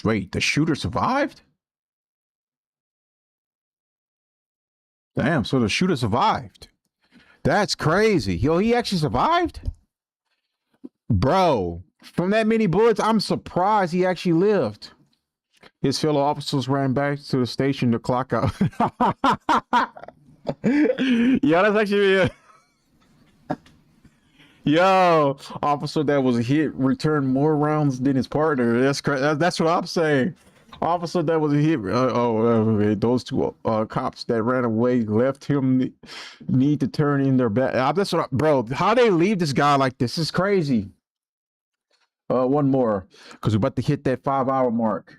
Wait, the shooter survived? Damn, so the shooter survived. That's crazy. Yo, he actually survived? Bro, from that many bullets, I'm surprised he actually lived. His fellow officers ran back to the station to clock out. Yeah, that's actually... Yo, officer that was hit returned more rounds than his partner. That's crazy. That's what I'm saying. Officer that was hit. Those two cops that ran away left him need to turn in their back. That's what, bro. How they leave this guy like this is crazy. One more, because we're about to hit that 5-hour mark.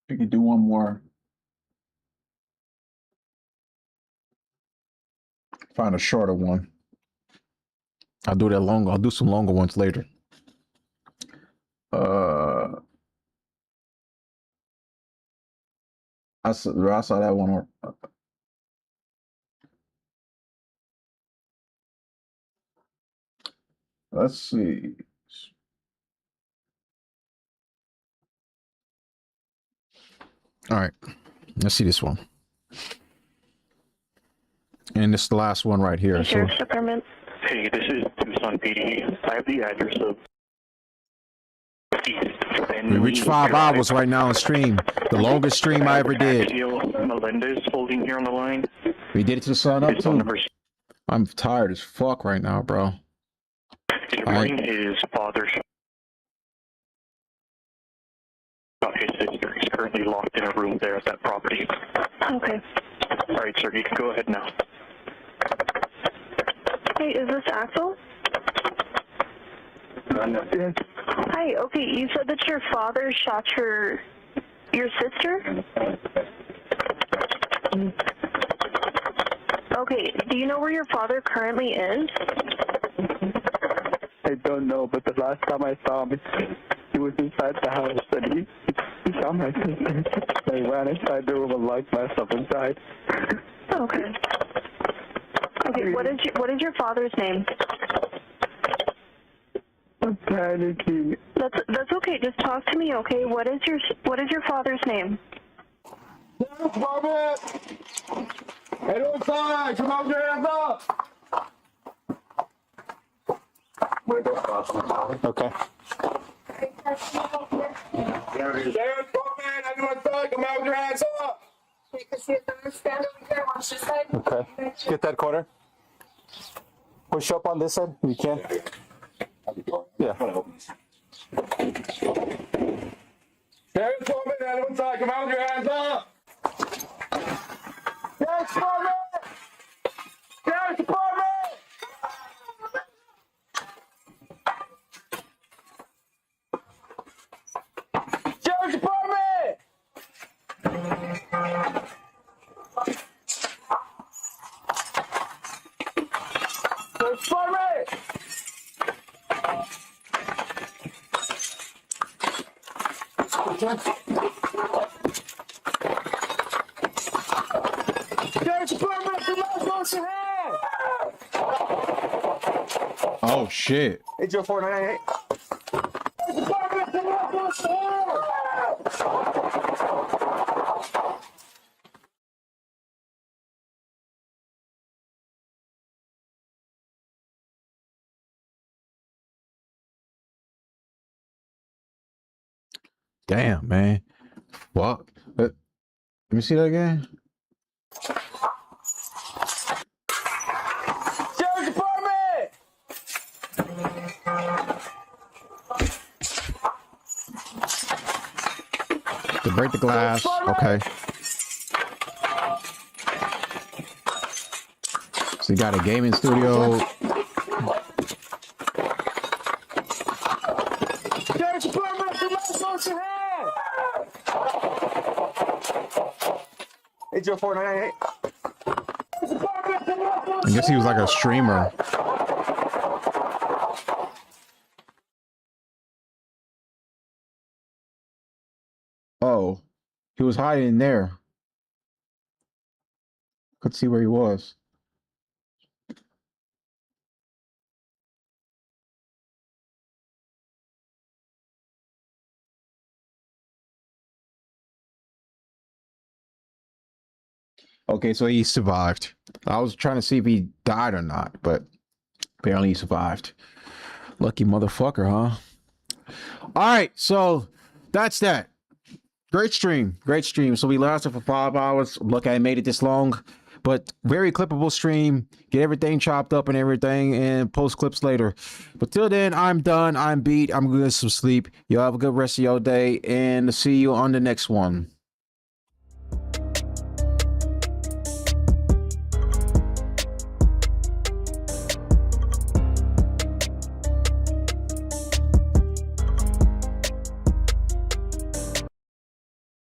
We can do one more. Find a shorter one. I'll do that longer. I'll do some longer ones later. I saw that one. Let's see. All right. Let's see this one. And this is the last one right here. So, hey, this is Tucson PD. I have the address of we reached 5 hours right now on stream. The longest stream I ever did. Melendez holding here on the line. We did it to the sun up too. I'm tired as fuck right now, bro. Good morning. His father shot his sister. He's currently locked in a room there at that property. Okay. All right, sir. You can go ahead now. Hey, is this Axel? Yes. Hi. Okay, you said that your father shot your sister? Okay. Do you know where your father currently is? I don't know, but the last time I saw him, he was inside the house, and he saw my sister. I ran inside the room and locked myself inside. Okay. Okay, what is your father's name? I'm panicking. That's okay. Just talk to me, okay? What is your father's name? Robert! Head outside! Come on, your hands up! Okay. There's Bowman! Anyone outside? Come out, your hands up! Okay. Get that quarter. Push up on this side if you can. Yeah. There's Bowman! Anyone outside? Come out, your hands up! There's Bowman! There's Bowman! Sheriff's Department! Sheriff's Department! Sheriff's Department! The last one's your hand! Oh shit. Hey, Joe 498. Department! The last one's your hand! Damn, man. What? Let me see that again. Sheriff's Department! To break the glass. Okay. So you got a gaming studio. Sheriff's Department! The last one's your hand! Hey, Joe 498. I guess he was like a streamer. Oh, he was hiding in there. Could see where he was. Okay, so he survived. I was trying to see if he died or not, but apparently he survived. Lucky motherfucker, huh? All right, so that's that. Great stream. Great stream. So we lasted for 5 hours. Look, I made it this long, but very clippable stream. Get everything chopped up and everything and post clips later. But till then, I'm done. I'm beat. I'm going to get some sleep. Y'all have a good rest of your day and see you on the next one.